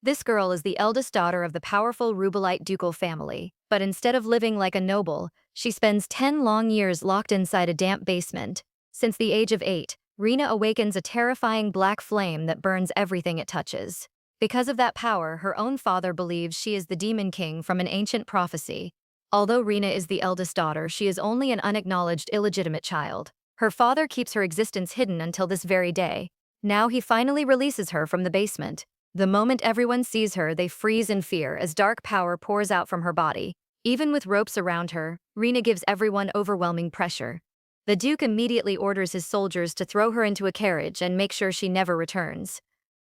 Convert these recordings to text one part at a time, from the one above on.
This girl is the eldest daughter of the powerful Rubelite ducal family, but instead of living like a noble, she spends 10 long years locked inside a damp basement. Since the age of 8, Rena awakens a terrifying black flame that burns everything it touches. Because of that power, her own father believes she is the Demon King from an ancient prophecy. Although Rena is the eldest daughter, she is only an unacknowledged illegitimate child. Her father keeps her existence hidden until this very day. Now he finally releases her from the basement. The moment everyone sees her, they freeze in fear as dark power pours out from her body. Even with ropes around her, Rena gives everyone overwhelming pressure. The Duke immediately orders his soldiers to throw her into a carriage and make sure she never returns.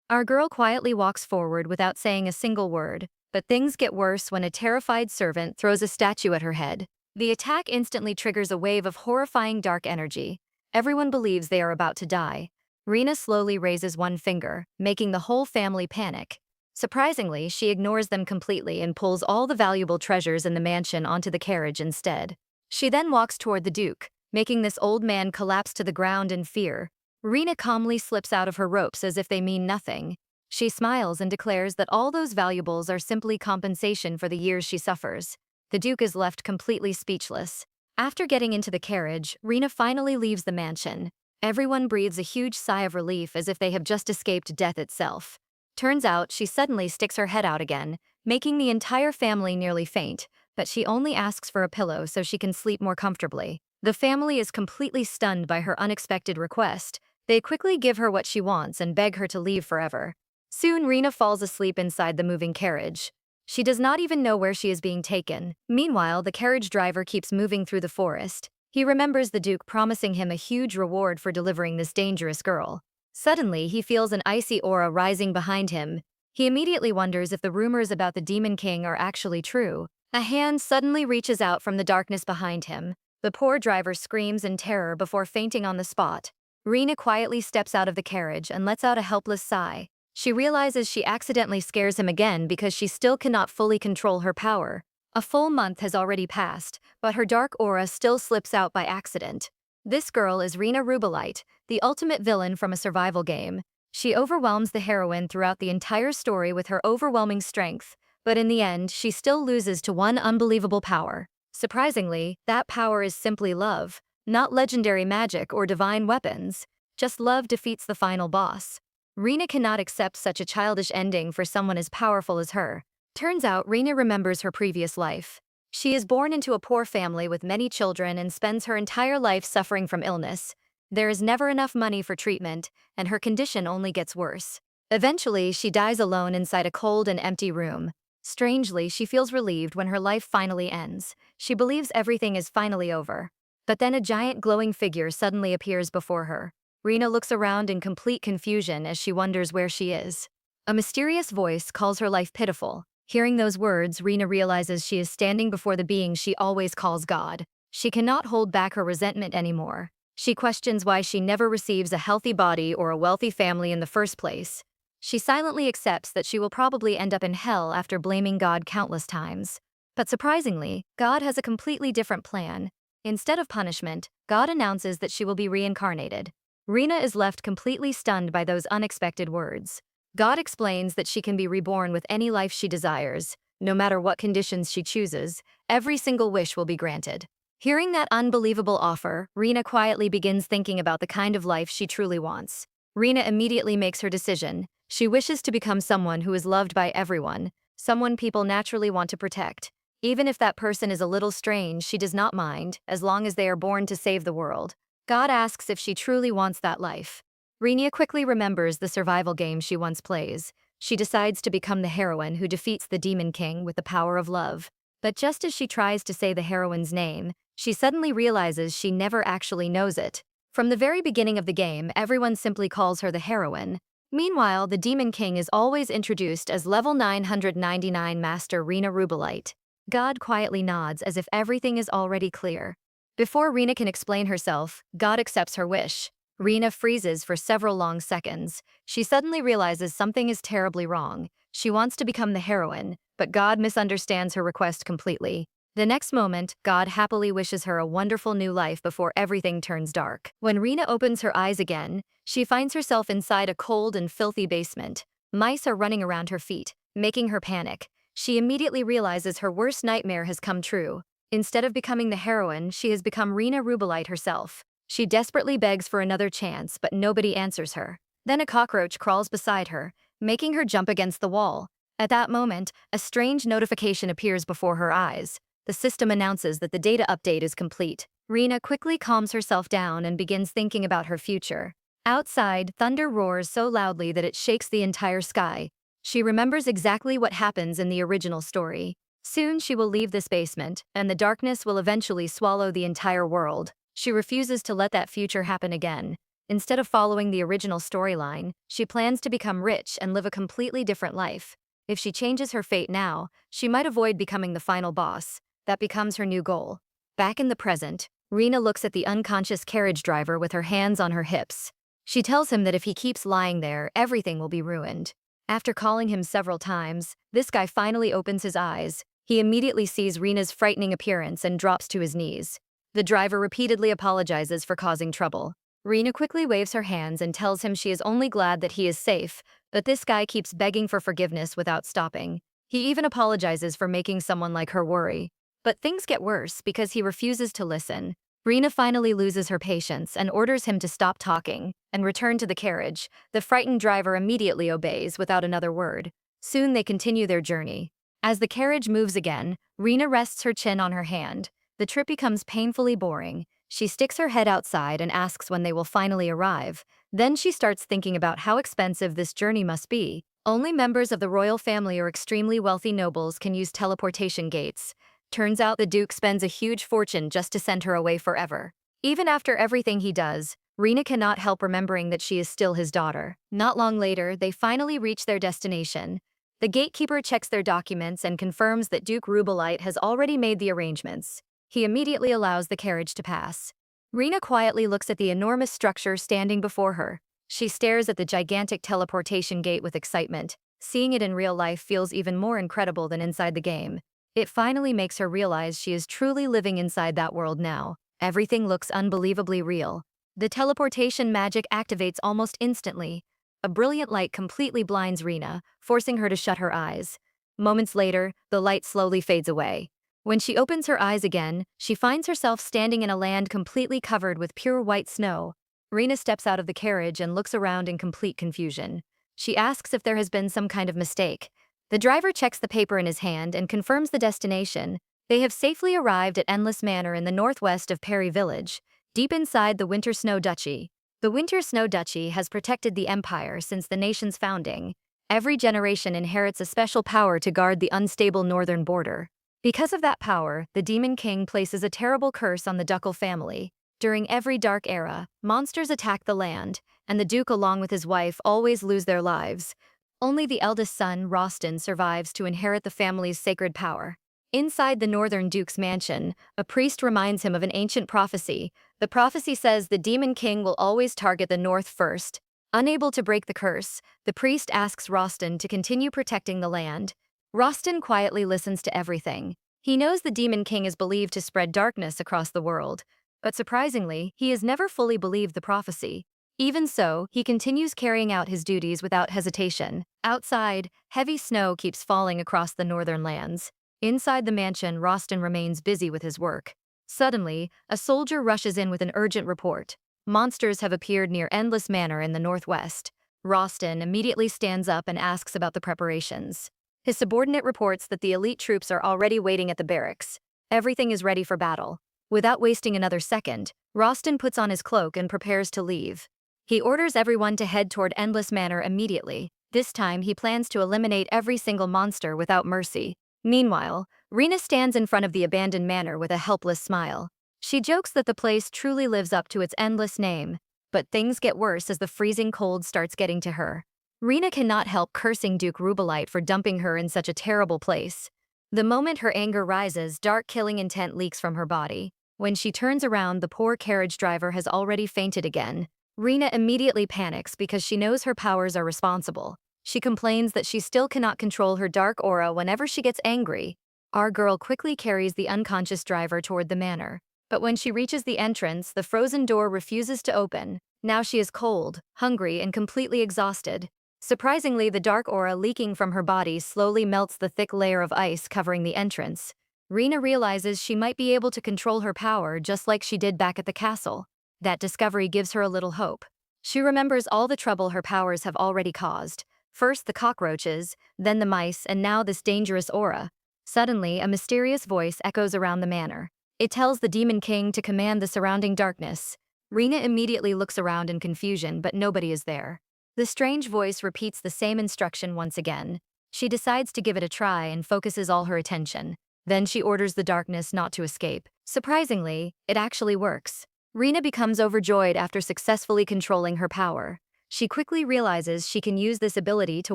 Our girl quietly walks forward without saying a single word, but things get worse when a terrified servant throws a statue at her head. The attack instantly triggers a wave of horrifying dark energy. Everyone believes they are about to die. Rena slowly raises one finger, making the whole family panic. Surprisingly, she ignores them completely and pulls all the valuable treasures in the mansion onto the carriage instead. She then walks toward the Duke, making this old man collapse to the ground in fear. Rena calmly slips out of her ropes as if they mean nothing. She smiles and declares that all those valuables are simply compensation for the years she suffers. The Duke is left completely speechless. After getting into the carriage, Rena finally leaves the mansion. Everyone breathes a huge sigh of relief as if they have just escaped death itself. Turns out she suddenly sticks her head out again, making the entire family nearly faint, but she only asks for a pillow so she can sleep more comfortably. The family is completely stunned by her unexpected request. They quickly give her what she wants and beg her to leave forever. Soon Rena falls asleep inside the moving carriage. She does not even know where she is being taken. Meanwhile, the carriage driver keeps moving through the forest. He remembers the Duke promising him a huge reward for delivering this dangerous girl. Suddenly, he feels an icy aura rising behind him. He immediately wonders if the rumors about the Demon King are actually true. A hand suddenly reaches out from the darkness behind him. The poor driver screams in terror before fainting on the spot. Rena quietly steps out of the carriage and lets out a helpless sigh. She realizes she accidentally scares him again because she still cannot fully control her power. A full month has already passed, but her dark aura still slips out by accident. This girl is Rena Rubelite, the ultimate villain from a survival game. She overwhelms the heroine throughout the entire story with her overwhelming strength, but in the end, she still loses to one unbelievable power. Surprisingly, that power is simply love, not legendary magic or divine weapons. Just love defeats the final boss. Rena cannot accept such a childish ending for someone as powerful as her. Turns out Rena remembers her previous life. She is born into a poor family with many children and spends her entire life suffering from illness. There is never enough money for treatment, and her condition only gets worse. Eventually, she dies alone inside a cold and empty room. Strangely, she feels relieved when her life finally ends. She believes everything is finally over. But then a giant glowing figure suddenly appears before her. Rena looks around in complete confusion as she wonders where she is. A mysterious voice calls her life pitiful. Hearing those words, Rena realizes she is standing before the being she always calls God. She cannot hold back her resentment anymore. She questions why she never receives a healthy body or a wealthy family in the first place. She silently accepts that she will probably end up in hell after blaming God countless times. But surprisingly, God has a completely different plan. Instead of punishment, God announces that she will be reincarnated. Rena is left completely stunned by those unexpected words. God explains that she can be reborn with any life she desires. No matter what conditions she chooses, every single wish will be granted. Hearing that unbelievable offer, Rena quietly begins thinking about the kind of life she truly wants. Rena immediately makes her decision. She wishes to become someone who is loved by everyone, someone people naturally want to protect. Even if that person is a little strange, she does not mind, as long as they are born to save the world. God asks if she truly wants that life. Rena quickly remembers the survival game she once plays. She decides to become the heroine who defeats the Demon King with the power of love. But just as she tries to say the heroine's name, she suddenly realizes she never actually knows it. From the very beginning of the game, everyone simply calls her the heroine. Meanwhile, the Demon King is always introduced as level 999 Master Rena Rubelite. God quietly nods as if everything is already clear. Before Rena can explain herself, God accepts her wish. Rena freezes for several long seconds. She suddenly realizes something is terribly wrong. She wants to become the heroine, but God misunderstands her request completely. The next moment, God happily wishes her a wonderful new life before everything turns dark. When Rena opens her eyes again, she finds herself inside a cold and filthy basement. Mice are running around her feet. making her panic. She immediately realizes her worst nightmare has come true. Instead of becoming the heroine, she has become Rena Rubelite herself. She desperately begs for another chance, but nobody answers her. Then a cockroach crawls beside her, making her jump against the wall. At that moment, a strange notification appears before her eyes. The system announces that the data update is complete. Rena quickly calms herself down and begins thinking about her future. Outside, thunder roars so loudly that it shakes the entire sky. She remembers exactly what happens in the original story. Soon she will leave this basement, and the darkness will eventually swallow the entire world. She refuses to let that future happen again. Instead of following the original storyline, she plans to become rich and live a completely different life. If she changes her fate now, she might avoid becoming the final boss. That becomes her new goal. Back in the present, Rena looks at the unconscious carriage driver with her hands on her hips. She tells him that if he keeps lying there, everything will be ruined. After calling him several times, this guy finally opens his eyes. He immediately sees Rena's frightening appearance and drops to his knees. The driver repeatedly apologizes for causing trouble. Rena quickly waves her hands and tells him she is only glad that he is safe, but this guy keeps begging for forgiveness without stopping. He even apologizes for making someone like her worry. But things get worse because he refuses to listen. Rena finally loses her patience and orders him to stop talking and return to the carriage. The frightened driver immediately obeys without another word. Soon they continue their journey. As the carriage moves again, Rena rests her chin on her hand. The trip becomes painfully boring. She sticks her head outside and asks when they will finally arrive. Then she starts thinking about how expensive this journey must be. Only members of the royal family or extremely wealthy nobles can use teleportation gates. Turns out the Duke spends a huge fortune just to send her away forever. Even after everything he does, Rena cannot help remembering that she is still his daughter. Not long later, they finally reach their destination. The gatekeeper checks their documents and confirms that Duke Rubelite has already made the arrangements. He immediately allows the carriage to pass. Rena quietly looks at the enormous structure standing before her. She stares at the gigantic teleportation gate with excitement. Seeing it in real life feels even more incredible than inside the game. It finally makes her realize she is truly living inside that world now. Everything looks unbelievably real. The teleportation magic activates almost instantly. A brilliant light completely blinds Rena, forcing her to shut her eyes. Moments later, the light slowly fades away. When she opens her eyes again, she finds herself standing in a land completely covered with pure white snow. Rena steps out of the carriage and looks around in complete confusion. She asks if there has been some kind of mistake. The driver checks the paper in his hand and confirms the destination. They have safely arrived at Endless Manor in the northwest of Perry Village, deep inside the Winter Snow Duchy. The Winter Snow Duchy has protected the empire since the nation's founding. Every generation inherits a special power to guard the unstable northern border. Because of that power, the Demon King places a terrible curse on the Ducal family. During every dark era, monsters attack the land, and the Duke along with his wife always lose their lives. Only the eldest son, Rostin, survives to inherit the family's sacred power. Inside the Northern Duke's mansion, a priest reminds him of an ancient prophecy. The prophecy says the Demon King will always target the North first. Unable to break the curse, the priest asks Rostin to continue protecting the land. Rostin quietly listens to everything. He knows the Demon King is believed to spread darkness across the world. But surprisingly, he has never fully believed the prophecy. Even so, he continues carrying out his duties without hesitation. Outside, heavy snow keeps falling across the northern lands. Inside the mansion, Rostin remains busy with his work. Suddenly, a soldier rushes in with an urgent report. Monsters have appeared near Endless Manor in the northwest. Rostin immediately stands up and asks about the preparations. His subordinate reports that the elite troops are already waiting at the barracks. Everything is ready for battle. Without wasting another second, Rostin puts on his cloak and prepares to leave. He orders everyone to head toward Endless Manor immediately. This time, he plans to eliminate every single monster without mercy. Meanwhile, Rena stands in front of the abandoned manor with a helpless smile. She jokes that the place truly lives up to its endless name, but things get worse as the freezing cold starts getting to her. Rena cannot help cursing Duke Rubelite for dumping her in such a terrible place. The moment her anger rises, dark killing intent leaks from her body. When she turns around, the poor carriage driver has already fainted again. Rena immediately panics because she knows her powers are responsible. She complains that she still cannot control her dark aura whenever she gets angry. Our girl quickly carries the unconscious driver toward the manor. But when she reaches the entrance, the frozen door refuses to open. Now she is cold, hungry, and completely exhausted. Surprisingly, the dark aura leaking from her body slowly melts the thick layer of ice covering the entrance. Rena realizes she might be able to control her power just like she did back at the castle. That discovery gives her a little hope. She remembers all the trouble her powers have already caused. First the cockroaches, then the mice, and now this dangerous aura. Suddenly, a mysterious voice echoes around the manor. It tells the Demon King to command the surrounding darkness. Rena immediately looks around in confusion, but nobody is there. The strange voice repeats the same instruction once again. She decides to give it a try and focuses all her attention. Then she orders the darkness not to escape. Surprisingly, it actually works. Rena becomes overjoyed after successfully controlling her power. She quickly realizes she can use this ability to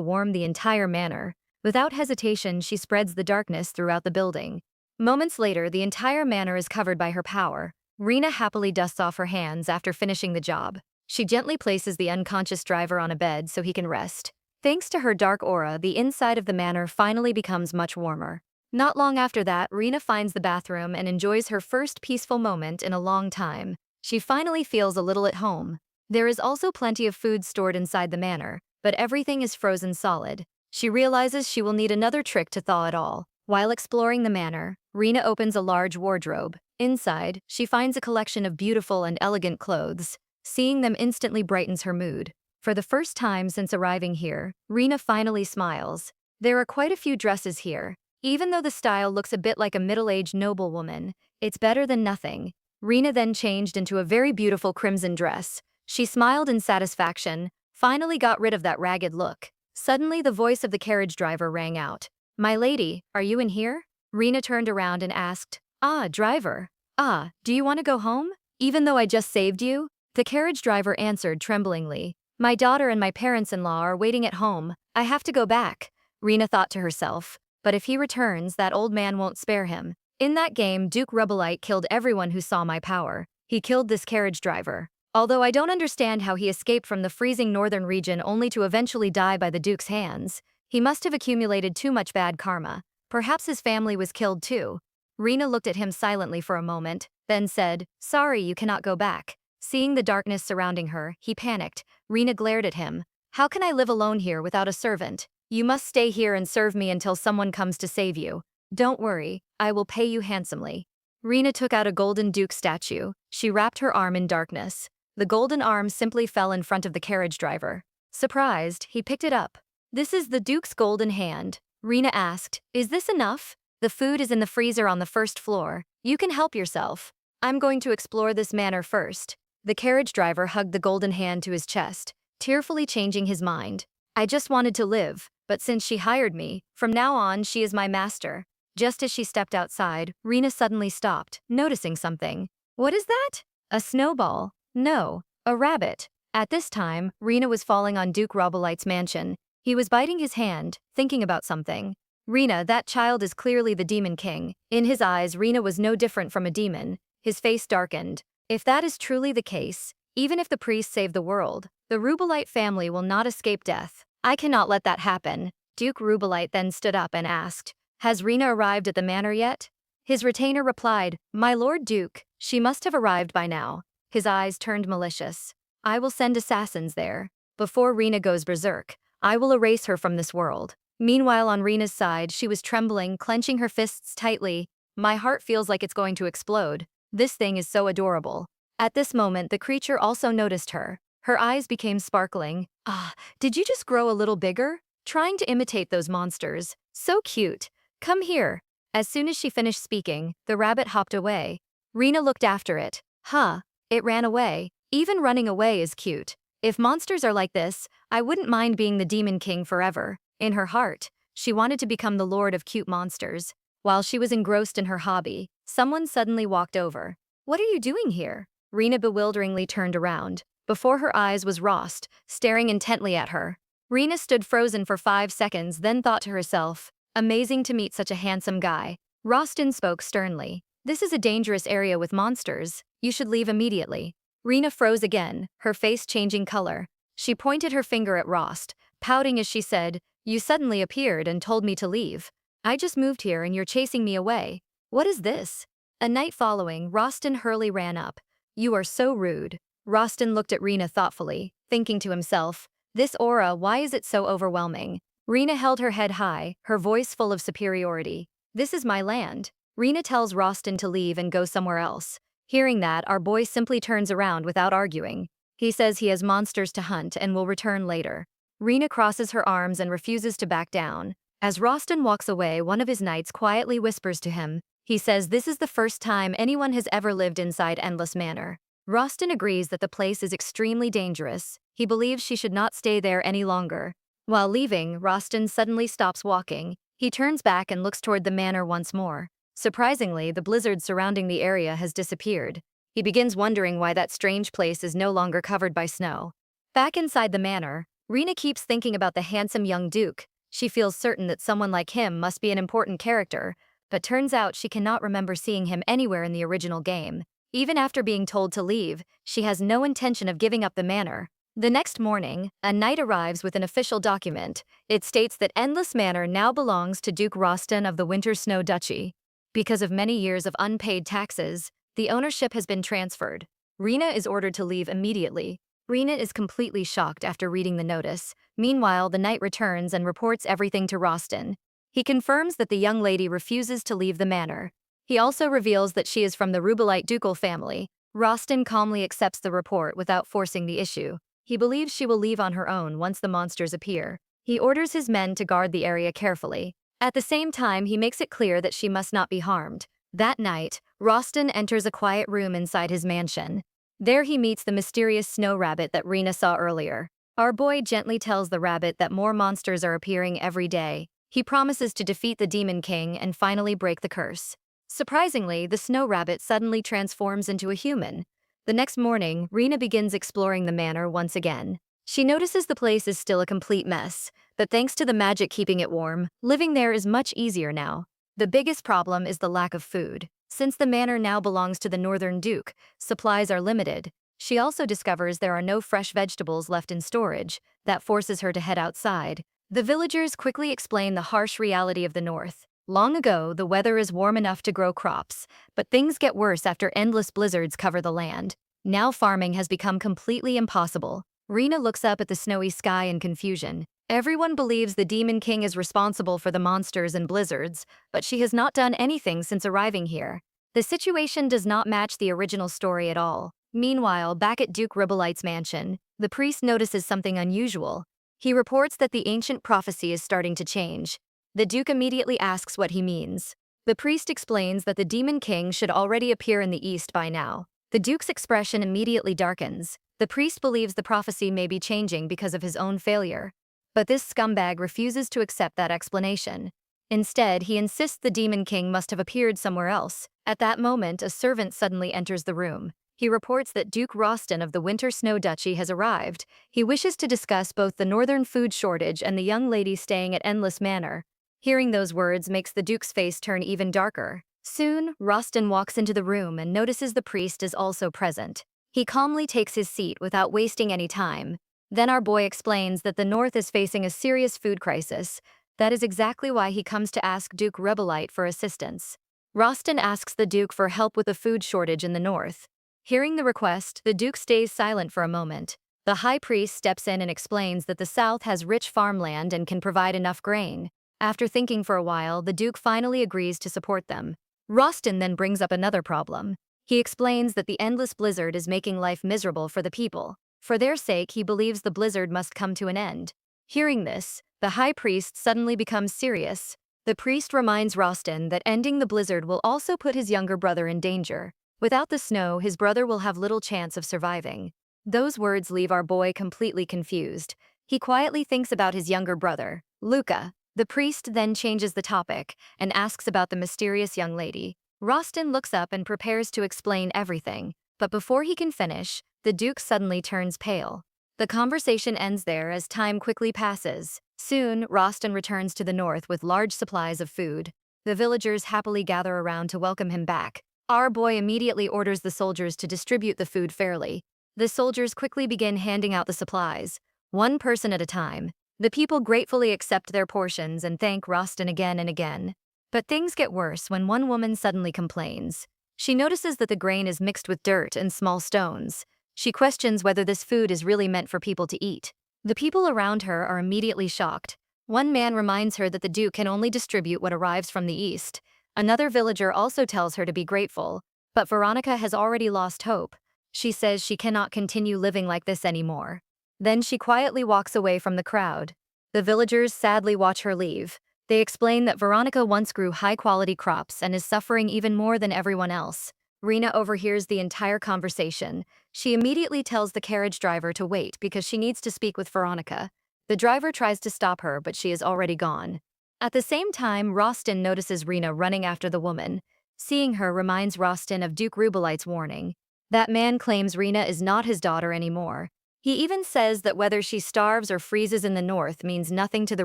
warm the entire manor. Without hesitation, she spreads the darkness throughout the building. Moments later, the entire manor is covered by her power. Rena happily dusts off her hands after finishing the job. She gently places the unconscious driver on a bed so he can rest. Thanks to her dark aura, the inside of the manor finally becomes much warmer. Not long after that, Rena finds the bathroom and enjoys her first peaceful moment in a long time. She finally feels a little at home. There is also plenty of food stored inside the manor, but everything is frozen solid. She realizes she will need another trick to thaw it all. While exploring the manor, Rena opens a large wardrobe. Inside, she finds a collection of beautiful and elegant clothes. Seeing them instantly brightens her mood. For the first time since arriving here, Rena finally smiles. There are quite a few dresses here. Even though the style looks a bit like a middle-aged noblewoman, it's better than nothing. Rena then changed into a very beautiful crimson dress. She smiled in satisfaction, finally got rid of that ragged look. Suddenly the voice of the carriage driver rang out. "My lady, are you in here?" Rena turned around and asked, "Ah, driver. Ah, do you want to go home? Even though I just saved you?" The carriage driver answered tremblingly, "My daughter and my parents-in-law are waiting at home. I have to go back." Rena thought to herself, but if he returns, that old man won't spare him. In that game, Duke Rubelite killed everyone who saw my power. He killed this carriage driver. Although I don't understand how he escaped from the freezing northern region only to eventually die by the Duke's hands. He must have accumulated too much bad karma. Perhaps his family was killed too. Rena looked at him silently for a moment, then said, "Sorry, you cannot go back." Seeing the darkness surrounding her, he panicked. Rena glared at him. "How can I live alone here without a servant? You must stay here and serve me until someone comes to save you. Don't worry, I will pay you handsomely." Rena took out a golden duke statue. She wrapped her arm in darkness. The golden arm simply fell in front of the carriage driver. Surprised, he picked it up. "This is the duke's golden hand." Rena asked, "Is this enough?" "The food is in the freezer on the first floor. You can help yourself. I'm going to explore this manor first." The carriage driver hugged the golden hand to his chest, tearfully changing his mind. "I just wanted to live, but since she hired me, from now on she is my master." Just as she stepped outside, Rena suddenly stopped, noticing something. "What is that? A snowball? No, a rabbit." At this time, Rena was falling on Duke Robelite's mansion. He was biting his hand, thinking about something. "Rena, that child is clearly the Demon King." In his eyes, Rena was no different from a demon. His face darkened. If that is truly the case, even if the priest saved the world, the Rubelite family will not escape death. I cannot let that happen. Duke Rubelite then stood up and asked, "Has Rena arrived at the manor yet?" His retainer replied, "My lord Duke, she must have arrived by now." His eyes turned malicious. "I will send assassins there. Before Rena goes berserk, I will erase her from this world." Meanwhile, on Rena's side, she was trembling, clenching her fists tightly. "My heart feels like it's going to explode. This thing is so adorable." At this moment, the creature also noticed her. Her eyes became sparkling. "Ah, did you just grow a little bigger? Trying to imitate those monsters. So cute. Come here." As soon as she finished speaking, the rabbit hopped away. Rena looked after it. Huh, it ran away. Even running away is cute. If monsters are like this, I wouldn't mind being the Demon King forever. In her heart, she wanted to become the lord of cute monsters. While she was engrossed in her hobby, someone suddenly walked over. "What are you doing here?" Rena bewilderingly turned around. Before her eyes was Rost, staring intently at her. Rena stood frozen for 5 seconds, then thought to herself, "Amazing to meet such a handsome guy." Rostin spoke sternly. "This is a dangerous area with monsters. You should leave immediately." Rena froze again, her face changing color. She pointed her finger at Rost, pouting as she said, "You suddenly appeared and told me to leave. I just moved here and you're chasing me away. What is this?" A night following, Rostin Hurley ran up. "You are so rude." Rostin looked at Rena thoughtfully, thinking to himself, This aura, why is it so overwhelming? Rena held her head high, her voice full of superiority. This is my land. Rena tells Rostin to leave and go somewhere else. Hearing that, our boy simply turns around without arguing. He says he has monsters to hunt and will return later. Rena crosses her arms and refuses to back down. As Rostin walks away, one of his knights quietly whispers to him. He says this is the first time anyone has ever lived inside Endless Manor. Rostin agrees that the place is extremely dangerous. He believes she should not stay there any longer. While leaving, Rostin suddenly stops walking. He turns back and looks toward the manor once more. Surprisingly, the blizzard surrounding the area has disappeared. He begins wondering why that strange place is no longer covered by snow. Back inside the manor, Rena keeps thinking about the handsome young duke. She feels certain that someone like him must be an important character, but turns out she cannot remember seeing him anywhere in the original game. Even after being told to leave, she has no intention of giving up the manor. The next morning, a knight arrives with an official document. It states that Endless Manor now belongs to Duke Rostin of the Winter Snow Duchy. Because of many years of unpaid taxes, the ownership has been transferred. Rena is ordered to leave immediately. Rena is completely shocked after reading the notice. Meanwhile, the knight returns and reports everything to Rostin. He confirms that the young lady refuses to leave the manor. He also reveals that she is from the Rubelite ducal family. Rostin calmly accepts the report without forcing the issue. He believes she will leave on her own once the monsters appear. He orders his men to guard the area carefully. At the same time, he makes it clear that she must not be harmed. That night, Rostin enters a quiet room inside his mansion. There he meets the mysterious snow rabbit that Rena saw earlier. Our boy gently tells the rabbit that more monsters are appearing every day. He promises to defeat the Demon King and finally break the curse. Surprisingly, the snow rabbit suddenly transforms into a human. The next morning, Rena begins exploring the manor once again. She notices the place is still a complete mess, but thanks to the magic keeping it warm, living there is much easier now. The biggest problem is the lack of food. Since the manor now belongs to the Northern Duke, supplies are limited. She also discovers there are no fresh vegetables left in storage. That forces her to head outside. The villagers quickly explain the harsh reality of the North. Long ago, the weather is warm enough to grow crops, but things get worse after endless blizzards cover the land. Now farming has become completely impossible. Rena looks up at the snowy sky in confusion. Everyone believes the Demon King is responsible for the monsters and blizzards, but she has not done anything since arriving here. The situation does not match the original story at all. Meanwhile, back at Duke Ribbolite's mansion, the priest notices something unusual. He reports that the ancient prophecy is starting to change. The Duke immediately asks what he means. The priest explains that the Demon King should already appear in the east by now. The Duke's expression immediately darkens. The priest believes the prophecy may be changing because of his own failure. But this scumbag refuses to accept that explanation. Instead, he insists the Demon King must have appeared somewhere else. At that moment, a servant suddenly enters the room. He reports that Duke Rostin of the Winter Snow Duchy has arrived. He wishes to discuss both the northern food shortage and the young lady staying at Endless Manor. Hearing those words makes the Duke's face turn even darker. Soon, Rostin walks into the room and notices the priest is also present. He calmly takes his seat without wasting any time. Then our boy explains that the North is facing a serious food crisis. That is exactly why he comes to ask Duke Rebelite for assistance. Rostin asks the Duke for help with the food shortage in the North. Hearing the request, the Duke stays silent for a moment. The High Priest steps in and explains that the South has rich farmland and can provide enough grain. After thinking for a while, the Duke finally agrees to support them. Rostin then brings up another problem. He explains that the endless blizzard is making life miserable for the people. For their sake, he believes the blizzard must come to an end. Hearing this, the High Priest suddenly becomes serious. The priest reminds Rostin that ending the blizzard will also put his younger brother in danger. Without the snow, his brother will have little chance of surviving. Those words leave our boy completely confused. He quietly thinks about his younger brother, Luca. The priest then changes the topic and asks about the mysterious young lady. Rostin looks up and prepares to explain everything, but before he can finish, the Duke suddenly turns pale. The conversation ends there as time quickly passes. Soon, Rostin returns to the north with large supplies of food. The villagers happily gather around to welcome him back. Our boy immediately orders the soldiers to distribute the food fairly. The soldiers quickly begin handing out the supplies, one person at a time. The people gratefully accept their portions and thank Rostin again and again. But things get worse when one woman suddenly complains. She notices that the grain is mixed with dirt and small stones. She questions whether this food is really meant for people to eat. The people around her are immediately shocked. One man reminds her that the Duke can only distribute what arrives from the east. Another villager also tells her to be grateful, but Veronica has already lost hope. She says she cannot continue living like this anymore. Then she quietly walks away from the crowd. The villagers sadly watch her leave. They explain that Veronica once grew high-quality crops and is suffering even more than everyone else. Rena overhears the entire conversation. She immediately tells the carriage driver to wait because she needs to speak with Veronica. The driver tries to stop her, but she is already gone. At the same time, Rostin notices Rena running after the woman. Seeing her reminds Rostin of Duke Rubelite's warning. That man claims Rena is not his daughter anymore. He even says that whether she starves or freezes in the north means nothing to the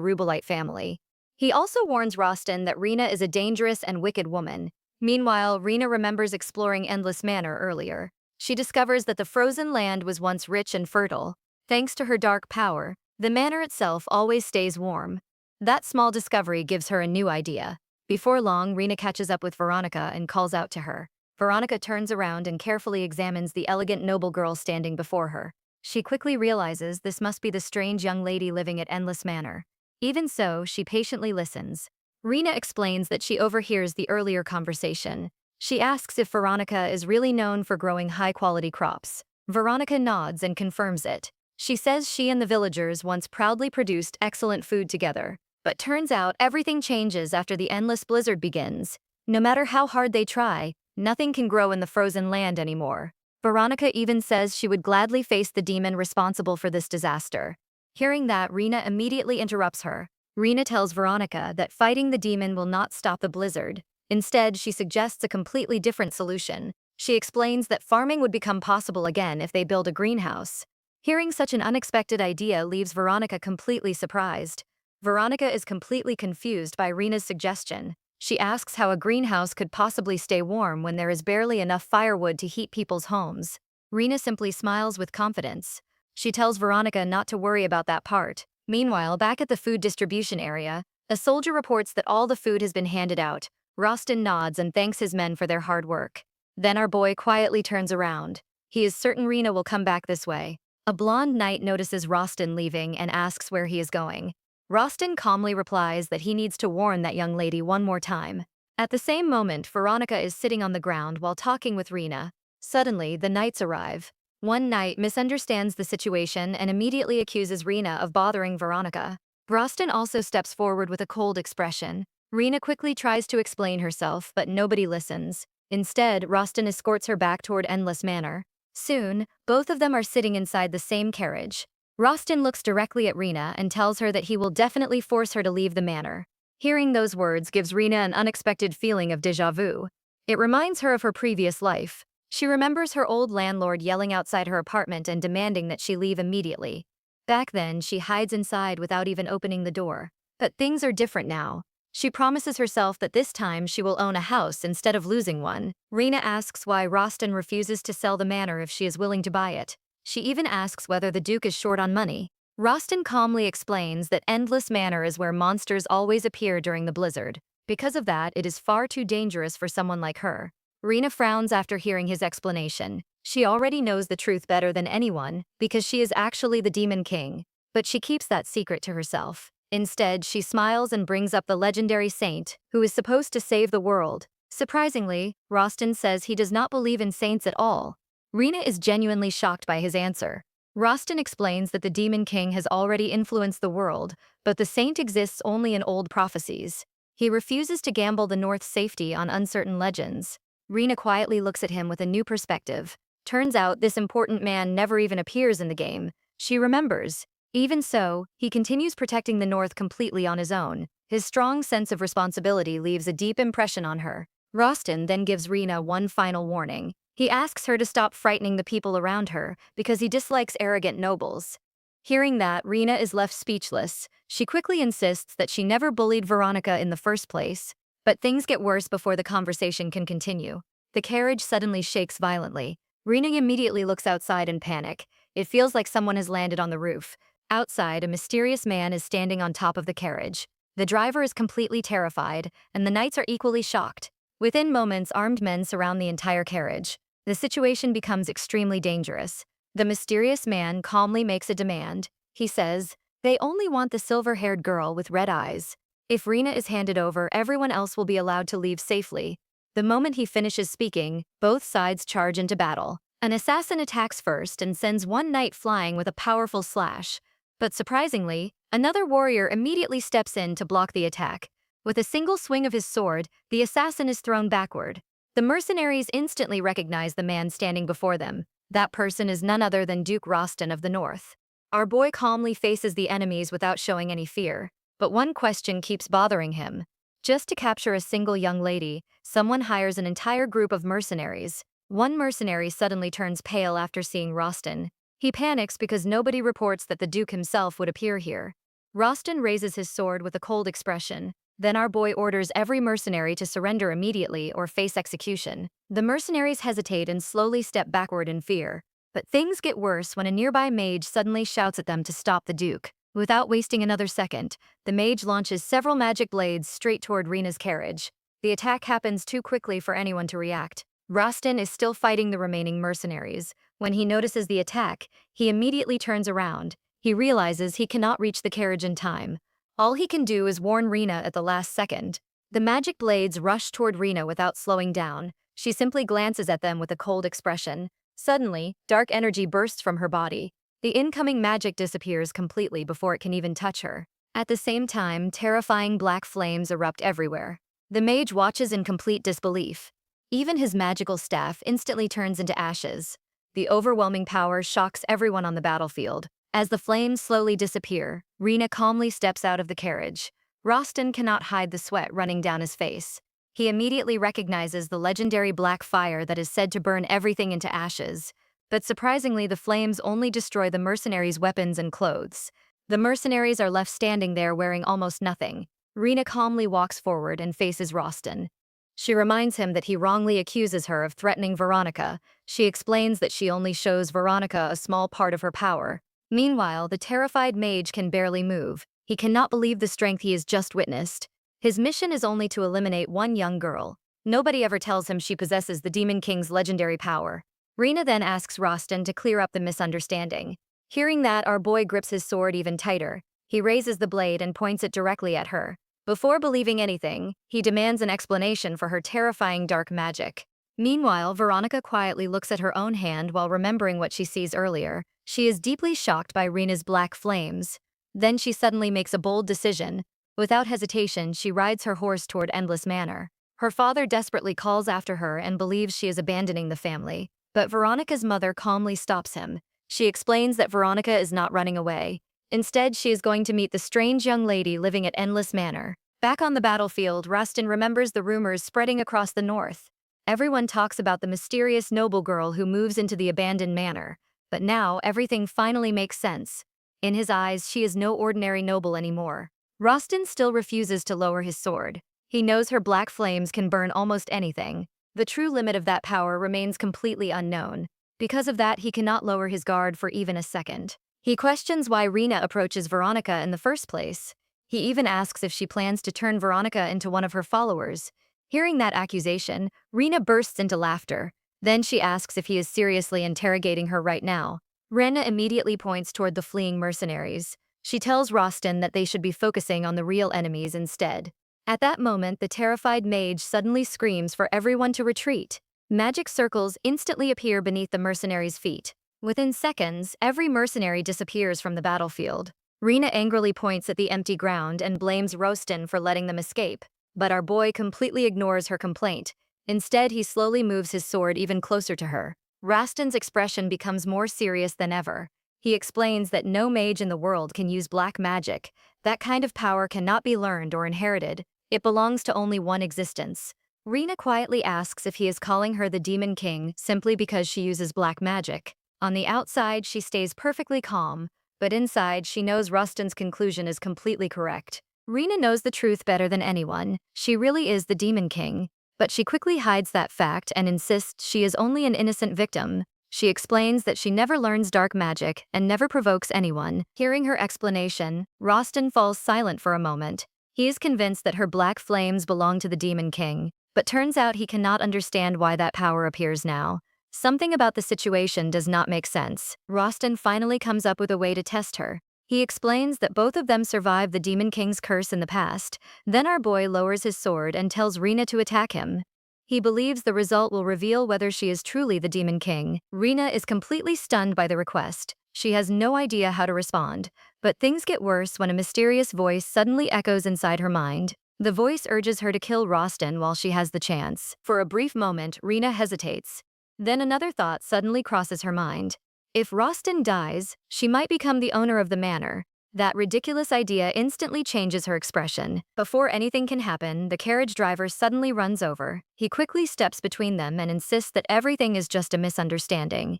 Rubelite family. He also warns Rostin that Rena is a dangerous and wicked woman. Meanwhile, Rena remembers exploring Endless Manor earlier. She discovers that the frozen land was once rich and fertile. Thanks to her dark power, the manor itself always stays warm. That small discovery gives her a new idea. Before long, Rena catches up with Veronica and calls out to her. Veronica turns around and carefully examines the elegant noble girl standing before her. She quickly realizes this must be the strange young lady living at Endless Manor. Even so, she patiently listens. Rena explains that she overhears the earlier conversation. She asks if Veronica is really known for growing high-quality crops. Veronica nods and confirms it. She says she and the villagers once proudly produced excellent food together. But turns out everything changes after the endless blizzard begins. No matter how hard they try, nothing can grow in the frozen land anymore. Veronica even says she would gladly face the demon responsible for this disaster. Hearing that, Rena immediately interrupts her. Rena tells Veronica that fighting the demon will not stop the blizzard. Instead, she suggests a completely different solution. She explains that farming would become possible again if they build a greenhouse. Hearing such an unexpected idea leaves Veronica completely surprised. Veronica is completely confused by Rena's suggestion. She asks how a greenhouse could possibly stay warm when there is barely enough firewood to heat people's homes. Rena simply smiles with confidence. She tells Veronica not to worry about that part. Meanwhile, back at the food distribution area, a soldier reports that all the food has been handed out. Rostin nods and thanks his men for their hard work. Then our boy quietly turns around. He is certain Rena will come back this way. A blonde knight notices Rostin leaving and asks where he is going. Rostin calmly replies that he needs to warn that young lady one more time. At the same moment, Veronica is sitting on the ground while talking with Rena. Suddenly, the knights arrive. One knight misunderstands the situation and immediately accuses Rena of bothering Veronica. Rostin also steps forward with a cold expression. Rena quickly tries to explain herself, but nobody listens. Instead, Rostin escorts her back toward Endless Manor. Soon, both of them are sitting inside the same carriage. Rostin looks directly at Rena and tells her that he will definitely force her to leave the manor. Hearing those words gives Rena an unexpected feeling of déjà vu. It reminds her of her previous life. She remembers her old landlord yelling outside her apartment and demanding that she leave immediately. Back then, she hides inside without even opening the door. But things are different now. She promises herself that this time she will own a house instead of losing one. Rena asks why Rostin refuses to sell the manor if she is willing to buy it. She even asks whether the Duke is short on money. Rostin calmly explains that Endless Manor is where monsters always appear during the blizzard. Because of that, it is far too dangerous for someone like her. Rena frowns after hearing his explanation. She already knows the truth better than anyone because she is actually the Demon King. But she keeps that secret to herself. Instead, she smiles and brings up the legendary saint, who is supposed to save the world. Surprisingly, Rostin says he does not believe in saints at all. Rena is genuinely shocked by his answer. Rostin explains that the Demon King has already influenced the world, but the saint exists only in old prophecies. He refuses to gamble the North's safety on uncertain legends. Rena quietly looks at him with a new perspective. Turns out this important man never even appears in the game. She remembers. Even so, he continues protecting the North completely on his own. His strong sense of responsibility leaves a deep impression on her. Rostin then gives Rena one final warning. He asks her to stop frightening the people around her because he dislikes arrogant nobles. Hearing that, Rena is left speechless. She quickly insists that she never bullied Veronica in the first place. But things get worse before the conversation can continue. The carriage suddenly shakes violently. Rena immediately looks outside in panic. It feels like someone has landed on the roof. Outside, a mysterious man is standing on top of the carriage. The driver is completely terrified, and the knights are equally shocked. Within moments, armed men surround the entire carriage. The situation becomes extremely dangerous. The mysterious man calmly makes a demand. he says. They only want the silver-haired girl with red eyes. If Rina is handed over, everyone else will be allowed to leave safely. The moment he finishes speaking, both sides charge into battle. An assassin attacks first and sends one knight flying with a powerful slash. But surprisingly, another warrior immediately steps in to block the attack. With a single swing of his sword, the assassin is thrown backward. The mercenaries instantly recognize the man standing before them. That person is none other than Duke Rostan of the North. Our boy calmly faces the enemies without showing any fear. But one question keeps bothering him. Just to capture a single young lady, someone hires an entire group of mercenaries. One mercenary suddenly turns pale after seeing Rostan. He panics because nobody reports that the Duke himself would appear here. Rostan raises his sword with a cold expression. Then our boy orders every mercenary to surrender immediately or face execution. The mercenaries hesitate and slowly step backward in fear. But things get worse when a nearby mage suddenly shouts at them to stop the Duke. Without wasting another second, the mage launches several magic blades straight toward Rina's carriage. The attack happens too quickly for anyone to react. Rostan is still fighting the remaining mercenaries. When he notices the attack, he immediately turns around. He realizes he cannot reach the carriage in time. All he can do is warn Rina at the last second. The magic blades rush toward Rina without slowing down. She simply glances at them with a cold expression. Suddenly, dark energy bursts from her body. The incoming magic disappears completely before it can even touch her. At the same time, terrifying black flames erupt everywhere. The mage watches in complete disbelief. Even his magical staff instantly turns into ashes. The overwhelming power shocks everyone on the battlefield. As the flames slowly disappear, Rina calmly steps out of the carriage. Rostan cannot hide the sweat running down his face. He immediately recognizes the legendary black fire that is said to burn everything into ashes. But surprisingly, the flames only destroy the mercenaries' weapons and clothes. The mercenaries are left standing there wearing almost nothing. Rina calmly walks forward and faces Rostan. She reminds him that he wrongly accuses her of threatening Veronica. She explains that she only shows Veronica a small part of her power. Meanwhile, the terrified mage can barely move. He cannot believe the strength he has just witnessed. His mission is only to eliminate one young girl. Nobody ever tells him she possesses the Demon King's legendary power. Rina then asks Rostan to clear up the misunderstanding. Hearing that, our boy grips his sword even tighter. He raises the blade and points it directly at her. Before believing anything, he demands an explanation for her terrifying dark magic. Meanwhile, Veronica quietly looks at her own hand while remembering what she sees earlier. She is deeply shocked by Rina's black flames. Then she suddenly makes a bold decision. Without hesitation, she rides her horse toward Endless Manor. Her father desperately calls after her and believes she is abandoning the family. But Veronica's mother calmly stops him. She explains that Veronica is not running away. Instead, she is going to meet the strange young lady living at Endless Manor. Back on the battlefield, Rostan remembers the rumors spreading across the north. Everyone talks about the mysterious noble girl who moves into the abandoned manor. But now, everything finally makes sense. In his eyes, she is no ordinary noble anymore. Rostan still refuses to lower his sword. He knows her black flames can burn almost anything. The true limit of that power remains completely unknown. Because of that, he cannot lower his guard for even a second. He questions why Rina approaches Veronica in the first place. He even asks if she plans to turn Veronica into one of her followers. Hearing that accusation, Rina bursts into laughter. Then she asks if he is seriously interrogating her right now. Rina immediately points toward the fleeing mercenaries. She tells Rostan that they should be focusing on the real enemies instead. At that moment, the terrified mage suddenly screams for everyone to retreat. Magic circles instantly appear beneath the mercenaries' feet. Within seconds, every mercenary disappears from the battlefield. Rina angrily points at the empty ground and blames Rostan for letting them escape. But our boy completely ignores her complaint. Instead, he slowly moves his sword even closer to her. Rostan's expression becomes more serious than ever. He explains that no mage in the world can use black magic. That kind of power cannot be learned or inherited. It belongs to only one existence. Rina quietly asks if he is calling her the Demon King simply because she uses black magic. On the outside, she stays perfectly calm, but inside, she knows Rostan's conclusion is completely correct. Rina knows the truth better than anyone. She really is the Demon King. But she quickly hides that fact and insists she is only an innocent victim. She explains that she never learns dark magic and never provokes anyone. Hearing her explanation, Rostan falls silent for a moment. He is convinced that her black flames belong to the Demon King, but turns out he cannot understand why that power appears now. Something about the situation does not make sense. Rostan finally comes up with a way to test her. He explains that both of them survived the Demon King's curse in the past. Then our boy lowers his sword and tells Rina to attack him. He believes the result will reveal whether she is truly the Demon King. Rina is completely stunned by the request. She has no idea how to respond. But things get worse when a mysterious voice suddenly echoes inside her mind. The voice urges her to kill Rostin while she has the chance. For a brief moment, Rina hesitates. Then another thought suddenly crosses her mind. If Rostin dies, she might become the owner of the manor. That ridiculous idea instantly changes her expression. Before anything can happen, the carriage driver suddenly runs over. He quickly steps between them and insists that everything is just a misunderstanding.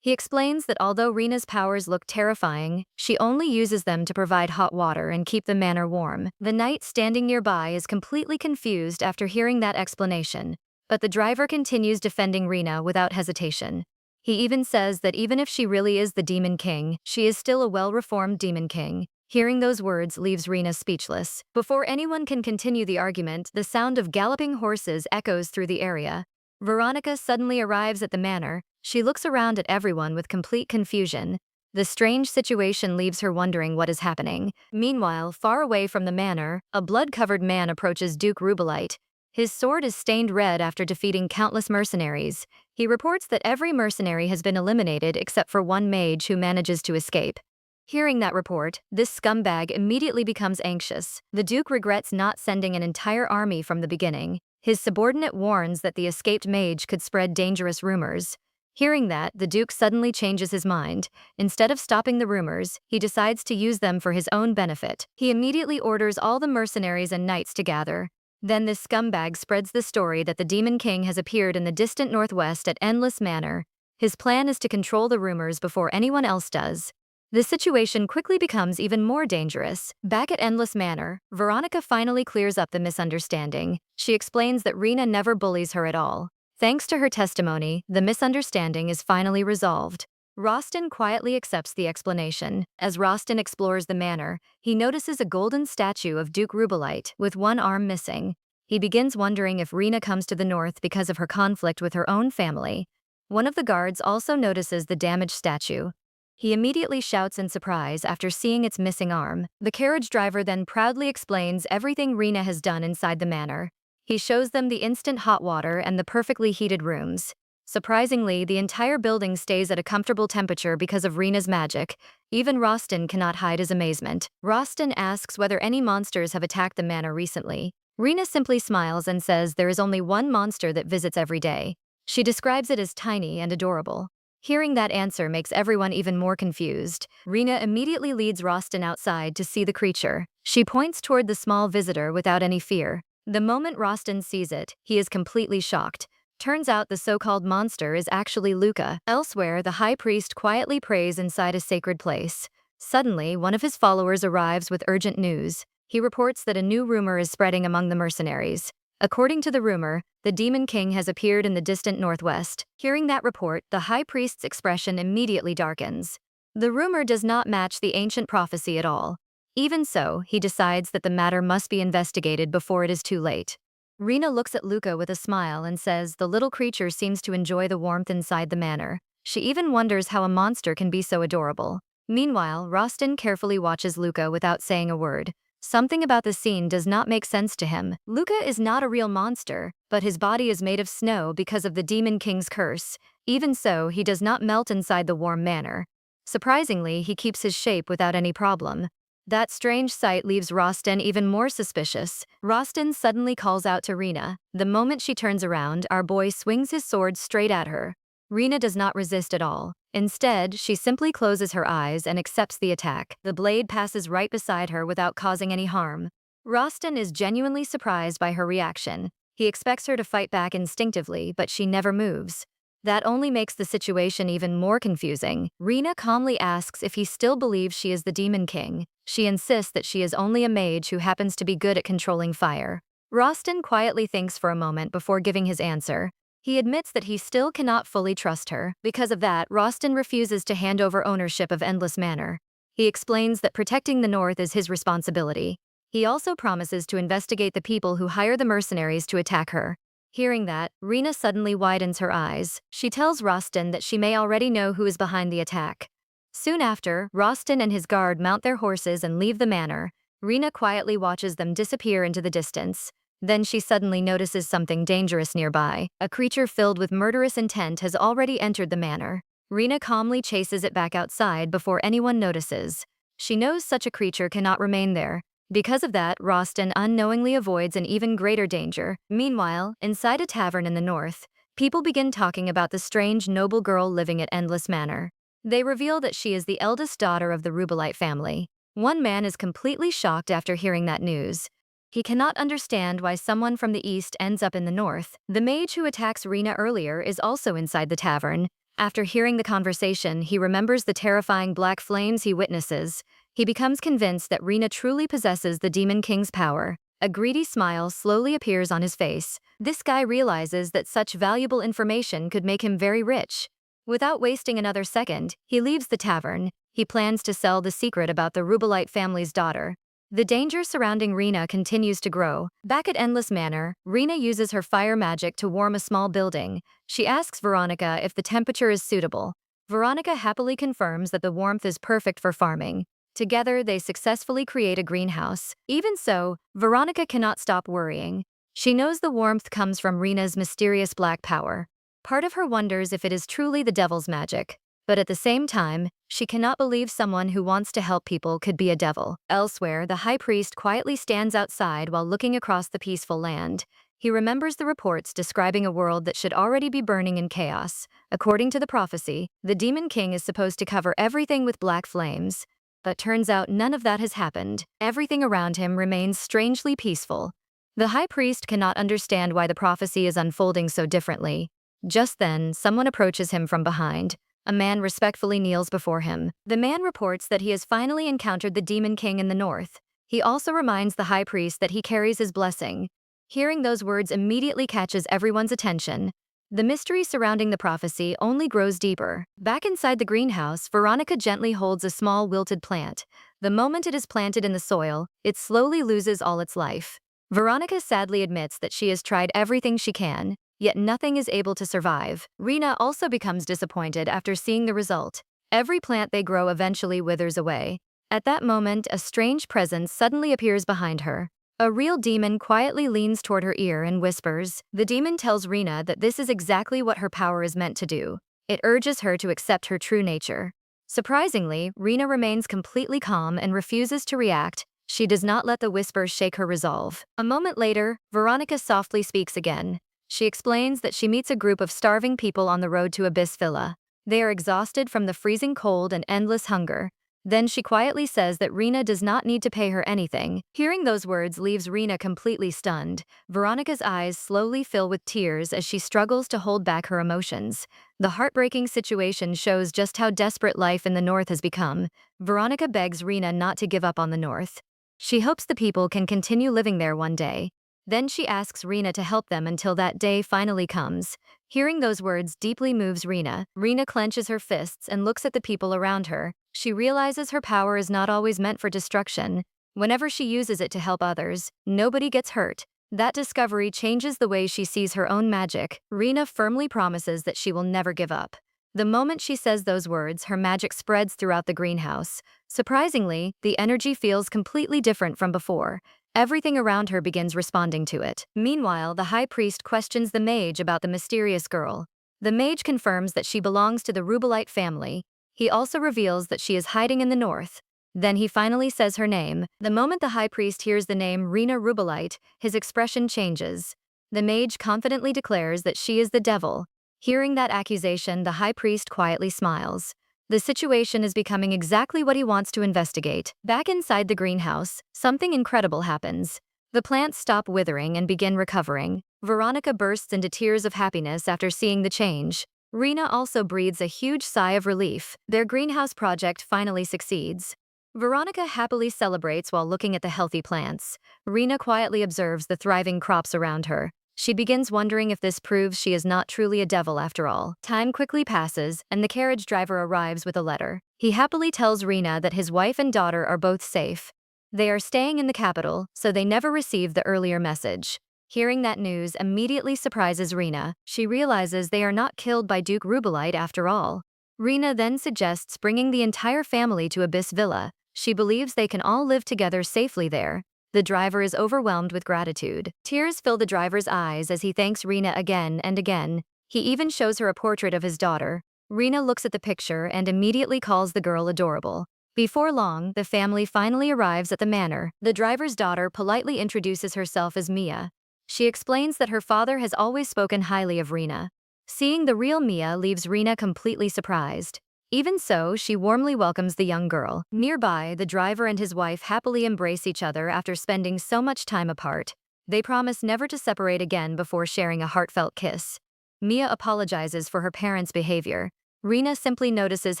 He explains that although Rina's powers look terrifying, she only uses them to provide hot water and keep the manor warm. The knight standing nearby is completely confused after hearing that explanation, but the driver continues defending Rina without hesitation. He even says that even if she really is the Demon King, she is still a well-reformed Demon King. Hearing those words leaves Rina speechless. Before anyone can continue the argument, the sound of galloping horses echoes through the area. Veronica suddenly arrives at the manor. She looks around at everyone with complete confusion. The strange situation leaves her wondering what is happening. Meanwhile, far away from the manor, a blood-covered man approaches Duke Rubelite. His sword is stained red after defeating countless mercenaries. He reports that every mercenary has been eliminated except for one mage who manages to escape. Hearing that report, this scumbag immediately becomes anxious. The Duke regrets not sending an entire army from the beginning. His subordinate warns that the escaped mage could spread dangerous rumors. Hearing that, the Duke suddenly changes his mind. Instead of stopping the rumors, he decides to use them for his own benefit. He immediately orders all the mercenaries and knights to gather. Then this scumbag spreads the story that the Demon King has appeared in the distant northwest at Endless Manor. His plan is to control the rumors before anyone else does. The situation quickly becomes even more dangerous. Back at Endless Manor, Veronica finally clears up the misunderstanding. She explains that Rina never bullies her at all. Thanks to her testimony, the misunderstanding is finally resolved. Rostin quietly accepts the explanation. As Rostin explores the manor, he notices a golden statue of Duke Rubelite with one arm missing. He begins wondering if Rina comes to the north because of her conflict with her own family. One of the guards also notices the damaged statue. He immediately shouts in surprise after seeing its missing arm. The carriage driver then proudly explains everything Rina has done inside the manor. He shows them the instant hot water and the perfectly heated rooms. Surprisingly, the entire building stays at a comfortable temperature because of Rina's magic. Even Rostin cannot hide his amazement. Rostin asks whether any monsters have attacked the manor recently. Rina simply smiles and says there is only one monster that visits every day. She describes it as tiny and adorable. Hearing that answer makes everyone even more confused. Rina immediately leads Rostin outside to see the creature. She points toward the small visitor without any fear. The moment Rostin sees it, he is completely shocked. Turns out the so-called monster is actually Luca. Elsewhere, the high priest quietly prays inside a sacred place. Suddenly, one of his followers arrives with urgent news. He reports that a new rumor is spreading among the mercenaries. According to the rumor, the Demon King has appeared in the distant northwest. Hearing that report, the high priest's expression immediately darkens. The rumor does not match the ancient prophecy at all. Even so, he decides that the matter must be investigated before it is too late. Rina looks at Luca with a smile and says the little creature seems to enjoy the warmth inside the manor. She even wonders how a monster can be so adorable. Meanwhile, Rostin carefully watches Luca without saying a word. Something about the scene does not make sense to him. Luca is not a real monster, but his body is made of snow because of the Demon King's curse. Even so, he does not melt inside the warm manor. Surprisingly, he keeps his shape without any problem. That strange sight leaves Rostin even more suspicious. Rostin suddenly calls out to Rina. The moment she turns around, our boy swings his sword straight at her. Rina does not resist at all. Instead, she simply closes her eyes and accepts the attack. The blade passes right beside her without causing any harm. Rostin is genuinely surprised by her reaction. He expects her to fight back instinctively, but she never moves. That only makes the situation even more confusing. Rina calmly asks if he still believes she is the Demon King. She insists that she is only a mage who happens to be good at controlling fire. Rostin quietly thinks for a moment before giving his answer. He admits that he still cannot fully trust her. Because of that, Rostin refuses to hand over ownership of Endless Manor. He explains that protecting the North is his responsibility. He also promises to investigate the people who hire the mercenaries to attack her. Hearing that, Rina suddenly widens her eyes. She tells Rostin that she may already know who is behind the attack. Soon after, Rostin and his guard mount their horses and leave the manor. Rena quietly watches them disappear into the distance. Then she suddenly notices something dangerous nearby. A creature filled with murderous intent has already entered the manor. Rena calmly chases it back outside before anyone notices. She knows such a creature cannot remain there. Because of that, Rostin unknowingly avoids an even greater danger. Meanwhile, inside a tavern in the north, people begin talking about the strange noble girl living at Endless Manor. They reveal that she is the eldest daughter of the Rubelite family. One man is completely shocked after hearing that news. He cannot understand why someone from the east ends up in the north. The mage who attacks Rena earlier is also inside the tavern. After hearing the conversation, he remembers the terrifying black flames he witnesses. He becomes convinced that Rena truly possesses the Demon King's power. A greedy smile slowly appears on his face. This guy realizes that such valuable information could make him very rich. Without wasting another second, he leaves the tavern. He plans to sell the secret about the Rubelite family's daughter. The danger surrounding Rena continues to grow. Back at Endless Manor, Rena uses her fire magic to warm a small building. She asks Veronica if the temperature is suitable. Veronica happily confirms that the warmth is perfect for farming. Together, they successfully create a greenhouse. Even so, Veronica cannot stop worrying. She knows the warmth comes from Rena's mysterious black power. Part of her wonders if it is truly the devil's magic. But at the same time, she cannot believe someone who wants to help people could be a devil. Elsewhere, the high priest quietly stands outside while looking across the peaceful land. He remembers the reports describing a world that should already be burning in chaos. According to the prophecy, the Demon King is supposed to cover everything with black flames. But turns out none of that has happened. Everything around him remains strangely peaceful. The high priest cannot understand why the prophecy is unfolding so differently. Just then, someone approaches him from behind. A man respectfully kneels before him. The man reports that he has finally encountered the Demon King in the north. He also reminds the high priest that he carries his blessing. Hearing those words immediately catches everyone's attention. The mystery surrounding the prophecy only grows deeper. Back inside the greenhouse, Veronica gently holds a small wilted plant. The moment it is planted in the soil, it slowly loses all its life. Veronica sadly admits that she has tried everything she can, yet nothing is able to survive. Rena also becomes disappointed after seeing the result. Every plant they grow eventually withers away. At that moment, a strange presence suddenly appears behind her. A real demon quietly leans toward her ear and whispers. The demon tells Rena that this is exactly what her power is meant to do. It urges her to accept her true nature. Surprisingly, Rena remains completely calm and refuses to react. She does not let the whispers shake her resolve. A moment later, Veronica softly speaks again. She explains that she meets a group of starving people on the road to Abyss Villa. They are exhausted from the freezing cold and endless hunger. Then she quietly says that Rena does not need to pay her anything. Hearing those words leaves Rena completely stunned. Veronica's eyes slowly fill with tears as she struggles to hold back her emotions. The heartbreaking situation shows just how desperate life in the north has become. Veronica begs Rena not to give up on the north. She hopes the people can continue living there one day. Then she asks Rena to help them until that day finally comes. Hearing those words deeply moves Rena. Rena clenches her fists and looks at the people around her. She realizes her power is not always meant for destruction. Whenever she uses it to help others, nobody gets hurt. That discovery changes the way she sees her own magic. Rena firmly promises that she will never give up. The moment she says those words, her magic spreads throughout the greenhouse. Surprisingly, the energy feels completely different from before. Everything around her begins responding to it. Meanwhile, the high priest questions the mage about the mysterious girl. The mage confirms that she belongs to the Rubelite family. He also reveals that she is hiding in the north. Then he finally says her name. The moment the high priest hears the name Rena Rubelite, his expression changes. The mage confidently declares that she is the devil. Hearing that accusation, the high priest quietly smiles. The situation is becoming exactly what he wants to investigate. Back inside the greenhouse, something incredible happens. The plants stop withering and begin recovering. Veronica bursts into tears of happiness after seeing the change. Rena also breathes a huge sigh of relief. Their greenhouse project finally succeeds. Veronica happily celebrates while looking at the healthy plants. Rena quietly observes the thriving crops around her. She begins wondering if this proves she is not truly a devil after all. Time quickly passes, and the carriage driver arrives with a letter. He happily tells Rena that his wife and daughter are both safe. They are staying in the capital, so they never received the earlier message. Hearing that news immediately surprises Rena. She realizes they are not killed by Duke Rubelite after all. Rena then suggests bringing the entire family to Abyss Villa. She believes they can all live together safely there. The driver is overwhelmed with gratitude. Tears fill the driver's eyes as he thanks Rena again and again. He even shows her a portrait of his daughter. Rena looks at the picture and immediately calls the girl adorable. Before long, the family finally arrives at the manor. The driver's daughter politely introduces herself as Mia. She explains that her father has always spoken highly of Rena. Seeing the real Mia leaves Rena completely surprised. Even so, she warmly welcomes the young girl. Nearby, the driver and his wife happily embrace each other after spending so much time apart. They promise never to separate again before sharing a heartfelt kiss. Mia apologizes for her parents' behavior. Rena simply notices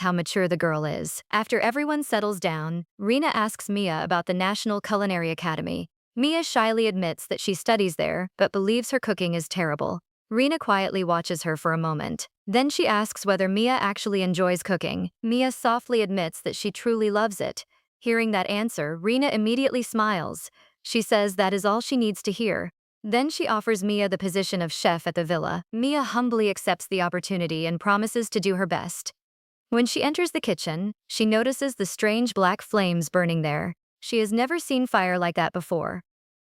how mature the girl is. After everyone settles down, Rena asks Mia about the National Culinary Academy. Mia shyly admits that she studies there, but believes her cooking is terrible. Rena quietly watches her for a moment. Then she asks whether Mia actually enjoys cooking. Mia softly admits that she truly loves it. Hearing that answer, Rena immediately smiles. She says that is all she needs to hear. Then she offers Mia the position of chef at the villa. Mia humbly accepts the opportunity and promises to do her best. When she enters the kitchen, she notices the strange black flames burning there. She has never seen fire like that before.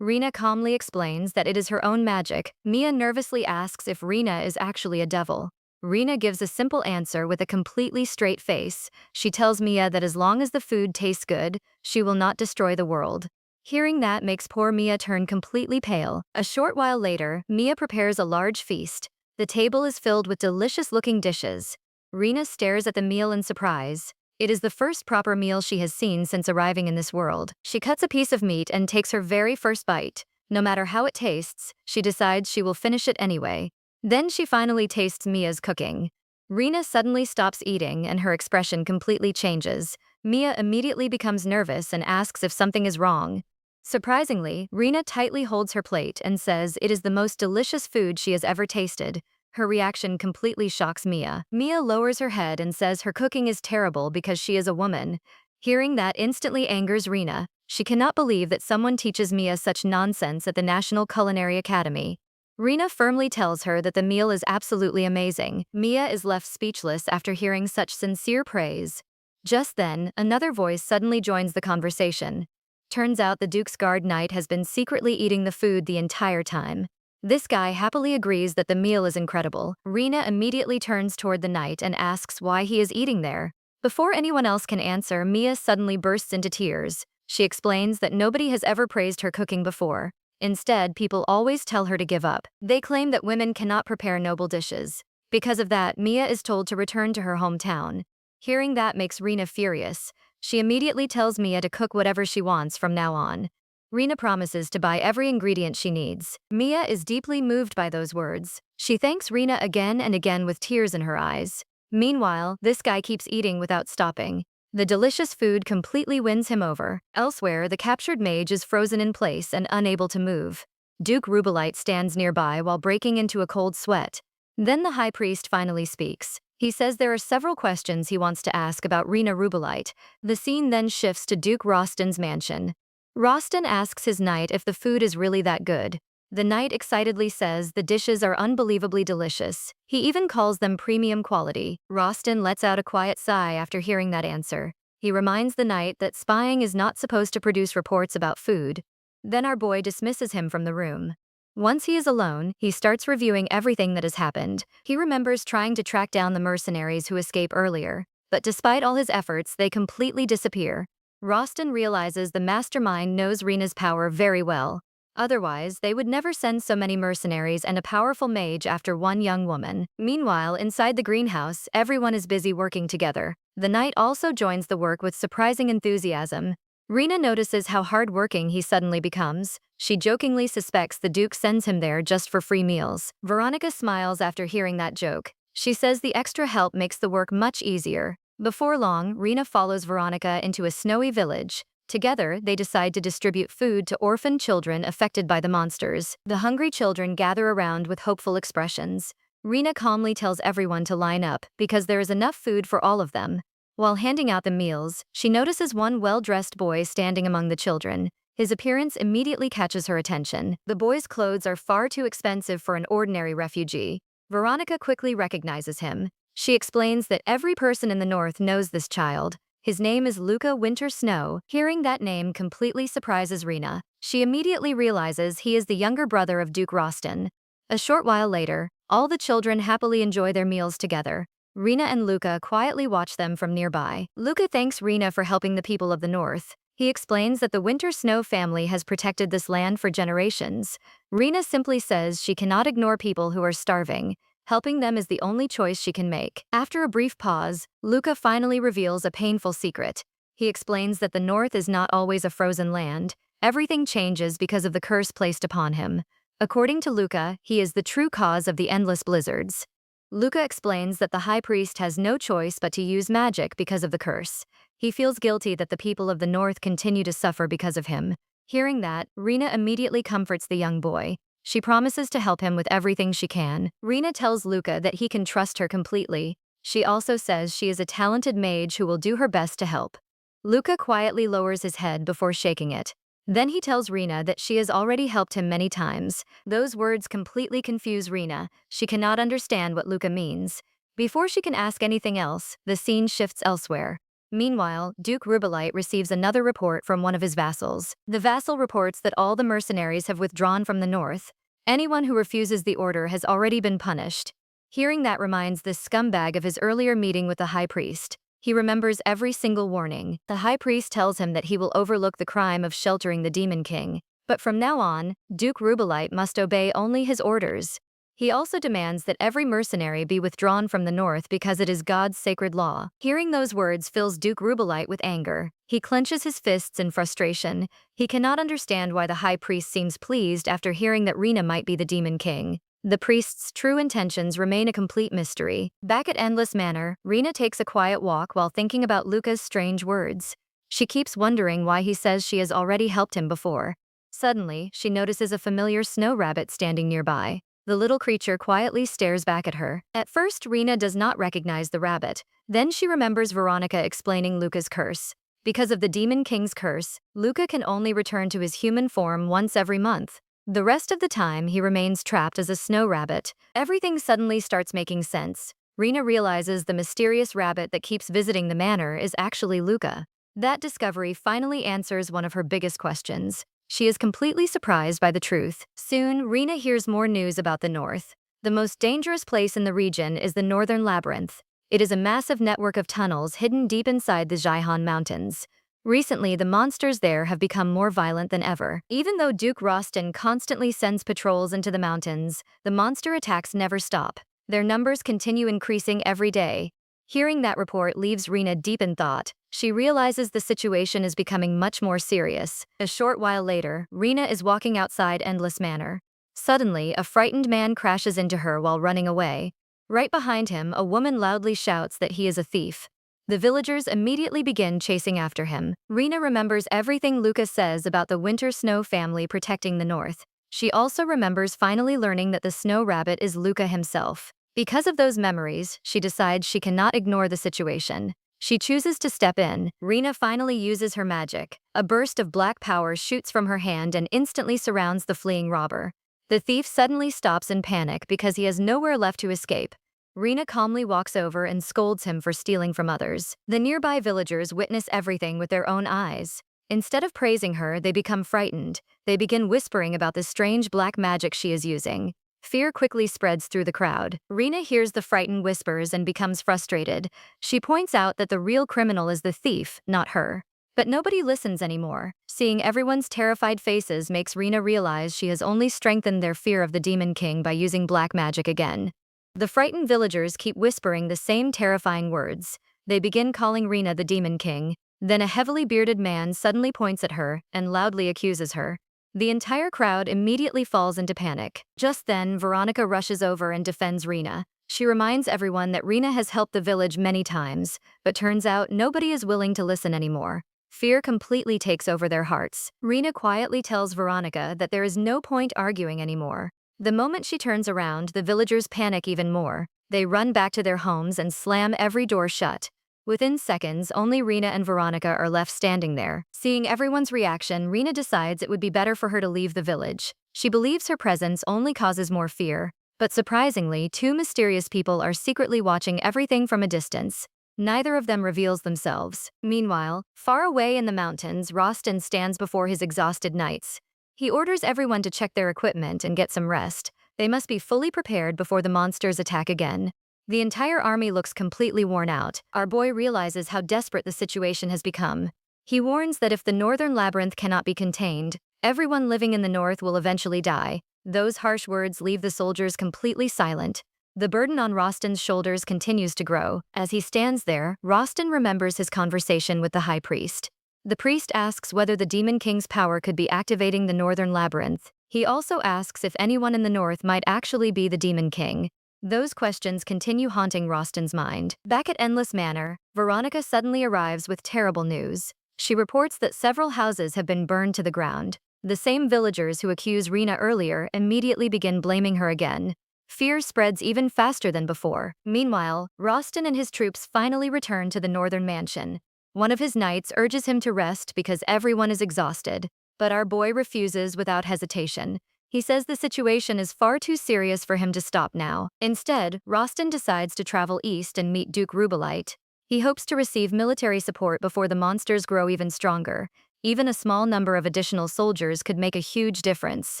Rena calmly explains that it is her own magic. Mia nervously asks if Rena is actually a devil. Rena gives a simple answer with a completely straight face. She tells Mia that as long as the food tastes good, she will not destroy the world. Hearing that makes poor Mia turn completely pale. A short while later, Mia prepares a large feast. The table is filled with delicious-looking dishes. Rena stares at the meal in surprise. It is the first proper meal she has seen since arriving in this world. She cuts a piece of meat and takes her very first bite. No matter how it tastes, she decides she will finish it anyway. Then she finally tastes Mia's cooking. Rena suddenly stops eating and her expression completely changes. Mia immediately becomes nervous and asks if something is wrong. Surprisingly, Rena tightly holds her plate and says it is the most delicious food she has ever tasted. Her reaction completely shocks Mia. Mia lowers her head and says her cooking is terrible because she is a woman. Hearing that instantly angers Rena. She cannot believe that someone teaches Mia such nonsense at the National Culinary Academy. Rena firmly tells her that the meal is absolutely amazing. Mia is left speechless after hearing such sincere praise. Just then, another voice suddenly joins the conversation. Turns out the Duke's guard knight has been secretly eating the food the entire time. This guy happily agrees that the meal is incredible. Rena immediately turns toward the knight and asks why he is eating there. Before anyone else can answer, Mia suddenly bursts into tears. She explains that nobody has ever praised her cooking before. Instead, people always tell her to give up. They claim that women cannot prepare noble dishes. Because of that, Mia is told to return to her hometown. Hearing that makes Rena furious. She immediately tells Mia to cook whatever she wants from now on. Rena promises to buy every ingredient she needs. Mia is deeply moved by those words. She thanks Rena again and again with tears in her eyes. Meanwhile, this guy keeps eating without stopping. The delicious food completely wins him over. Elsewhere, the captured mage is frozen in place and unable to move. Duke Rubelite stands nearby while breaking into a cold sweat. Then the high priest finally speaks. He says there are several questions he wants to ask about Rena Rubelite. The scene then shifts to Duke Roston's mansion. Roston asks his knight if the food is really that good. The knight excitedly says the dishes are unbelievably delicious. He even calls them premium quality. Roston lets out a quiet sigh after hearing that answer. He reminds the knight that spying is not supposed to produce reports about food. Then our boy dismisses him from the room. Once he is alone, he starts reviewing everything that has happened. He remembers trying to track down the mercenaries who escaped earlier, but despite all his efforts, they completely disappear. Roston realizes the mastermind knows Rena's power very well. Otherwise, they would never send so many mercenaries and a powerful mage after one young woman. Meanwhile, inside the greenhouse, everyone is busy working together. The knight also joins the work with surprising enthusiasm. Rena notices how hard-working he suddenly becomes. She jokingly suspects the Duke sends him there just for free meals. Veronica smiles after hearing that joke. She says the extra help makes the work much easier. Before long, Rena follows Veronica into a snowy village. Together, they decide to distribute food to orphan children affected by the monsters. The hungry children gather around with hopeful expressions. Rena calmly tells everyone to line up, because there is enough food for all of them. While handing out the meals, she notices one well-dressed boy standing among the children. His appearance immediately catches her attention. The boy's clothes are far too expensive for an ordinary refugee. Veronica quickly recognizes him. She explains that every person in the north knows this child. His name is Luca Winter Snow. Hearing that name completely surprises Rena. She immediately realizes he is the younger brother of Duke Roston. A short while later, all the children happily enjoy their meals together. Rena and Luca quietly watch them from nearby. Luca thanks Rena for helping the people of the north. He explains that the Winter Snow family has protected this land for generations. Rena simply says she cannot ignore people who are starving. Helping them is the only choice she can make. After a brief pause, Luca finally reveals a painful secret. He explains that the north is not always a frozen land. Everything changes because of the curse placed upon him. According to Luca, he is the true cause of the endless blizzards. Luca explains that the high priest has no choice but to use magic because of the curse. He feels guilty that the people of the north continue to suffer because of him. Hearing that, Rena immediately comforts the young boy. She promises to help him with everything she can. Rena tells Luca that he can trust her completely. She also says she is a talented mage who will do her best to help. Luca quietly lowers his head before shaking it. Then he tells Rena that she has already helped him many times. Those words completely confuse Rena. She cannot understand what Luca means. Before she can ask anything else, the scene shifts elsewhere. Meanwhile, Duke Rubelite receives another report from one of his vassals. The vassal reports that all the mercenaries have withdrawn from the north. Anyone who refuses the order has already been punished. Hearing that reminds this scumbag of his earlier meeting with the high priest. He remembers every single warning. The high priest tells him that he will overlook the crime of sheltering the Demon King. But from now on, Duke Rubelite must obey only his orders. He also demands that every mercenary be withdrawn from the north because it is God's sacred law. Hearing those words fills Duke Rubelite with anger. He clenches his fists in frustration. He cannot understand why the high priest seems pleased after hearing that Rena might be the Demon King. The priest's true intentions remain a complete mystery. Back at Endless Manor, Rena takes a quiet walk while thinking about Luca's strange words. She keeps wondering why he says she has already helped him before. Suddenly, she notices a familiar snow rabbit standing nearby. The little creature quietly stares back at her. At first, Rena does not recognize the rabbit. Then she remembers Veronica explaining Luca's curse. Because of the Demon King's curse, Luca can only return to his human form once every month. The rest of the time, he remains trapped as a snow rabbit. Everything suddenly starts making sense. Rena realizes the mysterious rabbit that keeps visiting the manor is actually Luca. That discovery finally answers one of her biggest questions. She is completely surprised by the truth. Soon, Rena hears more news about the north. The most dangerous place in the region is the Northern Labyrinth. It is a massive network of tunnels hidden deep inside the Jihan Mountains. Recently, the monsters there have become more violent than ever. Even though Duke Roston constantly sends patrols into the mountains, the monster attacks never stop. Their numbers continue increasing every day. Hearing that report leaves Rena deep in thought. She realizes the situation is becoming much more serious. A short while later, Rena is walking outside Endless Manor. Suddenly, a frightened man crashes into her while running away. Right behind him, a woman loudly shouts that he is a thief. The villagers immediately begin chasing after him. Rena remembers everything Luca says about the Winter Snow family protecting the north. She also remembers finally learning that the snow rabbit is Luca himself. Because of those memories, she decides she cannot ignore the situation. She chooses to step in. Rena finally uses her magic. A burst of black power shoots from her hand and instantly surrounds the fleeing robber. The thief suddenly stops in panic because he has nowhere left to escape. Rena calmly walks over and scolds him for stealing from others. The nearby villagers witness everything with their own eyes. Instead of praising her, they become frightened. They begin whispering about the strange black magic she is using. Fear quickly spreads through the crowd. Rena hears the frightened whispers and becomes frustrated. She points out that the real criminal is the thief, not her. But nobody listens anymore. Seeing everyone's terrified faces makes Rena realize she has only strengthened their fear of the Demon King by using black magic again. The frightened villagers keep whispering the same terrifying words. They begin calling Rena the Demon King. Then a heavily bearded man suddenly points at her and loudly accuses her. The entire crowd immediately falls into panic. Just then, Veronica rushes over and defends Rena. She reminds everyone that Rena has helped the village many times, but turns out nobody is willing to listen anymore. Fear completely takes over their hearts. Rena quietly tells Veronica that there is no point arguing anymore. The moment she turns around, the villagers panic even more. They run back to their homes and slam every door shut. Within seconds, only Rena and Veronica are left standing there. Seeing everyone's reaction, Rena decides it would be better for her to leave the village. She believes her presence only causes more fear. But surprisingly, two mysterious people are secretly watching everything from a distance. Neither of them reveals themselves. Meanwhile, far away in the mountains, Rostin stands before his exhausted knights. He orders everyone to check their equipment and get some rest. They must be fully prepared before the monsters attack again. The entire army looks completely worn out. Our boy realizes how desperate the situation has become. He warns that if the northern labyrinth cannot be contained, everyone living in the north will eventually die. Those harsh words leave the soldiers completely silent. The burden on Rostin's shoulders continues to grow. As he stands there, Rostin remembers his conversation with the high priest. The priest asks whether the Demon King's power could be activating the northern labyrinth. He also asks if anyone in the north might actually be the Demon King. Those questions continue haunting Rostin's mind. Back at Endless Manor, Veronica suddenly arrives with terrible news. She reports that several houses have been burned to the ground. The same villagers who accused Rena earlier immediately begin blaming her again. Fear spreads even faster than before. Meanwhile, Rostin and his troops finally return to the northern mansion. One of his knights urges him to rest because everyone is exhausted, but our boy refuses without hesitation. He says the situation is far too serious for him to stop now. Instead, Rostin decides to travel east and meet Duke Rubelite. He hopes to receive military support before the monsters grow even stronger. Even a small number of additional soldiers could make a huge difference.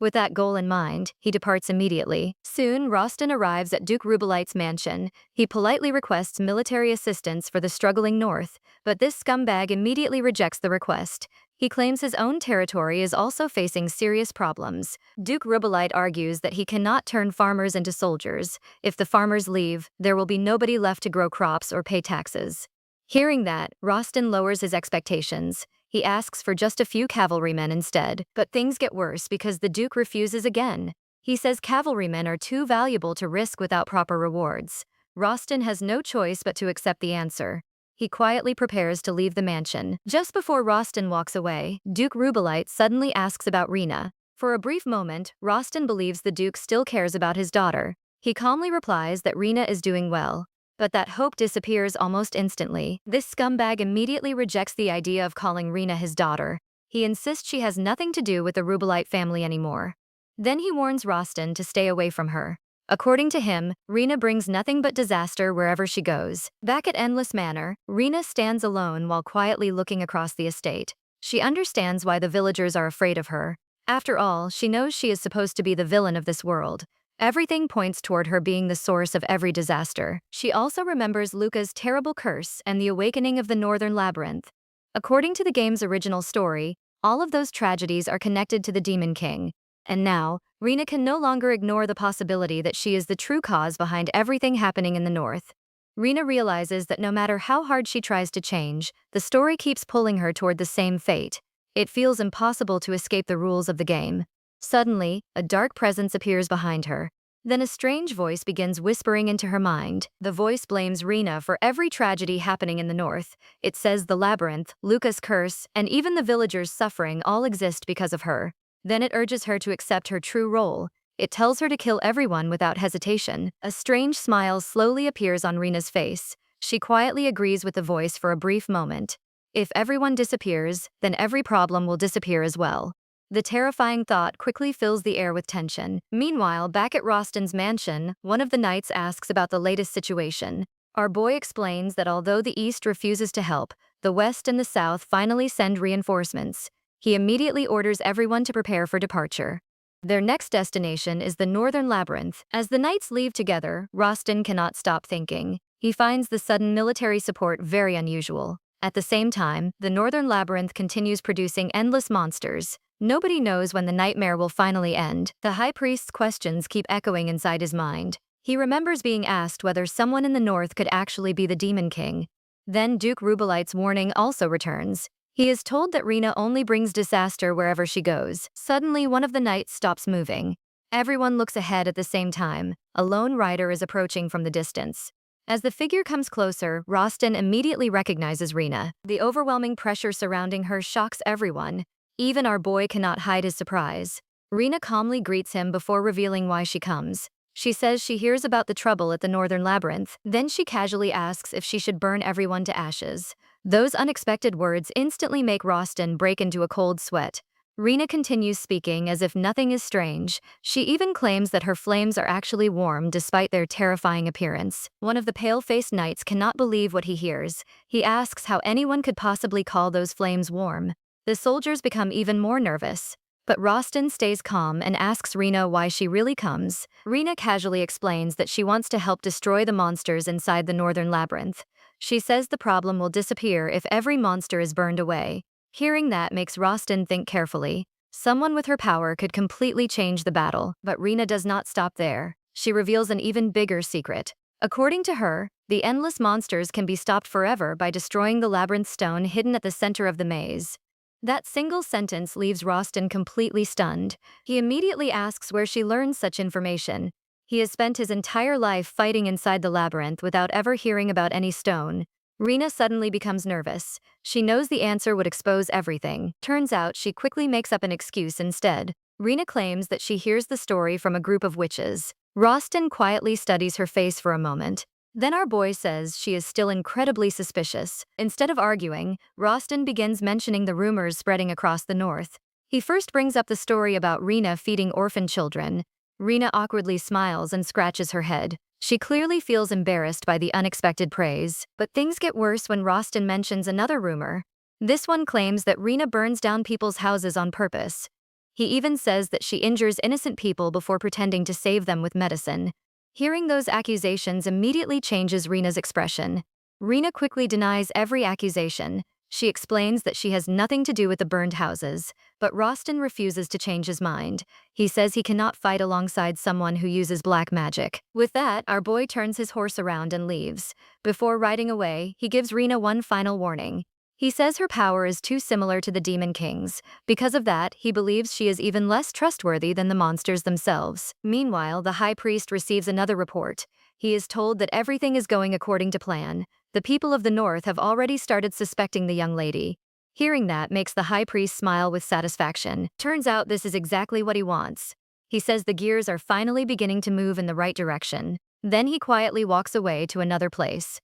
With that goal in mind, he departs immediately. Soon, Rostin arrives at Duke Rubelite's mansion. He politely requests military assistance for the struggling north, but this scumbag immediately rejects the request. He claims his own territory is also facing serious problems. Duke Rubelite argues that he cannot turn farmers into soldiers. If the farmers leave, there will be nobody left to grow crops or pay taxes. Hearing that, Rostin lowers his expectations. He asks for just a few cavalrymen instead, but things get worse because the Duke refuses again. He says cavalrymen are too valuable to risk without proper rewards. Rostin has no choice but to accept the answer. He quietly prepares to leave the mansion. Just before Rostin walks away, Duke Rubelite suddenly asks about Rena. For a brief moment, Rostin believes the Duke still cares about his daughter. He calmly replies that Rena is doing well. But that hope disappears almost instantly. This scumbag immediately rejects the idea of calling Rena his daughter. He insists she has nothing to do with the Rubelite family anymore. Then he warns Rostin to stay away from her. According to him, Rena brings nothing but disaster wherever she goes. Back at Endless Manor, Rena stands alone while quietly looking across the estate. She understands why the villagers are afraid of her. After all, she knows she is supposed to be the villain of this world. Everything points toward her being the source of every disaster. She also remembers Luca's terrible curse and the awakening of the Northern Labyrinth. According to the game's original story, all of those tragedies are connected to the Demon King. And now, Rena can no longer ignore the possibility that she is the true cause behind everything happening in the North. Rena realizes that no matter how hard she tries to change, the story keeps pulling her toward the same fate. It feels impossible to escape the rules of the game. Suddenly, a dark presence appears behind her. Then a strange voice begins whispering into her mind. The voice blames Rena for every tragedy happening in the north. It says the labyrinth, Luca's curse, and even the villagers' suffering all exist because of her. Then it urges her to accept her true role. It tells her to kill everyone without hesitation. A strange smile slowly appears on Rena's face. She quietly agrees with the voice for a brief moment. If everyone disappears, then every problem will disappear as well. The terrifying thought quickly fills the air with tension. Meanwhile, back at Rostin's mansion, one of the knights asks about the latest situation. Our boy explains that although the East refuses to help, the West and the South finally send reinforcements. He immediately orders everyone to prepare for departure. Their next destination is the Northern Labyrinth. As the knights leave together, Rostin cannot stop thinking. He finds the sudden military support very unusual. At the same time, the Northern Labyrinth continues producing endless monsters. Nobody knows when the nightmare will finally end. The High Priest's questions keep echoing inside his mind. He remembers being asked whether someone in the north could actually be the Demon King. Then Duke Rubelite's warning also returns. He is told that Rena only brings disaster wherever she goes. Suddenly, one of the knights stops moving. Everyone looks ahead at the same time. A lone rider is approaching from the distance. As the figure comes closer, Rostin immediately recognizes Rena. The overwhelming pressure surrounding her shocks everyone. Even our boy cannot hide his surprise. Rena calmly greets him before revealing why she comes. She says she hears about the trouble at the Northern Labyrinth. Then she casually asks if she should burn everyone to ashes. Those unexpected words instantly make Rostin break into a cold sweat. Rena continues speaking as if nothing is strange. She even claims that her flames are actually warm despite their terrifying appearance. One of the pale-faced knights cannot believe what he hears. He asks how anyone could possibly call those flames warm. The soldiers become even more nervous. But Rostin stays calm and asks Rena why she really comes. Rena casually explains that she wants to help destroy the monsters inside the northern labyrinth. She says the problem will disappear if every monster is burned away. Hearing that makes Rostin think carefully. Someone with her power could completely change the battle, but Rena does not stop there. She reveals an even bigger secret. According to her, the endless monsters can be stopped forever by destroying the labyrinth stone hidden at the center of the maze. That single sentence leaves Rostin completely stunned. He immediately asks where she learns such information. He has spent his entire life fighting inside the labyrinth without ever hearing about any stone. Rena suddenly becomes nervous. She knows the answer would expose everything. Turns out she quickly makes up an excuse instead. Rena claims that she hears the story from a group of witches. Rostin quietly studies her face for a moment. Then our boy says she is still incredibly suspicious. Instead of arguing, Rostin begins mentioning the rumors spreading across the north. He first brings up the story about Rena feeding orphan children. Rena awkwardly smiles and scratches her head. She clearly feels embarrassed by the unexpected praise, but things get worse when Rostin mentions another rumor. This one claims that Rena burns down people's houses on purpose. He even says that she injures innocent people before pretending to save them with medicine. Hearing those accusations immediately changes Rena's expression. Rena quickly denies every accusation. She explains that she has nothing to do with the burned houses, but Rostin refuses to change his mind. He says he cannot fight alongside someone who uses black magic. With that, our boy turns his horse around and leaves. Before riding away, he gives Rena one final warning. He says her power is too similar to the Demon King's. Because of that, he believes she is even less trustworthy than the monsters themselves. Meanwhile, the High Priest receives another report. He is told that everything is going according to plan. The people of the north have already started suspecting the young lady. Hearing that makes the High Priest smile with satisfaction. Turns out this is exactly what he wants. He says the gears are finally beginning to move in the right direction. Then he quietly walks away to another place.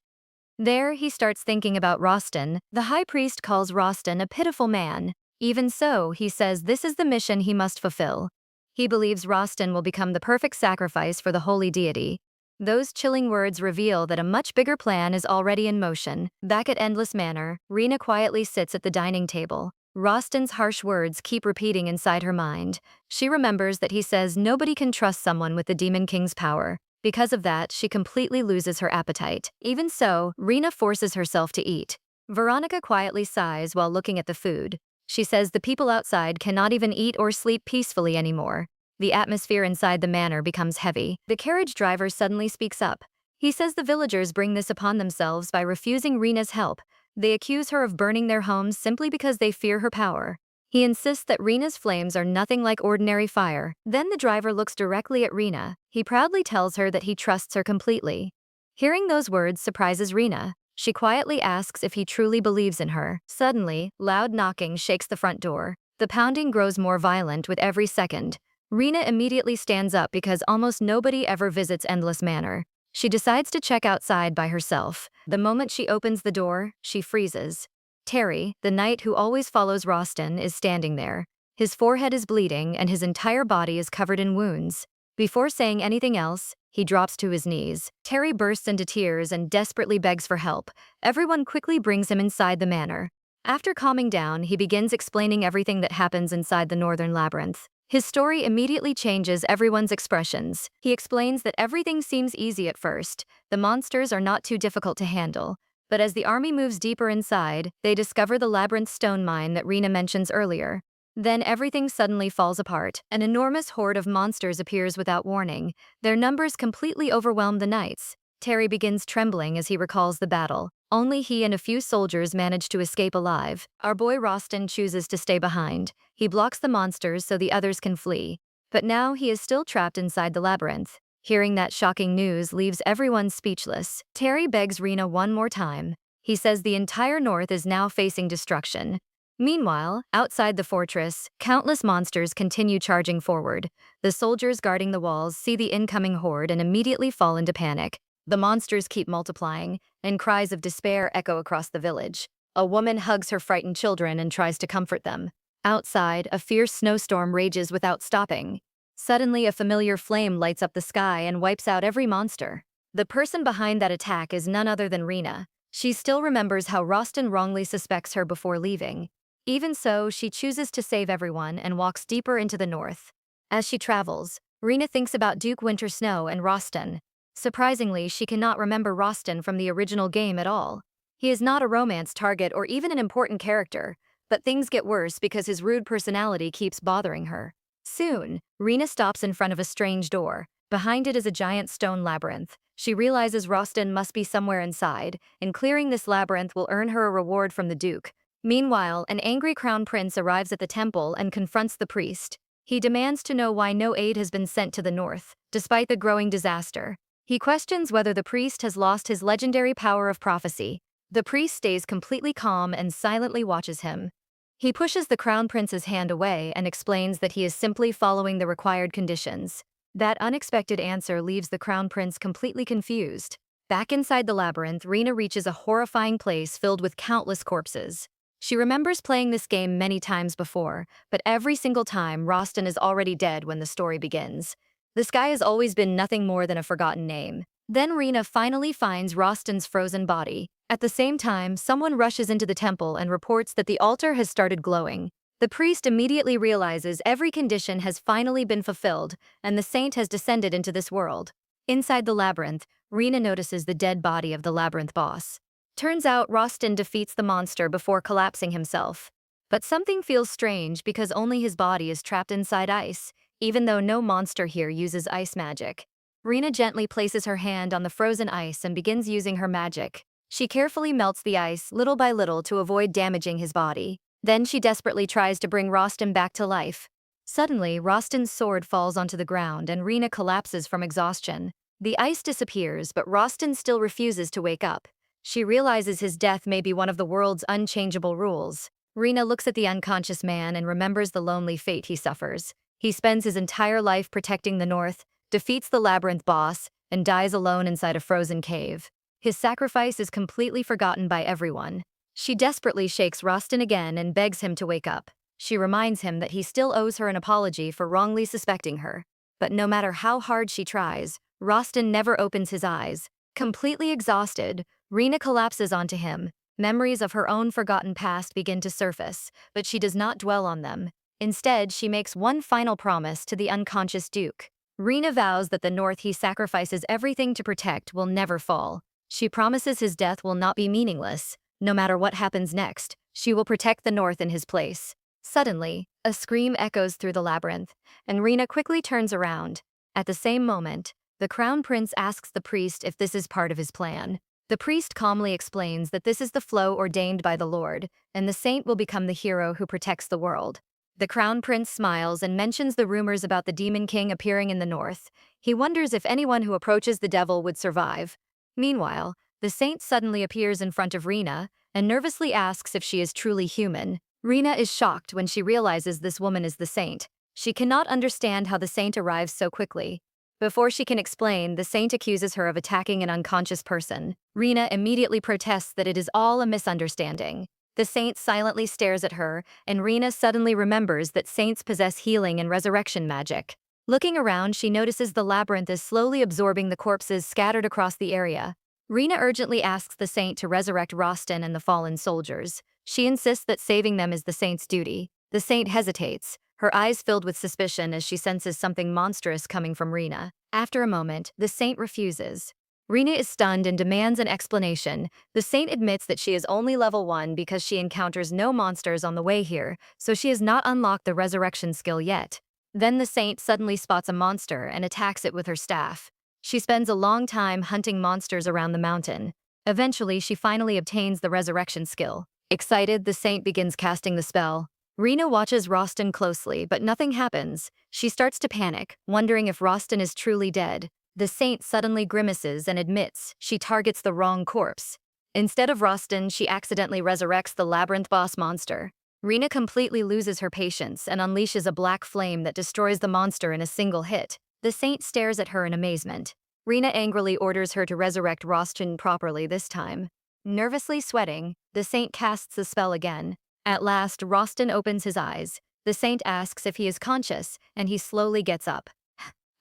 There, he starts thinking about Rostin. The High Priest calls Rostin a pitiful man. Even so, he says this is the mission he must fulfill. He believes Rostin will become the perfect sacrifice for the holy deity. Those chilling words reveal that a much bigger plan is already in motion. Back at Endless Manor, Rena quietly sits at the dining table. Rostin's harsh words keep repeating inside her mind. She remembers that he says nobody can trust someone with the Demon King's power. Because of that, she completely loses her appetite. Even so, Rena forces herself to eat. Veronica quietly sighs while looking at the food. She says the people outside cannot even eat or sleep peacefully anymore. The atmosphere inside the manor becomes heavy. The carriage driver suddenly speaks up. He says the villagers bring this upon themselves by refusing Rena's help. They accuse her of burning their homes simply because they fear her power. He insists that Rena's flames are nothing like ordinary fire. Then the driver looks directly at Rena. He proudly tells her that he trusts her completely. Hearing those words surprises Rena. She quietly asks if he truly believes in her. Suddenly, loud knocking shakes the front door. The pounding grows more violent with every second. Rena immediately stands up because almost nobody ever visits Endless Manor. She decides to check outside by herself. The moment she opens the door, she freezes. Terry, the knight who always follows Rostin, is standing there. His forehead is bleeding and his entire body is covered in wounds. Before saying anything else, he drops to his knees. Terry bursts into tears and desperately begs for help. Everyone quickly brings him inside the manor. After calming down, he begins explaining everything that happens inside the northern labyrinth. His story immediately changes everyone's expressions. He explains that everything seems easy at first. The monsters are not too difficult to handle. But as the army moves deeper inside, they discover the labyrinth stone mine that Rena mentions earlier. Then everything suddenly falls apart. An enormous horde of monsters appears without warning. Their numbers completely overwhelm the knights. Terry begins trembling as he recalls the battle. Only he and a few soldiers manage to escape alive. Our boy Rostin chooses to stay behind. He blocks the monsters so the others can flee. But now he is still trapped inside the labyrinth. Hearing that shocking news leaves everyone speechless. Terry begs Rena one more time. He says the entire north is now facing destruction. Meanwhile, outside the fortress, countless monsters continue charging forward. The soldiers guarding the walls see the incoming horde and immediately fall into panic. The monsters keep multiplying, and cries of despair echo across the village. A woman hugs her frightened children and tries to comfort them. Outside, a fierce snowstorm rages without stopping. Suddenly, a familiar flame lights up the sky and wipes out every monster. The person behind that attack is none other than Rena. She still remembers how Rostin wrongly suspects her before leaving. Even so, she chooses to save everyone and walks deeper into the north. As she travels, Rena thinks about Duke Wintersnow and Rostin. Surprisingly, she cannot remember Rostin from the original game at all. He is not a romance target or even an important character, but things get worse because his rude personality keeps bothering her. Soon, Rena stops in front of a strange door. Behind it is a giant stone labyrinth. She realizes Rostin must be somewhere inside, and clearing this labyrinth will earn her a reward from the Duke. Meanwhile, an angry crown prince arrives at the temple and confronts the priest. He demands to know why no aid has been sent to the north, despite the growing disaster. He questions whether the priest has lost his legendary power of prophecy. The priest stays completely calm and silently watches him. He pushes the crown prince's hand away and explains that he is simply following the required conditions. That unexpected answer leaves the crown prince completely confused. Back inside the labyrinth, Rena reaches a horrifying place filled with countless corpses. She remembers playing this game many times before, but every single time Rostin is already dead when the story begins. The sky has always been nothing more than a forgotten name. Then Rena finally finds Rostin's frozen body. At the same time, someone rushes into the temple and reports that the altar has started glowing. The priest immediately realizes every condition has finally been fulfilled, and the saint has descended into this world. Inside the labyrinth, Rena notices the dead body of the labyrinth boss. Turns out Rostin defeats the monster before collapsing himself. But something feels strange because only his body is trapped inside ice, even though no monster here uses ice magic. Rena gently places her hand on the frozen ice and begins using her magic. She carefully melts the ice little by little to avoid damaging his body. Then she desperately tries to bring Rostin back to life. Suddenly, Rostin's sword falls onto the ground and Rena collapses from exhaustion. The ice disappears, but Rostin still refuses to wake up. She realizes his death may be one of the world's unchangeable rules. Rena looks at the unconscious man and remembers the lonely fate he suffers. He spends his entire life protecting the North, defeats the labyrinth boss, and dies alone inside a frozen cave. His sacrifice is completely forgotten by everyone. She desperately shakes Rostin again and begs him to wake up. She reminds him that he still owes her an apology for wrongly suspecting her. But no matter how hard she tries, Rostin never opens his eyes. Completely exhausted, Rena collapses onto him. Memories of her own forgotten past begin to surface, but she does not dwell on them. Instead, she makes one final promise to the unconscious Duke. Rena vows that the North he sacrifices everything to protect will never fall. She promises his death will not be meaningless. No matter what happens next, she will protect the North in his place. Suddenly, a scream echoes through the labyrinth, and Rena quickly turns around. At the same moment, the crown prince asks the priest if this is part of his plan. The priest calmly explains that this is the flow ordained by the Lord, and the saint will become the hero who protects the world. The crown prince smiles and mentions the rumors about the demon king appearing in the north. He wonders if anyone who approaches the devil would survive. Meanwhile, the saint suddenly appears in front of Rena and nervously asks if she is truly human. Rena is shocked when she realizes this woman is the saint. She cannot understand how the saint arrives so quickly. Before she can explain, the saint accuses her of attacking an unconscious person. Rena immediately protests that it is all a misunderstanding. The saint silently stares at her, and Rena suddenly remembers that saints possess healing and resurrection magic. Looking around, she notices the labyrinth is slowly absorbing the corpses scattered across the area. Rena urgently asks the saint to resurrect Rostin and the fallen soldiers. She insists that saving them is the saint's duty. The saint hesitates, her eyes filled with suspicion as she senses something monstrous coming from Rena. After a moment, the saint refuses. Rena is stunned and demands an explanation. The saint admits that she is only level 1 because she encounters no monsters on the way here, so she has not unlocked the resurrection skill yet. Then the saint suddenly spots a monster and attacks it with her staff. She spends a long time hunting monsters around the mountain. Eventually, she finally obtains the resurrection skill. Excited, the saint begins casting the spell. Rena watches Rostin closely, but nothing happens. She starts to panic, wondering if Rostin is truly dead. The saint suddenly grimaces and admits she targets the wrong corpse. Instead of Rostin, she accidentally resurrects the labyrinth boss monster. Rena completely loses her patience and unleashes a black flame that destroys the monster in a single hit. The saint stares at her in amazement. Rena angrily orders her to resurrect Rostin properly this time. Nervously sweating, the saint casts the spell again. At last, Rostin opens his eyes. The saint asks if he is conscious, and he slowly gets up.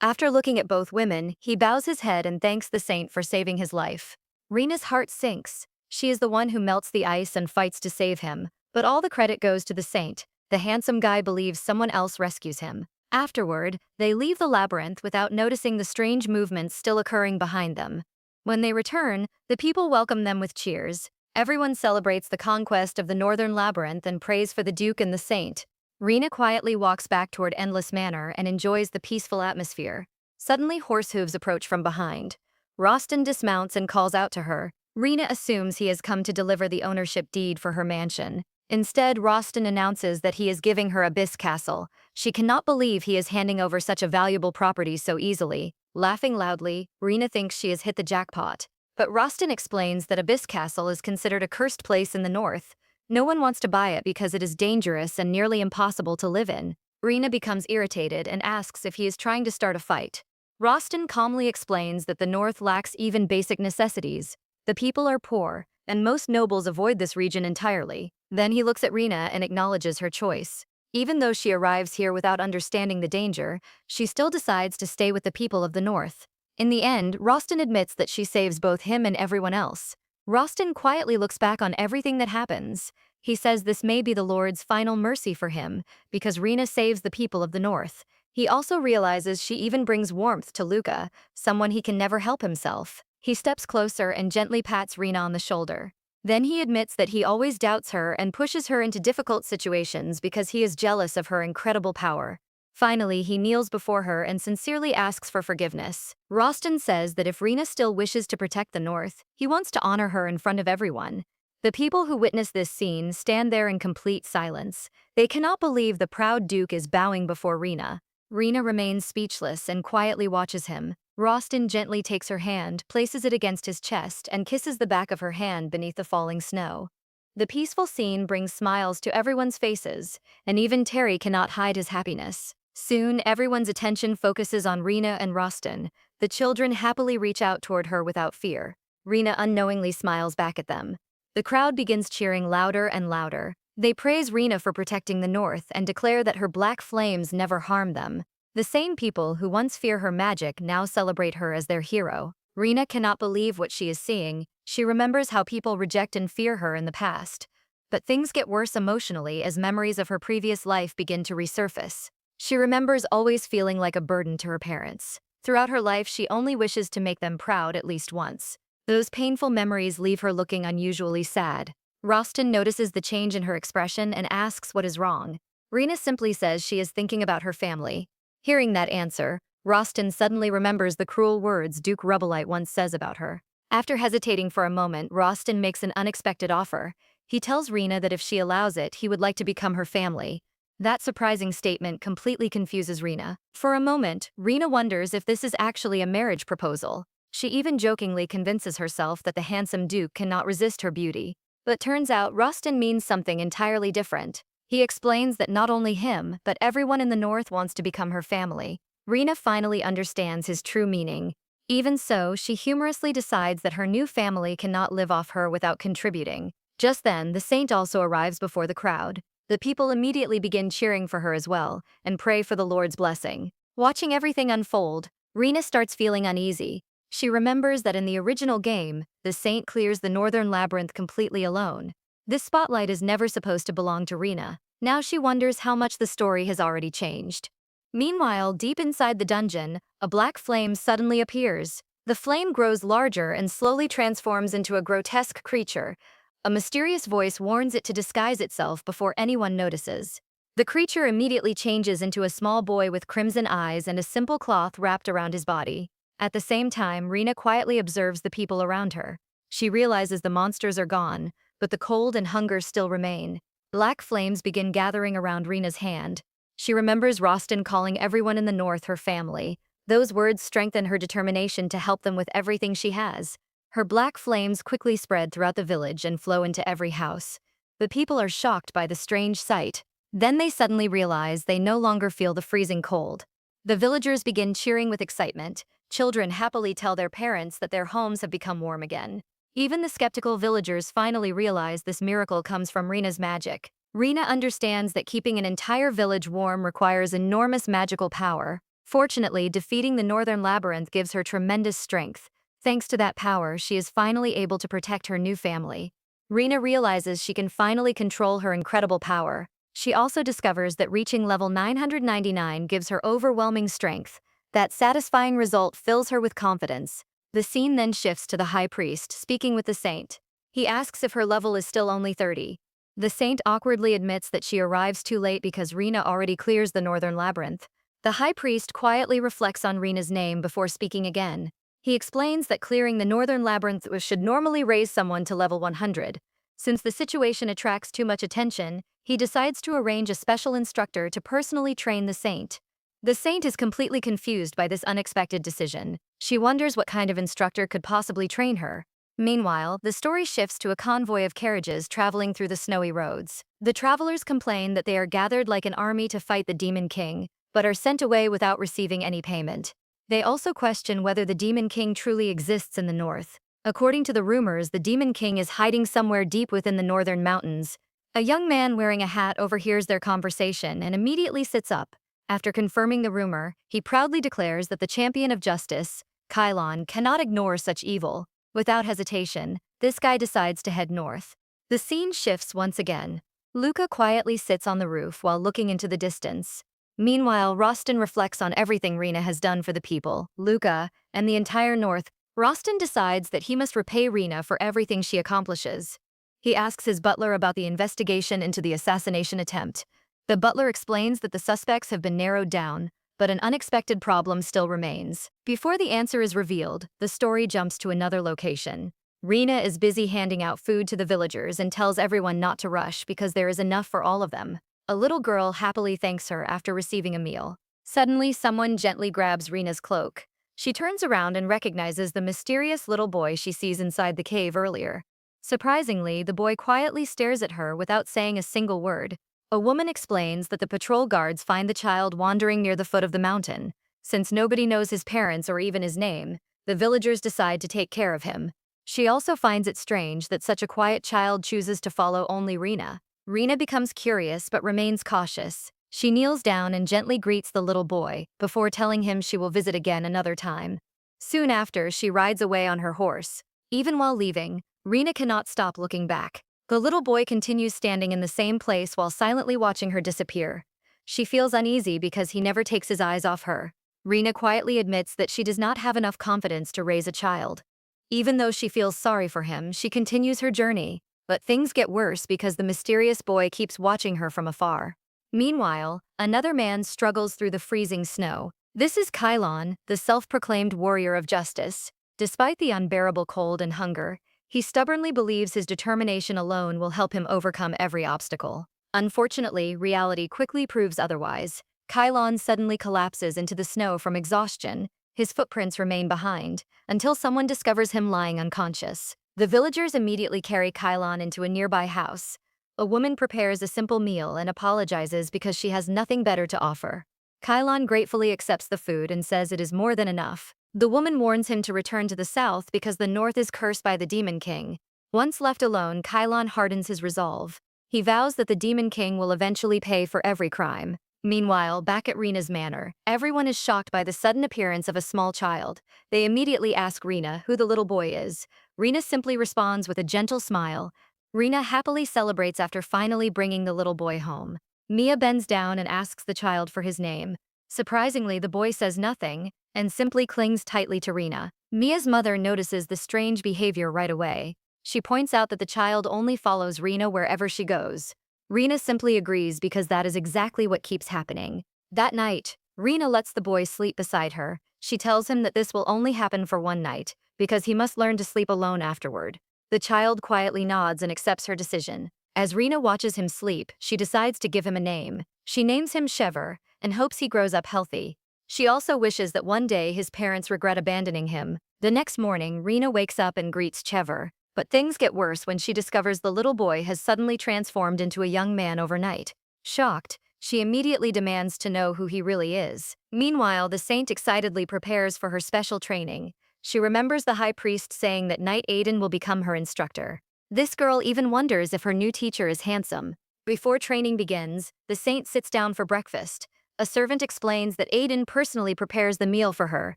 After looking at both women, he bows his head and thanks the saint for saving his life. Rena's heart sinks. She is the one who melts the ice and fights to save him, but all the credit goes to the saint. The handsome guy believes someone else rescues him. Afterward, they leave the labyrinth without noticing the strange movements still occurring behind them. When they return, the people welcome them with cheers. Everyone celebrates the conquest of the northern labyrinth and prays for the Duke and the saint. Rena quietly walks back toward Endless Manor and enjoys the peaceful atmosphere. Suddenly, horse hooves approach from behind. Rostin dismounts and calls out to her. Rena assumes he has come to deliver the ownership deed for her mansion. Instead, Rostin announces that he is giving her Abyss Castle. She cannot believe he is handing over such a valuable property so easily. Laughing loudly, Rena thinks she has hit the jackpot. But Rostin explains that Abyss Castle is considered a cursed place in the north. No one wants to buy it because it is dangerous and nearly impossible to live in. Rena becomes irritated and asks if he is trying to start a fight. Rostin calmly explains that the north lacks even basic necessities. The people are poor, and most nobles avoid this region entirely. Then he looks at Rena and acknowledges her choice. Even though she arrives here without understanding the danger, she still decides to stay with the people of the north. In the end, Rostin admits that she saves both him and everyone else. Rostin quietly looks back on everything that happens. He says this may be the Lord's final mercy for him, because Rena saves the people of the north. He also realizes she even brings warmth to Luca, someone he can never help himself. He steps closer and gently pats Rena on the shoulder. Then he admits that he always doubts her and pushes her into difficult situations because he is jealous of her incredible power. Finally, he kneels before her and sincerely asks for forgiveness. Rostin says that if Rena still wishes to protect the North, he wants to honor her in front of everyone. The people who witness this scene stand there in complete silence. They cannot believe the proud Duke is bowing before Rena. Rena remains speechless and quietly watches him. Rostin gently takes her hand, places it against his chest, and kisses the back of her hand beneath the falling snow. The peaceful scene brings smiles to everyone's faces, and even Terry cannot hide his happiness. Soon, everyone's attention focuses on Rena and Rostin. The children happily reach out toward her without fear. Rena unknowingly smiles back at them. The crowd begins cheering louder and louder. They praise Rena for protecting the North and declare that her black flames never harm them. The same people who once fear her magic now celebrate her as their hero. Rena cannot believe what she is seeing. She remembers how people reject and fear her in the past. But things get worse emotionally as memories of her previous life begin to resurface. She remembers always feeling like a burden to her parents. Throughout her life, she only wishes to make them proud at least once. Those painful memories leave her looking unusually sad. Rostin notices the change in her expression and asks what is wrong. Rena simply says she is thinking about her family. Hearing that answer, Rostin suddenly remembers the cruel words Duke Rubelite once says about her. After hesitating for a moment, Rostin makes an unexpected offer. He tells Rena that if she allows it, he would like to become her family. That surprising statement completely confuses Rena. For a moment, Rena wonders if this is actually a marriage proposal. She even jokingly convinces herself that the handsome Duke cannot resist her beauty. But turns out Rostin means something entirely different. He explains that not only him, but everyone in the North wants to become her family. Rena finally understands his true meaning. Even so, she humorously decides that her new family cannot live off her without contributing. Just then, the saint also arrives before the crowd. The people immediately begin cheering for her as well, and pray for the Lord's blessing. Watching everything unfold, Rena starts feeling uneasy. She remembers that in the original game, the saint clears the northern labyrinth completely alone. This spotlight is never supposed to belong to Rena. Now she wonders how much the story has already changed. Meanwhile, deep inside the dungeon, a black flame suddenly appears. The flame grows larger and slowly transforms into a grotesque creature. A mysterious voice warns it to disguise itself before anyone notices. The creature immediately changes into a small boy with crimson eyes and a simple cloth wrapped around his body. At the same time, Rena quietly observes the people around her. She realizes the monsters are gone, but the cold and hunger still remain. Black flames begin gathering around Rena's hand. She remembers Rostin calling everyone in the North her family. Those words strengthen her determination to help them with everything she has. Her black flames quickly spread throughout the village and flow into every house. The people are shocked by the strange sight. Then they suddenly realize they no longer feel the freezing cold. The villagers begin cheering with excitement. Children happily tell their parents that their homes have become warm again. Even the skeptical villagers finally realize this miracle comes from Rena's magic. Rina understands that keeping an entire village warm requires enormous magical power. Fortunately, defeating the Northern Labyrinth gives her tremendous strength. Thanks to that power, she is finally able to protect her new family. Rina realizes she can finally control her incredible power. She also discovers that reaching level 999 gives her overwhelming strength. That satisfying result fills her with confidence. The scene then shifts to the high priest speaking with the saint. He asks if her level is still only 30. The saint awkwardly admits that she arrives too late because Rina already clears the Northern Labyrinth. The high priest quietly reflects on Rina's name before speaking again. He explains that clearing the Northern Labyrinth should normally raise someone to level 100. Since the situation attracts too much attention, he decides to arrange a special instructor to personally train the saint. The saint is completely confused by this unexpected decision. She wonders what kind of instructor could possibly train her. Meanwhile, the story shifts to a convoy of carriages traveling through the snowy roads. The travelers complain that they are gathered like an army to fight the Demon King, but are sent away without receiving any payment. They also question whether the Demon King truly exists in the north. According to the rumors, the Demon King is hiding somewhere deep within the northern mountains. A young man wearing a hat overhears their conversation and immediately sits up. After confirming the rumor, he proudly declares that the champion of justice, Kylon, cannot ignore such evil. Without hesitation, this guy decides to head north. The scene shifts once again. Luca quietly sits on the roof while looking into the distance. Meanwhile, Rostin reflects on everything Rina has done for the people, Luca, and the entire north. Rostin decides that he must repay Rina for everything she accomplishes. He asks his butler about the investigation into the assassination attempt. The butler explains that the suspects have been narrowed down, but an unexpected problem still remains. Before the answer is revealed, the story jumps to another location. Rina is busy handing out food to the villagers and tells everyone not to rush because there is enough for all of them. A little girl happily thanks her after receiving a meal. Suddenly, someone gently grabs Rina's cloak. She turns around and recognizes the mysterious little boy she sees inside the cave earlier. Surprisingly, the boy quietly stares at her without saying a single word. A woman explains that the patrol guards find the child wandering near the foot of the mountain. Since nobody knows his parents or even his name, the villagers decide to take care of him. She also finds it strange that such a quiet child chooses to follow only Rina. Rina becomes curious but remains cautious. She kneels down and gently greets the little boy, before telling him she will visit again another time. Soon after, she rides away on her horse. Even while leaving, Rina cannot stop looking back. The little boy continues standing in the same place while silently watching her disappear. She feels uneasy because he never takes his eyes off her. Rina quietly admits that she does not have enough confidence to raise a child. Even though she feels sorry for him, she continues her journey. But things get worse because the mysterious boy keeps watching her from afar. Meanwhile, another man struggles through the freezing snow. This is Kylon, the self-proclaimed warrior of justice. Despite the unbearable cold and hunger, he stubbornly believes his determination alone will help him overcome every obstacle. Unfortunately, reality quickly proves otherwise. Kylon suddenly collapses into the snow from exhaustion. His footprints remain behind, until someone discovers him lying unconscious. The villagers immediately carry Kylon into a nearby house. A woman prepares a simple meal and apologizes because she has nothing better to offer. Kylon gratefully accepts the food and says it is more than enough. The woman warns him to return to the south because the north is cursed by the Demon King. Once left alone, Kylon hardens his resolve. He vows that the Demon King will eventually pay for every crime. Meanwhile, back at Rina's manor, everyone is shocked by the sudden appearance of a small child. They immediately ask Rina who the little boy is. Rina simply responds with a gentle smile. Rina happily celebrates after finally bringing the little boy home. Mia bends down and asks the child for his name. Surprisingly, the boy says nothing and simply clings tightly to Rina. Mia's mother notices the strange behavior right away. She points out that the child only follows Rina wherever she goes. Rina simply agrees because that is exactly what keeps happening. That night, Rina lets the boy sleep beside her. She tells him that this will only happen for one night, because he must learn to sleep alone afterward. The child quietly nods and accepts her decision. As Rina watches him sleep, she decides to give him a name. She names him Shever and hopes he grows up healthy. She also wishes that one day his parents regret abandoning him. The next morning, Rina wakes up and greets Chever. But things get worse when she discovers the little boy has suddenly transformed into a young man overnight. Shocked, she immediately demands to know who he really is. Meanwhile, the saint excitedly prepares for her special training. She remembers the high priest saying that Knight Aiden will become her instructor. This girl even wonders if her new teacher is handsome. Before training begins, the saint sits down for breakfast. A servant explains that Aiden personally prepares the meal for her.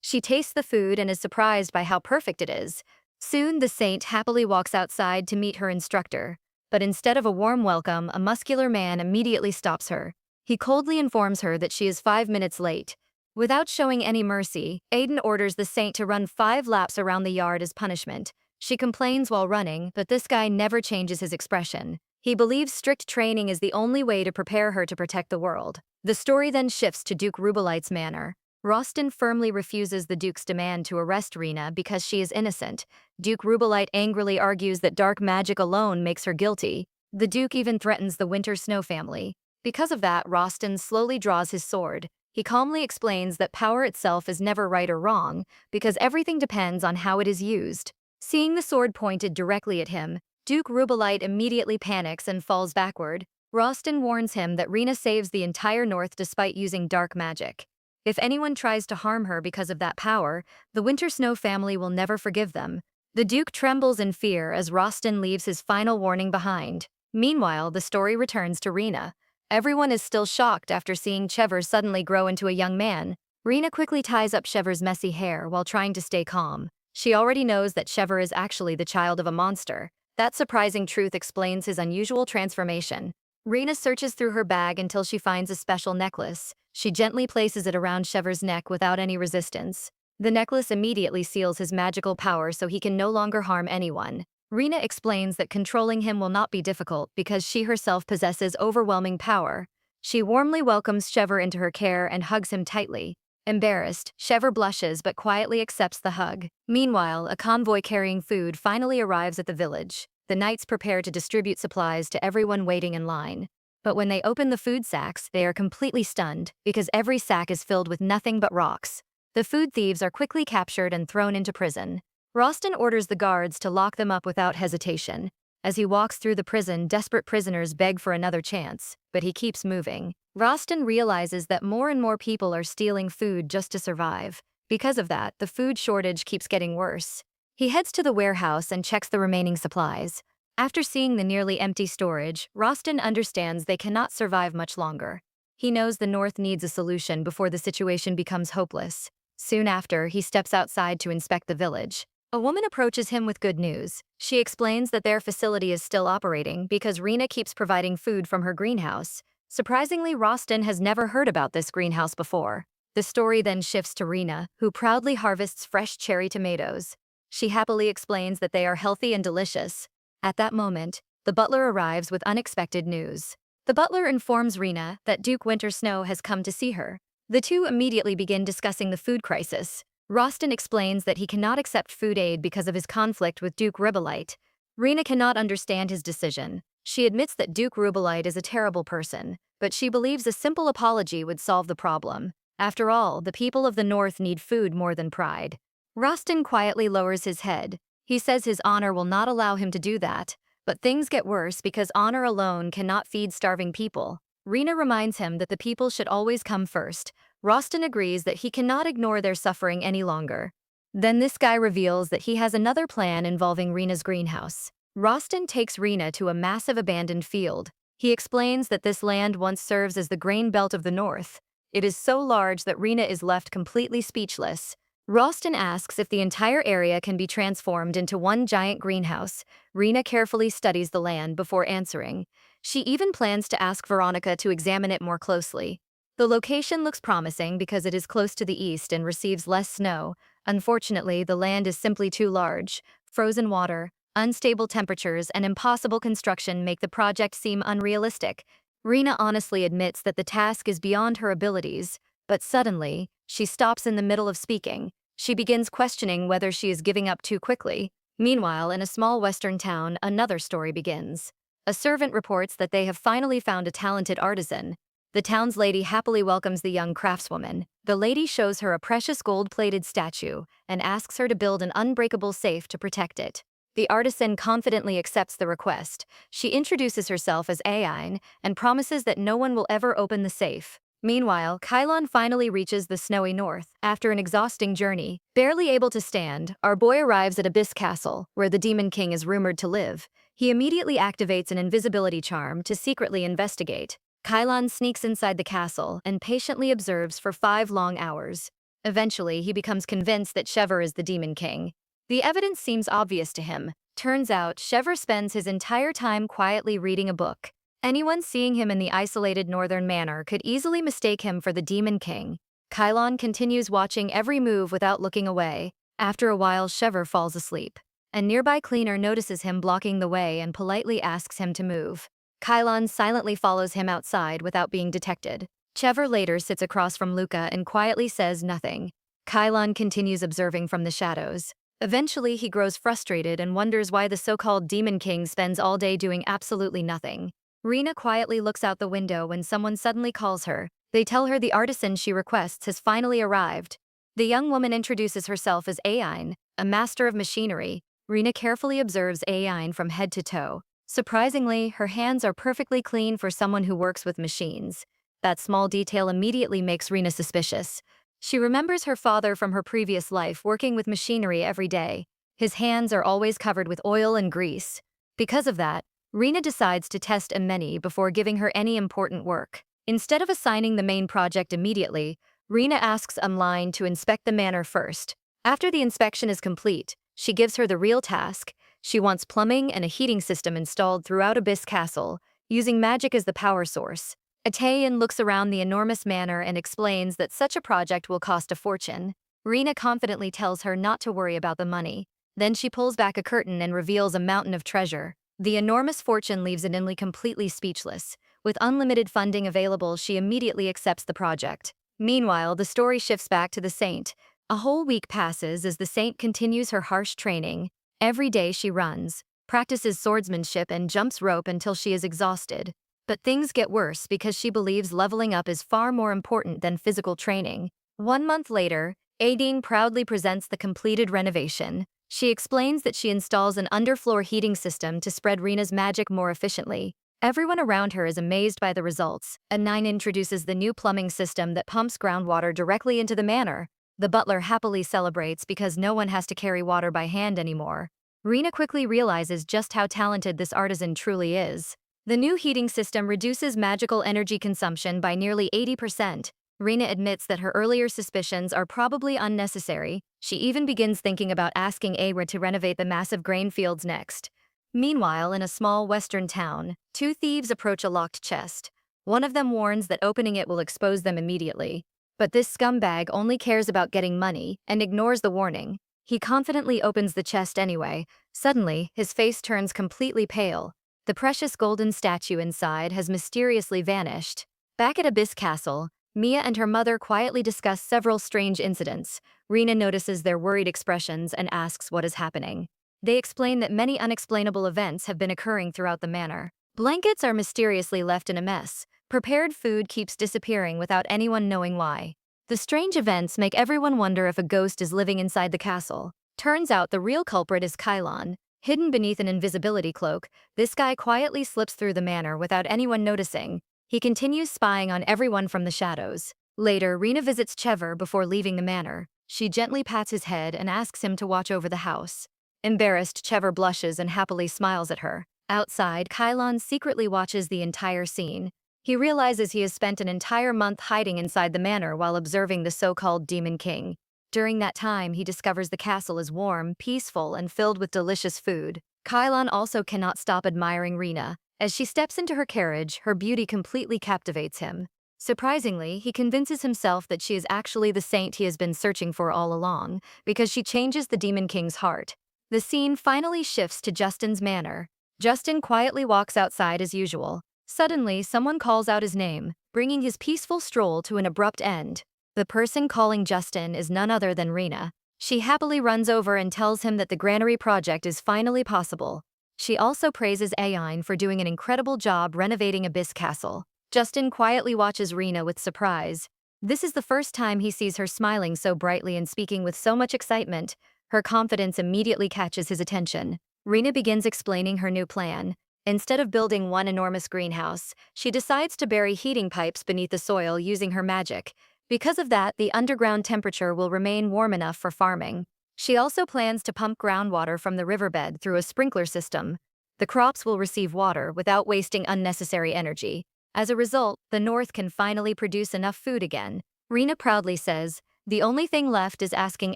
She tastes the food and is surprised by how perfect it is. Soon, the saint happily walks outside to meet her instructor. But instead of a warm welcome, a muscular man immediately stops her. He coldly informs her that she is 5 minutes late. Without showing any mercy, Aiden orders the saint to run 5 laps around the yard as punishment. She complains while running, but this guy never changes his expression. He believes strict training is the only way to prepare her to protect the world. The story then shifts to Duke Rubelite's manor. Rostin firmly refuses the Duke's demand to arrest Rena because she is innocent. Duke Rubelite angrily argues that dark magic alone makes her guilty. The Duke even threatens the Winter Snow family. Because of that, Rostin slowly draws his sword. He calmly explains that power itself is never right or wrong, because everything depends on how it is used. Seeing the sword pointed directly at him, Duke Rubelite immediately panics and falls backward. Rostin warns him that Rena saves the entire North despite using dark magic. If anyone tries to harm her because of that power, the Winter Snow family will never forgive them. The Duke trembles in fear as Rostin leaves his final warning behind. Meanwhile, the story returns to Rena. Everyone is still shocked after seeing Chever suddenly grow into a young man. Rena quickly ties up Chever's messy hair while trying to stay calm. She already knows that Chever is actually the child of a monster. That surprising truth explains his unusual transformation. Rena searches through her bag until she finds a special necklace. She gently places it around Chever's neck without any resistance. The necklace immediately seals his magical power so he can no longer harm anyone. Rena explains that controlling him will not be difficult because she herself possesses overwhelming power. She warmly welcomes Chever into her care and hugs him tightly. Embarrassed, Chever blushes but quietly accepts the hug. Meanwhile, a convoy carrying food finally arrives at the village. The knights prepare to distribute supplies to everyone waiting in line. But when they open the food sacks, they are completely stunned because every sack is filled with nothing but rocks. The food thieves are quickly captured and thrown into prison. Rostin orders the guards to lock them up without hesitation. As he walks through the prison, desperate prisoners beg for another chance, but he keeps moving. Rostin realizes that more and more people are stealing food just to survive. Because of that, the food shortage keeps getting worse. He heads to the warehouse and checks the remaining supplies. After seeing the nearly empty storage, Rostin understands they cannot survive much longer. He knows the North needs a solution before the situation becomes hopeless. Soon after, he steps outside to inspect the village. A woman approaches him with good news. She explains that their facility is still operating because Rena keeps providing food from her greenhouse. Surprisingly, Rostin has never heard about this greenhouse before. The story then shifts to Rena, who proudly harvests fresh cherry tomatoes. She happily explains that they are healthy and delicious. At that moment, the butler arrives with unexpected news. The butler informs Rena that Duke Winter Snow has come to see her. The two immediately begin discussing the food crisis. Rostin explains that he cannot accept food aid because of his conflict with Duke Rubelite. Rena cannot understand his decision. She admits that Duke Rubelite is a terrible person, but she believes a simple apology would solve the problem. After all, the people of the North need food more than pride. Rostin quietly lowers his head. He says his honor will not allow him to do that, but things get worse because honor alone cannot feed starving people. Rena reminds him that the people should always come first. Rostin agrees that he cannot ignore their suffering any longer. Then this guy reveals that he has another plan involving Rena's greenhouse. Rostin takes Rena to a massive abandoned field. He explains that this land once serves as the grain belt of the North. It is so large that Rena is left completely speechless. Rostin asks if the entire area can be transformed into one giant greenhouse. Rena carefully studies the land before answering. She even plans to ask Veronica to examine it more closely. The location looks promising because it is close to the east and receives less snow. Unfortunately, the land is simply too large. Frozen water, unstable temperatures, and impossible construction make the project seem unrealistic. Rena honestly admits that the task is beyond her abilities, but suddenly, she stops in the middle of speaking. She begins questioning whether she is giving up too quickly. Meanwhile, in a small western town, another story begins. A servant reports that they have finally found a talented artisan. The town's lady happily welcomes the young craftswoman. The lady shows her a precious gold-plated statue and asks her to build an unbreakable safe to protect it. The artisan confidently accepts the request. She introduces herself as Aine and promises that no one will ever open the safe. Meanwhile, Kylon finally reaches the snowy north. After an exhausting journey, barely able to stand, our boy arrives at Abyss Castle, where the Demon King is rumored to live. He immediately activates an invisibility charm to secretly investigate. Kylon sneaks inside the castle and patiently observes for 5 long hours. Eventually, he becomes convinced that Shever is the Demon King. The evidence seems obvious to him. Turns out, Shever spends his entire time quietly reading a book. Anyone seeing him in the isolated northern manor could easily mistake him for the Demon King. Kylon continues watching every move without looking away. After a while, Shever falls asleep. A nearby cleaner notices him blocking the way and politely asks him to move. Kylon silently follows him outside without being detected. Chever later sits across from Luca and quietly says nothing. Kylon continues observing from the shadows. Eventually, he grows frustrated and wonders why the so-called Demon King spends all day doing absolutely nothing. Rena quietly looks out the window when someone suddenly calls her. They tell her the artisan she requests has finally arrived. The young woman introduces herself as Aine, a master of machinery. Rena carefully observes Aine from head to toe. Surprisingly, her hands are perfectly clean for someone who works with machines. That small detail immediately makes Rena suspicious. She remembers her father from her previous life working with machinery every day. His hands are always covered with oil and grease. Because of that, Rena decides to test Ameni before giving her any important work. Instead of assigning the main project immediately, Rena asks Umline to inspect the manor first. After the inspection is complete, she gives her the real task. She wants plumbing and a heating system installed throughout Abyss Castle, using magic as the power source. Atayan looks around the enormous manor and explains that such a project will cost a fortune. Rena confidently tells her not to worry about the money. Then she pulls back a curtain and reveals a mountain of treasure. The enormous fortune leaves Aninli completely speechless. With unlimited funding available, she immediately accepts the project. Meanwhile, the story shifts back to the Saint. A whole week passes as the Saint continues her harsh training. Every day she runs, practices swordsmanship and jumps rope until she is exhausted. But things get worse because she believes leveling up is far more important than physical training. 1 month later, Aideen proudly presents the completed renovation. She explains that she installs an underfloor heating system to spread Rena's magic more efficiently. Everyone around her is amazed by the results. Anine introduces the new plumbing system that pumps groundwater directly into the manor. The butler happily celebrates because no one has to carry water by hand anymore. Rena quickly realizes just how talented this artisan truly is. The new heating system reduces magical energy consumption by nearly 80%. Rena admits that her earlier suspicions are probably unnecessary. She even begins thinking about asking Aira to renovate the massive grain fields next. Meanwhile, in a small western town, 2 thieves approach a locked chest. One of them warns that opening it will expose them immediately. But this scumbag only cares about getting money and ignores the warning. He confidently opens the chest anyway. Suddenly, his face turns completely pale. The precious golden statue inside has mysteriously vanished. Back at Abyss Castle, Mia and her mother quietly discuss several strange incidents. Rena notices their worried expressions and asks what is happening. They explain that many unexplainable events have been occurring throughout the manor. Blankets are mysteriously left in a mess. Prepared food keeps disappearing without anyone knowing why. The strange events make everyone wonder if a ghost is living inside the castle. Turns out the real culprit is Kylon. Hidden beneath an invisibility cloak, this guy quietly slips through the manor without anyone noticing. He continues spying on everyone from the shadows. Later, Rena visits Chever before leaving the manor. She gently pats his head and asks him to watch over the house. Embarrassed, Chever blushes and happily smiles at her. Outside, Kylon secretly watches the entire scene. He realizes he has spent an entire month hiding inside the manor while observing the so-called Demon King. During that time, he discovers the castle is warm, peaceful, and filled with delicious food. Kylon also cannot stop admiring Rena. As she steps into her carriage, her beauty completely captivates him. Surprisingly, he convinces himself that she is actually the saint he has been searching for all along, because she changes the Demon King's heart. The scene finally shifts to Justin's manor. Justin quietly walks outside as usual. Suddenly, someone calls out his name, bringing his peaceful stroll to an abrupt end. The person calling Justin is none other than Rena. She happily runs over and tells him that the granary project is finally possible. She also praises Aine for doing an incredible job renovating Abyss Castle. Justin quietly watches Rena with surprise. This is the first time he sees her smiling so brightly and speaking with so much excitement. Her confidence immediately catches his attention. Rena begins explaining her new plan. Instead of building one enormous greenhouse, she decides to bury heating pipes beneath the soil using her magic. Because of that, the underground temperature will remain warm enough for farming. She also plans to pump groundwater from the riverbed through a sprinkler system. The crops will receive water without wasting unnecessary energy. As a result, the North can finally produce enough food again. Rena proudly says, the only thing left is asking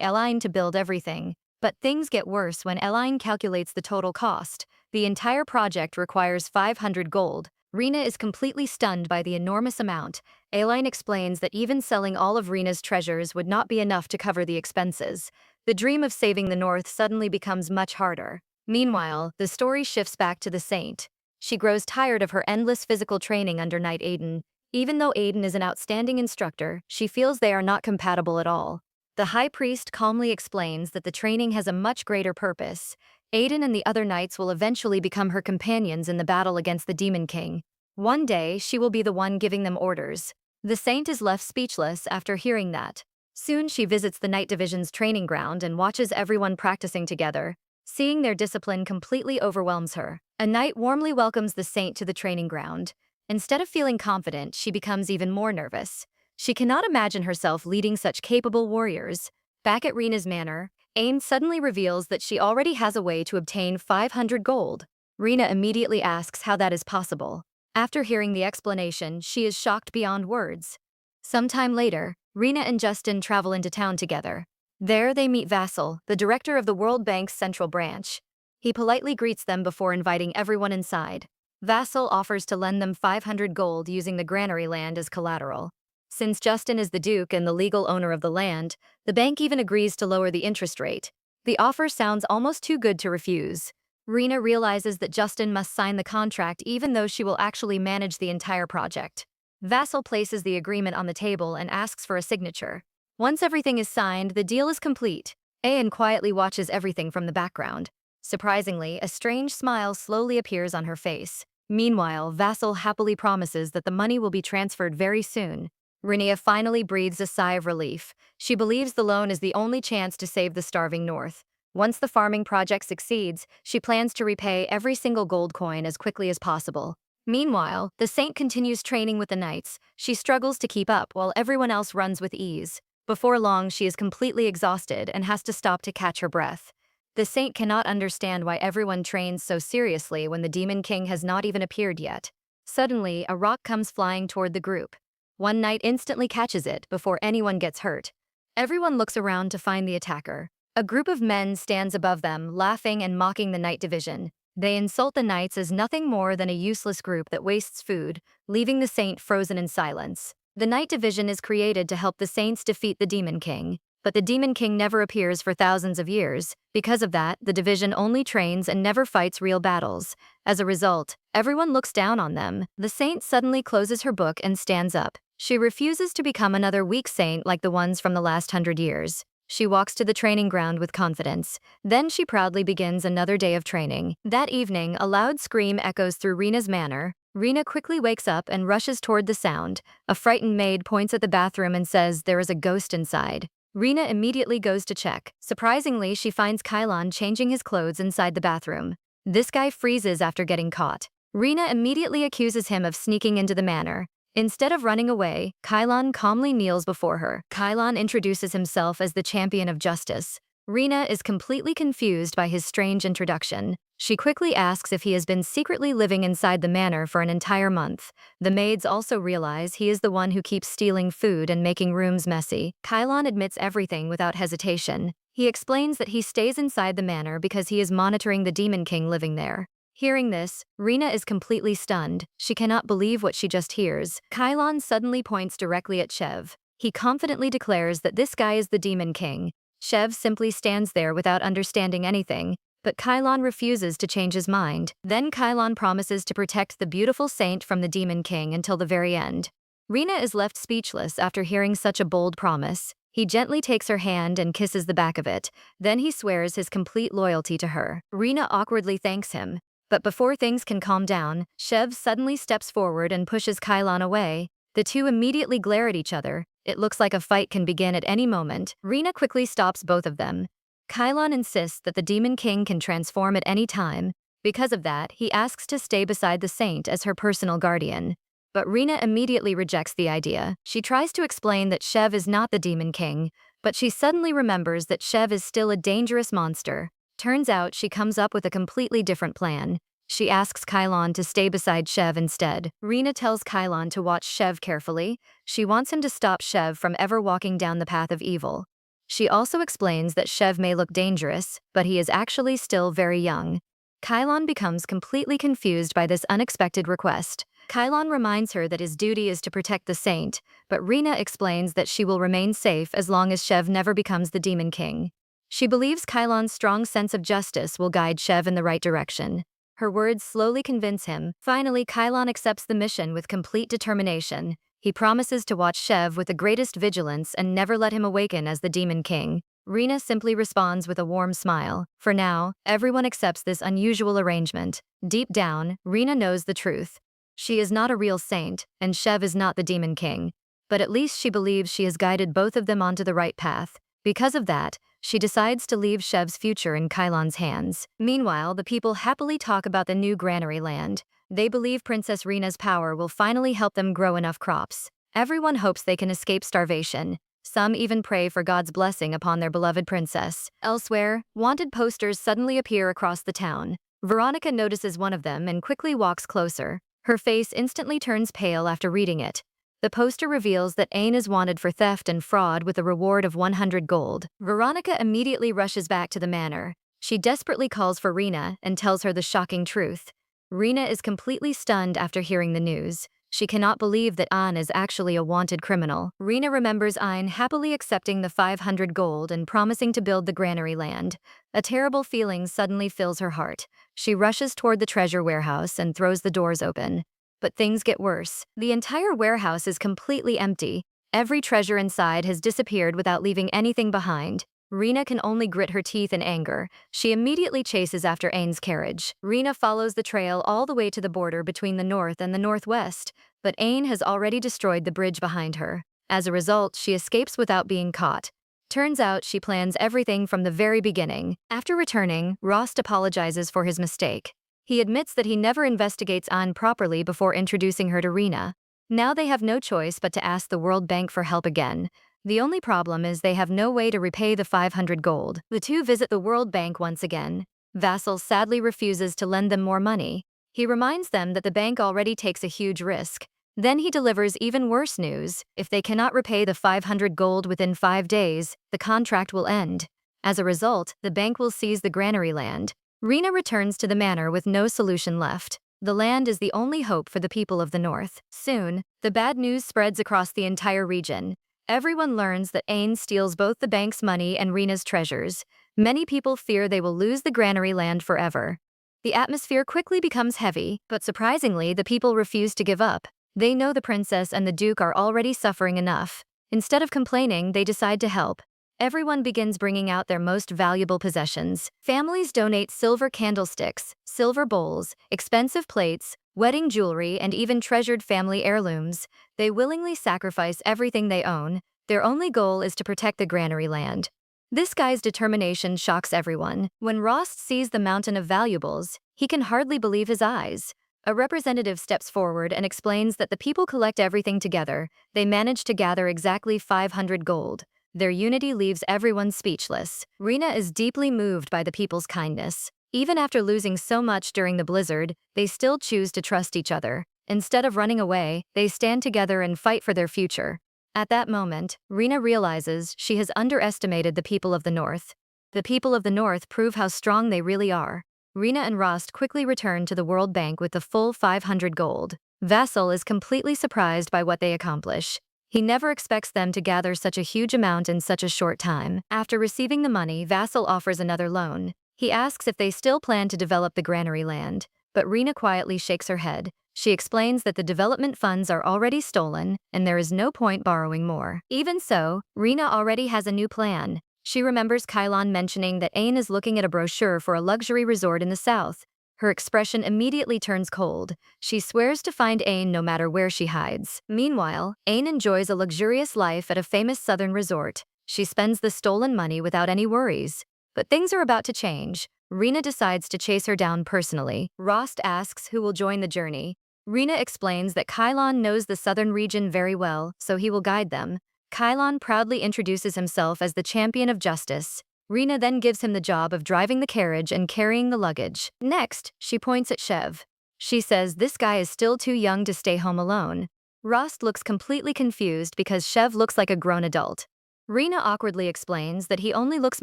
Eline to build everything. But things get worse when Eline calculates the total cost. The entire project requires 500 gold. Rena is completely stunned by the enormous amount. Eline explains that even selling all of Rena's treasures would not be enough to cover the expenses. The dream of saving the North suddenly becomes much harder. Meanwhile, the story shifts back to the Saint. She grows tired of her endless physical training under Knight Aiden. Even though Aiden is an outstanding instructor, she feels they are not compatible at all. The High Priest calmly explains that the training has a much greater purpose. Aiden and the other knights will eventually become her companions in the battle against the Demon King. One day, she will be the one giving them orders. The Saint is left speechless after hearing that. Soon she visits the Knight Division's training ground and watches everyone practicing together. Seeing their discipline completely overwhelms her. A knight warmly welcomes the Saint to the training ground. Instead of feeling confident, she becomes even more nervous. She cannot imagine herself leading such capable warriors. Back at Rena's manor, Aim suddenly reveals that she already has a way to obtain 500 gold. Rena immediately asks how that is possible. After hearing the explanation, she is shocked beyond words. Sometime later, Rena and Justin travel into town together. There they meet Vassal, the director of the World Bank's central branch. He politely greets them before inviting everyone inside. Vassal offers to lend them 500 gold using the granary land as collateral. Since Justin is the duke and the legal owner of the land, the bank even agrees to lower the interest rate. The offer sounds almost too good to refuse. Rena realizes that Justin must sign the contract even though she will actually manage the entire project. Vassal places the agreement on the table and asks for a signature. Once everything is signed, the deal is complete. Ayan quietly watches everything from the background. Surprisingly, a strange smile slowly appears on her face. Meanwhile, Vassal happily promises that the money will be transferred very soon. Renea finally breathes a sigh of relief. She believes the loan is the only chance to save the starving North. Once the farming project succeeds, she plans to repay every single gold coin as quickly as possible. Meanwhile, the Saint continues training with the Knights. She struggles to keep up while everyone else runs with ease. Before long, she is completely exhausted and has to stop to catch her breath. The Saint cannot understand why everyone trains so seriously when the Demon King has not even appeared yet. Suddenly, a rock comes flying toward the group. One knight instantly catches it before anyone gets hurt. Everyone looks around to find the attacker. A group of men stands above them, laughing and mocking the Knight Division. They insult the knights as nothing more than a useless group that wastes food, leaving the Saint frozen in silence. The Knight Division is created to help the Saints defeat the Demon King, but the Demon King never appears for thousands of years. Because of that, the division only trains and never fights real battles. As a result, everyone looks down on them. The Saint suddenly closes her book and stands up. She refuses to become another weak saint like the ones from the last 100 years. She walks to the training ground with confidence. Then she proudly begins another day of training. That evening, a loud scream echoes through Rena's manor. Rena quickly wakes up and rushes toward the sound. A frightened maid points at the bathroom and says there is a ghost inside. Rena immediately goes to check. Surprisingly, she finds Kylon changing his clothes inside the bathroom. This guy freezes after getting caught. Rena immediately accuses him of sneaking into the manor. Instead of running away, Kylon calmly kneels before her. Kylon introduces himself as the champion of justice. Rena is completely confused by his strange introduction. She quickly asks if he has been secretly living inside the manor for an entire month. The maids also realize he is the one who keeps stealing food and making rooms messy. Kylon admits everything without hesitation. He explains that he stays inside the manor because he is monitoring the Demon King living there. Hearing this, Rena is completely stunned. She cannot believe what she just hears. Kylon suddenly points directly at Chev. He confidently declares that this guy is the Demon King. Chev simply stands there without understanding anything, but Kylon refuses to change his mind. Then Kylon promises to protect the beautiful saint from the Demon King until the very end. Rena is left speechless after hearing such a bold promise. He gently takes her hand and kisses the back of it. Then he swears his complete loyalty to her. Rena awkwardly thanks him. But before things can calm down, Chev suddenly steps forward and pushes Kylon away. The two immediately glare at each other. It looks like a fight can begin at any moment. Rena quickly stops both of them. Kylon insists that the Demon King can transform at any time. Because of that, he asks to stay beside the saint as her personal guardian. But Rena immediately rejects the idea. She tries to explain that Chev is not the Demon King, but she suddenly remembers that Chev is still a dangerous monster. Turns out she comes up with a completely different plan. She asks Kylon to stay beside Shev instead. Rina tells Kylon to watch Shev carefully. She wants him to stop Shev from ever walking down the path of evil. She also explains that Shev may look dangerous, but he is actually still very young. Kylon becomes completely confused by this unexpected request. Kylon reminds her that his duty is to protect the saint, but Rina explains that she will remain safe as long as Shev never becomes the Demon King. She believes Kylon's strong sense of justice will guide Shev in the right direction. Her words slowly convince him. Finally, Kylon accepts the mission with complete determination. He promises to watch Shev with the greatest vigilance and never let him awaken as the Demon King. Rina simply responds with a warm smile. For now, everyone accepts this unusual arrangement. Deep down, Rina knows the truth. She is not a real saint, and Shev is not the Demon King. But at least she believes she has guided both of them onto the right path. Because of that, she decides to leave Shev's future in Kylon's hands. Meanwhile, the people happily talk about the new granary land. They believe Princess Rina's power will finally help them grow enough crops. Everyone hopes they can escape starvation. Some even pray for God's blessing upon their beloved princess. Elsewhere, wanted posters suddenly appear across the town. Veronica notices one of them and quickly walks closer. Her face instantly turns pale after reading it. The poster reveals that Ain is wanted for theft and fraud with a reward of 100 gold. Veronica immediately rushes back to the manor. She desperately calls for Rina and tells her the shocking truth. Rina is completely stunned after hearing the news. She cannot believe that Ain is actually a wanted criminal. Rina remembers Ain happily accepting the 500 gold and promising to build the granary land. A terrible feeling suddenly fills her heart. She rushes toward the treasure warehouse and throws the doors open. But things get worse. The entire warehouse is completely empty. Every treasure inside has disappeared without leaving anything behind. Rina can only grit her teeth in anger. She immediately chases after Ain's carriage. Rina follows the trail all the way to the border between the north and the northwest, but Ain has already destroyed the bridge behind her. As a result, she escapes without being caught. Turns out she plans everything from the very beginning. After returning, Rost apologizes for his mistake. He admits that he never investigates Ain properly before introducing her to Rina. Now they have no choice but to ask the World Bank for help again. The only problem is they have no way to repay the 500 gold. The two visit the World Bank once again. Vassal sadly refuses to lend them more money. He reminds them that the bank already takes a huge risk. Then he delivers even worse news. If they cannot repay the 500 gold within 5 days, the contract will end. As a result, the bank will seize the granary land. Rina returns to the manor with no solution left. The land is the only hope for the people of the north. Soon, the bad news spreads across the entire region. Everyone learns that Ain steals both the bank's money and Rina's treasures. Many people fear they will lose the granary land forever. The atmosphere quickly becomes heavy, but surprisingly, the people refuse to give up. They know the princess and the duke are already suffering enough. Instead of complaining, they decide to help. Everyone begins bringing out their most valuable possessions. Families donate silver candlesticks, silver bowls, expensive plates, wedding jewelry, and even treasured family heirlooms. They willingly sacrifice everything they own. Their only goal is to protect the granary land. This guy's determination shocks everyone. When Rost sees the mountain of valuables, he can hardly believe his eyes. A representative steps forward and explains that the people collect everything together. They manage to gather exactly 500 gold. Their unity leaves everyone speechless. Rina is deeply moved by the people's kindness. Even after losing so much during the blizzard, they still choose to trust each other. Instead of running away, they stand together and fight for their future. At that moment, Rina realizes she has underestimated the people of the north. The people of the north prove how strong they really are. Rina and Rost quickly return to the World Bank with the full 500 gold. Vassal is completely surprised by what they accomplish. He never expects them to gather such a huge amount in such a short time. After receiving the money, Vassal offers another loan. He asks if they still plan to develop the granary land, but Rina quietly shakes her head. She explains that the development funds are already stolen, and there is no point borrowing more. Even so, Rina already has a new plan. She remembers Kylon mentioning that Ain is looking at a brochure for a luxury resort in the south. Her expression immediately turns cold. She swears to find Ain no matter where she hides. Meanwhile, Ain enjoys a luxurious life at a famous southern resort. She spends the stolen money without any worries. But things are about to change. Rina decides to chase her down personally. Rost asks who will join the journey. Rina explains that Kylon knows the southern region very well, so he will guide them. Kylon proudly introduces himself as the champion of justice. Rina then gives him the job of driving the carriage and carrying the luggage. Next, she points at Chev. She says this guy is still too young to stay home alone. Rost looks completely confused because Chev looks like a grown adult. Rina awkwardly explains that he only looks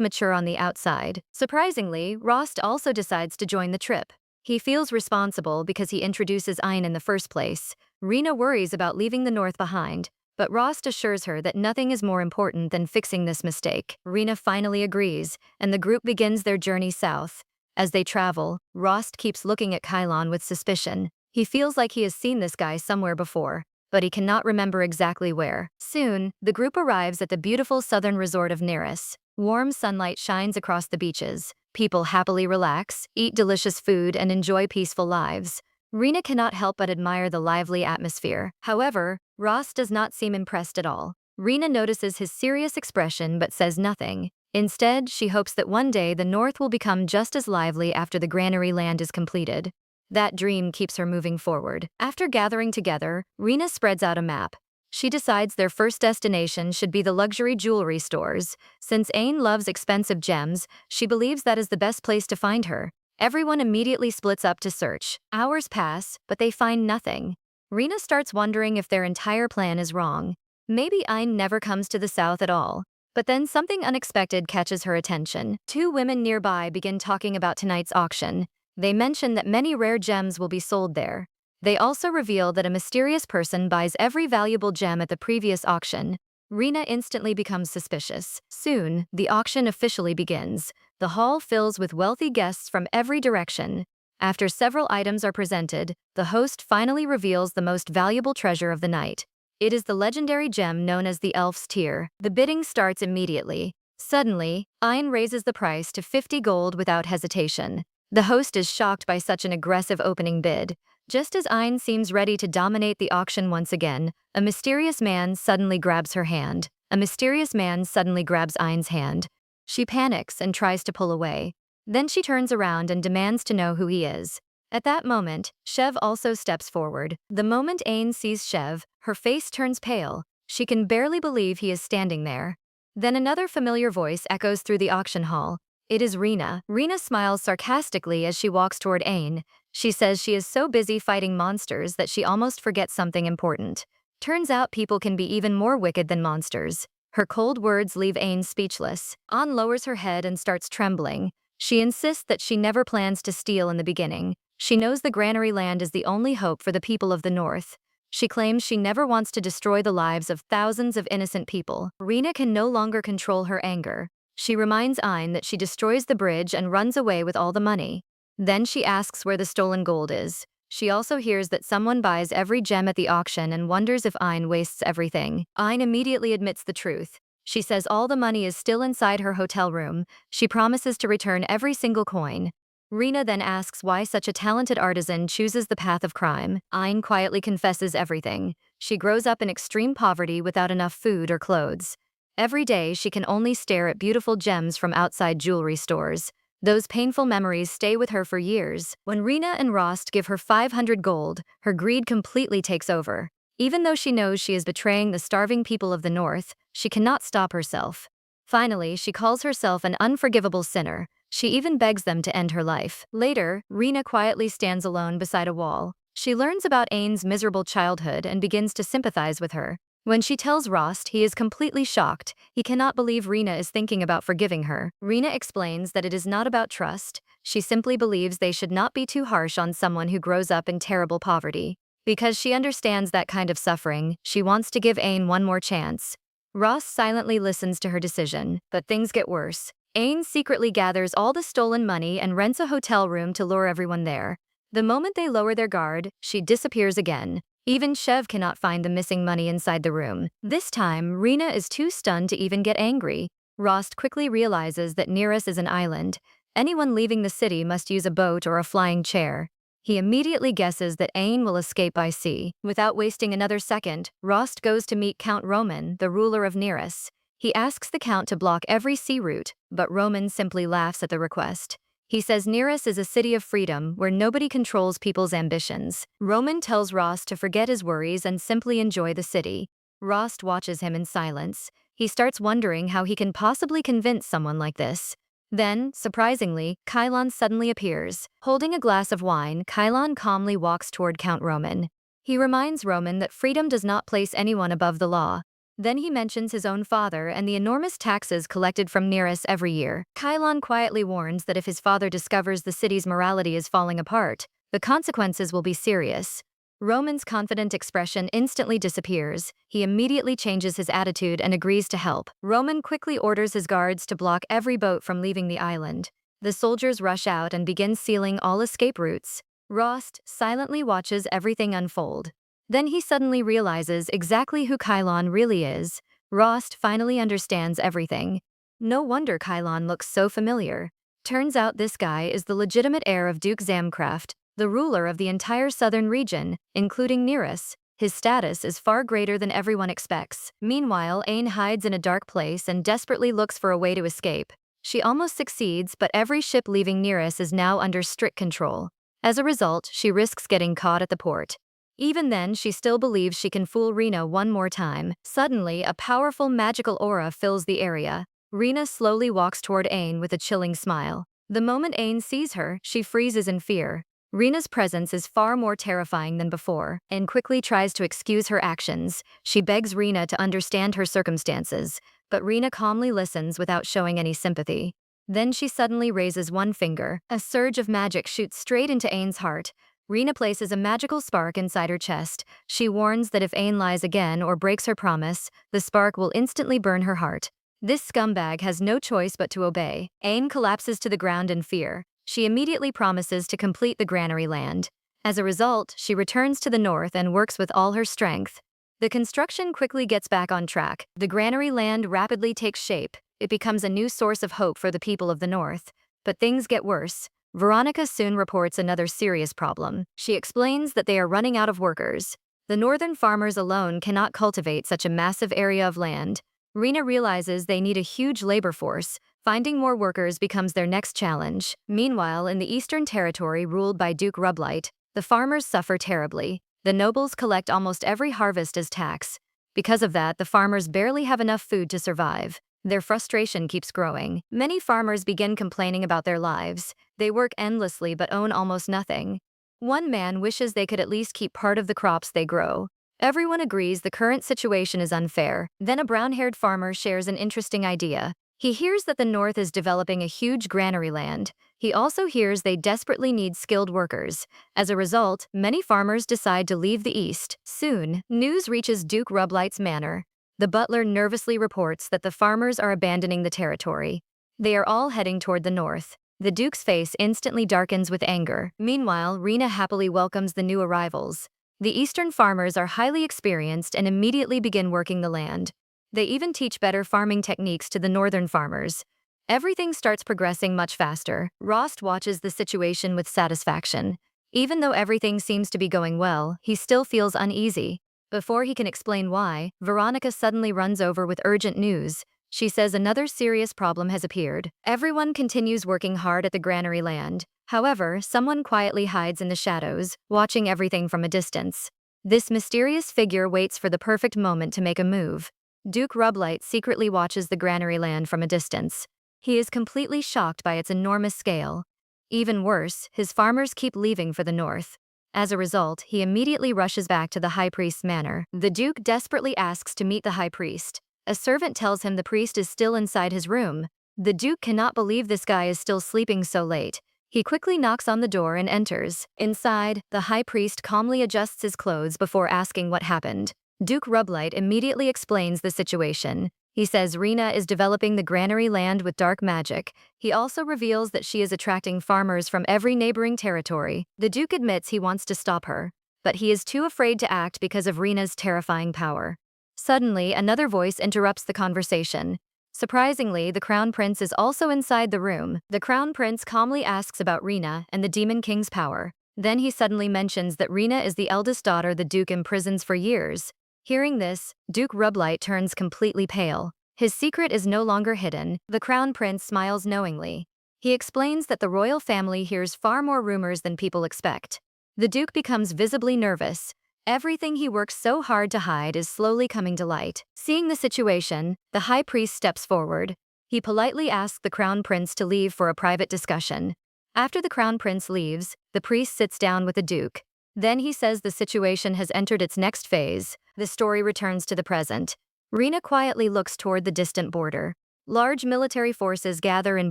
mature on the outside. Surprisingly, Rost also decides to join the trip. He feels responsible because he introduces Ein in the first place. Rina worries about leaving the North behind, but Rost assures her that nothing is more important than fixing this mistake. Rina finally agrees, and the group begins their journey south. As they travel, Rost keeps looking at Kylon with suspicion. He feels like he has seen this guy somewhere before, but he cannot remember exactly where. Soon, the group arrives at the beautiful southern resort of Neris. Warm sunlight shines across the beaches. People happily relax, eat delicious food, and enjoy peaceful lives. Rina cannot help but admire the lively atmosphere. However, Ross does not seem impressed at all. Rina notices his serious expression but says nothing. Instead, she hopes that one day the North will become just as lively after the granary land is completed. That dream keeps her moving forward. After gathering together, Rina spreads out a map. She decides their first destination should be the luxury jewelry stores. Since Ain loves expensive gems, she believes that is the best place to find her. Everyone immediately splits up to search. Hours pass, but they find nothing. Rina starts wondering if their entire plan is wrong. Maybe Ain never comes to the south at all. But then something unexpected catches her attention. Two women nearby begin talking about tonight's auction. They mention that many rare gems will be sold there. They also reveal that a mysterious person buys every valuable gem at the previous auction. Rina instantly becomes suspicious. Soon, the auction officially begins. The hall fills with wealthy guests from every direction. After several items are presented, the host finally reveals the most valuable treasure of the night. It is the legendary gem known as the Elf's Tear. The bidding starts immediately. Suddenly, Ein raises the price to 50 gold without hesitation. The host is shocked by such an aggressive opening bid. Just as Ein seems ready to dominate the auction once again, a mysterious man suddenly grabs her hand. A mysterious man suddenly grabs Ein's hand. She panics and tries to pull away. Then she turns around and demands to know who he is. At that moment, Chev also steps forward. The moment Ein sees Chev, her face turns pale. She can barely believe he is standing there. Then another familiar voice echoes through the auction hall. It is Rina. Rina smiles sarcastically as she walks toward Ain. She says she is so busy fighting monsters that she almost forgets something important. Turns out people can be even more wicked than monsters. Her cold words leave Ain speechless. An lowers her head and starts trembling. She insists that she never plans to steal in the beginning. She knows the granary land is the only hope for the people of the North. She claims she never wants to destroy the lives of thousands of innocent people. Rina can no longer control her anger. She reminds Ein that she destroys the bridge and runs away with all the money. Then she asks where the stolen gold is. She also hears that someone buys every gem at the auction and wonders if Ein wastes everything. Ein immediately admits the truth. She says all the money is still inside her hotel room. She promises to return every single coin. Rina then asks why such a talented artisan chooses the path of crime. Ein quietly confesses everything. She grows up in extreme poverty without enough food or clothes. Every day, she can only stare at beautiful gems from outside jewelry stores. Those painful memories stay with her for years. When Rina and Rost give her 500 gold, her greed completely takes over. Even though she knows she is betraying the starving people of the North, she cannot stop herself. Finally, she calls herself an unforgivable sinner. She even begs them to end her life. Later, Rina quietly stands alone beside a wall. She learns about Ain's miserable childhood and begins to sympathize with her. When she tells Rost, he is completely shocked. He cannot believe Rina is thinking about forgiving her. Rina explains that it is not about trust. She simply believes they should not be too harsh on someone who grows up in terrible poverty. Because she understands that kind of suffering, she wants to give Ain one more chance. Rost silently listens to her decision, but things get worse. Ain secretly gathers all the stolen money and rents a hotel room to lure everyone there. The moment they lower their guard, she disappears again. Even Chev cannot find the missing money inside the room. This time, Rina is too stunned to even get angry. Rost quickly realizes that Neris is an island. Anyone leaving the city must use a boat or a flying chair. He immediately guesses that Ain will escape by sea. Without wasting another second, Rost goes to meet Count Roman, the ruler of Neris. He asks the Count to block every sea route, but Roman simply laughs at the request. He says Neris is a city of freedom where nobody controls people's ambitions. Roman tells Ross to forget his worries and simply enjoy the city. Rost watches him in silence. He starts wondering how he can possibly convince someone like this. Then, surprisingly, Kylon suddenly appears. Holding a glass of wine, Kylon calmly walks toward Count Roman. He reminds Roman that freedom does not place anyone above the law. Then he mentions his own father and the enormous taxes collected from Nereus every year. Kylon quietly warns that if his father discovers the city's morality is falling apart, the consequences will be serious. Roman's confident expression instantly disappears. He immediately changes his attitude and agrees to help. Roman quickly orders his guards to block every boat from leaving the island. The soldiers rush out and begin sealing all escape routes. Rost silently watches everything unfold. Then he suddenly realizes exactly who Kylon really is. Rost finally understands everything. No wonder Kylon looks so familiar. Turns out this guy is the legitimate heir of Duke Zamcraft, the ruler of the entire southern region, including Nereus. His status is far greater than everyone expects. Meanwhile, Aine hides in a dark place and desperately looks for a way to escape. She almost succeeds, but every ship leaving Nereus is now under strict control. As a result, she risks getting caught at the port. Even then, she still believes she can fool Rena one more time. Suddenly, a powerful magical aura fills the area. Rena slowly walks toward Aine with a chilling smile. The moment Aine sees her, she freezes in fear. Rena's presence is far more terrifying than before, and quickly tries to excuse her actions. She begs Rena to understand her circumstances, but Rena calmly listens without showing any sympathy. Then she suddenly raises one finger. A surge of magic shoots straight into Aine's heart. Rena places a magical spark inside her chest. She warns that if Aine lies again or breaks her promise, the spark will instantly burn her heart. This scumbag has no choice but to obey. Aine collapses to the ground in fear. She immediately promises to complete the granary land. As a result, she returns to the north and works with all her strength. The construction quickly gets back on track. The granary land rapidly takes shape. It becomes a new source of hope for the people of the north. But things get worse. Veronica soon reports another serious problem. She explains that they are running out of workers. The northern farmers alone cannot cultivate such a massive area of land. Rena realizes they need a huge labor force. Finding more workers becomes their next challenge. Meanwhile, in the Eastern Territory ruled by Duke Rublight, the farmers suffer terribly. The nobles collect almost every harvest as tax. Because of that, the farmers barely have enough food to survive. Their frustration keeps growing. Many farmers begin complaining about their lives. They work endlessly but own almost nothing. One man wishes they could at least keep part of the crops they grow. Everyone agrees the current situation is unfair. Then a brown-haired farmer shares an interesting idea. He hears that the North is developing a huge granary land. He also hears they desperately need skilled workers. As a result, many farmers decide to leave the East. Soon, news reaches Duke Rublight's manor. The butler nervously reports that the farmers are abandoning the territory. They are all heading toward the north. The Duke's face instantly darkens with anger. Meanwhile, Rena happily welcomes the new arrivals. The Eastern farmers are highly experienced and immediately begin working the land. They even teach better farming techniques to the northern farmers. Everything starts progressing much faster. Rost watches the situation with satisfaction. Even though everything seems to be going well, he still feels uneasy. Before he can explain why, Veronica suddenly runs over with urgent news. She says another serious problem has appeared. Everyone continues working hard at the granary land. However, someone quietly hides in the shadows, watching everything from a distance. This mysterious figure waits for the perfect moment to make a move. Duke Rublight secretly watches the granary land from a distance. He is completely shocked by its enormous scale. Even worse, his farmers keep leaving for the north. As a result, he immediately rushes back to the high priest's manor. The Duke desperately asks to meet the high priest. A servant tells him the priest is still inside his room. The Duke cannot believe this guy is still sleeping so late. He quickly knocks on the door and enters. Inside, the high priest calmly adjusts his clothes before asking what happened. Duke Rublight immediately explains the situation. He says Rena is developing the granary land with dark magic. He also reveals that she is attracting farmers from every neighboring territory. The Duke admits he wants to stop her, but he is too afraid to act because of Rena's terrifying power. Suddenly, another voice interrupts the conversation. Surprisingly, the Crown Prince is also inside the room. The Crown Prince calmly asks about Rena and the Demon King's power. Then he suddenly mentions that Rena is the eldest daughter the Duke imprisons for years. Hearing this, Duke Rublight turns completely pale. His secret is no longer hidden. The Crown Prince smiles knowingly. He explains that the royal family hears far more rumors than people expect. The Duke becomes visibly nervous. Everything he works so hard to hide is slowly coming to light. Seeing the situation, the high priest steps forward. He politely asks the crown prince to leave for a private discussion. After the crown prince leaves, the priest sits down with the duke. Then he says the situation has entered its next phase. The story returns to the present. Rina quietly looks toward the distant border. Large military forces gather in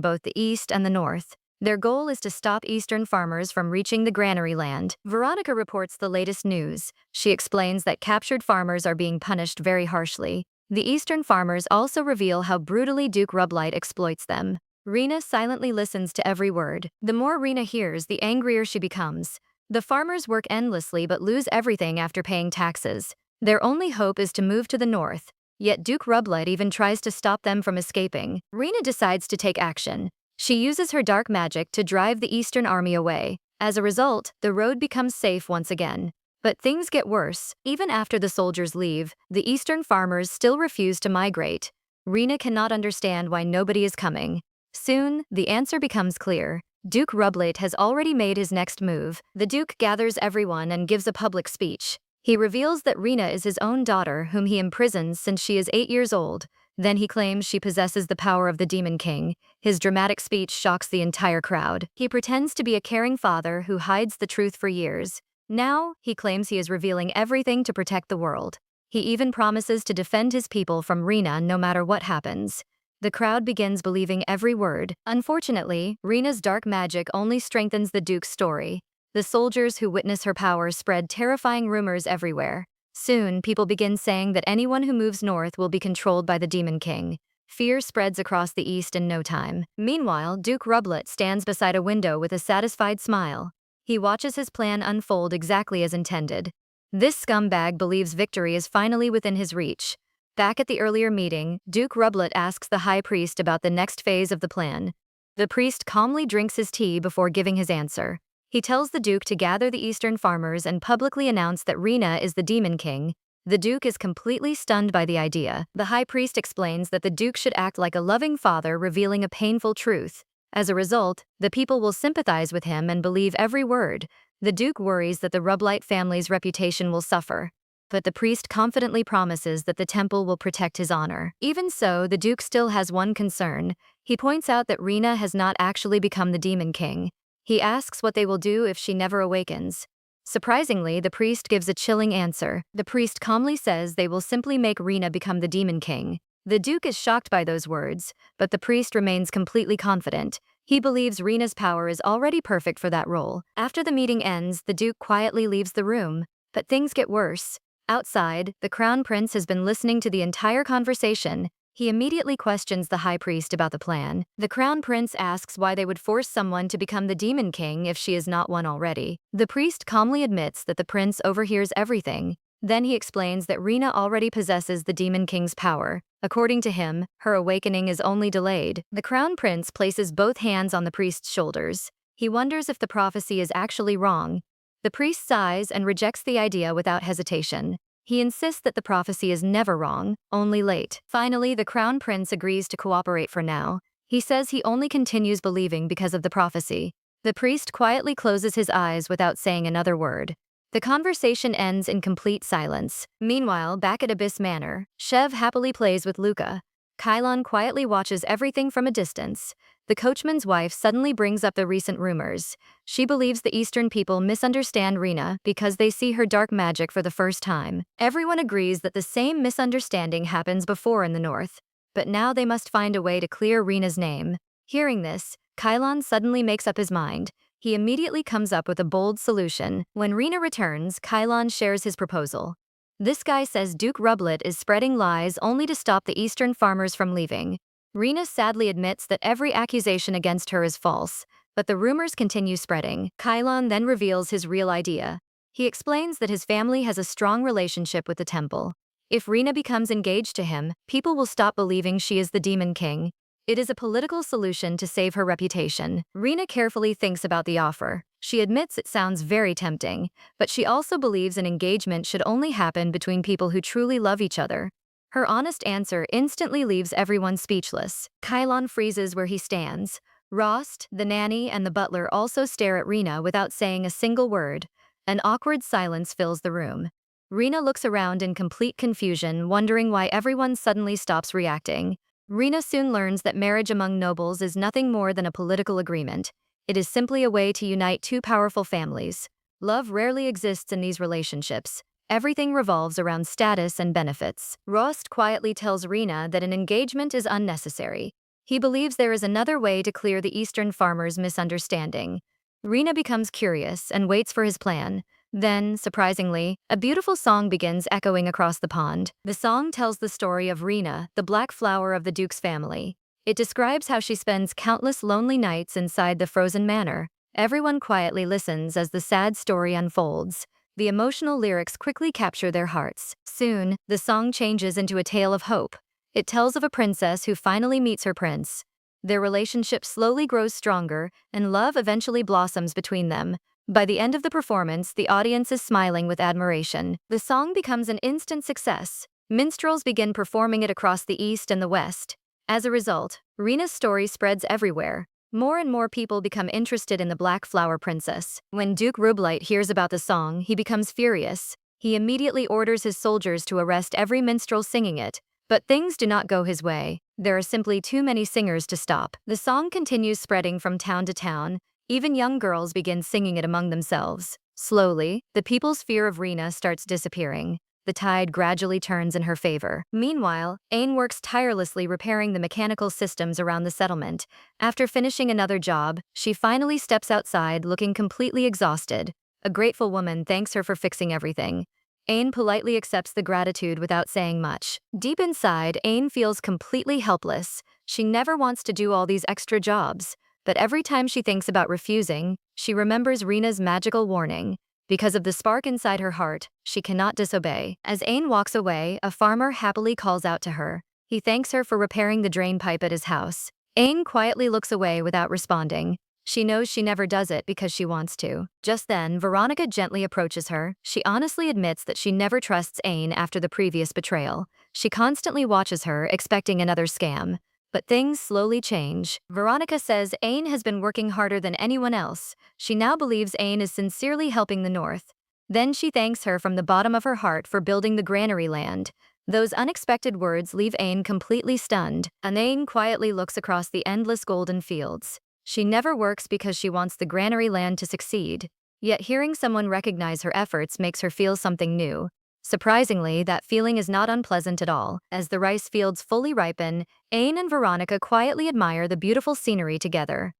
both the east and the north. Their goal is to stop eastern farmers from reaching the granary land. Veronica reports the latest news. She explains that captured farmers are being punished very harshly. The eastern farmers also reveal how brutally Duke Rublight exploits them. Rina silently listens to every word. The more Rina hears, the angrier she becomes. The farmers work endlessly but lose everything after paying taxes. Their only hope is to move to the north. Yet Duke Rublight even tries to stop them from escaping. Rina decides to take action. She uses her dark magic to drive the Eastern army away. As a result, the road becomes safe once again. But things get worse. Even after the soldiers leave, the Eastern farmers still refuse to migrate. Rina cannot understand why nobody is coming. Soon, the answer becomes clear. Duke Rublight has already made his next move. The Duke gathers everyone and gives a public speech. He reveals that Rina is his own daughter, whom he imprisons since she is 8 years old. Then he claims she possesses the power of the Demon King. His dramatic speech shocks the entire crowd. He pretends to be a caring father who hides the truth for years. Now, he claims he is revealing everything to protect the world. He even promises to defend his people from Rina no matter what happens. The crowd begins believing every word. Unfortunately, Rina's dark magic only strengthens the Duke's story. The soldiers who witness her power spread terrifying rumors everywhere. Soon, people begin saying that anyone who moves north will be controlled by the Demon King. Fear spreads across the east in no time. Meanwhile, Duke Rublight stands beside a window with a satisfied smile. He watches his plan unfold exactly as intended. This scumbag believes victory is finally within his reach. Back at the earlier meeting, Duke Rublight asks the high priest about the next phase of the plan. The priest calmly drinks his tea before giving his answer. He tells the Duke to gather the eastern farmers and publicly announce that Rina is the Demon King. The Duke is completely stunned by the idea. The high priest explains that the Duke should act like a loving father, revealing a painful truth. As a result, the people will sympathize with him and believe every word. The Duke worries that the Rublight family's reputation will suffer. But the priest confidently promises that the temple will protect his honor. Even so, the Duke still has one concern. He points out that Rina has not actually become the Demon King. He asks what they will do if she never awakens. Surprisingly, the priest gives a chilling answer. The priest calmly says they will simply make Rina become the Demon King. The Duke is shocked by those words, but the priest remains completely confident. He believes Rina's power is already perfect for that role. After the meeting ends, the Duke quietly leaves the room. But things get worse. Outside, the crown prince has been listening to the entire conversation. He immediately questions the high priest about the plan. The crown prince asks why they would force someone to become the Demon King if she is not one already. The priest calmly admits that the prince overhears everything. Then he explains that Rina already possesses the Demon King's power. According to him, her awakening is only delayed. The crown prince places both hands on the priest's shoulders. He wonders if the prophecy is actually wrong. The priest sighs and rejects the idea without hesitation. He insists that the prophecy is never wrong, only late. Finally, the crown prince agrees to cooperate for now. He says he only continues believing because of the prophecy. The priest quietly closes his eyes without saying another word. The conversation ends in complete silence. Meanwhile, back at Abyss Manor, Chev happily plays with Luca. Kylon quietly watches everything from a distance. The coachman's wife suddenly brings up the recent rumors. She believes the Eastern people misunderstand Rina because they see her dark magic for the first time. Everyone agrees that the same misunderstanding happens before in the North. But now they must find a way to clear Rina's name. Hearing this, Kylon suddenly makes up his mind. He immediately comes up with a bold solution. When Rina returns, Kylon shares his proposal. This guy says Duke Rublight is spreading lies only to stop the Eastern farmers from leaving. Rina sadly admits that every accusation against her is false, but the rumors continue spreading. Kylon then reveals his real idea. He explains that his family has a strong relationship with the temple. If Rina becomes engaged to him, people will stop believing she is the Demon King. It is a political solution to save her reputation. Rina carefully thinks about the offer. She admits it sounds very tempting, but she also believes an engagement should only happen between people who truly love each other. Her honest answer instantly leaves everyone speechless. Kylon freezes where he stands. Rost, the nanny, and the butler also stare at Rina without saying a single word. An awkward silence fills the room. Rina looks around in complete confusion, wondering why everyone suddenly stops reacting. Rina soon learns that marriage among nobles is nothing more than a political agreement. It is simply a way to unite two powerful families. Love rarely exists in these relationships. Everything revolves around status and benefits. Rost quietly tells Rina that an engagement is unnecessary. He believes there is another way to clear the Eastern farmer's misunderstanding. Rina becomes curious and waits for his plan. Then, surprisingly, a beautiful song begins echoing across the pond. The song tells the story of Rina, the black flower of the Duke's family. It describes how she spends countless lonely nights inside the frozen manor. Everyone quietly listens as the sad story unfolds. The emotional lyrics quickly capture their hearts. Soon, the song changes into a tale of hope. It tells of a princess who finally meets her prince. Their relationship slowly grows stronger, and love eventually blossoms between them. By the end of the performance, the audience is smiling with admiration. The song becomes an instant success. Minstrels begin performing it across the East and the West. As a result, Rina's story spreads everywhere. More and more people become interested in the Black Flower Princess. When Duke Rublite hears about the song, he becomes furious. He immediately orders his soldiers to arrest every minstrel singing it. But things do not go his way. There are simply too many singers to stop. The song continues spreading from town to town. Even young girls begin singing it among themselves. Slowly, the people's fear of Rina starts disappearing. The tide gradually turns in her favor. Meanwhile, Ain works tirelessly repairing the mechanical systems around the settlement. After finishing another job, she finally steps outside looking completely exhausted. A grateful woman thanks her for fixing everything. Ain politely accepts the gratitude without saying much. Deep inside, Ain feels completely helpless. She never wants to do all these extra jobs. But every time she thinks about refusing, she remembers Rina's magical warning. Because of the spark inside her heart, she cannot disobey. As Ain walks away, a farmer happily calls out to her. He thanks her for repairing the drain pipe at his house. Ain quietly looks away without responding. She knows she never does it because she wants to. Just then, Veronica gently approaches her. She honestly admits that she never trusts Ain after the previous betrayal. She constantly watches her, expecting another scam. But things slowly change. Veronica says Ain has been working harder than anyone else. She now believes Ain is sincerely helping the North. Then she thanks her from the bottom of her heart for building the granary land. Those unexpected words leave Ain completely stunned. Ain quietly looks across the endless golden fields. She never works because she wants the granary land to succeed. Yet hearing someone recognize her efforts makes her feel something new. Surprisingly, that feeling is not unpleasant at all. As the rice fields fully ripen, Ain and Veronica quietly admire the beautiful scenery together.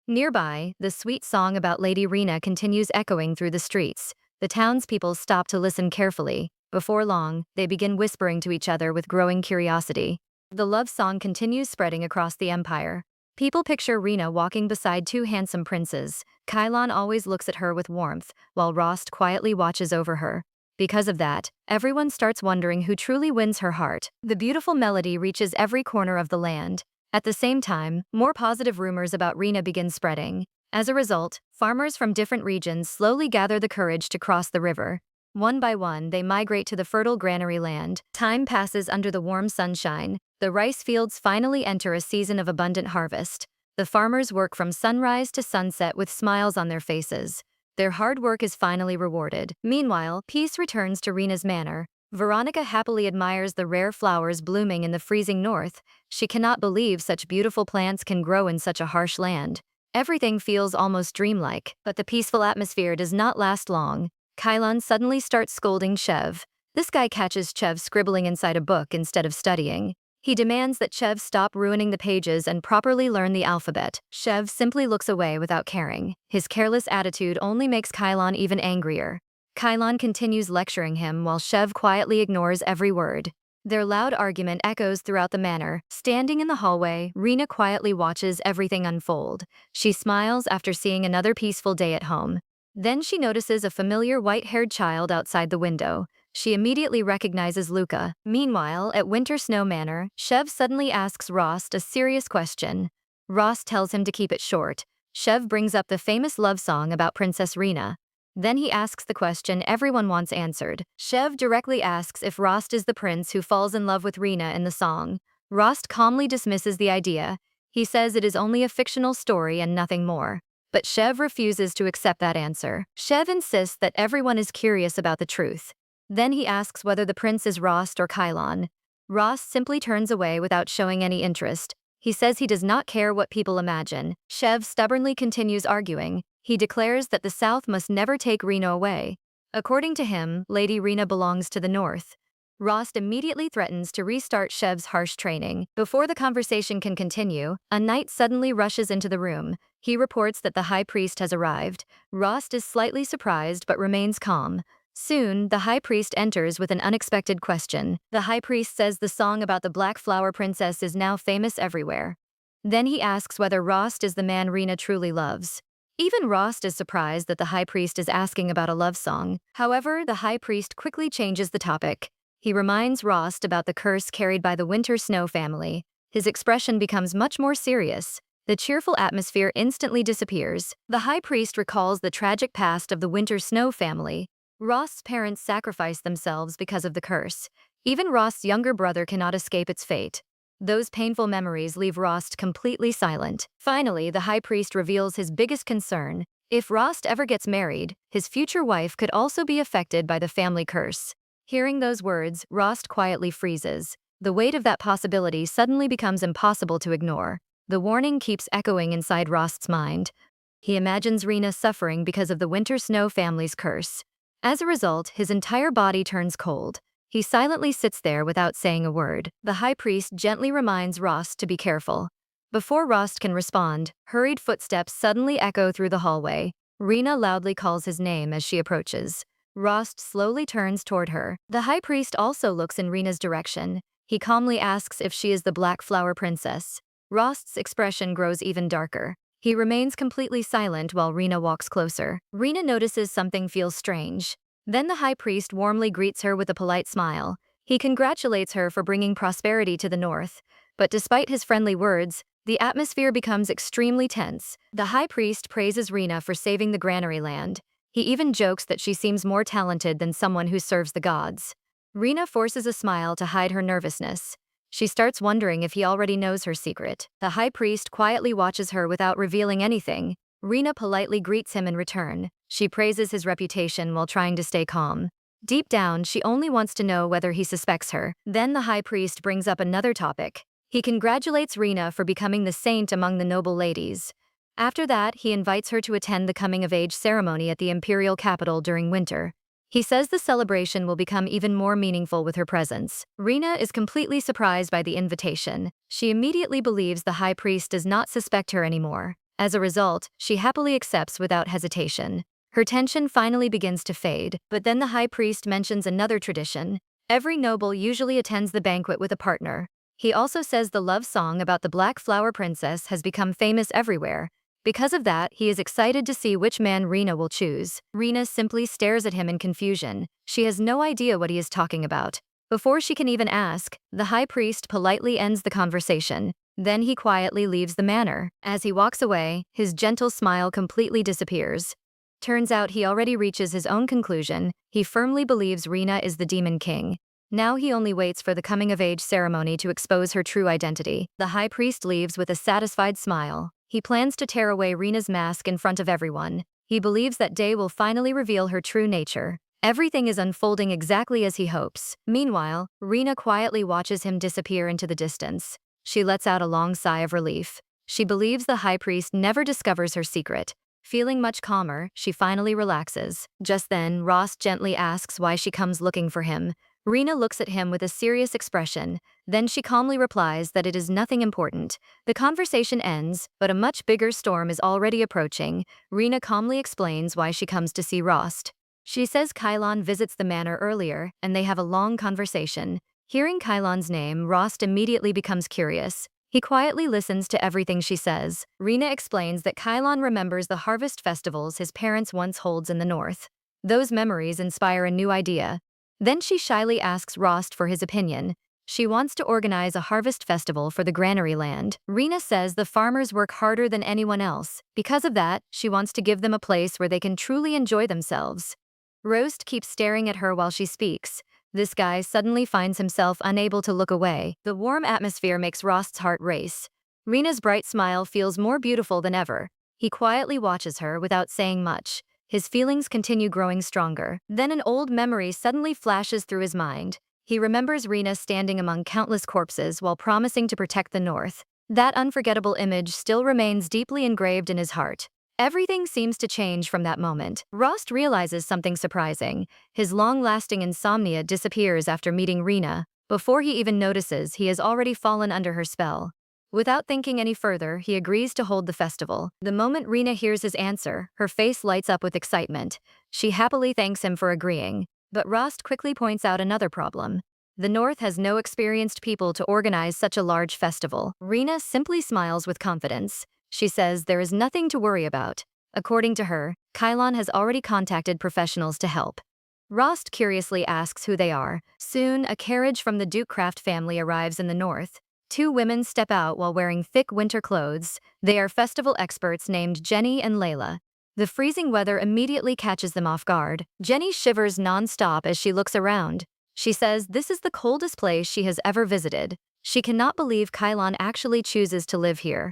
Nearby, the sweet song about Lady Rina continues echoing through the streets. The townspeople stop to listen carefully. Before long, they begin whispering to each other with growing curiosity. The love song continues spreading across the empire. People picture Rina walking beside two handsome princes. Kylon always looks at her with warmth, while Rost quietly watches over her. Because of that, everyone starts wondering who truly wins her heart. The beautiful melody reaches every corner of the land. At the same time, more positive rumors about Rina begin spreading. As a result, farmers from different regions slowly gather the courage to cross the river. One by one, they migrate to the fertile granary land. Time passes under the warm sunshine. The rice fields finally enter a season of abundant harvest. The farmers work from sunrise to sunset with smiles on their faces. Their hard work is finally rewarded. Meanwhile, peace returns to Rina's manor. Veronica happily admires the rare flowers blooming in the freezing north. She cannot believe such beautiful plants can grow in such a harsh land. Everything feels almost dreamlike, but the peaceful atmosphere does not last long. Kylon suddenly starts scolding Chev. This guy catches Chev scribbling inside a book instead of studying. He demands that Chev stop ruining the pages and properly learn the alphabet. Chev simply looks away without caring. His careless attitude only makes Kylon even angrier. Kylon continues lecturing him while Chev quietly ignores every word. Their loud argument echoes throughout the manor. Standing in the hallway, Rina quietly watches everything unfold. She smiles after seeing another peaceful day at home. Then she notices a familiar white-haired child outside the window. She immediately recognizes Luca. Meanwhile, at Winter Snow Manor, Chev suddenly asks Rost a serious question. Rost tells him to keep it short. Chev brings up the famous love song about Princess Rina. Then he asks the question everyone wants answered. Chev directly asks if Rost is the prince who falls in love with Rina in the song. Rost calmly dismisses the idea. He says it is only a fictional story and nothing more. But Chev refuses to accept that answer. Chev insists that everyone is curious about the truth. Then he asks whether the prince is Rost or Kylon. Rost simply turns away without showing any interest. He says he does not care what people imagine. Shev stubbornly continues arguing. He declares that the South must never take Rena away. According to him, Lady Rena belongs to the North. Rost immediately threatens to restart Shev's harsh training. Before the conversation can continue, a knight suddenly rushes into the room. He reports that the high priest has arrived. Rost is slightly surprised but remains calm. Soon, the high priest enters with an unexpected question. The high priest says the song about the Black Flower Princess is now famous everywhere. Then he asks whether Rost is the man Rena truly loves. Even Rost is surprised that the high priest is asking about a love song. However, the high priest quickly changes the topic. He reminds Rost about the curse carried by the Winter Snow family. His expression becomes much more serious. The cheerful atmosphere instantly disappears. The high priest recalls the tragic past of the Winter Snow family. Rost's parents sacrificed themselves because of the curse. Even Rost's younger brother cannot escape its fate. Those painful memories leave Rost completely silent. Finally, the high priest reveals his biggest concern. If Rost ever gets married, his future wife could also be affected by the family curse. Hearing those words, Rost quietly freezes. The weight of that possibility suddenly becomes impossible to ignore. The warning keeps echoing inside Rost's mind. He imagines Rena suffering because of the Winter Snow family's curse. As a result, his entire body turns cold. He silently sits there without saying a word. The high priest gently reminds Rost to be careful. Before Rost can respond, hurried footsteps suddenly echo through the hallway. Rena loudly calls his name as she approaches. Rost slowly turns toward her. The high priest also looks in Rena's direction. He calmly asks if she is the Black Flower Princess. Rost's expression grows even darker. He remains completely silent while Rena walks closer. Rena notices something feels strange. Then the high priest warmly greets her with a polite smile. He congratulates her for bringing prosperity to the north. But despite his friendly words, the atmosphere becomes extremely tense. The high priest praises Rena for saving the granary land. He even jokes that she seems more talented than someone who serves the gods. Rena forces a smile to hide her nervousness. She starts wondering if he already knows her secret. The high priest quietly watches her without revealing anything. Rena politely greets him in return. She praises his reputation while trying to stay calm. Deep down, she only wants to know whether he suspects her. Then the high priest brings up another topic. He congratulates Rena for becoming the saint among the noble ladies. After that, he invites her to attend the coming-of-age ceremony at the imperial capital during winter. He says the celebration will become even more meaningful with her presence. Rena is completely surprised by the invitation. She immediately believes the high priest does not suspect her anymore. As a result, she happily accepts without hesitation. Her tension finally begins to fade, but then the high priest mentions another tradition. Every noble usually attends the banquet with a partner. He also says the love song about the Black Flower Princess has become famous everywhere. Because of that, he is excited to see which man Rena will choose. Rena simply stares at him in confusion. She has no idea what he is talking about. Before she can even ask, the high priest politely ends the conversation. Then he quietly leaves the manor. As he walks away, his gentle smile completely disappears. Turns out he already reaches his own conclusion. He firmly believes Rena is the Demon King. Now he only waits for the coming-of-age ceremony to expose her true identity. The high priest leaves with a satisfied smile. He plans to tear away Rena's mask in front of everyone. He believes that day will finally reveal her true nature. Everything is unfolding exactly as he hopes. Meanwhile, Rena quietly watches him disappear into the distance. She lets out a long sigh of relief. She believes the high priest never discovers her secret. Feeling much calmer, she finally relaxes. Just then, Ross gently asks why she comes looking for him. Rena looks at him with a serious expression. Then she calmly replies that it is nothing important. The conversation ends, but a much bigger storm is already approaching. Rena calmly explains why she comes to see Rost. She says Kylon visits the manor earlier, and they have a long conversation. Hearing Kylon's name, Rost immediately becomes curious. He quietly listens to everything she says. Rena explains that Kylon remembers the harvest festivals his parents once holds in the north. Those memories inspire a new idea. Then she shyly asks Rost for his opinion. She wants to organize a harvest festival for the granary land. Rena says the farmers work harder than anyone else. Because of that, she wants to give them a place where they can truly enjoy themselves. Rost keeps staring at her while she speaks. This guy suddenly finds himself unable to look away. The warm atmosphere makes Rost's heart race. Rena's bright smile feels more beautiful than ever. He quietly watches her without saying much. His feelings continue growing stronger. Then an old memory suddenly flashes through his mind. He remembers Rina standing among countless corpses while promising to protect the North. That unforgettable image still remains deeply engraved in his heart. Everything seems to change from that moment. Rost realizes something surprising. His long-lasting insomnia disappears after meeting Rina. Before he even notices, he has already fallen under her spell. Without thinking any further, he agrees to hold the festival. The moment Rina hears his answer, her face lights up with excitement. She happily thanks him for agreeing. But Rost quickly points out another problem. The North has no experienced people to organize such a large festival. Rina simply smiles with confidence. She says there is nothing to worry about. According to her, Kylon has already contacted professionals to help. Rost curiously asks who they are. Soon, a carriage from the Dukecraft family arrives in the North. Two women step out while wearing thick winter clothes. They are festival experts named Jenny and Layla. The freezing weather immediately catches them off guard. Jenny shivers non-stop as she looks around. She says this is the coldest place she has ever visited. She cannot believe Kylon actually chooses to live here.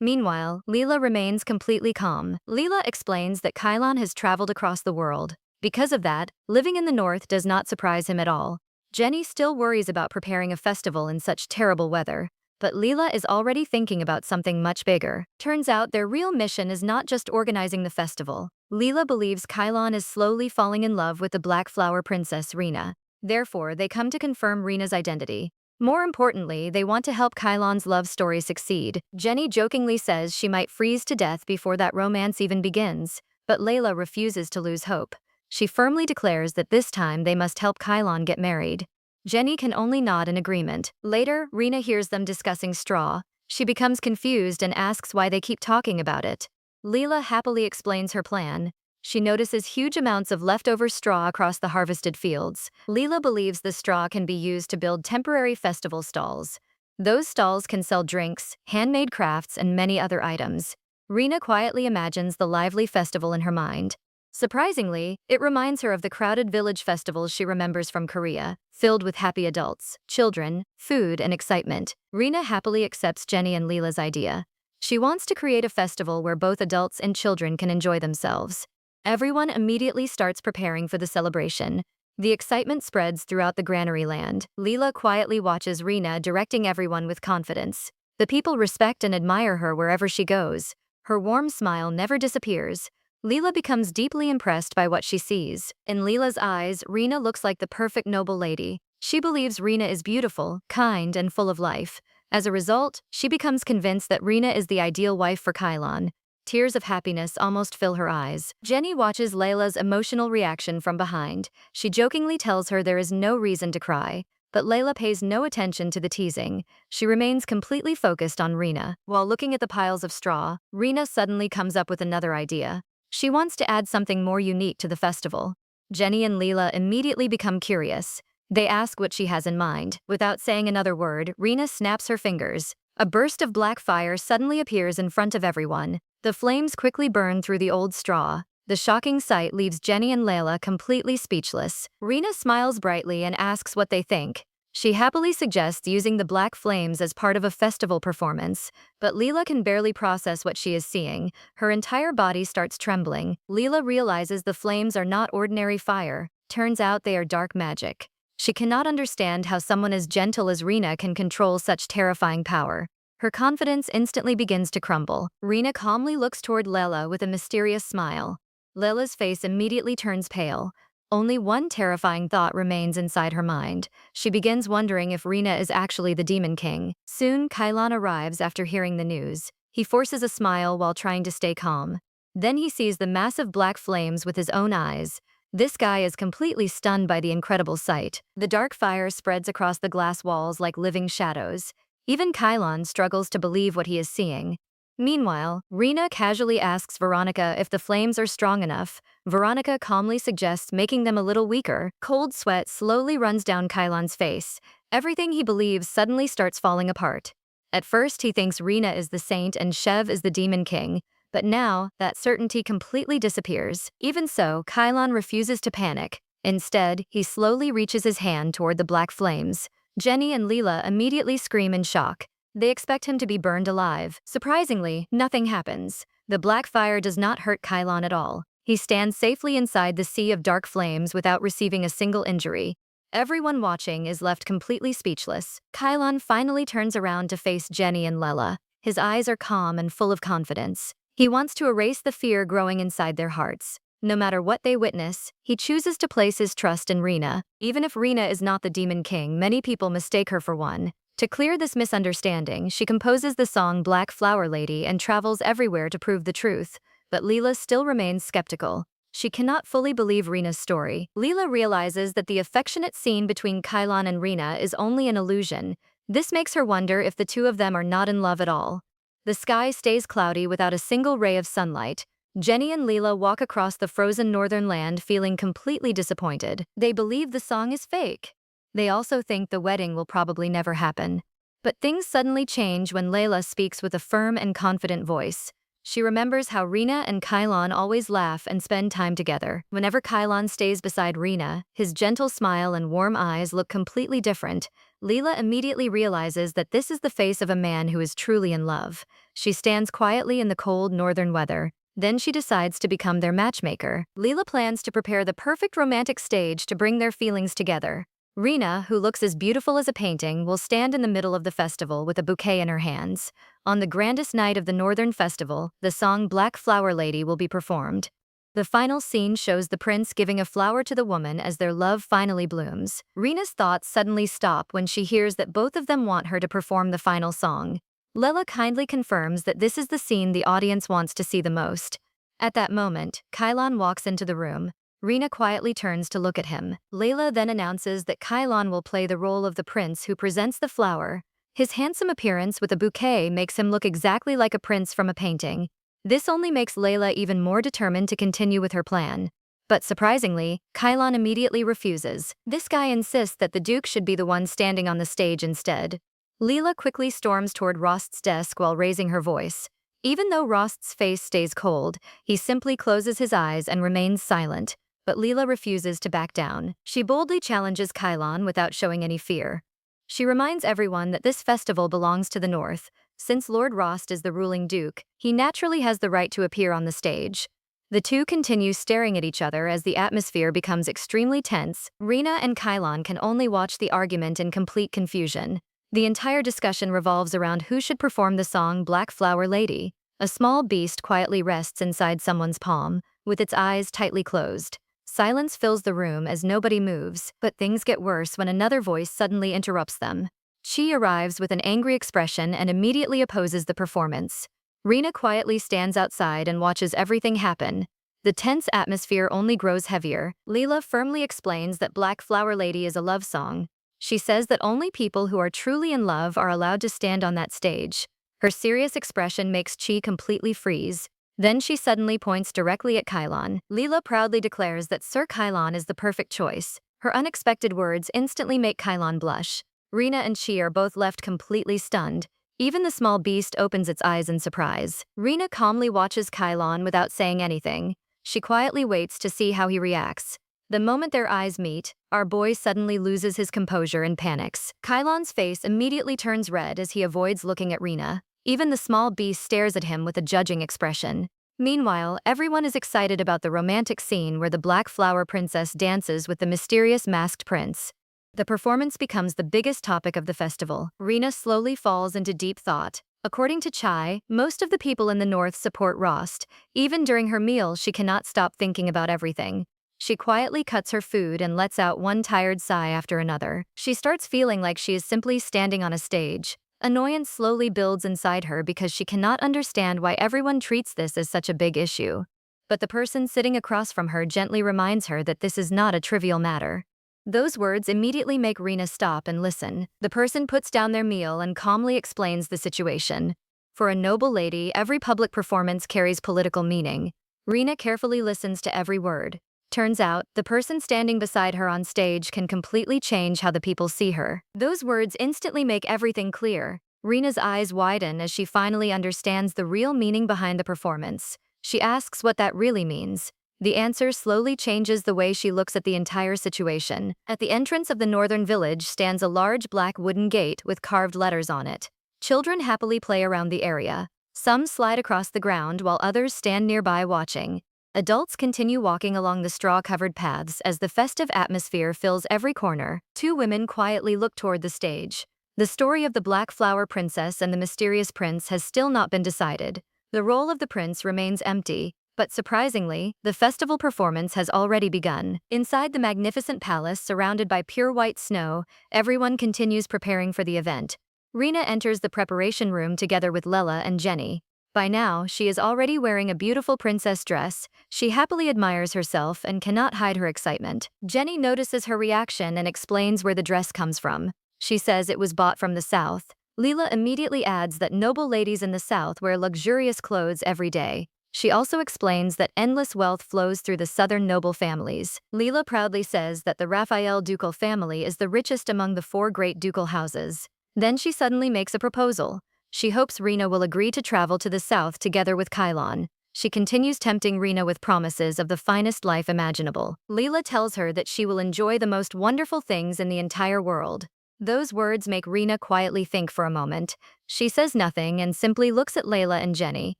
Meanwhile, Leela remains completely calm. Leela explains that Kylon has traveled across the world. Because of that, living in the North does not surprise him at all. Jenny still worries about preparing a festival in such terrible weather. But Leela is already thinking about something much bigger. Turns out their real mission is not just organizing the festival. Leela believes Kylon is slowly falling in love with the Black Flower Princess Rina. Therefore, they come to confirm Rina's identity. More importantly, they want to help Kylon's love story succeed. Jenny jokingly says she might freeze to death before that romance even begins, but Layla refuses to lose hope. She firmly declares that this time they must help Kylon get married. Jenny can only nod in agreement. Later, Rina hears them discussing straw. She becomes confused and asks why they keep talking about it. Leela happily explains her plan. She notices huge amounts of leftover straw across the harvested fields. Leela believes the straw can be used to build temporary festival stalls. Those stalls can sell drinks, handmade crafts, and many other items. Rina quietly imagines the lively festival in her mind. Surprisingly, it reminds her of the crowded village festivals she remembers from Korea, filled with happy adults, children, food, and excitement. Rina happily accepts Jenny and Leela's idea. She wants to create a festival where both adults and children can enjoy themselves. Everyone immediately starts preparing for the celebration. The excitement spreads throughout the granary land. Leela quietly watches Rina directing everyone with confidence. The people respect and admire her wherever she goes. Her warm smile never disappears. Leela becomes deeply impressed by what she sees. In Leela's eyes, Rina looks like the perfect noble lady. She believes Rina is beautiful, kind, and full of life. As a result, she becomes convinced that Rina is the ideal wife for Kylon. Tears of happiness almost fill her eyes. Jenny watches Layla's emotional reaction from behind. She jokingly tells her there is no reason to cry, but Layla pays no attention to the teasing. She remains completely focused on Rina. While looking at the piles of straw, Rina suddenly comes up with another idea. She wants to add something more unique to the festival. Jenny and Leela immediately become curious. They ask what she has in mind. Without saying another word, Rina snaps her fingers. A burst of black fire suddenly appears in front of everyone. The flames quickly burn through the old straw. The shocking sight leaves Jenny and Layla completely speechless. Rina smiles brightly and asks what they think. She happily suggests using the black flames as part of a festival performance, but Leela can barely process what she is seeing. Her entire body starts trembling. Leela realizes the flames are not ordinary fire. Turns out they are dark magic. She cannot understand how someone as gentle as Rina can control such terrifying power. Her confidence instantly begins to crumble. Rina calmly looks toward Layla with a mysterious smile. Layla's face immediately turns pale. Only one terrifying thought remains inside her mind. She begins wondering if Rina is actually the Demon King. Soon, Kylon arrives after hearing the news. He forces a smile while trying to stay calm. Then he sees the massive black flames with his own eyes. This guy is completely stunned by the incredible sight. The dark fire spreads across the glass walls like living shadows. Even Kylon struggles to believe what he is seeing. Meanwhile, Rina casually asks Veronica if the flames are strong enough. Veronica calmly suggests making them a little weaker. Cold sweat slowly runs down Kylon's face. Everything he believes suddenly starts falling apart. At first, he thinks Rina is the saint and Shev is the Demon King. But now, that certainty completely disappears. Even so, Kylon refuses to panic. Instead, he slowly reaches his hand toward the black flames. Jenny and Leela immediately scream in shock. They expect him to be burned alive. Surprisingly, nothing happens. The black fire does not hurt Kylon at all. He stands safely inside the sea of dark flames without receiving a single injury. Everyone watching is left completely speechless. Kylon finally turns around to face Jenny and Lela. His eyes are calm and full of confidence. He wants to erase the fear growing inside their hearts. No matter what they witness, he chooses to place his trust in Rena. Even if Rena is not the Demon King, many people mistake her for one. To clear this misunderstanding, she composes the song Black Flower Lady and travels everywhere to prove the truth. But Leela still remains skeptical. She cannot fully believe Rena's story. Leela realizes that the affectionate scene between Kylon and Rena is only an illusion. This makes her wonder if the two of them are not in love at all. The sky stays cloudy without a single ray of sunlight. Jenny and Leela walk across the frozen northern land feeling completely disappointed. They believe the song is fake. They also think the wedding will probably never happen. But things suddenly change when Layla speaks with a firm and confident voice. She remembers how Rena and Kylon always laugh and spend time together. Whenever Kylon stays beside Rena, his gentle smile and warm eyes look completely different. Leela immediately realizes that this is the face of a man who is truly in love. She stands quietly in the cold northern weather. Then she decides to become their matchmaker. Leela plans to prepare the perfect romantic stage to bring their feelings together. Rena, who looks as beautiful as a painting, will stand in the middle of the festival with a bouquet in her hands. On the grandest night of the Northern Festival, the song Black Flower Lady will be performed. The final scene shows the prince giving a flower to the woman as their love finally blooms. Rena's thoughts suddenly stop when she hears that both of them want her to perform the final song. Lela kindly confirms that this is the scene the audience wants to see the most. At that moment, Kylon walks into the room. Rena quietly turns to look at him. Layla then announces that Kylon will play the role of the prince who presents the flower. His handsome appearance with a bouquet makes him look exactly like a prince from a painting. This only makes Layla even more determined to continue with her plan. But surprisingly, Kylon immediately refuses. This guy insists that the Duke should be the one standing on the stage instead. Leela quickly storms toward Rost's desk while raising her voice. Even though Rost's face stays cold, he simply closes his eyes and remains silent. But Leela refuses to back down. She boldly challenges Kylon without showing any fear. She reminds everyone that this festival belongs to the North. Since Lord Rost is the ruling duke, he naturally has the right to appear on the stage. The two continue staring at each other as the atmosphere becomes extremely tense. Rena and Kylon can only watch the argument in complete confusion. The entire discussion revolves around who should perform the song Black Flower Lady. A small beast quietly rests inside someone's palm, with its eyes tightly closed. Silence fills the room as nobody moves, but things get worse when another voice suddenly interrupts them. Chi arrives with an angry expression and immediately opposes the performance. Rena quietly stands outside and watches everything happen. The tense atmosphere only grows heavier. Leela firmly explains that Black Flower Lady is a love song. She says that only people who are truly in love are allowed to stand on that stage. Her serious expression makes Chi completely freeze. Then she suddenly points directly at Kylon. Leela proudly declares that Sir Kylon is the perfect choice. Her unexpected words instantly make Kylon blush. Rena and Chi are both left completely stunned. Even the small beast opens its eyes in surprise. Rena calmly watches Kylon without saying anything. She quietly waits to see how he reacts. The moment their eyes meet, our boy suddenly loses his composure and panics. Kylon's face immediately turns red as he avoids looking at Rena. Even the small beast stares at him with a judging expression. Meanwhile, everyone is excited about the romantic scene where the Black Flower Princess dances with the mysterious masked prince. The performance becomes the biggest topic of the festival. Rena slowly falls into deep thought. According to Chai, most of the people in the north support Rost. Even during her meal, she cannot stop thinking about everything. She quietly cuts her food and lets out one tired sigh after another. She starts feeling like she is simply standing on a stage. Annoyance slowly builds inside her because she cannot understand why everyone treats this as such a big issue. But the person sitting across from her gently reminds her that this is not a trivial matter. Those words immediately make Rena stop and listen. The person puts down their meal and calmly explains the situation. For a noble lady, every public performance carries political meaning. Rena carefully listens to every word. Turns out, the person standing beside her on stage can completely change how the people see her. Those words instantly make everything clear. Rena's eyes widen as she finally understands the real meaning behind the performance. She asks what that really means. The answer slowly changes the way she looks at the entire situation. At the entrance of the northern village stands a large black wooden gate with carved letters on it. Children happily play around the area. Some slide across the ground while others stand nearby watching. Adults continue walking along the straw-covered paths as the festive atmosphere fills every corner. Two women quietly look toward the stage. The story of the Black Flower Princess and the mysterious prince has still not been decided. The role of the prince remains empty, but surprisingly, the festival performance has already begun. Inside the magnificent palace surrounded by pure white snow, everyone continues preparing for the event. Rena enters the preparation room together with Lela and Jenny. By now, she is already wearing a beautiful princess dress. She happily admires herself and cannot hide her excitement. Jenny notices her reaction and explains where the dress comes from. She says it was bought from the South. Leela immediately adds that noble ladies in the South wear luxurious clothes every day. She also explains that endless wealth flows through the southern noble families. Leela proudly says that the Raphael ducal family is the richest among the four great ducal houses. Then she suddenly makes a proposal. She hopes Rena will agree to travel to the south together with Kylon. She continues tempting Rena with promises of the finest life imaginable. Leela tells her that she will enjoy the most wonderful things in the entire world. Those words make Rena quietly think for a moment. She says nothing and simply looks at Layla and Jenny.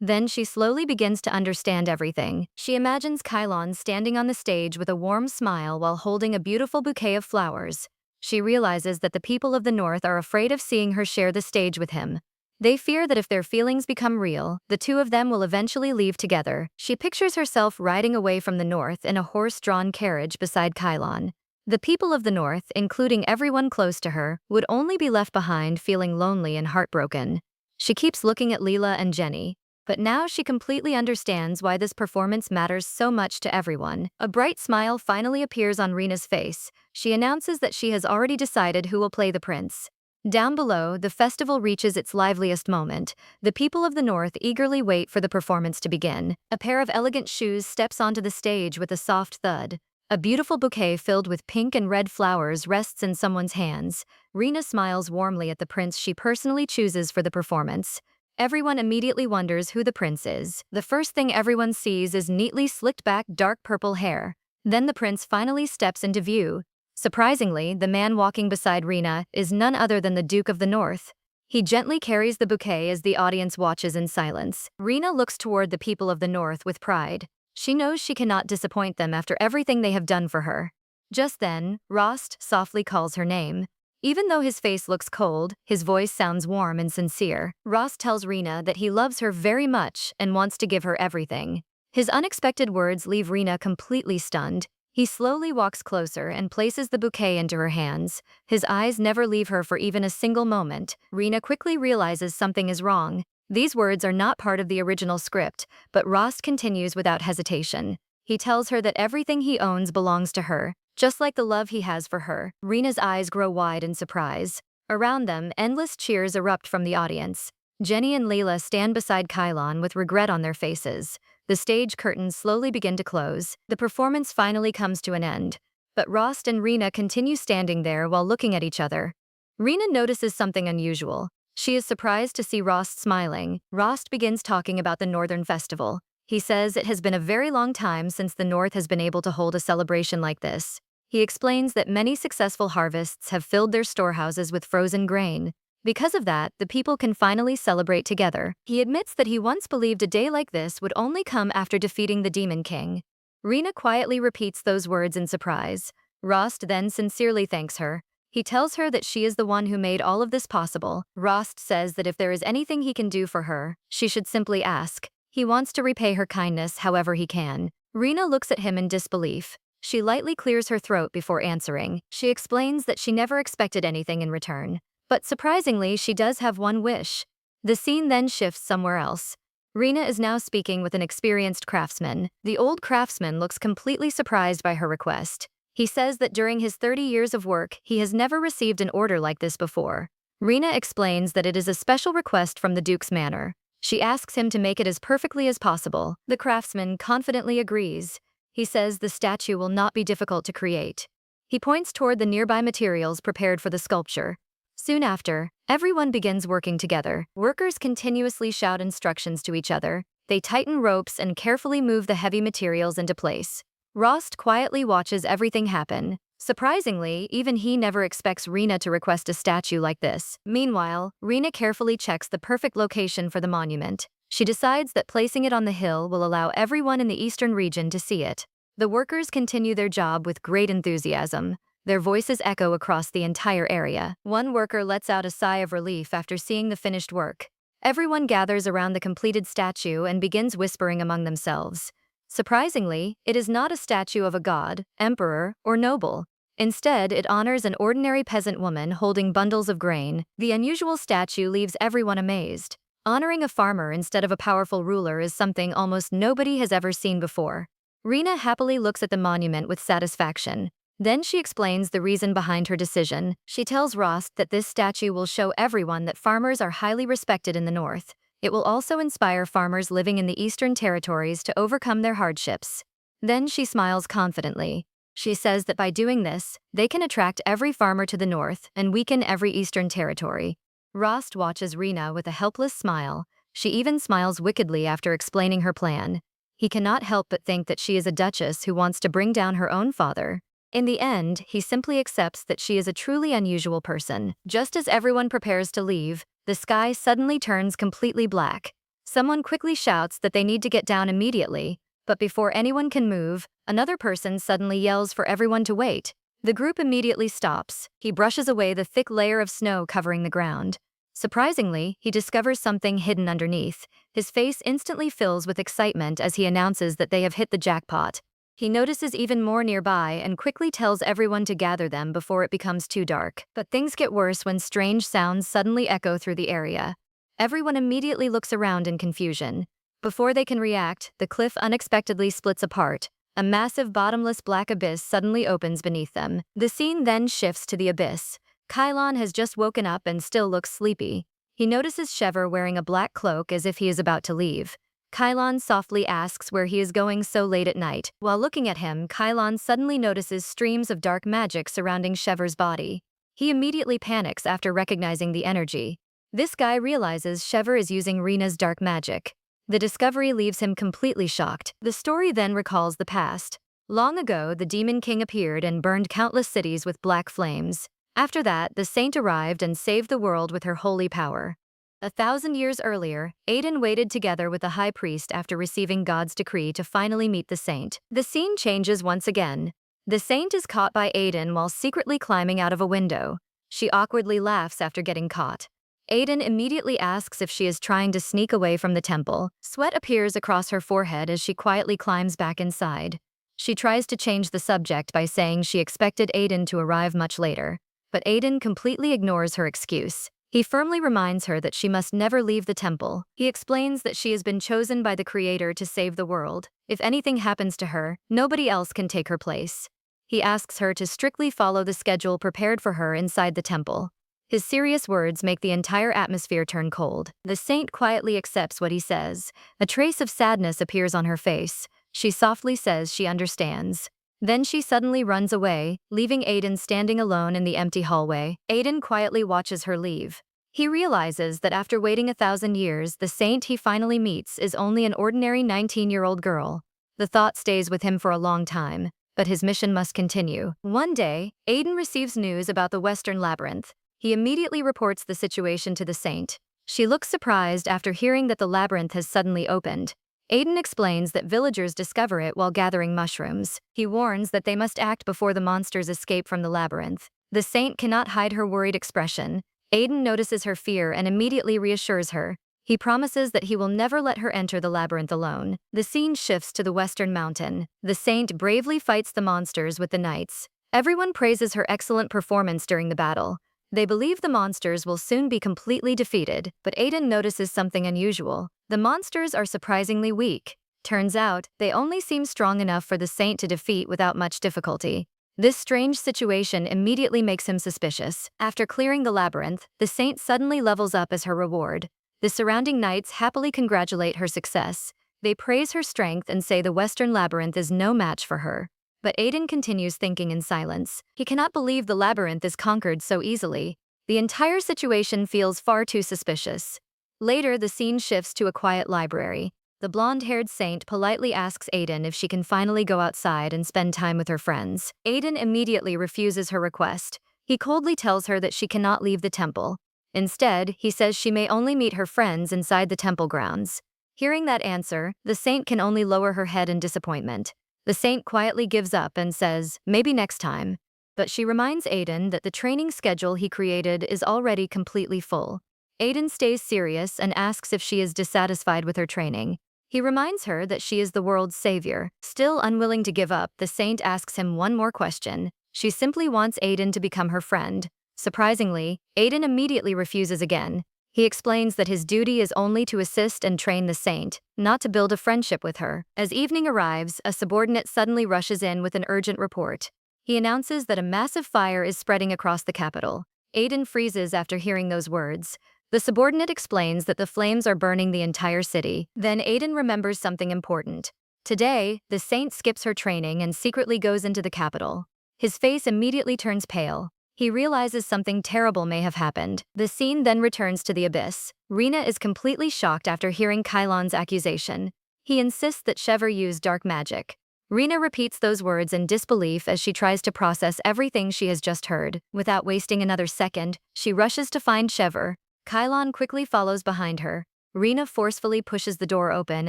Then she slowly begins to understand everything. She imagines Kylon standing on the stage with a warm smile while holding a beautiful bouquet of flowers. She realizes that the people of the North are afraid of seeing her share the stage with him. They fear that if their feelings become real, the two of them will eventually leave together. She pictures herself riding away from the North in a horse-drawn carriage beside Kylon. The people of the North, including everyone close to her, would only be left behind feeling lonely and heartbroken. She keeps looking at Leela and Jenny, but now she completely understands why this performance matters so much to everyone. A bright smile finally appears on Rena's face. She announces that she has already decided who will play the prince. Down below, the festival reaches its liveliest moment. The people of the North eagerly wait for the performance to begin. A pair of elegant shoes steps onto the stage with a soft thud. A beautiful bouquet filled with pink and red flowers rests in someone's hands. Rena smiles warmly at the prince she personally chooses for the performance. Everyone immediately wonders who the prince is. The first thing everyone sees is neatly slicked back dark purple hair. Then the prince finally steps into view. Surprisingly, the man walking beside Rena is none other than the Duke of the North. He gently carries the bouquet as the audience watches in silence. Rena looks toward the people of the North with pride. She knows she cannot disappoint them after everything they have done for her. Just then, Rost softly calls her name. Even though his face looks cold, his voice sounds warm and sincere. Rost tells Rena that he loves her very much and wants to give her everything. His unexpected words leave Rena completely stunned. He slowly walks closer and places the bouquet into her hands. His eyes never leave her for even a single moment. Rena quickly realizes something is wrong. These words are not part of the original script, but Rost continues without hesitation. He tells her that everything he owns belongs to her, just like the love he has for her. Rena's eyes grow wide in surprise. Around them, endless cheers erupt from the audience. Jenny and Layla stand beside Kylon with regret on their faces. The stage curtains slowly begin to close. The performance finally comes to an end. But Rost and Rena continue standing there while looking at each other. Rena notices something unusual. She is surprised to see Rost smiling. Rost begins talking about the Northern Festival. He says it has been a very long time since the North has been able to hold a celebration like this. He explains that many successful harvests have filled their storehouses with frozen grain. Because of that, the people can finally celebrate together. He admits that he once believed a day like this would only come after defeating the Demon King. Rena quietly repeats those words in surprise. Rost then sincerely thanks her. He tells her that she is the one who made all of this possible. Rost says that if there is anything he can do for her, she should simply ask. He wants to repay her kindness however he can. Rena looks at him in disbelief. She lightly clears her throat before answering. She explains that she never expected anything in return. But surprisingly, she does have one wish. The scene then shifts somewhere else. Rena is now speaking with an experienced craftsman. The old craftsman looks completely surprised by her request. He says that during his 30 years of work, he has never received an order like this before. Rena explains that it is a special request from the Duke's manor. She asks him to make it as perfectly as possible. The craftsman confidently agrees. He says the statue will not be difficult to create. He points toward the nearby materials prepared for the sculpture. Soon after, everyone begins working together. Workers continuously shout instructions to each other. They tighten ropes and carefully move the heavy materials into place. Rost quietly watches everything happen. Surprisingly, even he never expects Rena to request a statue like this. Meanwhile, Rena carefully checks the perfect location for the monument. She decides that placing it on the hill will allow everyone in the eastern region to see it. The workers continue their job with great enthusiasm. Their voices echo across the entire area. One worker lets out a sigh of relief after seeing the finished work. Everyone gathers around the completed statue and begins whispering among themselves. Surprisingly, it is not a statue of a god, emperor, or noble. Instead, it honors an ordinary peasant woman holding bundles of grain. The unusual statue leaves everyone amazed. Honoring a farmer instead of a powerful ruler is something almost nobody has ever seen before. Rena happily looks at the monument with satisfaction. Then she explains the reason behind her decision. She tells Rost that this statue will show everyone that farmers are highly respected in the north. It will also inspire farmers living in the eastern territories to overcome their hardships. Then she smiles confidently. She says that by doing this, they can attract every farmer to the north and weaken every eastern territory. Rost watches Rena with a helpless smile. She even smiles wickedly after explaining her plan. He cannot help but think that she is a duchess who wants to bring down her own father. In the end, he simply accepts that she is a truly unusual person. Just as everyone prepares to leave, the sky suddenly turns completely black. Someone quickly shouts that they need to get down immediately, but before anyone can move, another person suddenly yells for everyone to wait. The group immediately stops. He brushes away the thick layer of snow covering the ground. Surprisingly, he discovers something hidden underneath. His face instantly fills with excitement as he announces that they have hit the jackpot. He notices even more nearby and quickly tells everyone to gather them before it becomes too dark. But things get worse when strange sounds suddenly echo through the area. Everyone immediately looks around in confusion. Before they can react, the cliff unexpectedly splits apart. A massive bottomless black abyss suddenly opens beneath them. The scene then shifts to the abyss. Kylon has just woken up and still looks sleepy. He notices Shever wearing a black cloak as if he is about to leave. Kylon softly asks where he is going so late at night. While looking at him, Kylon suddenly notices streams of dark magic surrounding Shever's body. He immediately panics after recognizing the energy. This guy realizes Shever is using Rena's dark magic. The discovery leaves him completely shocked. The story then recalls the past. Long ago, the Demon King appeared and burned countless cities with black flames. After that, the saint arrived and saved the world with her holy power. 1,000 years earlier, Aiden waited together with the high priest after receiving God's decree to finally meet the saint. The scene changes once again. The saint is caught by Aiden while secretly climbing out of a window. She awkwardly laughs after getting caught. Aiden immediately asks if she is trying to sneak away from the temple. Sweat appears across her forehead as she quietly climbs back inside. She tries to change the subject by saying she expected Aiden to arrive much later. But Aiden completely ignores her excuse. He firmly reminds her that she must never leave the temple. He explains that she has been chosen by the Creator to save the world. If anything happens to her, nobody else can take her place. He asks her to strictly follow the schedule prepared for her inside the temple. His serious words make the entire atmosphere turn cold. The saint quietly accepts what he says. A trace of sadness appears on her face. She softly says she understands. Then she suddenly runs away, leaving Aiden standing alone in the empty hallway. Aiden quietly watches her leave. He realizes that after waiting 1,000 years, the saint he finally meets is only an ordinary 19-year-old girl. The thought stays with him for a long time, but his mission must continue. One day, Aiden receives news about the Western Labyrinth. He immediately reports the situation to the saint. She looks surprised after hearing that the labyrinth has suddenly opened. Aiden explains that villagers discover it while gathering mushrooms. He warns that they must act before the monsters escape from the labyrinth. The saint cannot hide her worried expression. Aiden notices her fear and immediately reassures her. He promises that he will never let her enter the labyrinth alone. The scene shifts to the Western Mountain. The saint bravely fights the monsters with the knights. Everyone praises her excellent performance during the battle. They believe the monsters will soon be completely defeated, but Aiden notices something unusual. The monsters are surprisingly weak. Turns out, they only seem strong enough for the saint to defeat without much difficulty. This strange situation immediately makes him suspicious. After clearing the labyrinth, the saint suddenly levels up as her reward. The surrounding knights happily congratulate her success. They praise her strength and say the Western Labyrinth is no match for her. But Aiden continues thinking in silence. He cannot believe the labyrinth is conquered so easily. The entire situation feels far too suspicious. Later, the scene shifts to a quiet library. The blonde-haired saint politely asks Aiden if she can finally go outside and spend time with her friends. Aiden immediately refuses her request. He coldly tells her that she cannot leave the temple. Instead, he says she may only meet her friends inside the temple grounds. Hearing that answer, the saint can only lower her head in disappointment. The saint quietly gives up and says, maybe next time. But she reminds Aiden that the training schedule he created is already completely full. Aiden stays serious and asks if she is dissatisfied with her training. He reminds her that she is the world's savior. Still unwilling to give up, the saint asks him one more question. She simply wants Aiden to become her friend. Surprisingly, Aiden immediately refuses again. He explains that his duty is only to assist and train the saint, not to build a friendship with her. As evening arrives, a subordinate suddenly rushes in with an urgent report. He announces that a massive fire is spreading across the capital. Aiden freezes after hearing those words. The subordinate explains that the flames are burning the entire city. Then Aiden remembers something important. Today, the saint skips her training and secretly goes into the capital. His face immediately turns pale. He realizes something terrible may have happened. The scene then returns to the abyss. Rina is completely shocked after hearing Kylon's accusation. He insists that Shever used dark magic. Rina repeats those words in disbelief as she tries to process everything she has just heard. Without wasting another second, she rushes to find Shever. Kylon quickly follows behind her. Rina forcefully pushes the door open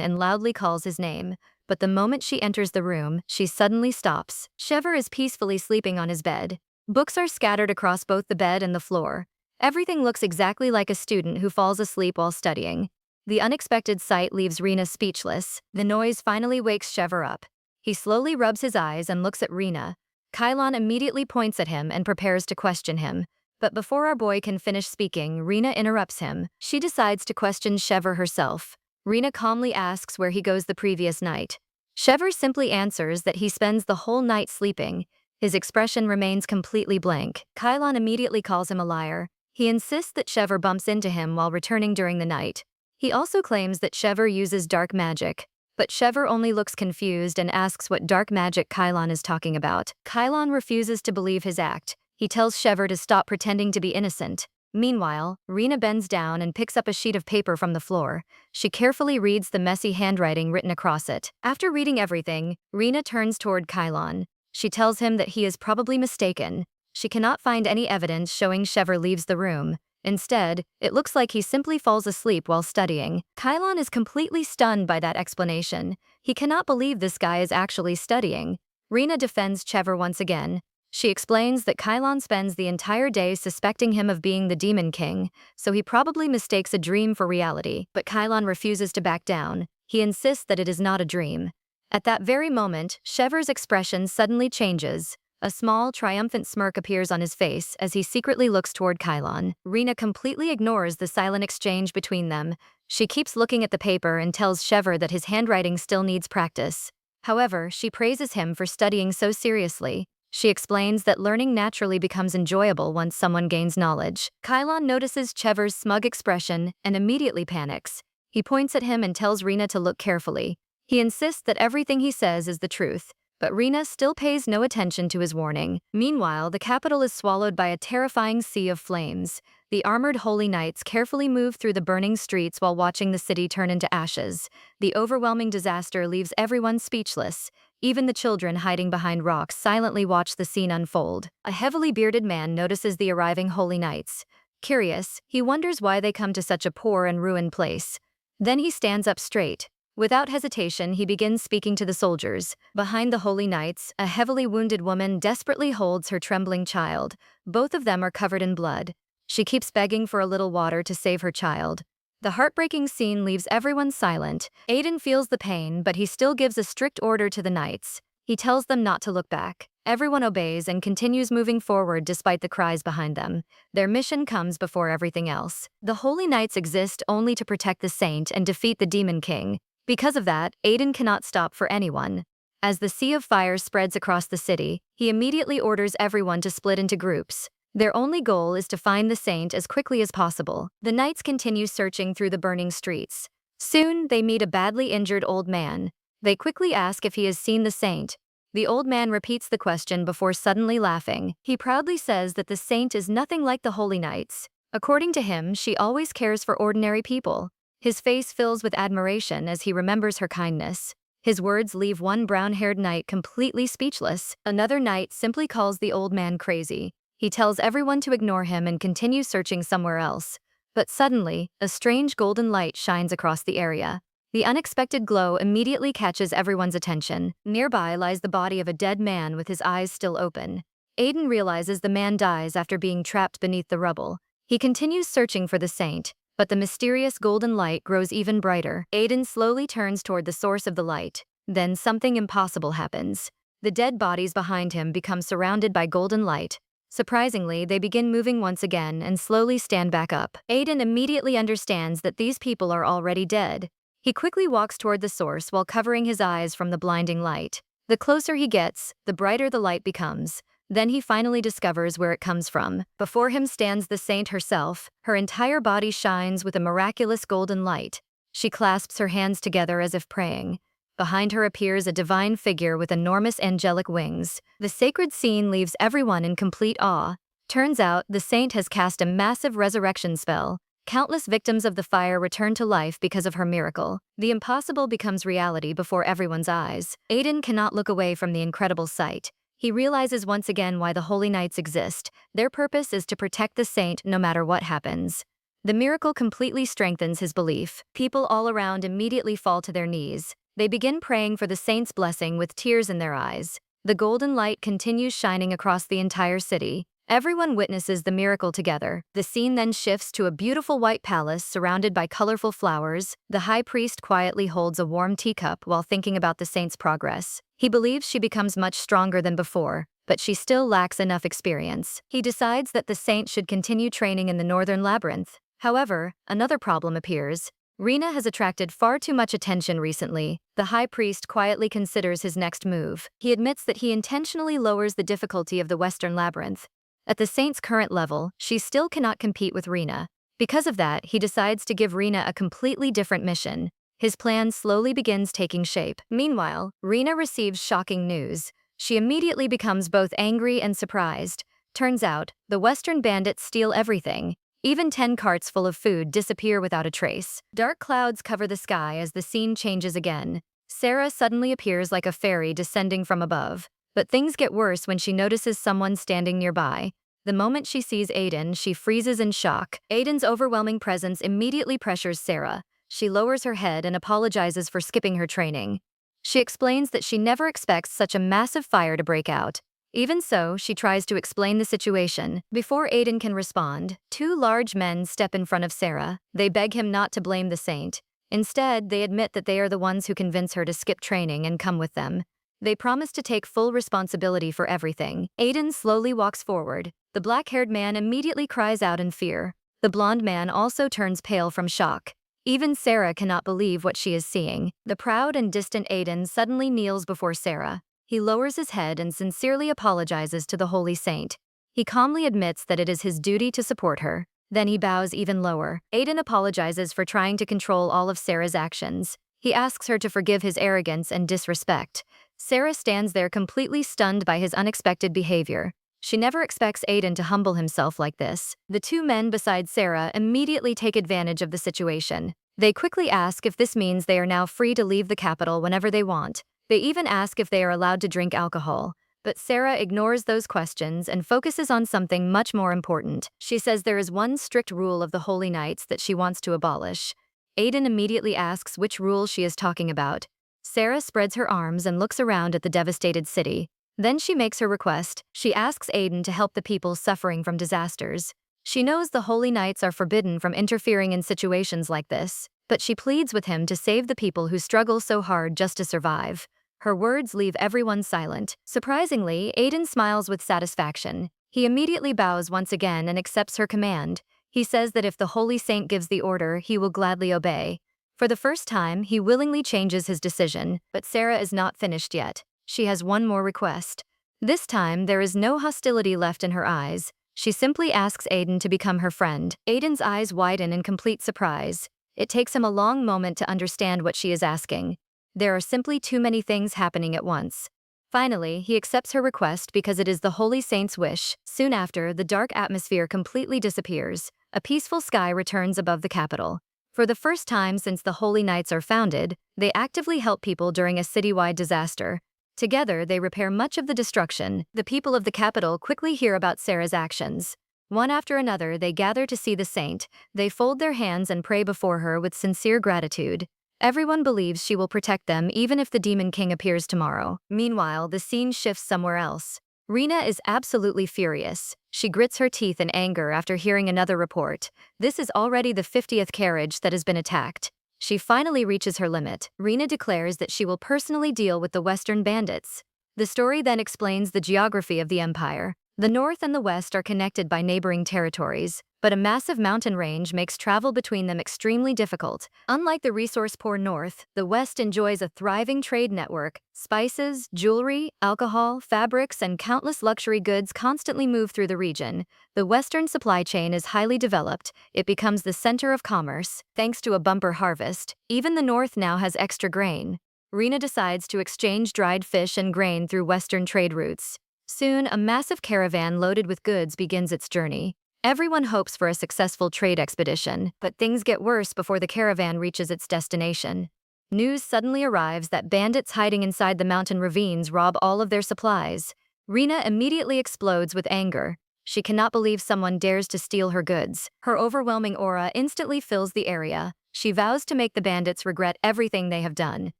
and loudly calls his name. But the moment she enters the room, she suddenly stops. Shever is peacefully sleeping on his bed. Books are scattered across both the bed and the floor. Everything looks exactly like a student who falls asleep while studying. The unexpected sight leaves Rina speechless. The noise finally wakes Shever up. He slowly rubs his eyes and looks at Rina. Kylon immediately points at him and prepares to question him. But before our boy can finish speaking, Rina interrupts him. She decides to question Shever herself. Rina calmly asks where he goes the previous night. Shever simply answers that he spends the whole night sleeping. His expression remains completely blank. Kylon immediately calls him a liar. He insists that Shever bumps into him while returning during the night. He also claims that Shever uses dark magic. But Shever only looks confused and asks what dark magic Kylon is talking about. Kylon refuses to believe his act. He tells Shever to stop pretending to be innocent. Meanwhile, Rina bends down and picks up a sheet of paper from the floor. She carefully reads the messy handwriting written across it. After reading everything, Rina turns toward Kylon. She tells him that he is probably mistaken. She cannot find any evidence showing Shever leaves the room. Instead, it looks like he simply falls asleep while studying. Kylon is completely stunned by that explanation. He cannot believe this guy is actually studying. Rina defends Shever once again. She explains that Kylon spends the entire day suspecting him of being the Demon King, so he probably mistakes a dream for reality. But Kylon refuses to back down. He insists that it is not a dream. At that very moment, Shever's expression suddenly changes. A small, triumphant smirk appears on his face as he secretly looks toward Kylon. Rina completely ignores the silent exchange between them. She keeps looking at the paper and tells Shever that his handwriting still needs practice. However, she praises him for studying so seriously. She explains that learning naturally becomes enjoyable once someone gains knowledge. Kylon notices Shever's smug expression and immediately panics. He points at him and tells Rina to look carefully. He insists that everything he says is the truth. But Rina still pays no attention to his warning. Meanwhile, the capital is swallowed by a terrifying sea of flames. The armored holy knights carefully move through the burning streets while watching the city turn into ashes. The overwhelming disaster leaves everyone speechless. Even the children hiding behind rocks silently watch the scene unfold. A heavily bearded man notices the arriving holy knights. Curious, he wonders why they come to such a poor and ruined place. Then he stands up straight. Without hesitation, he begins speaking to the soldiers. Behind the holy knights, a heavily wounded woman desperately holds her trembling child. Both of them are covered in blood. She keeps begging for a little water to save her child. The heartbreaking scene leaves everyone silent. Aiden feels the pain, but he still gives a strict order to the knights. He tells them not to look back. Everyone obeys and continues moving forward despite the cries behind them. Their mission comes before everything else. The holy knights exist only to protect the saint and defeat the Demon King. Because of that, Aiden cannot stop for anyone. As the sea of fire spreads across the city, he immediately orders everyone to split into groups. Their only goal is to find the saint as quickly as possible. The knights continue searching through the burning streets. Soon, they meet a badly injured old man. They quickly ask if he has seen the saint. The old man repeats the question before suddenly laughing. He proudly says that the saint is nothing like the holy knights. According to him, she always cares for ordinary people. His face fills with admiration as he remembers her kindness. His words leave one brown-haired knight completely speechless. Another knight simply calls the old man crazy. He tells everyone to ignore him and continue searching somewhere else. But suddenly, a strange golden light shines across the area. The unexpected glow immediately catches everyone's attention. Nearby lies the body of a dead man with his eyes still open. Aiden realizes the man dies after being trapped beneath the rubble. He continues searching for the saint, but the mysterious golden light grows even brighter. Aiden slowly turns toward the source of the light. Then something impossible happens. The dead bodies behind him become surrounded by golden light. Surprisingly, they begin moving once again and slowly stand back up. Aiden immediately understands that these people are already dead. He quickly walks toward the source while covering his eyes from the blinding light. The closer he gets, the brighter the light becomes. Then he finally discovers where it comes from. Before him stands the saint herself. Her entire body shines with a miraculous golden light. She clasps her hands together as if praying. Behind her appears a divine figure with enormous angelic wings. The sacred scene leaves everyone in complete awe. Turns out, the saint has cast a massive resurrection spell. Countless victims of the fire return to life because of her miracle. The impossible becomes reality before everyone's eyes. Aiden cannot look away from the incredible sight. He realizes once again why the Holy Knights exist. Their purpose is to protect the saint no matter what happens. The miracle completely strengthens his belief. People all around immediately fall to their knees. They begin praying for the saint's blessing with tears in their eyes. The golden light continues shining across the entire city. Everyone witnesses the miracle together. The scene then shifts to a beautiful white palace surrounded by colorful flowers. The high priest quietly holds a warm teacup while thinking about the saint's progress. He believes she becomes much stronger than before, but she still lacks enough experience. He decides that the saint should continue training in the northern labyrinth. However, another problem appears. Rina has attracted far too much attention recently. The high priest quietly considers his next move. He admits that he intentionally lowers the difficulty of the western labyrinth. At the saint's current level, she still cannot compete with Rina. Because of that, he decides to give Rina a completely different mission. His plan slowly begins taking shape. Meanwhile, Rina receives shocking news. She immediately becomes both angry and surprised. Turns out, the Western bandits steal everything. Even 10 carts full of food disappear without a trace. Dark clouds cover the sky as the scene changes again. Sarah suddenly appears like a fairy descending from above. But things get worse when she notices someone standing nearby. The moment she sees Aiden, she freezes in shock. Aiden's overwhelming presence immediately pressures Sarah. She lowers her head and apologizes for skipping her training. She explains that she never expects such a massive fire to break out. Even so, she tries to explain the situation. Before Aiden can respond, 2 large men step in front of Sarah. They beg him not to blame the saint. Instead, they admit that they are the ones who convince her to skip training and come with them. They promise to take full responsibility for everything. Aiden slowly walks forward. The black-haired man immediately cries out in fear. The blonde man also turns pale from shock. Even Sarah cannot believe what she is seeing. The proud and distant Aiden suddenly kneels before Sarah. He lowers his head and sincerely apologizes to the holy saint. He calmly admits that it is his duty to support her. Then he bows even lower. Aiden apologizes for trying to control all of Sarah's actions. He asks her to forgive his arrogance and disrespect. Sarah stands there completely stunned by his unexpected behavior. She never expects Aiden to humble himself like this. The 2 men beside Sarah immediately take advantage of the situation. They quickly ask if this means they are now free to leave the capital whenever they want. They even ask if they are allowed to drink alcohol. But Sarah ignores those questions and focuses on something much more important. She says there is one strict rule of the Holy Knights that she wants to abolish. Aiden immediately asks which rule she is talking about. Sarah spreads her arms and looks around at the devastated city. Then she makes her request. She asks Aiden to help the people suffering from disasters. She knows the Holy Knights are forbidden from interfering in situations like this, but she pleads with him to save the people who struggle so hard just to survive. Her words leave everyone silent. Surprisingly, Aiden smiles with satisfaction. He immediately bows once again and accepts her command. He says that if the Holy Saint gives the order, he will gladly obey. For the first time, he willingly changes his decision, but Sarah is not finished yet. She has one more request. This time, there is no hostility left in her eyes. She simply asks Aiden to become her friend. Aiden's eyes widen in complete surprise. It takes him a long moment to understand what she is asking. There are simply too many things happening at once. Finally, he accepts her request because it is the Holy Saint's wish. Soon after, the dark atmosphere completely disappears. A peaceful sky returns above the capital. For the first time since the Holy Knights are founded, they actively help people during a citywide disaster. Together, they repair much of the destruction. The people of the capital quickly hear about Sarah's actions. One after another, they gather to see the saint. They fold their hands and pray before her with sincere gratitude. Everyone believes she will protect them even if the Demon King appears tomorrow. Meanwhile, the scene shifts somewhere else. Rina is absolutely furious. She grits her teeth in anger after hearing another report. This is already the 50th carriage that has been attacked. She finally reaches her limit. Rina declares that she will personally deal with the Western bandits. The story then explains the geography of the empire. The north and the west are connected by neighboring territories, but a massive mountain range makes travel between them extremely difficult. Unlike the resource-poor north, the west enjoys a thriving trade network. Spices, jewelry, alcohol, fabrics, and countless luxury goods constantly move through the region. The western supply chain is highly developed. It becomes the center of commerce. Thanks to a bumper harvest, even the north now has extra grain. Rina decides to exchange dried fish and grain through western trade routes. Soon, a massive caravan loaded with goods begins its journey. Everyone hopes for a successful trade expedition, but things get worse before the caravan reaches its destination. News suddenly arrives that bandits hiding inside the mountain ravines rob all of their supplies. Rina immediately explodes with anger. She cannot believe someone dares to steal her goods. Her overwhelming aura instantly fills the area. She vows to make the bandits regret everything they have done.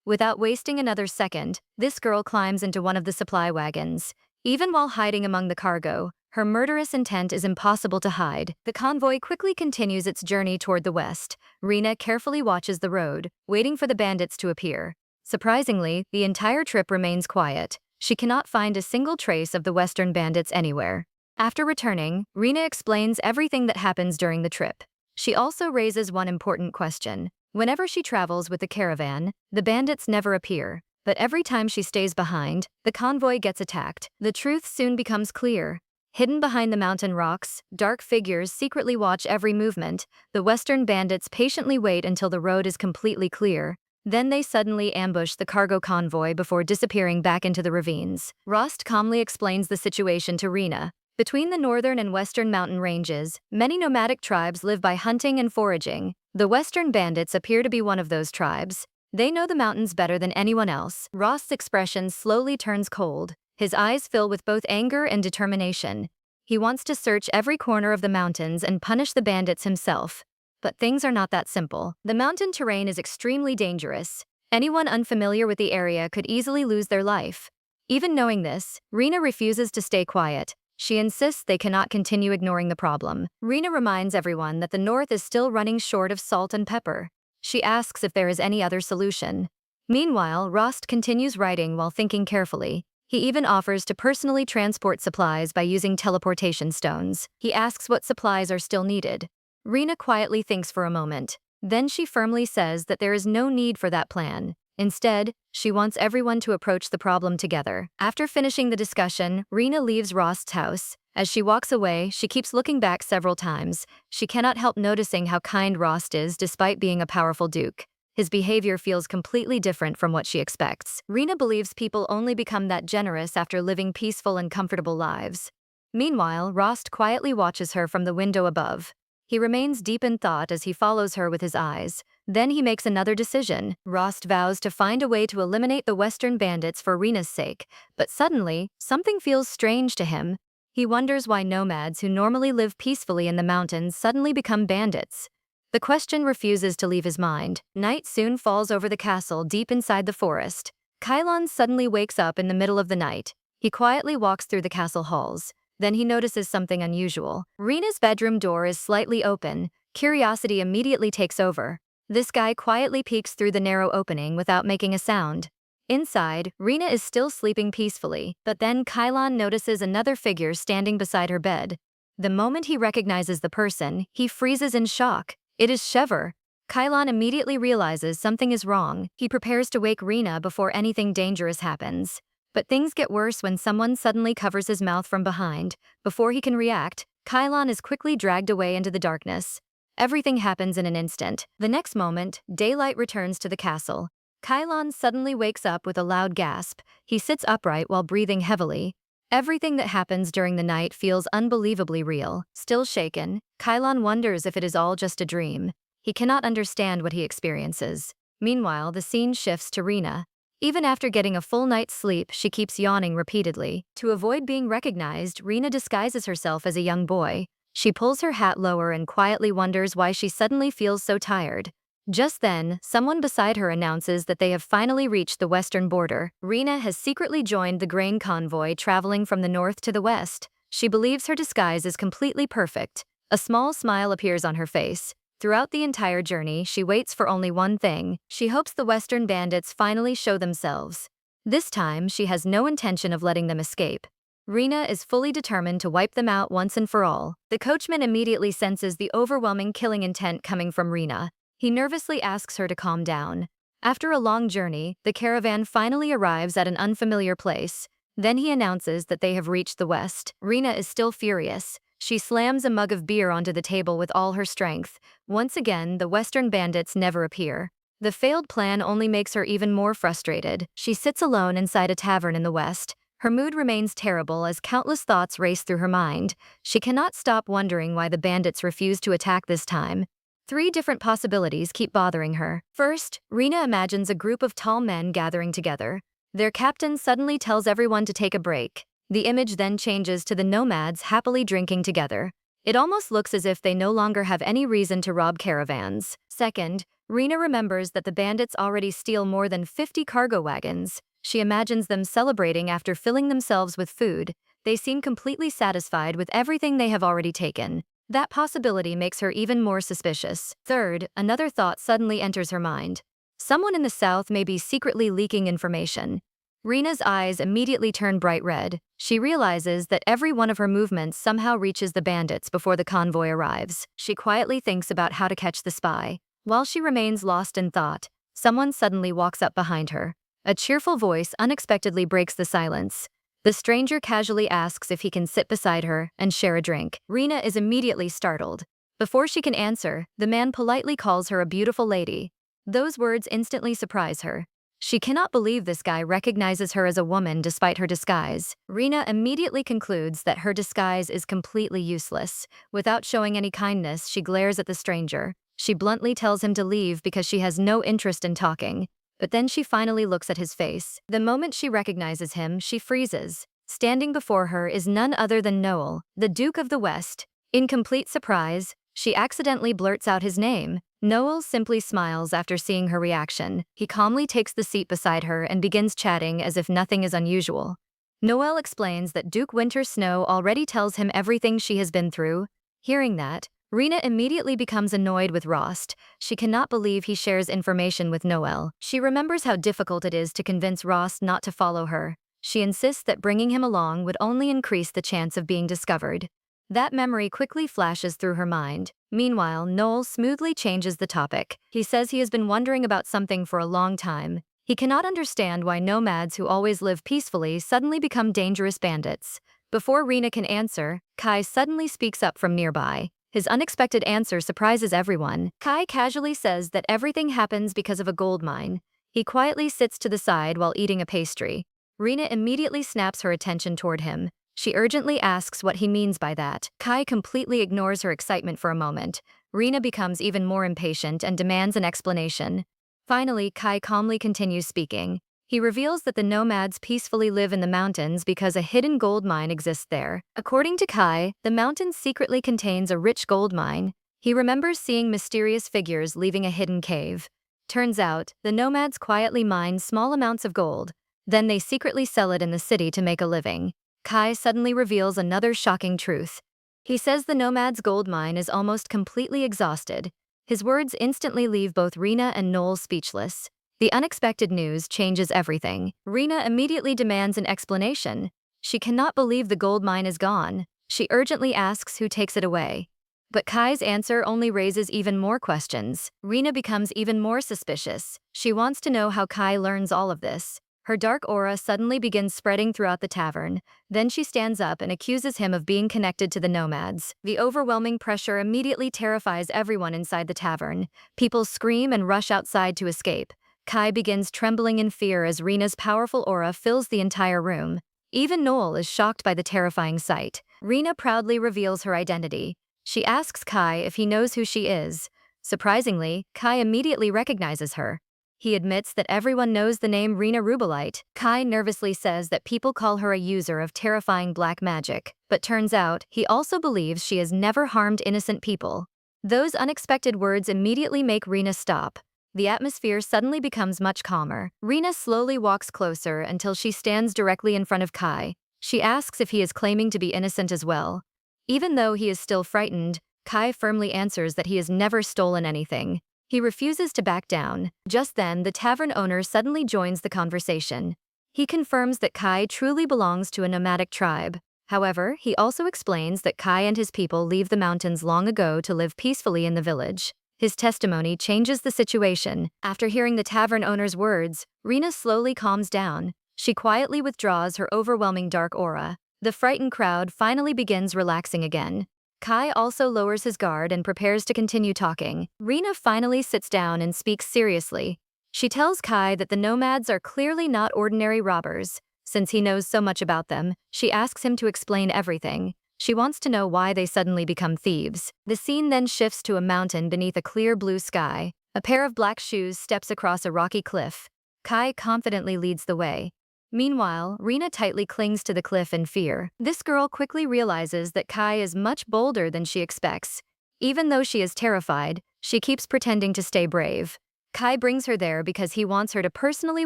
Without wasting another second, this girl climbs into one of the supply wagons. Even while hiding among the cargo, her murderous intent is impossible to hide. The convoy quickly continues its journey toward the west. Rina carefully watches the road, waiting for the bandits to appear. Surprisingly, the entire trip remains quiet. She cannot find a single trace of the western bandits anywhere. After returning, Rina explains everything that happens during the trip. She also raises one important question. Whenever she travels with the caravan, the bandits never appear. But every time she stays behind, the convoy gets attacked. The truth soon becomes clear. Hidden behind the mountain rocks, dark figures secretly watch every movement. The western bandits patiently wait until the road is completely clear. Then they suddenly ambush the cargo convoy before disappearing back into the ravines. Rost calmly explains the situation to Rina. Between the northern and western mountain ranges, many nomadic tribes live by hunting and foraging. The western bandits appear to be one of those tribes. They know the mountains better than anyone else. Rost's expression slowly turns cold. His eyes fill with both anger and determination. He wants to search every corner of the mountains and punish the bandits himself. But things are not that simple. The mountain terrain is extremely dangerous. Anyone unfamiliar with the area could easily lose their life. Even knowing this, Rina refuses to stay quiet. She insists they cannot continue ignoring the problem. Rina reminds everyone that the north is still running short of salt and pepper. She asks if there is any other solution. Meanwhile, Rost continues writing while thinking carefully. He even offers to personally transport supplies by using teleportation stones. He asks what supplies are still needed. Rina quietly thinks for a moment. Then she firmly says that there is no need for that plan. Instead, she wants everyone to approach the problem together. After finishing the discussion, Rina leaves Rost's house. As she walks away, she keeps looking back several times. She cannot help noticing how kind Rost is despite being a powerful duke. His behavior feels completely different from what she expects. Rina believes people only become that generous after living peaceful and comfortable lives. Meanwhile, Rost quietly watches her from the window above. He remains deep in thought as he follows her with his eyes. Then he makes another decision. Rost vows to find a way to eliminate the western bandits for Rina's sake. But suddenly, something feels strange to him. He wonders why nomads who normally live peacefully in the mountains suddenly become bandits. The question refuses to leave his mind. Night soon falls over the castle deep inside the forest. Kylon suddenly wakes up in the middle of the night. He quietly walks through the castle halls. Then he notices something unusual. Rina's bedroom door is slightly open. Curiosity immediately takes over. This guy quietly peeks through the narrow opening without making a sound. Inside, Rina is still sleeping peacefully, but then Kylon notices another figure standing beside her bed. The moment he recognizes the person, he freezes in shock. It is Shever. Kylon immediately realizes something is wrong. He prepares to wake Rina before anything dangerous happens. But things get worse when someone suddenly covers his mouth from behind. Before he can react, Kylon is quickly dragged away into the darkness. Everything happens in an instant. The next moment, daylight returns to the castle. Kylon suddenly wakes up with a loud gasp. He sits upright while breathing heavily. Everything that happens during the night feels unbelievably real. Still shaken, Kylon wonders if it is all just a dream. He cannot understand what he experiences. Meanwhile, the scene shifts to Rina. Even after getting a full night's sleep, she keeps yawning repeatedly. To avoid being recognized, Rina disguises herself as a young boy. She pulls her hat lower and quietly wonders why she suddenly feels so tired. Just then, someone beside her announces that they have finally reached the western border. Rena has secretly joined the grain convoy traveling from the north to the west. She believes her disguise is completely perfect. A small smile appears on her face. Throughout the entire journey, she waits for only one thing. She hopes the western bandits finally show themselves. This time, she has no intention of letting them escape. Rena is fully determined to wipe them out once and for all. The coachman immediately senses the overwhelming killing intent coming from Rena. He nervously asks her to calm down. After a long journey, the caravan finally arrives at an unfamiliar place. Then he announces that they have reached the west. Rena is still furious. She slams a mug of beer onto the table with all her strength. Once again, the western bandits never appear. The failed plan only makes her even more frustrated. She sits alone inside a tavern in the west. Her mood remains terrible as countless thoughts race through her mind. She cannot stop wondering why the bandits refuse to attack this time. 3 different possibilities keep bothering her. First, Rena imagines a group of tall men gathering together. Their captain suddenly tells everyone to take a break. The image then changes to the nomads happily drinking together. It almost looks as if they no longer have any reason to rob caravans. Second, Rena remembers that the bandits already steal more than 50 cargo wagons. She imagines them celebrating after filling themselves with food. They seem completely satisfied with everything they have already taken. That possibility makes her even more suspicious. Third, another thought suddenly enters her mind. Someone in the south may be secretly leaking information. Rena's eyes immediately turn bright red. She realizes that every one of her movements somehow reaches the bandits before the convoy arrives. She quietly thinks about how to catch the spy. While she remains lost in thought, someone suddenly walks up behind her. A cheerful voice unexpectedly breaks the silence. The stranger casually asks if he can sit beside her and share a drink. Rena is immediately startled. Before she can answer, the man politely calls her a beautiful lady. Those words instantly surprise her. She cannot believe this guy recognizes her as a woman despite her disguise. Rena immediately concludes that her disguise is completely useless. Without showing any kindness, she glares at the stranger. She bluntly tells him to leave because she has no interest in talking. But then she finally looks at his face. The moment she recognizes him, she freezes. Standing before her is none other than Noel, the Duke of the West. In complete surprise, she accidentally blurts out his name. Noel simply smiles after seeing her reaction. He calmly takes the seat beside her and begins chatting as if nothing is unusual. Noel explains that Duke Winter Snow already tells him everything she has been through. Hearing that, Rena immediately becomes annoyed with Rost. She cannot believe he shares information with Noel. She remembers how difficult it is to convince Rost not to follow her. She insists that bringing him along would only increase the chance of being discovered. That memory quickly flashes through her mind. Meanwhile, Noel smoothly changes the topic. He says he has been wondering about something for a long time. He cannot understand why nomads who always live peacefully suddenly become dangerous bandits. Before Rena can answer, Kai suddenly speaks up from nearby. His unexpected answer surprises everyone. Kai casually says that everything happens because of a gold mine. He quietly sits to the side while eating a pastry. Rena immediately snaps her attention toward him. She urgently asks what he means by that. Kai completely ignores her excitement for a moment. Rena becomes even more impatient and demands an explanation. Finally, Kai calmly continues speaking. He reveals that the nomads peacefully live in the mountains because a hidden gold mine exists there. According to Kai, the mountain secretly contains a rich gold mine. He remembers seeing mysterious figures leaving a hidden cave. Turns out, the nomads quietly mine small amounts of gold. Then they secretly sell it in the city to make a living. Kai suddenly reveals another shocking truth. He says the nomad's gold mine is almost completely exhausted. His words instantly leave both Rena and Noel speechless. The unexpected news changes everything. Rena immediately demands an explanation. She cannot believe the gold mine is gone. She urgently asks who takes it away. But Kai's answer only raises even more questions. Rena becomes even more suspicious. She wants to know how Kai learns all of this. Her dark aura suddenly begins spreading throughout the tavern. Then she stands up and accuses him of being connected to the nomads. The overwhelming pressure immediately terrifies everyone inside the tavern. People scream and rush outside to escape. Kai begins trembling in fear as Rena's powerful aura fills the entire room. Even Noel is shocked by the terrifying sight. Rena proudly reveals her identity. She asks Kai if he knows who she is. Surprisingly, Kai immediately recognizes her. He admits that everyone knows the name Rena Rubelite. Kai nervously says that people call her a user of terrifying black magic, but turns out he also believes she has never harmed innocent people. Those unexpected words immediately make Rena stop. The atmosphere suddenly becomes much calmer. Rena slowly walks closer until she stands directly in front of Kai. She asks if he is claiming to be innocent as well. Even though he is still frightened, Kai firmly answers that he has never stolen anything. He refuses to back down. Just then, the tavern owner suddenly joins the conversation. He confirms that Kai truly belongs to a nomadic tribe. However, he also explains that Kai and his people leave the mountains long ago to live peacefully in the village. His testimony changes the situation. After hearing the tavern owner's words, Rena slowly calms down. She quietly withdraws her overwhelming dark aura. The frightened crowd finally begins relaxing again. Kai also lowers his guard and prepares to continue talking. Rena finally sits down and speaks seriously. She tells Kai that the nomads are clearly not ordinary robbers. Since he knows so much about them, she asks him to explain everything. She wants to know why they suddenly become thieves. The scene then shifts to a mountain beneath a clear blue sky. A pair of black shoes steps across a rocky cliff. Kai confidently leads the way. Meanwhile, Rena tightly clings to the cliff in fear. This girl quickly realizes that Kai is much bolder than she expects. Even though she is terrified, she keeps pretending to stay brave. Kai brings her there because he wants her to personally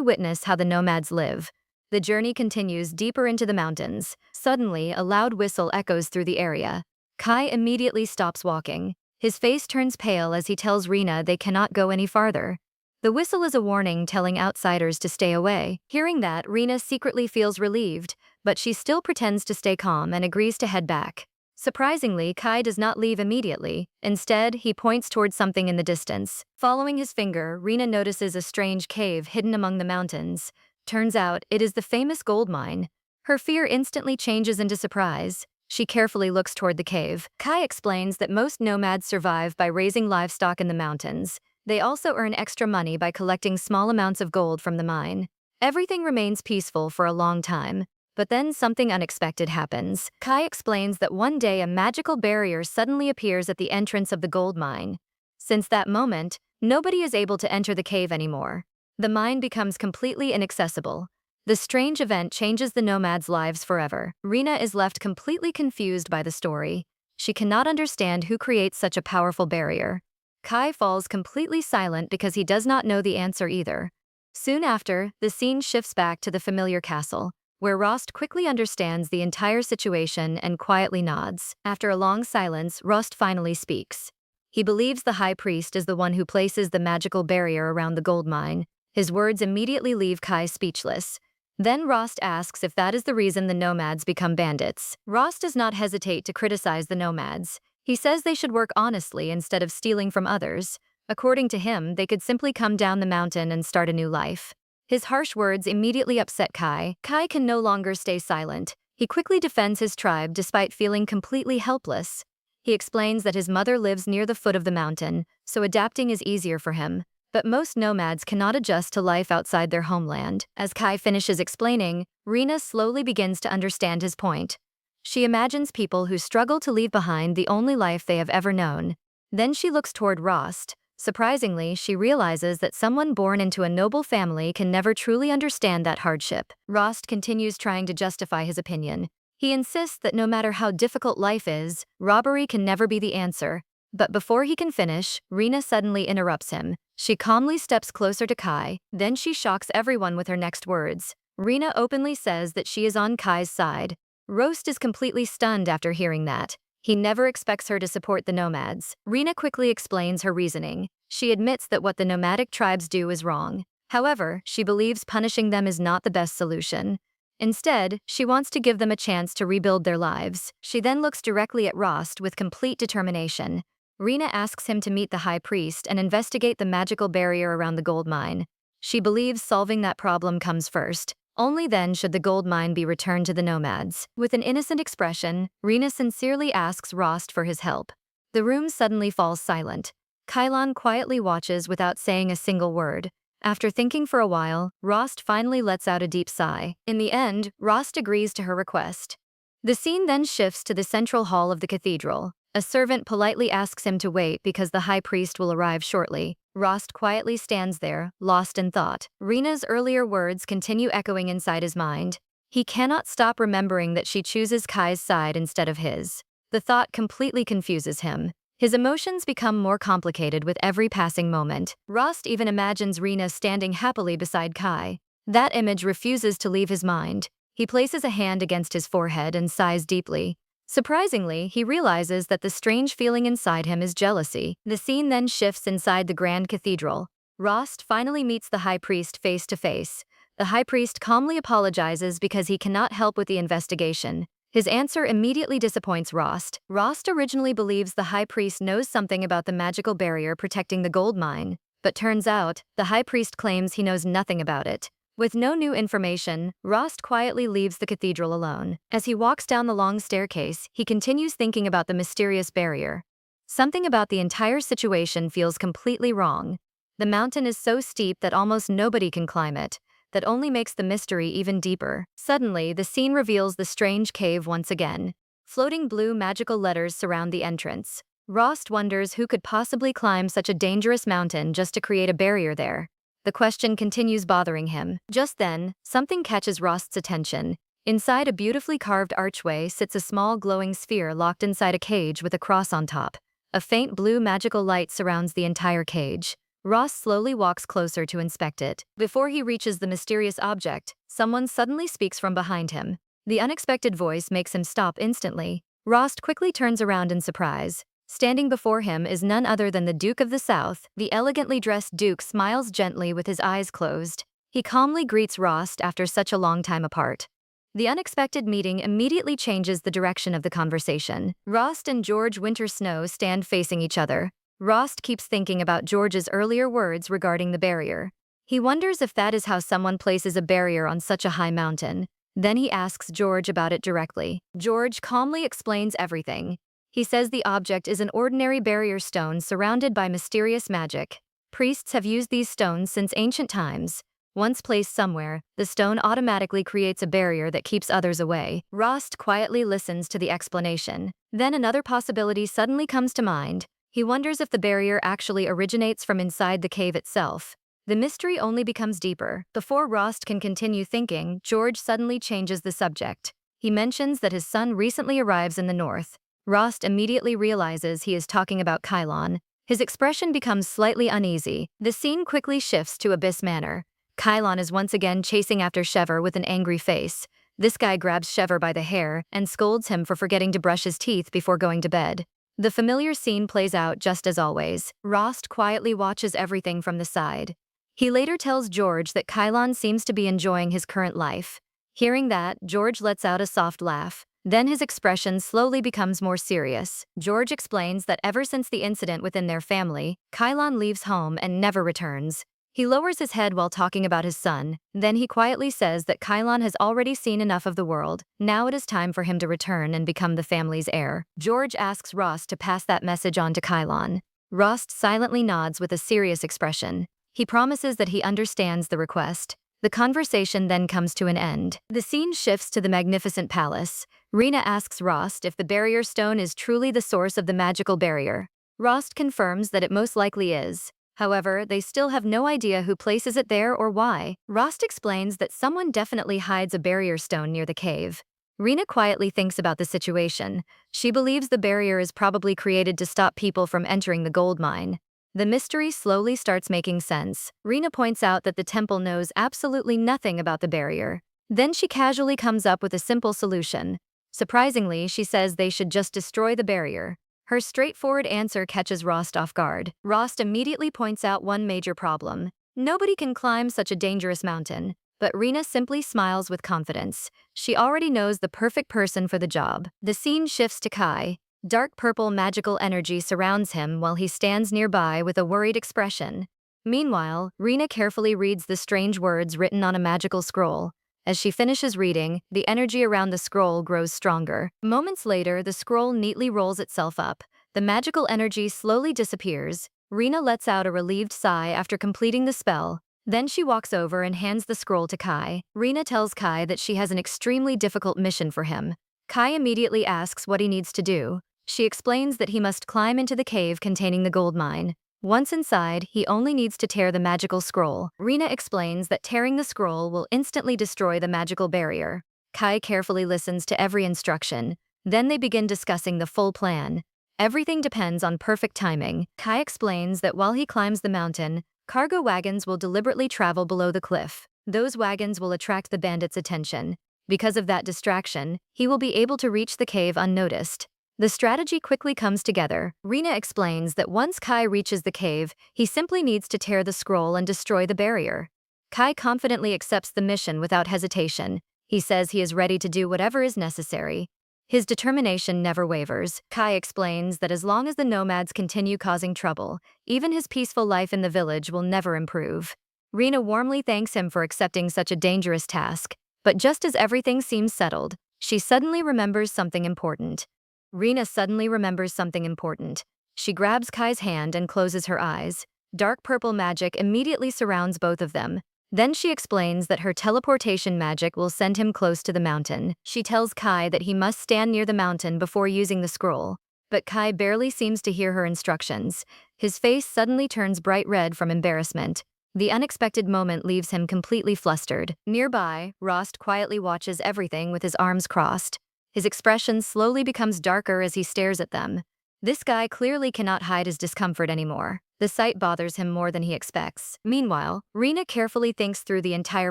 witness how the nomads live. The journey continues deeper into the mountains. Suddenly, a loud whistle echoes through the area. Kai immediately stops walking. His face turns pale as he tells Rena they cannot go any farther. The whistle is a warning telling outsiders to stay away. Hearing that, Rena secretly feels relieved, but she still pretends to stay calm and agrees to head back. Surprisingly, Kai does not leave immediately. Instead, he points towards something in the distance. Following his finger, Rena notices a strange cave hidden among the mountains. Turns out, it is the famous gold mine. Her fear instantly changes into surprise. She carefully looks toward the cave. Kai explains that most nomads survive by raising livestock in the mountains. They also earn extra money by collecting small amounts of gold from the mine. Everything remains peaceful for a long time. But then something unexpected happens. Kai explains that one day a magical barrier suddenly appears at the entrance of the gold mine. Since that moment, nobody is able to enter the cave anymore. The mine becomes completely inaccessible. The strange event changes the nomads' lives forever. Rena is left completely confused by the story. She cannot understand who creates such a powerful barrier. Kai falls completely silent because he does not know the answer either. Soon after, the scene shifts back to the familiar castle, where Rost quickly understands the entire situation and quietly nods. After a long silence, Rost finally speaks. He believes the high priest is the one who places the magical barrier around the gold mine. His words immediately leave Kai speechless. Then Rost asks if that is the reason the nomads become bandits. Rost does not hesitate to criticize the nomads. He says they should work honestly instead of stealing from others. According to him, they could simply come down the mountain and start a new life. His harsh words immediately upset Kai. Kai can no longer stay silent. He quickly defends his tribe despite feeling completely helpless. He explains that his mother lives near the foot of the mountain, so adapting is easier for him. But most nomads cannot adjust to life outside their homeland. As Kai finishes explaining, Rena slowly begins to understand his point. She imagines people who struggle to leave behind the only life they have ever known. Then she looks toward Rost. Surprisingly, she realizes that someone born into a noble family can never truly understand that hardship. Rost continues trying to justify his opinion. He insists that no matter how difficult life is, robbery can never be the answer. But before he can finish, Rena suddenly interrupts him. She calmly steps closer to Kai, then she shocks everyone with her next words. Rena openly says that she is on Kai's side. Rost is completely stunned after hearing that. He never expects her to support the nomads. Rena quickly explains her reasoning. She admits that what the nomadic tribes do is wrong. However, she believes punishing them is not the best solution. Instead, she wants to give them a chance to rebuild their lives. She then looks directly at Rost with complete determination. Rena asks him to meet the high priest and investigate the magical barrier around the gold mine. She believes solving that problem comes first. Only then should the gold mine be returned to the nomads. With an innocent expression, Rena sincerely asks Rost for his help. The room suddenly falls silent. Kailan quietly watches without saying a single word. After thinking for a while, Rost finally lets out a deep sigh. In the end, Rost agrees to her request. The scene then shifts to the central hall of the cathedral. A servant politely asks him to wait because the high priest will arrive shortly. Rost quietly stands there, lost in thought. Rena's earlier words continue echoing inside his mind. He cannot stop remembering that she chooses Kai's side instead of his. The thought completely confuses him. His emotions become more complicated with every passing moment. Rost even imagines Rina standing happily beside Kai. That image refuses to leave his mind. He places a hand against his forehead and sighs deeply. Surprisingly, he realizes that the strange feeling inside him is jealousy. The scene then shifts inside the Grand Cathedral. Rost finally meets the High Priest face to face. The High Priest calmly apologizes because he cannot help with the investigation. His answer immediately disappoints Rost. Rost originally believes the High Priest knows something about the magical barrier protecting the gold mine, but turns out, the High Priest claims he knows nothing about it. With no new information, Rost quietly leaves the cathedral alone. As he walks down the long staircase, he continues thinking about the mysterious barrier. Something about the entire situation feels completely wrong. The mountain is so steep that almost nobody can climb it. That only makes the mystery even deeper. Suddenly, the scene reveals the strange cave once again. Floating blue magical letters surround the entrance. Rost wonders who could possibly climb such a dangerous mountain just to create a barrier there. The question continues bothering him. Just then, something catches Rost's attention. Inside a beautifully carved archway sits a small glowing sphere locked inside a cage with a cross on top. A faint blue magical light surrounds the entire cage. Rost slowly walks closer to inspect it. Before he reaches the mysterious object, someone suddenly speaks from behind him. The unexpected voice makes him stop instantly. Rost quickly turns around in surprise. Standing before him is none other than the Duke of the South. The elegantly dressed Duke smiles gently with his eyes closed. He calmly greets Rost after such a long time apart. The unexpected meeting immediately changes the direction of the conversation. Rost and George Wintersnow stand facing each other. Rost keeps thinking about George's earlier words regarding the barrier. He wonders if that is how someone places a barrier on such a high mountain. Then he asks George about it directly. George calmly explains everything. He says the object is an ordinary barrier stone surrounded by mysterious magic. Priests have used these stones since ancient times. Once placed somewhere, the stone automatically creates a barrier that keeps others away. Rost quietly listens to the explanation. Then another possibility suddenly comes to mind. He wonders if the barrier actually originates from inside the cave itself. The mystery only becomes deeper. Before Rost can continue thinking, George suddenly changes the subject. He mentions that his son recently arrives in the north. Rost immediately realizes he is talking about Kylon. His expression becomes slightly uneasy. The scene quickly shifts to Abyss Manor. Kylon is once again chasing after Shever with an angry face. This guy grabs Shever by the hair and scolds him for forgetting to brush his teeth before going to bed. The familiar scene plays out just as always. Rost quietly watches everything from the side. He later tells George that Kylon seems to be enjoying his current life. Hearing that, George lets out a soft laugh. Then his expression slowly becomes more serious. George explains that ever since the incident within their family, Kylon leaves home and never returns. He lowers his head while talking about his son. Then he quietly says that Kylon has already seen enough of the world. Now it is time for him to return and become the family's heir. George asks Rost to pass that message on to Kylon. Rost silently nods with a serious expression. He promises that he understands the request. The conversation then comes to an end. The scene shifts to the magnificent palace. Rina asks Rost if the barrier stone is truly the source of the magical barrier. Rost confirms that it most likely is. However, they still have no idea who places it there or why. Rost explains that someone definitely hides a barrier stone near the cave. Rina quietly thinks about the situation. She believes the barrier is probably created to stop people from entering the gold mine. The mystery slowly starts making sense. Rina points out that the temple knows absolutely nothing about the barrier. Then she casually comes up with a simple solution. Surprisingly, she says they should just destroy the barrier. Her straightforward answer catches Rost off guard. Rost immediately points out one major problem. Nobody can climb such a dangerous mountain. But Rina simply smiles with confidence. She already knows the perfect person for the job. The scene shifts to Kai. Dark purple magical energy surrounds him while he stands nearby with a worried expression. Meanwhile, Rina carefully reads the strange words written on a magical scroll. As she finishes reading, the energy around the scroll grows stronger. Moments later, the scroll neatly rolls itself up. The magical energy slowly disappears. Rina lets out a relieved sigh after completing the spell. Then she walks over and hands the scroll to Kai. Rina tells Kai that she has an extremely difficult mission for him. Kai immediately asks what he needs to do. She explains that he must climb into the cave containing the gold mine. Once inside, he only needs to tear the magical scroll. Rina explains that tearing the scroll will instantly destroy the magical barrier. Kai carefully listens to every instruction. Then they begin discussing the full plan. Everything depends on perfect timing. Kai explains that while he climbs the mountain, cargo wagons will deliberately travel below the cliff. Those wagons will attract the bandits' attention. Because of that distraction, he will be able to reach the cave unnoticed. The strategy quickly comes together. Rina explains that once Kai reaches the cave, he simply needs to tear the scroll and destroy the barrier. Kai confidently accepts the mission without hesitation. He says he is ready to do whatever is necessary. His determination never wavers. Kai explains that as long as the nomads continue causing trouble, even his peaceful life in the village will never improve. Rina warmly thanks him for accepting such a dangerous task, but just as everything seems settled, she suddenly remembers something important. Rina suddenly remembers something important. She grabs Kai's hand and closes her eyes. Dark purple magic immediately surrounds both of them. Then she explains that her teleportation magic will send him close to the mountain. She tells Kai that he must stand near the mountain before using the scroll. But Kai barely seems to hear her instructions. His face suddenly turns bright red from embarrassment. The unexpected moment leaves him completely flustered. Nearby, Rost quietly watches everything with his arms crossed. His expression slowly becomes darker as he stares at them. This guy clearly cannot hide his discomfort anymore. The sight bothers him more than he expects. Meanwhile, Rina carefully thinks through the entire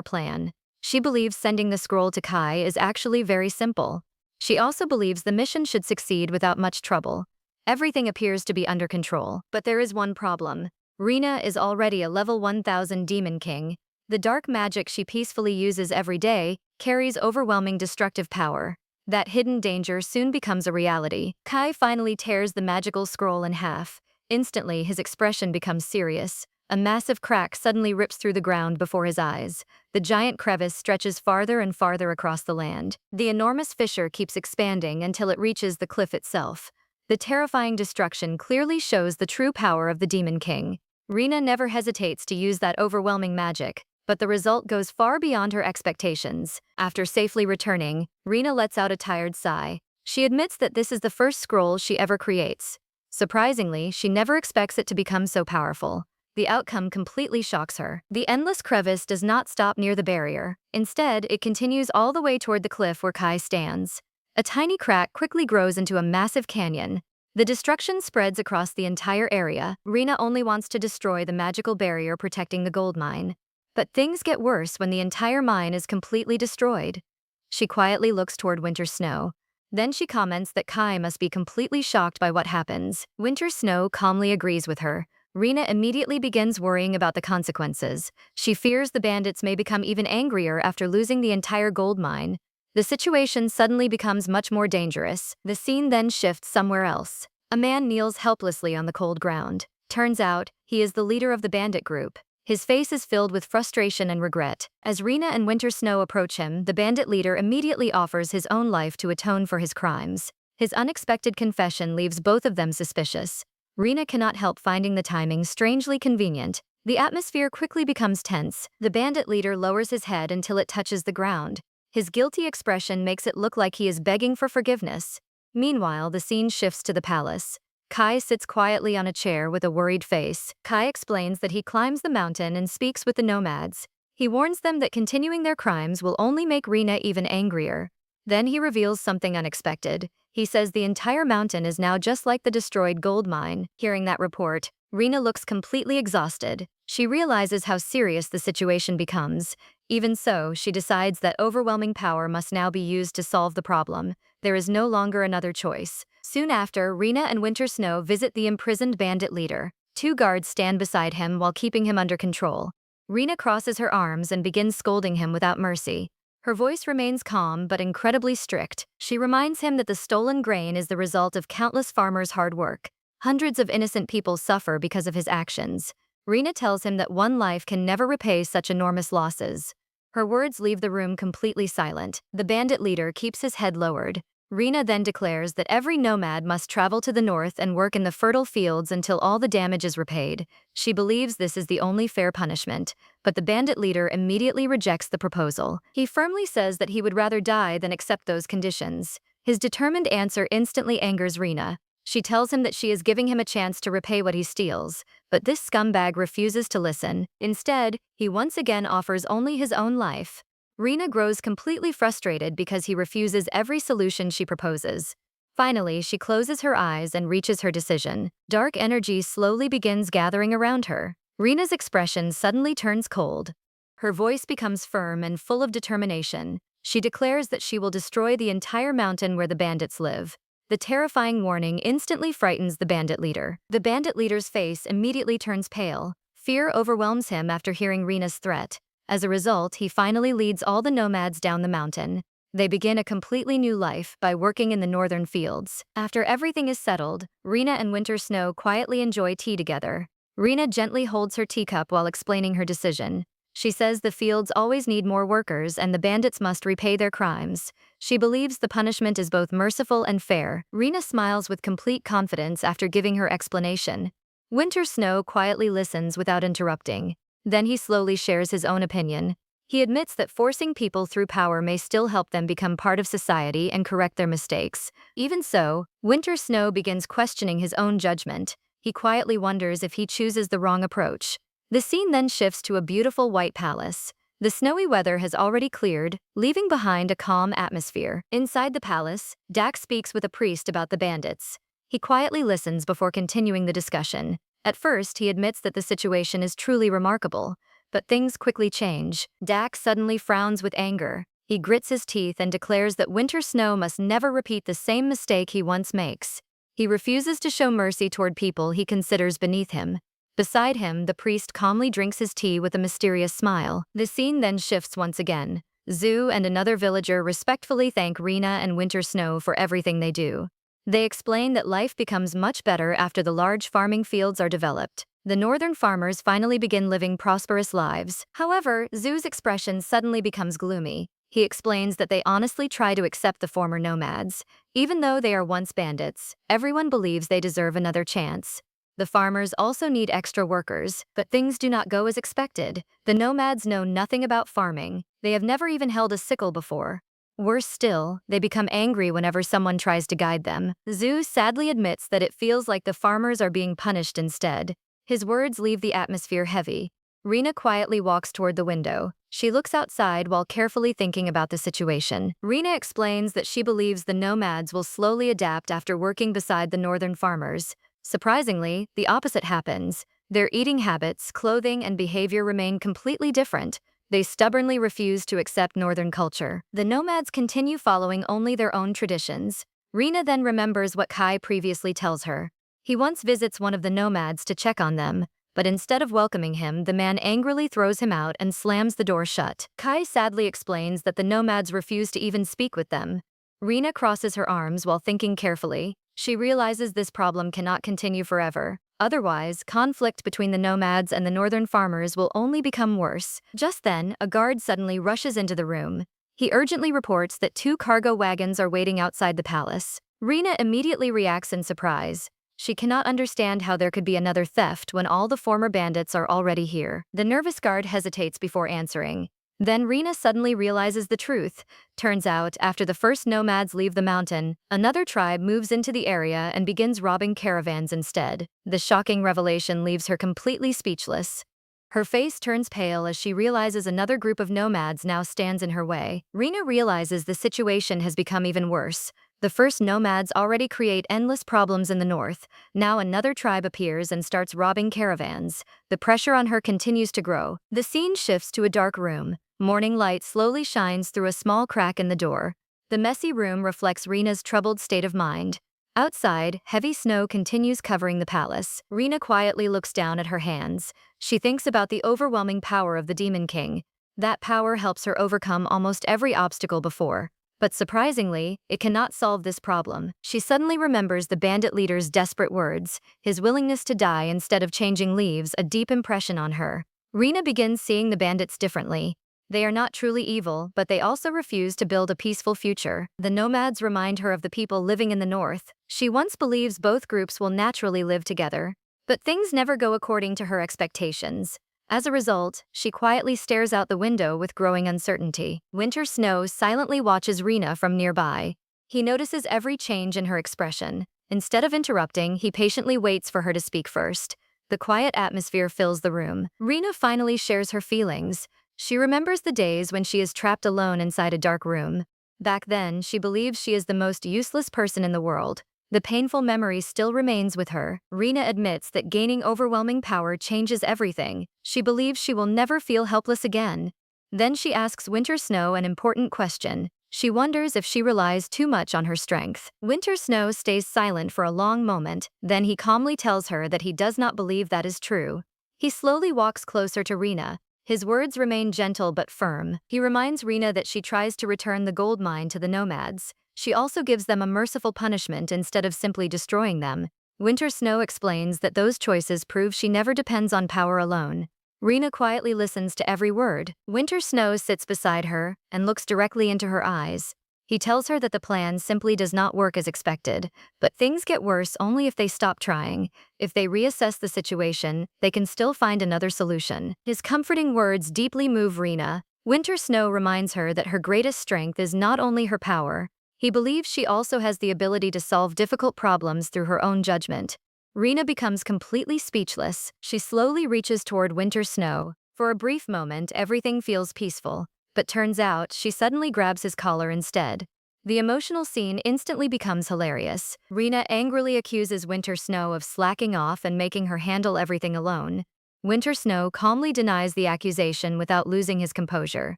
plan. She believes sending the scroll to Kai is actually very simple. She also believes the mission should succeed without much trouble. Everything appears to be under control, but there is one problem. Rina is already a level 1000 Demon King. The dark magic she peacefully uses every day carries overwhelming destructive power. That hidden danger soon becomes a reality. Kai finally tears the magical scroll in half. Instantly, his expression becomes serious. A massive crack suddenly rips through the ground before his eyes. The giant crevice stretches farther and farther across the land. The enormous fissure keeps expanding until it reaches the cliff itself. The terrifying destruction clearly shows the true power of the Demon King. Rina never hesitates to use that overwhelming magic, but the result goes far beyond her expectations. After safely returning, Rina lets out a tired sigh. She admits that this is the first scroll she ever creates. Surprisingly, she never expects it to become so powerful. The outcome completely shocks her. The endless crevice does not stop near the barrier. Instead, it continues all the way toward the cliff where Kai stands. A tiny crack quickly grows into a massive canyon. The destruction spreads across the entire area. Rina only wants to destroy the magical barrier protecting the gold mine. But things get worse when the entire mine is completely destroyed. She quietly looks toward Winter Snow. Then she comments that Kai must be completely shocked by what happens. Winter Snow calmly agrees with her. Rina immediately begins worrying about the consequences. She fears the bandits may become even angrier after losing the entire gold mine. The situation suddenly becomes much more dangerous. The scene then shifts somewhere else. A man kneels helplessly on the cold ground. Turns out, he is the leader of the bandit group. His face is filled with frustration and regret. As Rina and Winter Snow approach him, the bandit leader immediately offers his own life to atone for his crimes. His unexpected confession leaves both of them suspicious. Rina cannot help finding the timing strangely convenient. The atmosphere quickly becomes tense. The bandit leader lowers his head until it touches the ground. His guilty expression makes it look like he is begging for forgiveness. Meanwhile, the scene shifts to the palace. Kai sits quietly on a chair with a worried face. Kai explains that he climbs the mountain and speaks with the nomads. He warns them that continuing their crimes will only make Rina even angrier. Then he reveals something unexpected. He says the entire mountain is now just like the destroyed gold mine. Hearing that report, Rina looks completely exhausted. She realizes how serious the situation becomes. Even so, she decides that overwhelming power must now be used to solve the problem. There is no longer another choice. Soon after, Rina and Winter Snow visit the imprisoned bandit leader. Two guards stand beside him while keeping him under control. Rina crosses her arms and begins scolding him without mercy. Her voice remains calm but incredibly strict. She reminds him that the stolen grain is the result of countless farmers' hard work. Hundreds of innocent people suffer because of his actions. Rina tells him that one life can never repay such enormous losses. Her words leave the room completely silent. The bandit leader keeps his head lowered. Rina then declares that every nomad must travel to the north and work in the fertile fields until all the damage is repaid. She believes this is the only fair punishment, but the bandit leader immediately rejects the proposal. He firmly says that he would rather die than accept those conditions. His determined answer instantly angers Rina. She tells him that she is giving him a chance to repay what he steals, but this scumbag refuses to listen. Instead, he once again offers only his own life. Rina grows completely frustrated because he refuses every solution she proposes. Finally, she closes her eyes and reaches her decision. Dark energy slowly begins gathering around her. Rina's expression suddenly turns cold. Her voice becomes firm and full of determination. She declares that she will destroy the entire mountain where the bandits live. The terrifying warning instantly frightens the bandit leader. The bandit leader's face immediately turns pale. Fear overwhelms him after hearing Rina's threat. As a result, he finally leads all the nomads down the mountain. They begin a completely new life by working in the northern fields. After everything is settled, Rina and Winter Snow quietly enjoy tea together. Rina gently holds her teacup while explaining her decision. She says the fields always need more workers and the bandits must repay their crimes. She believes the punishment is both merciful and fair. Rina smiles with complete confidence after giving her explanation. Winter Snow quietly listens without interrupting. Then he slowly shares his own opinion. He admits that forcing people through power may still help them become part of society and correct their mistakes. Even so, Winter Snow begins questioning his own judgment. He quietly wonders if he chooses the wrong approach. The scene then shifts to a beautiful white palace. The snowy weather has already cleared, leaving behind a calm atmosphere. Inside the palace, Dak speaks with a priest about the bandits. He quietly listens before continuing the discussion. At first, he admits that the situation is truly remarkable, but things quickly change. Dak suddenly frowns with anger. He grits his teeth and declares that Winter Snow must never repeat the same mistake he once makes. He refuses to show mercy toward people he considers beneath him. Beside him, the priest calmly drinks his tea with a mysterious smile. The scene then shifts once again. Zoo and another villager respectfully thank Rina and Winter Snow for everything they do. They explain that life becomes much better after the large farming fields are developed. The northern farmers finally begin living prosperous lives. However, Zoo's expression suddenly becomes gloomy. He explains that they honestly try to accept the former nomads. Even though they are once bandits, everyone believes they deserve another chance. The farmers also need extra workers, but things do not go as expected. The nomads know nothing about farming. They have never even held a sickle before. Worse still, they become angry whenever someone tries to guide them. Zoo sadly admits that it feels like the farmers are being punished instead. His words leave the atmosphere heavy. Rina quietly walks toward the window. She looks outside while carefully thinking about the situation. Rina explains that she believes the nomads will slowly adapt after working beside the northern farmers. Surprisingly, the opposite happens. Their eating habits, clothing, and behavior remain completely different. They stubbornly refuse to accept northern culture. The nomads continue following only their own traditions. Rina then remembers what Kai previously tells her. He once visits one of the nomads to check on them, but instead of welcoming him, the man angrily throws him out and slams the door shut. Kai sadly explains that the nomads refuse to even speak with them. Rina crosses her arms while thinking carefully. She realizes this problem cannot continue forever. Otherwise, conflict between the nomads and the northern farmers will only become worse. Just then, a guard suddenly rushes into the room. He urgently reports that 2 cargo wagons are waiting outside the palace. Rina immediately reacts in surprise. She cannot understand how there could be another theft when all the former bandits are already here. The nervous guard hesitates before answering. Then Rina suddenly realizes the truth. Turns out, after the first nomads leave the mountain, another tribe moves into the area and begins robbing caravans instead. The shocking revelation leaves her completely speechless. Her face turns pale as she realizes another group of nomads now stands in her way. Rina realizes the situation has become even worse. The first nomads already create endless problems in the north. Now another tribe appears and starts robbing caravans. The pressure on her continues to grow. The scene shifts to a dark room. Morning light slowly shines through a small crack in the door. The messy room reflects Rina's troubled state of mind. Outside, heavy snow continues covering the palace. Rina quietly looks down at her hands. She thinks about the overwhelming power of the Demon King. That power helps her overcome almost every obstacle before. But surprisingly, it cannot solve this problem. She suddenly remembers the bandit leader's desperate words. His willingness to die instead of changing leaves a deep impression on her. Rina begins seeing the bandits differently. They are not truly evil, but they also refuse to build a peaceful future. The nomads remind her of the people living in the north. She once believes both groups will naturally live together. But things never go according to her expectations. As a result, she quietly stares out the window with growing uncertainty. Winter Snow silently watches Rina from nearby. He notices every change in her expression. Instead of interrupting, he patiently waits for her to speak first. The quiet atmosphere fills the room. Rina finally shares her feelings. She remembers the days when she is trapped alone inside a dark room. Back then, she believes she is the most useless person in the world. The painful memory still remains with her. Rena admits that gaining overwhelming power changes everything. She believes she will never feel helpless again. Then she asks Winter Snow an important question. She wonders if she relies too much on her strength. Winter Snow stays silent for a long moment, then he calmly tells her that he does not believe that is true. He slowly walks closer to Rena. His words remain gentle but firm. He reminds Rena that she tries to return the gold mine to the nomads. She also gives them a merciful punishment instead of simply destroying them. Winter Snow explains that those choices prove she never depends on power alone. Rena quietly listens to every word. Winter Snow sits beside her and looks directly into her eyes. He tells her that the plan simply does not work as expected, but things get worse only if they stop trying. If they reassess the situation, they can still find another solution. His comforting words deeply move Rena. Winter Snow reminds her that her greatest strength is not only her power. He believes she also has the ability to solve difficult problems through her own judgment. Rena becomes completely speechless. She slowly reaches toward Winter Snow. For a brief moment, everything feels peaceful, but turns out she suddenly grabs his collar instead. The emotional scene instantly becomes hilarious. Rena angrily accuses Winter Snow of slacking off and making her handle everything alone. Winter Snow calmly denies the accusation without losing his composure.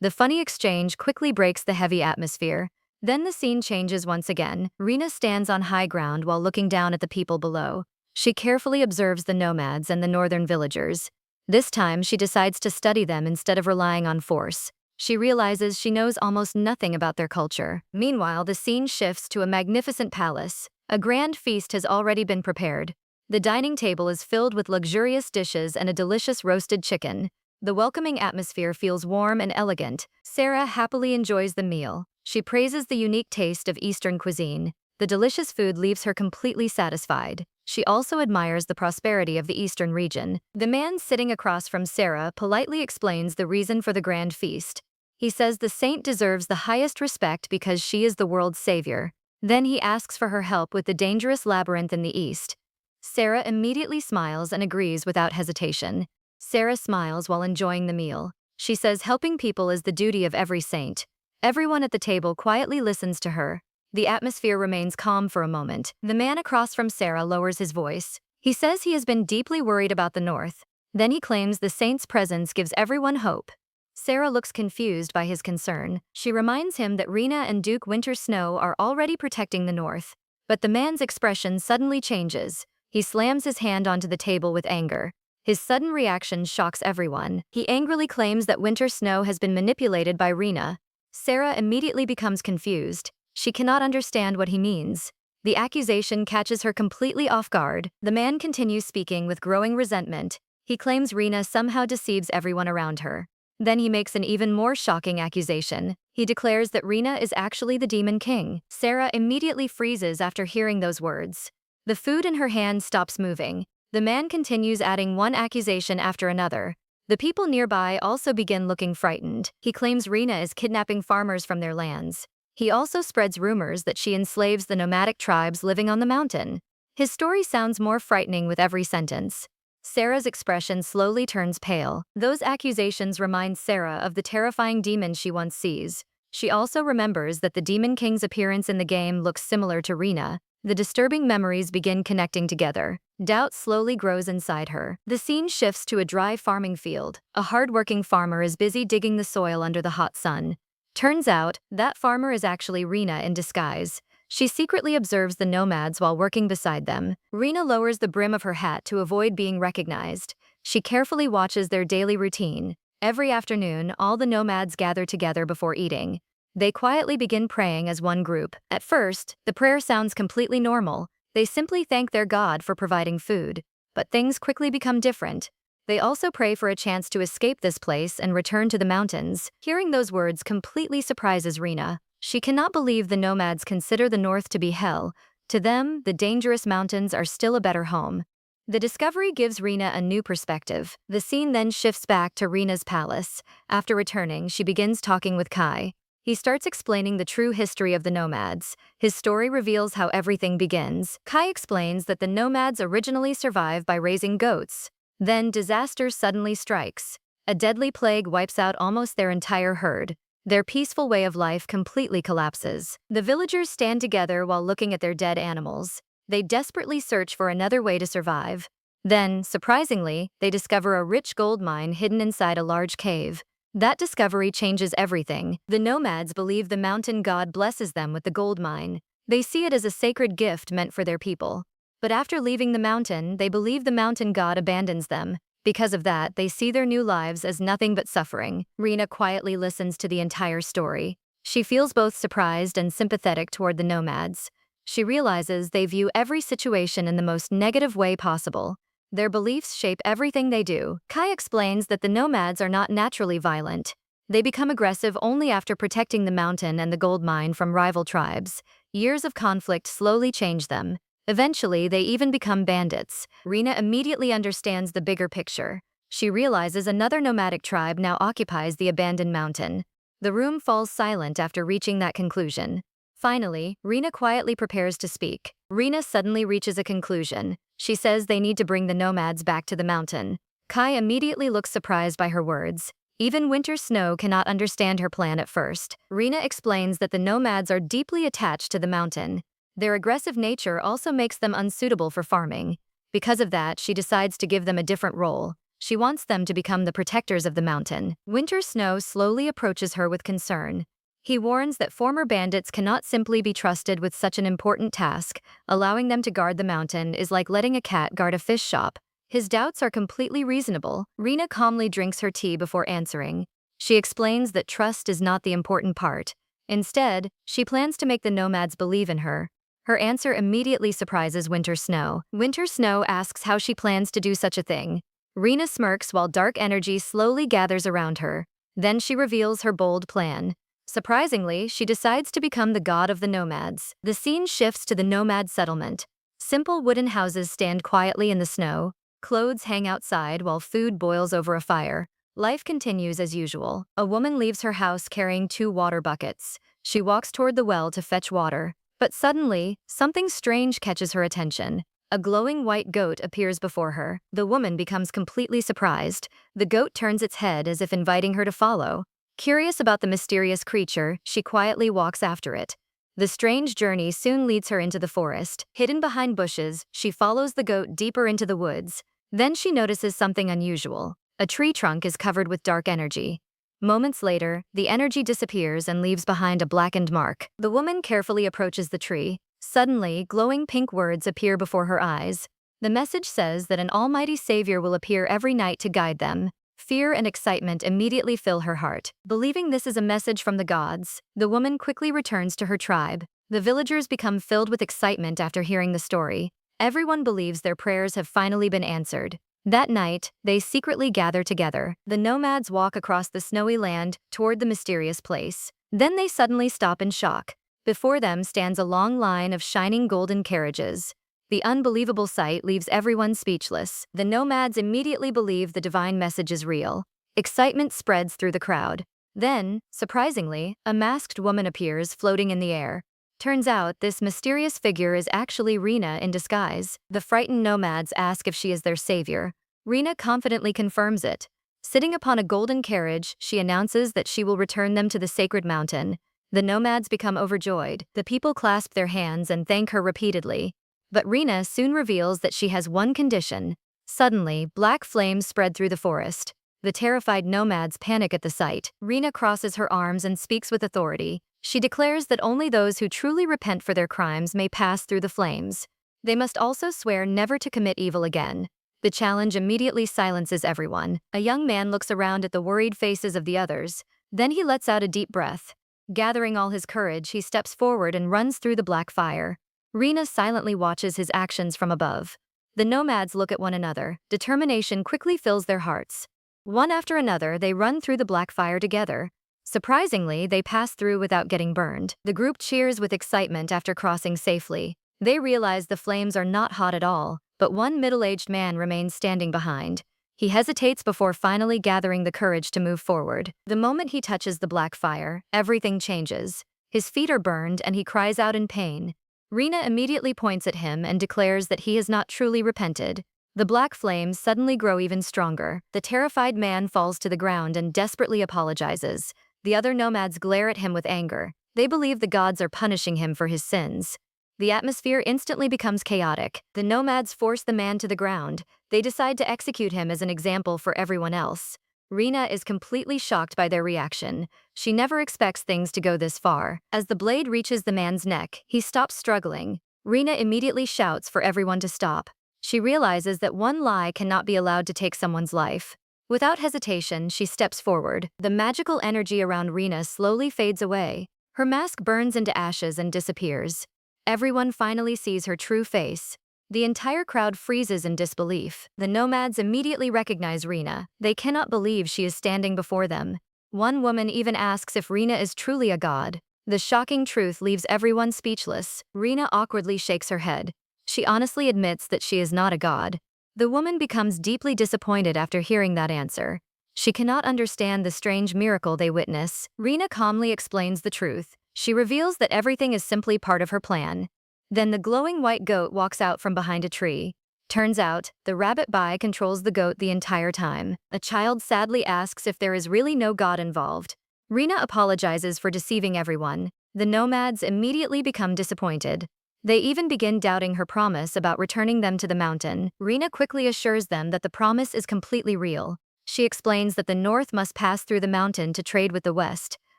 The funny exchange quickly breaks the heavy atmosphere. Then the scene changes once again. Rena stands on high ground while looking down at the people below. She carefully observes the nomads and the northern villagers. This time, she decides to study them instead of relying on force. She realizes she knows almost nothing about their culture. Meanwhile, the scene shifts to a magnificent palace. A grand feast has already been prepared. The dining table is filled with luxurious dishes and a delicious roasted chicken. The welcoming atmosphere feels warm and elegant. Sarah happily enjoys the meal. She praises the unique taste of Eastern cuisine. The delicious food leaves her completely satisfied. She also admires the prosperity of the Eastern region. The man sitting across from Sarah politely explains the reason for the grand feast. He says the saint deserves the highest respect because she is the world's savior. Then he asks for her help with the dangerous labyrinth in the east. Sarah immediately smiles and agrees without hesitation. Sarah smiles while enjoying the meal. She says helping people is the duty of every saint. Everyone at the table quietly listens to her. The atmosphere remains calm for a moment. The man across from Sarah lowers his voice. He says he has been deeply worried about the north. Then he claims the saint's presence gives everyone hope. Sarah looks confused by his concern. She reminds him that Rena and Duke Winter Snow are already protecting the north. But the man's expression suddenly changes. He slams his hand onto the table with anger. His sudden reaction shocks everyone. He angrily claims that Winter Snow has been manipulated by Rena. Sarah immediately becomes confused. She cannot understand what he means. The accusation catches her completely off guard. The man continues speaking with growing resentment. He claims Rena somehow deceives everyone around her. Then he makes an even more shocking accusation. He declares that Rena is actually the Demon King. Sarah immediately freezes after hearing those words. The food in her hand stops moving. The man continues adding one accusation after another. The people nearby also begin looking frightened. He claims Rena is kidnapping farmers from their lands. He also spreads rumors that she enslaves the nomadic tribes living on the mountain. His story sounds more frightening with every sentence. Sarah's expression slowly turns pale. Those accusations remind Sarah of the terrifying demon she once sees. She also remembers that the Demon King's appearance in the game looks similar to Rena. The disturbing memories begin connecting together. Doubt slowly grows inside her. The scene shifts to a dry farming field. A hard-working farmer is busy digging the soil under the hot sun. Turns out, that farmer is actually Rena in disguise. She secretly observes the nomads while working beside them. Rena lowers the brim of her hat to avoid being recognized. She carefully watches their daily routine. Every afternoon, all the nomads gather together before eating. They quietly begin praying as one group. At first, the prayer sounds completely normal. They simply thank their God for providing food. But things quickly become different. They also pray for a chance to escape this place and return to the mountains. Hearing those words completely surprises Rena. She cannot believe the nomads consider the north to be hell. To them, the dangerous mountains are still a better home. The discovery gives Rena a new perspective. The scene then shifts back to Rena's palace. After returning, she begins talking with Kai. He starts explaining the true history of the nomads. His story reveals how everything begins. Kai explains that the nomads originally survive by raising goats. Then disaster suddenly strikes. A deadly plague wipes out almost their entire herd. Their peaceful way of life completely collapses. The villagers stand together while looking at their dead animals. They desperately search for another way to survive. Then, surprisingly, they discover a rich gold mine hidden inside a large cave. That discovery changes everything. The nomads believe the mountain god blesses them with the gold mine. They see it as a sacred gift meant for their people. But after leaving the mountain, they believe the mountain god abandons them. Because of that, they see their new lives as nothing but suffering. Rena quietly listens to the entire story. She feels both surprised and sympathetic toward the nomads. She realizes they view every situation in the most negative way possible. Their beliefs shape everything they do. Kai explains that the nomads are not naturally violent. They become aggressive only after protecting the mountain and the gold mine from rival tribes. Years of conflict slowly change them. Eventually, they even become bandits. Rena immediately understands the bigger picture. She realizes another nomadic tribe now occupies the abandoned mountain. The room falls silent after reaching that conclusion. Finally, Rena quietly prepares to speak. Rena suddenly reaches a conclusion. She says they need to bring the nomads back to the mountain. Kai immediately looks surprised by her words. Even Winter Snow cannot understand her plan at first. Rena explains that the nomads are deeply attached to the mountain. Their aggressive nature also makes them unsuitable for farming. Because of that, she decides to give them a different role. She wants them to become the protectors of the mountain. Winter Snow slowly approaches her with concern. He warns that former bandits cannot simply be trusted with such an important task. Allowing them to guard the mountain is like letting a cat guard a fish shop. His doubts are completely reasonable. Rena calmly drinks her tea before answering. She explains that trust is not the important part. Instead, she plans to make the nomads believe in her. Her answer immediately surprises Winter Snow. Winter Snow asks how she plans to do such a thing. Rena smirks while dark energy slowly gathers around her. Then she reveals her bold plan. Surprisingly, she decides to become the god of the nomads. The scene shifts to the nomad settlement. Simple wooden houses stand quietly in the snow. Clothes hang outside while food boils over a fire. Life continues as usual. A woman leaves her house carrying 2 water buckets. She walks toward the well to fetch water. But suddenly, something strange catches her attention. A glowing white goat appears before her. The woman becomes completely surprised. The goat turns its head as if inviting her to follow. Curious about the mysterious creature, she quietly walks after it. The strange journey soon leads her into the forest. Hidden behind bushes, she follows the goat deeper into the woods. Then she notices something unusual. A tree trunk is covered with dark energy. Moments later, the energy disappears and leaves behind a blackened mark. The woman carefully approaches the tree. Suddenly, glowing pink words appear before her eyes. The message says that an almighty savior will appear every night to guide them. Fear and excitement immediately fill her heart. Believing this is a message from the gods, the woman quickly returns to her tribe. The villagers become filled with excitement after hearing the story. Everyone believes their prayers have finally been answered. That night, they secretly gather together. The nomads walk across the snowy land toward the mysterious place. Then they suddenly stop in shock. Before them stands a long line of shining golden carriages. The unbelievable sight leaves everyone speechless. The nomads immediately believe the divine message is real. Excitement spreads through the crowd. Then, surprisingly, a masked woman appears floating in the air. Turns out, this mysterious figure is actually Rena in disguise. The frightened nomads ask if she is their savior. Rena confidently confirms it. Sitting upon a golden carriage, she announces that she will return them to the sacred mountain. The nomads become overjoyed. The people clasp their hands and thank her repeatedly. But Rena soon reveals that she has one condition. Suddenly, black flames spread through the forest. The terrified nomads panic at the sight. Rena crosses her arms and speaks with authority. She declares that only those who truly repent for their crimes may pass through the flames. They must also swear never to commit evil again. The challenge immediately silences everyone. A young man looks around at the worried faces of the others. Then he lets out a deep breath. Gathering all his courage, he steps forward and runs through the black fire. Rena silently watches his actions from above. The nomads look at one another. Determination quickly fills their hearts. One after another, they run through the black fire together. Surprisingly, they pass through without getting burned. The group cheers with excitement after crossing safely. They realize the flames are not hot at all, but one middle-aged man remains standing behind. He hesitates before finally gathering the courage to move forward. The moment he touches the black fire, everything changes. His feet are burned and he cries out in pain. Rena immediately points at him and declares that he has not truly repented. The black flames suddenly grow even stronger. The terrified man falls to the ground and desperately apologizes. The other nomads glare at him with anger. They believe the gods are punishing him for his sins. The atmosphere instantly becomes chaotic. The nomads force the man to the ground. They decide to execute him as an example for everyone else. Rina is completely shocked by their reaction. She never expects things to go this far. As the blade reaches the man's neck, he stops struggling. Rina immediately shouts for everyone to stop. She realizes that one lie cannot be allowed to take someone's life. Without hesitation, she steps forward. The magical energy around Rina slowly fades away. Her mask burns into ashes and disappears. Everyone finally sees her true face. The entire crowd freezes in disbelief. The nomads immediately recognize Rina. They cannot believe she is standing before them. One woman even asks if Rina is truly a god. The shocking truth leaves everyone speechless. Rina awkwardly shakes her head. She honestly admits that she is not a god. The woman becomes deeply disappointed after hearing that answer. She cannot understand the strange miracle they witness. Rina calmly explains the truth. She reveals that everything is simply part of her plan. Then the glowing white goat walks out from behind a tree. Turns out, the rabbit Bai controls the goat the entire time. A child sadly asks if there is really no god involved. Rina apologizes for deceiving everyone. The nomads immediately become disappointed. They even begin doubting her promise about returning them to the mountain. Rina quickly assures them that the promise is completely real. She explains that the north must pass through the mountain to trade with the west.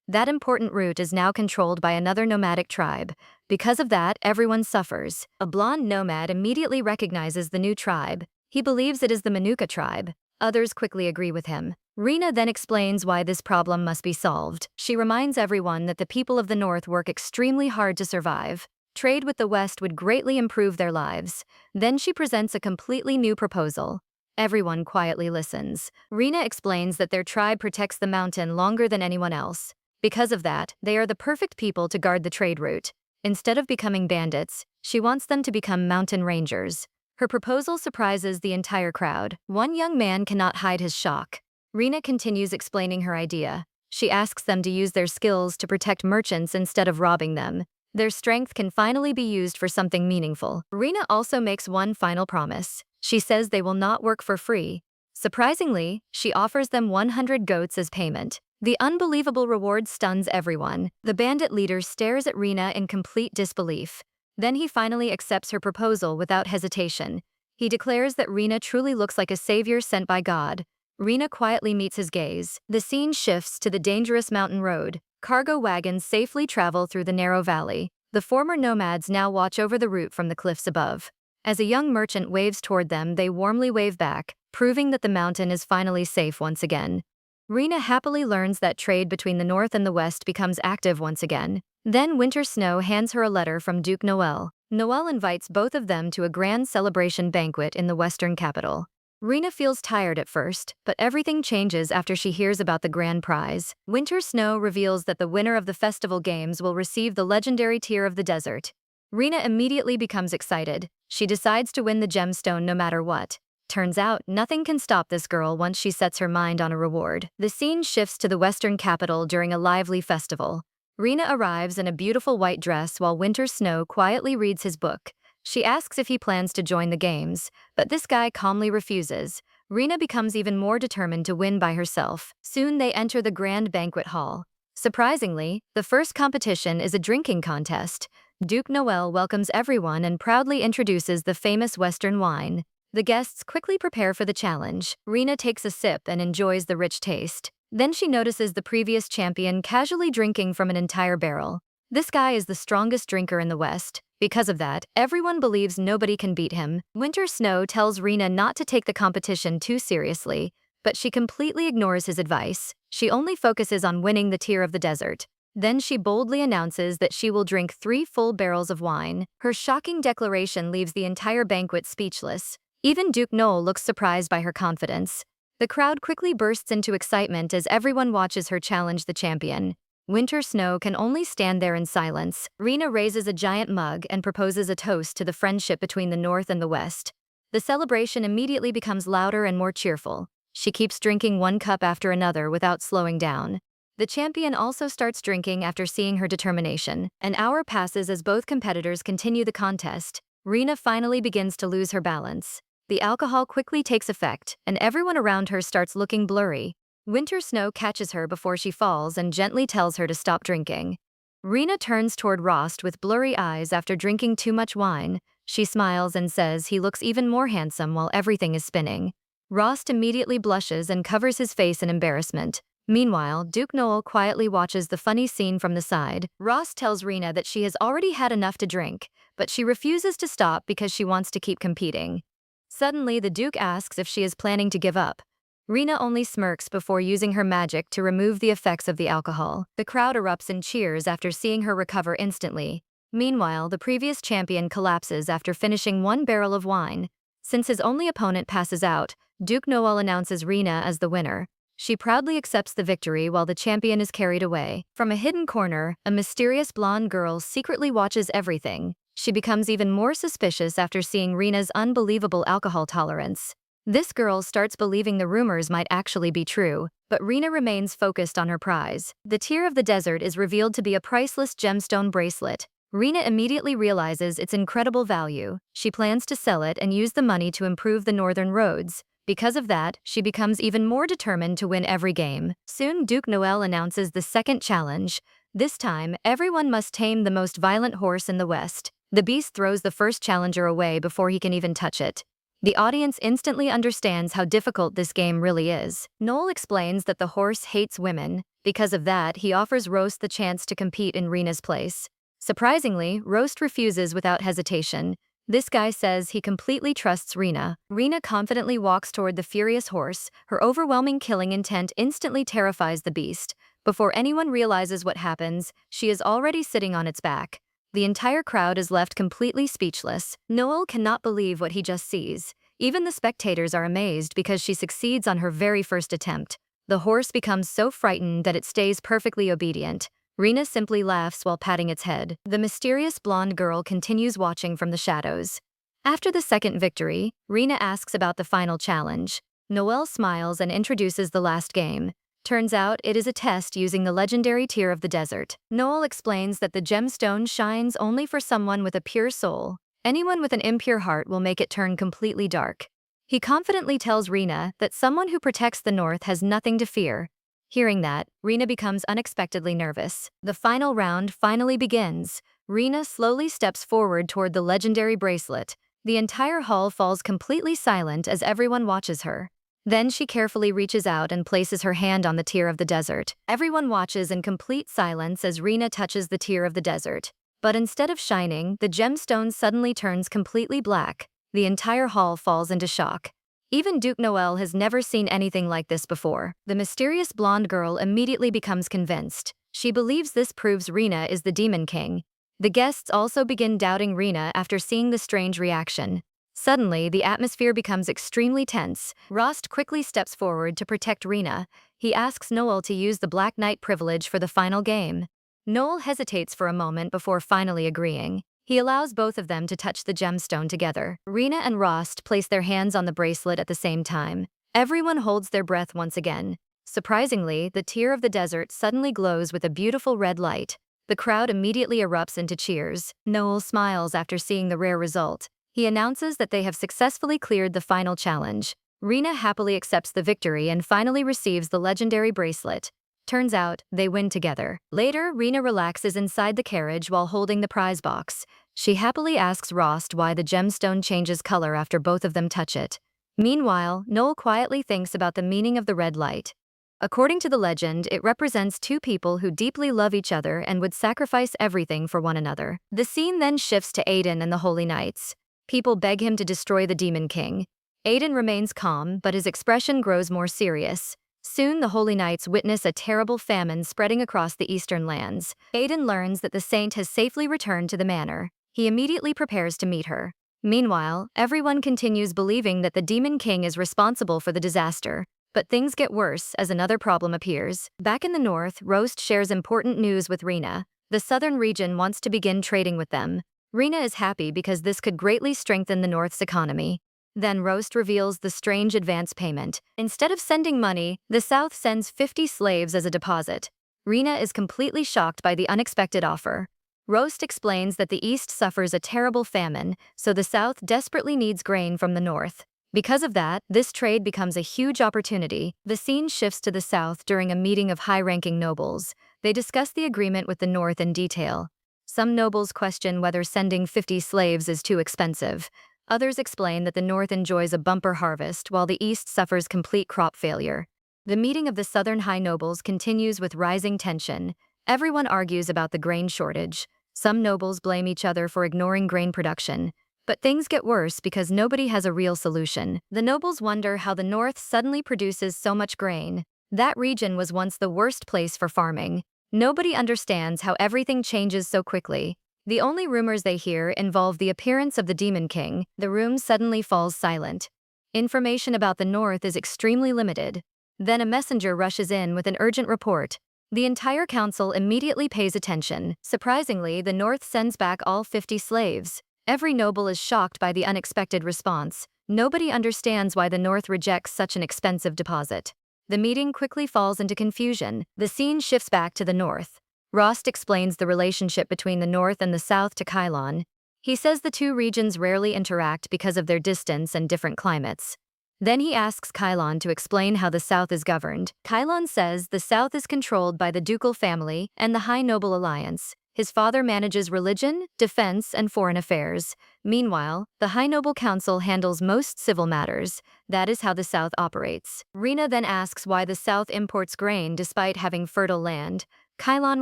That important route is now controlled by another nomadic tribe. Because of that, everyone suffers. A blonde nomad immediately recognizes the new tribe. He believes it is the Manuka tribe. Others quickly agree with him. Rina then explains why this problem must be solved. She reminds everyone that the people of the north work extremely hard to survive. Trade with the west would greatly improve their lives. Then she presents a completely new proposal. Everyone quietly listens. Rina explains that their tribe protects the mountain longer than anyone else. Because of that, they are the perfect people to guard the trade route. Instead of becoming bandits, she wants them to become mountain rangers. Her proposal surprises the entire crowd. One young man cannot hide his shock. Rina continues explaining her idea. She asks them to use their skills to protect merchants instead of robbing them. Their strength can finally be used for something meaningful. Rina also makes one final promise. She says they will not work for free. Surprisingly, she offers them 100 goats as payment. The unbelievable reward stuns everyone. The bandit leader stares at Rina in complete disbelief. Then he finally accepts her proposal without hesitation. He declares that Rina truly looks like a savior sent by God. Rina quietly meets his gaze. The scene shifts to the dangerous mountain road. Cargo wagons safely travel through the narrow valley. The former nomads now watch over the route from the cliffs above. As a young merchant waves toward them, they warmly wave back, proving that the mountain is finally safe once again. Rina happily learns that trade between the north and the west becomes active once again. Then Winter Snow hands her a letter from Duke Noel. Noel invites both of them to a grand celebration banquet in the western capital. Rina feels tired at first, but everything changes after she hears about the grand prize. Winter Snow reveals that the winner of the festival games will receive the legendary Tear of the Desert. Rina immediately becomes excited. She decides to win the gemstone no matter what. Turns out, nothing can stop this girl once she sets her mind on a reward. The scene shifts to the western capital during a lively festival. Rina arrives in a beautiful white dress while Winter Snow quietly reads his book. She asks if he plans to join the games, but this guy calmly refuses. Rina becomes even more determined to win by herself. Soon they enter the grand banquet hall. Surprisingly, the first competition is a drinking contest. Duke Noel welcomes everyone and proudly introduces the famous Western wine. The guests quickly prepare for the challenge. Rina takes a sip and enjoys the rich taste. Then she notices the previous champion casually drinking from an entire barrel. This guy is the strongest drinker in the West. Because of that, everyone believes nobody can beat him. Winter Snow tells Rina not to take the competition too seriously, but she completely ignores his advice. She only focuses on winning the Tear of the Desert. Then she boldly announces that she will drink 3 full barrels of wine. Her shocking declaration leaves the entire banquet speechless. Even Duke Noel looks surprised by her confidence. The crowd quickly bursts into excitement as everyone watches her challenge the champion. Winter Snow can only stand there in silence. Rina raises a giant mug and proposes a toast to the friendship between the North and the West. The celebration immediately becomes louder and more cheerful. She keeps drinking one cup after another without slowing down. The champion also starts drinking after seeing her determination. An hour passes as both competitors continue the contest. Rina finally begins to lose her balance. The alcohol quickly takes effect, and everyone around her starts looking blurry. Winter snow catches her before she falls and gently tells her to stop drinking. Rena turns toward Rost with blurry eyes after drinking too much wine. She smiles and says he looks even more handsome while everything is spinning. Rost immediately blushes and covers his face in embarrassment. Meanwhile, Duke Noel quietly watches the funny scene from the side. Rost tells Rena that she has already had enough to drink, but she refuses to stop because she wants to keep competing. Suddenly, the Duke asks if she is planning to give up. Rena only smirks before using her magic to remove the effects of the alcohol. The crowd erupts in cheers after seeing her recover instantly. Meanwhile, the previous champion collapses after finishing one barrel of wine. Since his only opponent passes out, Duke Noel announces Rena as the winner. She proudly accepts the victory while the champion is carried away. From a hidden corner, a mysterious blonde girl secretly watches everything. She becomes even more suspicious after seeing Rena's unbelievable alcohol tolerance. This girl starts believing the rumors might actually be true, but Rena remains focused on her prize. The Tear of the Desert is revealed to be a priceless gemstone bracelet. Rena immediately realizes its incredible value. She plans to sell it and use the money to improve the northern roads. Because of that, she becomes even more determined to win every game. Soon, Duke Noel announces the second challenge. This time, everyone must tame the most violent horse in the West. The beast throws the first challenger away before he can even touch it. The audience instantly understands how difficult this game really is. Noel explains that the horse hates women. Because of that, he offers Roast the chance to compete in Rena's place. Surprisingly, Roast refuses without hesitation. This guy says he completely trusts Rena. Rena confidently walks toward the furious horse. Her overwhelming killing intent instantly terrifies the beast. Before anyone realizes what happens, she is already sitting on its back. The entire crowd is left completely speechless. Noel cannot believe what he just sees. Even the spectators are amazed because she succeeds on her very first attempt. The horse becomes so frightened that it stays perfectly obedient. Rena simply laughs while patting its head. The mysterious blonde girl continues watching from the shadows. After the second victory, Rena asks about the final challenge. Noel smiles and introduces the last game. Turns out it is a test using the legendary Tear of the Desert. Noel explains that the gemstone shines only for someone with a pure soul. Anyone with an impure heart will make it turn completely dark. He confidently tells Rena that someone who protects the North has nothing to fear. Hearing that, Rena becomes unexpectedly nervous. The final round finally begins. Rena slowly steps forward toward the legendary bracelet. The entire hall falls completely silent as everyone watches her. Then she carefully reaches out and places her hand on the Tear of the Desert. Everyone watches in complete silence as Rena touches the Tear of the Desert. But instead of shining, the gemstone suddenly turns completely black. The entire hall falls into shock. Even Duke Noel has never seen anything like this before. The mysterious blonde girl immediately becomes convinced. She believes this proves Rena is the Demon King. The guests also begin doubting Rena after seeing the strange reaction. Suddenly, the atmosphere becomes extremely tense. Rost quickly steps forward to protect Rena. He asks Noel to use the Black Knight privilege for the final game. Noel hesitates for a moment before finally agreeing. He allows both of them to touch the gemstone together. Rena and Rost place their hands on the bracelet at the same time. Everyone holds their breath once again. Surprisingly, the Tear of the Desert suddenly glows with a beautiful red light. The crowd immediately erupts into cheers. Noel smiles after seeing the rare result. He announces that they have successfully cleared the final challenge. Rena happily accepts the victory and finally receives the legendary bracelet. Turns out, they win together. Later, Rena relaxes inside the carriage while holding the prize box. She happily asks Rost why the gemstone changes color after both of them touch it. Meanwhile, Noel quietly thinks about the meaning of the red light. According to the legend, it represents two people who deeply love each other and would sacrifice everything for one another. The scene then shifts to Aiden and the Holy Knights. People beg him to destroy the Demon King. Aiden remains calm, but his expression grows more serious. Soon, the Holy Knights witness a terrible famine spreading across the eastern lands. Aiden learns that the saint has safely returned to the manor. He immediately prepares to meet her. Meanwhile, everyone continues believing that the Demon King is responsible for the disaster. But things get worse as another problem appears. Back in the north, Roast shares important news with Rena. The southern region wants to begin trading with them. Rena is happy because this could greatly strengthen the north's economy. Then Roast reveals the strange advance payment. Instead of sending money, the South sends 50 slaves as a deposit. Rena is completely shocked by the unexpected offer. Roast explains that the East suffers a terrible famine, so the South desperately needs grain from the North. Because of that, this trade becomes a huge opportunity. The scene shifts to the south during a meeting of high-ranking nobles. They discuss the agreement with the north in detail. Some nobles question whether sending 50 slaves is too expensive. Others explain that the north enjoys a bumper harvest while the east suffers complete crop failure. The meeting of the southern high nobles continues with rising tension. Everyone argues about the grain shortage. Some nobles blame each other for ignoring grain production. But things get worse because nobody has a real solution. The nobles wonder how the north suddenly produces so much grain. That region was once the worst place for farming. Nobody understands how everything changes so quickly. The only rumors they hear involve the appearance of the Demon King. The room suddenly falls silent. Information about the north is extremely limited. Then a messenger rushes in with an urgent report. The entire council immediately pays attention. Surprisingly, the north sends back all 50 slaves. Every noble is shocked by the unexpected response. Nobody understands why the north rejects such an expensive deposit. The meeting quickly falls into confusion. The scene shifts back to the north. Rost explains the relationship between the north and the south to Kylon. He says the two regions rarely interact because of their distance and different climates. Then he asks Kylon to explain how the south is governed. Kylon says the south is controlled by the ducal family and the High Noble Alliance. His father manages religion, defense, and foreign affairs. Meanwhile, the High Noble Council handles most civil matters. That is how the South operates. Rina then asks why the South imports grain despite having fertile land. Kylon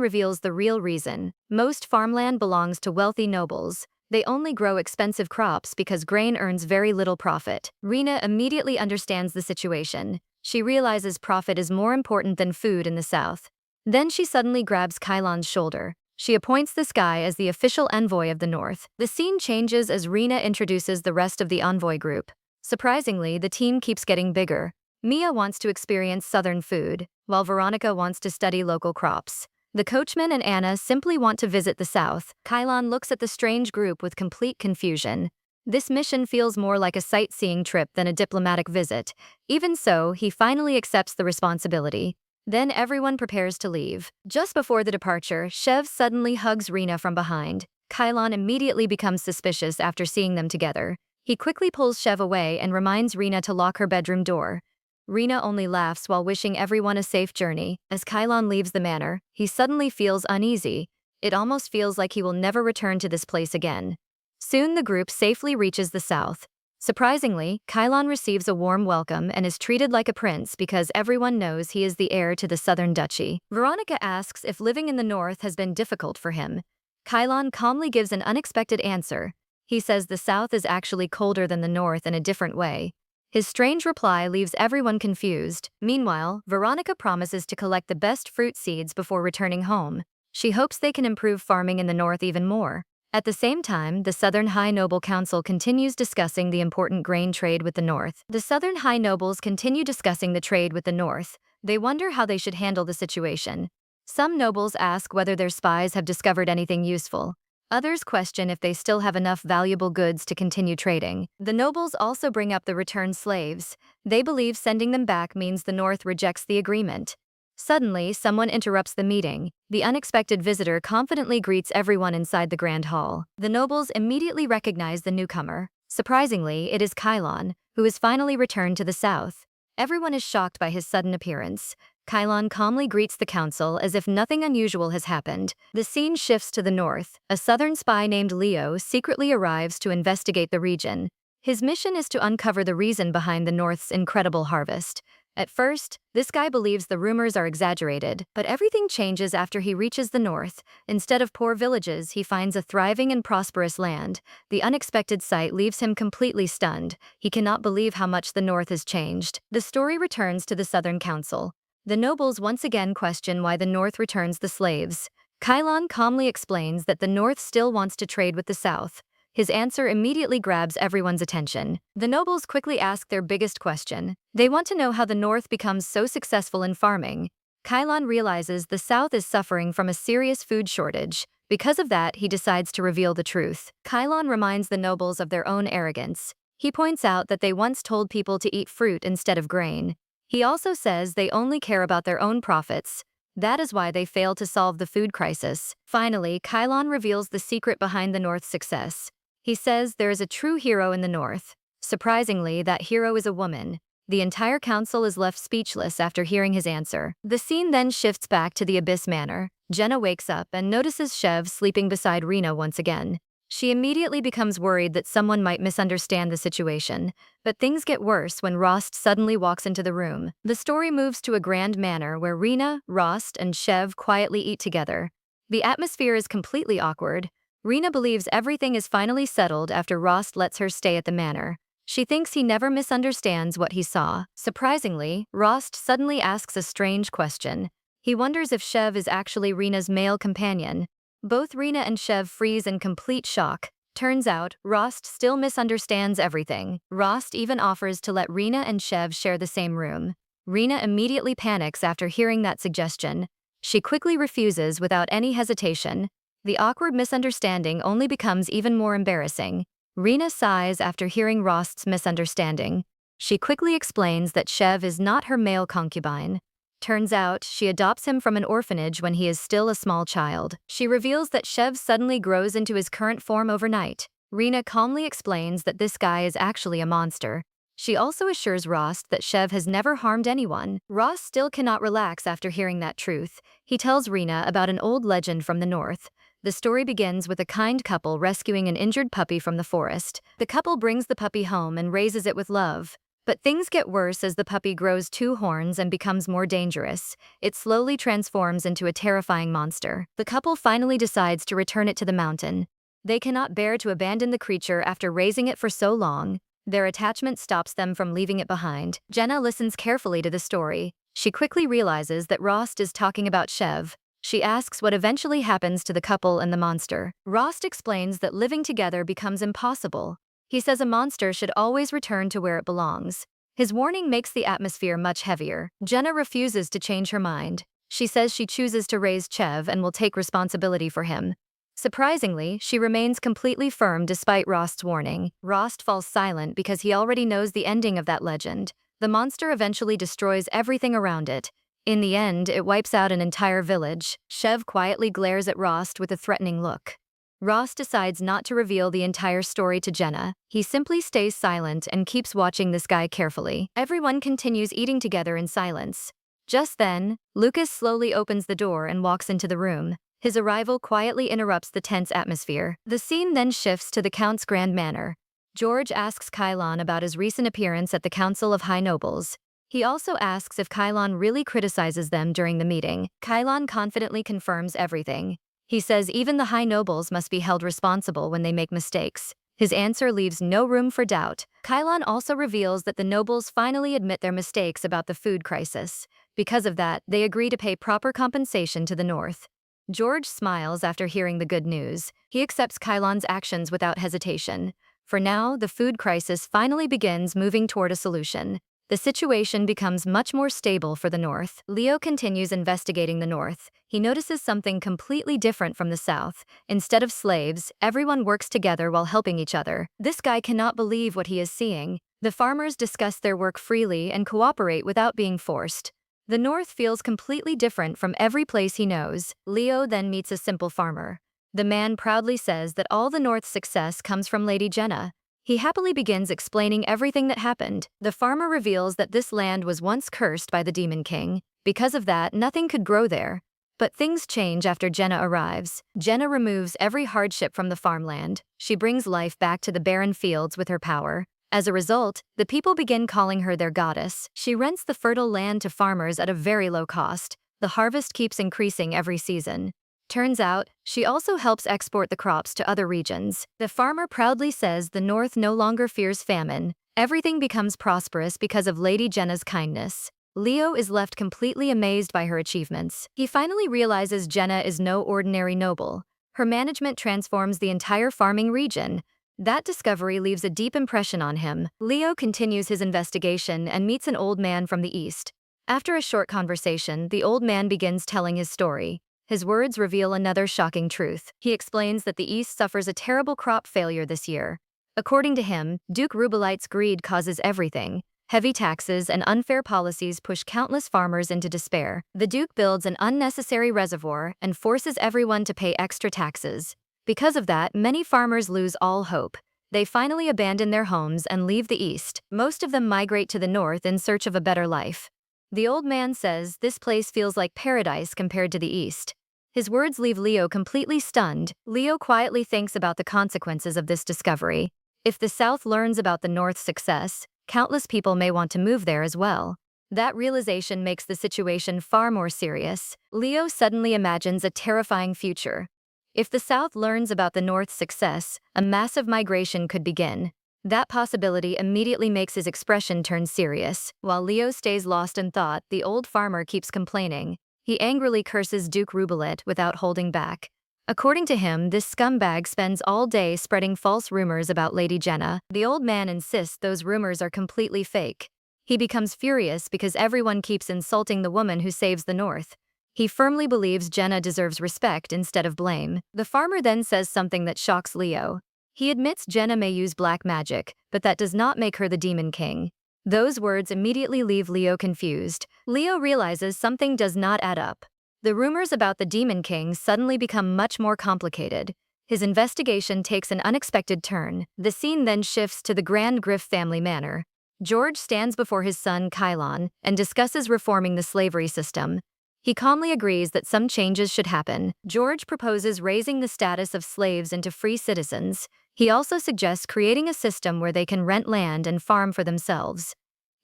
reveals the real reason. Most farmland belongs to wealthy nobles. They only grow expensive crops because grain earns very little profit. Rina immediately understands the situation. She realizes profit is more important than food in the South. Then she suddenly grabs Kylon's shoulder. She appoints this guy as the official envoy of the North. The scene changes as Rina introduces the rest of the envoy group. Surprisingly, the team keeps getting bigger. Mia wants to experience southern food, while Veronica wants to study local crops. The coachman and Anna simply want to visit the South. Kylon looks at the strange group with complete confusion. This mission feels more like a sightseeing trip than a diplomatic visit. Even so, he finally accepts the responsibility. Then everyone prepares to leave. Just before the departure, Shev suddenly hugs Rina from behind. Kylon immediately becomes suspicious after seeing them together. He quickly pulls Shev away and reminds Rina to lock her bedroom door. Rina only laughs while wishing everyone a safe journey. As Kylon leaves the manor, he suddenly feels uneasy. It almost feels like he will never return to this place again. Soon the group safely reaches the south. Surprisingly, Kylon receives a warm welcome and is treated like a prince because everyone knows he is the heir to the southern duchy. Veronica asks if living in the north has been difficult for him. Kylon calmly gives an unexpected answer. He says the south is actually colder than the north in a different way. His strange reply leaves everyone confused. Meanwhile, Veronica promises to collect the best fruit seeds before returning home. She hopes they can improve farming in the north even more. At the same time, the Southern High Noble Council continues discussing the important grain trade with the North. The Southern High Nobles continue discussing the trade with the North. They wonder how they should handle the situation. Some nobles ask whether their spies have discovered anything useful. Others question if they still have enough valuable goods to continue trading. The nobles also bring up the returned slaves. They believe sending them back means the North rejects the agreement. Suddenly, someone interrupts the meeting. The unexpected visitor confidently greets everyone inside the grand hall. The nobles immediately recognize the newcomer. Surprisingly, it is Kylon, who has finally returned to the south. Everyone is shocked by his sudden appearance. Kylon calmly greets the council as if nothing unusual has happened. The scene shifts to the north. A southern spy named Leo secretly arrives to investigate the region. His mission is to uncover the reason behind the North's incredible harvest. At first, this guy believes the rumors are exaggerated, but everything changes after he reaches the north. Instead of poor villages, he finds a thriving and prosperous land. The unexpected sight leaves him completely stunned. He cannot believe how much the north has changed. The story returns to the Southern Council. The nobles once again question why the north returns the slaves. Kylon calmly explains that the north still wants to trade with the south. His answer immediately grabs everyone's attention. The nobles quickly ask their biggest question. They want to know how the North becomes so successful in farming. Kylon realizes the South is suffering from a serious food shortage. Because of that, he decides to reveal the truth. Kylon reminds the nobles of their own arrogance. He points out that they once told people to eat fruit instead of grain. He also says they only care about their own profits. That is why they fail to solve the food crisis. Finally, Kylon reveals the secret behind the North's success. He says there is a true hero in the North. Surprisingly, that hero is a woman. The entire council is left speechless after hearing his answer. The scene then shifts back to the Abyss Manor. Jenna wakes up and notices Chev sleeping beside Rena once again. She immediately becomes worried that someone might misunderstand the situation, but things get worse when Rost suddenly walks into the room. The story moves to a grand manor where Rena, Rost, and Chev quietly eat together. The atmosphere is completely awkward. Rena believes everything is finally settled after Rost lets her stay at the manor. She thinks he never misunderstands what he saw. Surprisingly, Rost suddenly asks a strange question. He wonders if Chev is actually Rena's male companion. Both Rena and Chev freeze in complete shock. Turns out, Rost still misunderstands everything. Rost even offers to let Rena and Chev share the same room. Rena immediately panics after hearing that suggestion. She quickly refuses without any hesitation. The awkward misunderstanding only becomes even more embarrassing. Rena sighs after hearing Rost's misunderstanding. She quickly explains that Chev is not her male concubine. Turns out, she adopts him from an orphanage when he is still a small child. She reveals that Chev suddenly grows into his current form overnight. Rena calmly explains that this guy is actually a monster. She also assures Rost that Chev has never harmed anyone. Rost still cannot relax after hearing that truth. He tells Rena about an old legend from the north. The story begins with a kind couple rescuing an injured puppy from the forest. The couple brings the puppy home and raises it with love. But things get worse as the puppy grows 2 horns and becomes more dangerous. It slowly transforms into a terrifying monster. The couple finally decides to return it to the mountain. They cannot bear to abandon the creature after raising it for so long. Their attachment stops them from leaving it behind. Jenna listens carefully to the story. She quickly realizes that Rost is talking about Chev. She asks what eventually happens to the couple and the monster. Rost explains that living together becomes impossible. He says a monster should always return to where it belongs. His warning makes the atmosphere much heavier. Jenna refuses to change her mind. She says she chooses to raise Chev and will take responsibility for him. Surprisingly, she remains completely firm despite Rost's warning. Rost falls silent because he already knows the ending of that legend. The monster eventually destroys everything around it. In the end, it wipes out an entire village. Chev quietly glares at Rost with a threatening look. Rost decides not to reveal the entire story to Jenna. He simply stays silent and keeps watching this guy carefully. Everyone continues eating together in silence. Just then, Lucas slowly opens the door and walks into the room. His arrival quietly interrupts the tense atmosphere. The scene then shifts to the Count's grand manor. George asks Kylon about his recent appearance at the Council of High Nobles. He also asks if Kylon really criticizes them during the meeting. Kylon confidently confirms everything. He says even the high nobles must be held responsible when they make mistakes. His answer leaves no room for doubt. Kylon also reveals that the nobles finally admit their mistakes about the food crisis. Because of that, they agree to pay proper compensation to the north. George smiles after hearing the good news. He accepts Kylon's actions without hesitation. For now, the food crisis finally begins moving toward a solution. The situation becomes much more stable for the north. Leo continues investigating the north. He notices something completely different from the south. Instead of slaves, everyone works together while helping each other. This guy cannot believe what he is seeing. The farmers discuss their work freely and cooperate without being forced. The north feels completely different from every place he knows. Leo then meets a simple farmer. The man proudly says that all the north's success comes from Lady Jenna. He happily begins explaining everything that happened. The farmer reveals that this land was once cursed by the Demon King. Because of that, nothing could grow there. But things change after Jenna arrives. Jenna removes every hardship from the farmland. She brings life back to the barren fields with her power. As a result, the people begin calling her their goddess. She rents the fertile land to farmers at a very low cost. The harvest keeps increasing every season. Turns out, she also helps export the crops to other regions. The farmer proudly says the north no longer fears famine. Everything becomes prosperous because of Lady Jenna's kindness. Leo is left completely amazed by her achievements. He finally realizes Jenna is no ordinary noble. Her management transforms the entire farming region. That discovery leaves a deep impression on him. Leo continues his investigation and meets an old man from the east. After a short conversation, the old man begins telling his story. His words reveal another shocking truth. He explains that the East suffers a terrible crop failure this year. According to him, Duke Rubelite's greed causes everything. Heavy taxes and unfair policies push countless farmers into despair. The Duke builds an unnecessary reservoir and forces everyone to pay extra taxes. Because of that, many farmers lose all hope. They finally abandon their homes and leave the east. Most of them migrate to the north in search of a better life. The old man says this place feels like paradise compared to the east. His words leave Leo completely stunned. Leo quietly thinks about the consequences of this discovery. If the South learns about the North's success, countless people may want to move there as well. That realization makes the situation far more serious. Leo suddenly imagines a terrifying future. If the South learns about the North's success, a massive migration could begin. That possibility immediately makes his expression turn serious. While Leo stays lost in thought, the old farmer keeps complaining. He angrily curses Duke Rubelet without holding back. According to him, this scumbag spends all day spreading false rumors about Lady Jenna. The old man insists those rumors are completely fake. He becomes furious because everyone keeps insulting the woman who saves the North. He firmly believes Jenna deserves respect instead of blame. The farmer then says something that shocks Leo. He admits Jenna may use black magic, but that does not make her the Demon King. Those words immediately leave Leo confused. Leo realizes something does not add up. The rumors about the Demon King suddenly become much more complicated. His investigation takes an unexpected turn. The scene then shifts to the Grand Griff family manor. George stands before his son Kylon and discusses reforming the slavery system. He calmly agrees that some changes should happen. George proposes raising the status of slaves into free citizens. He also suggests creating a system where they can rent land and farm for themselves.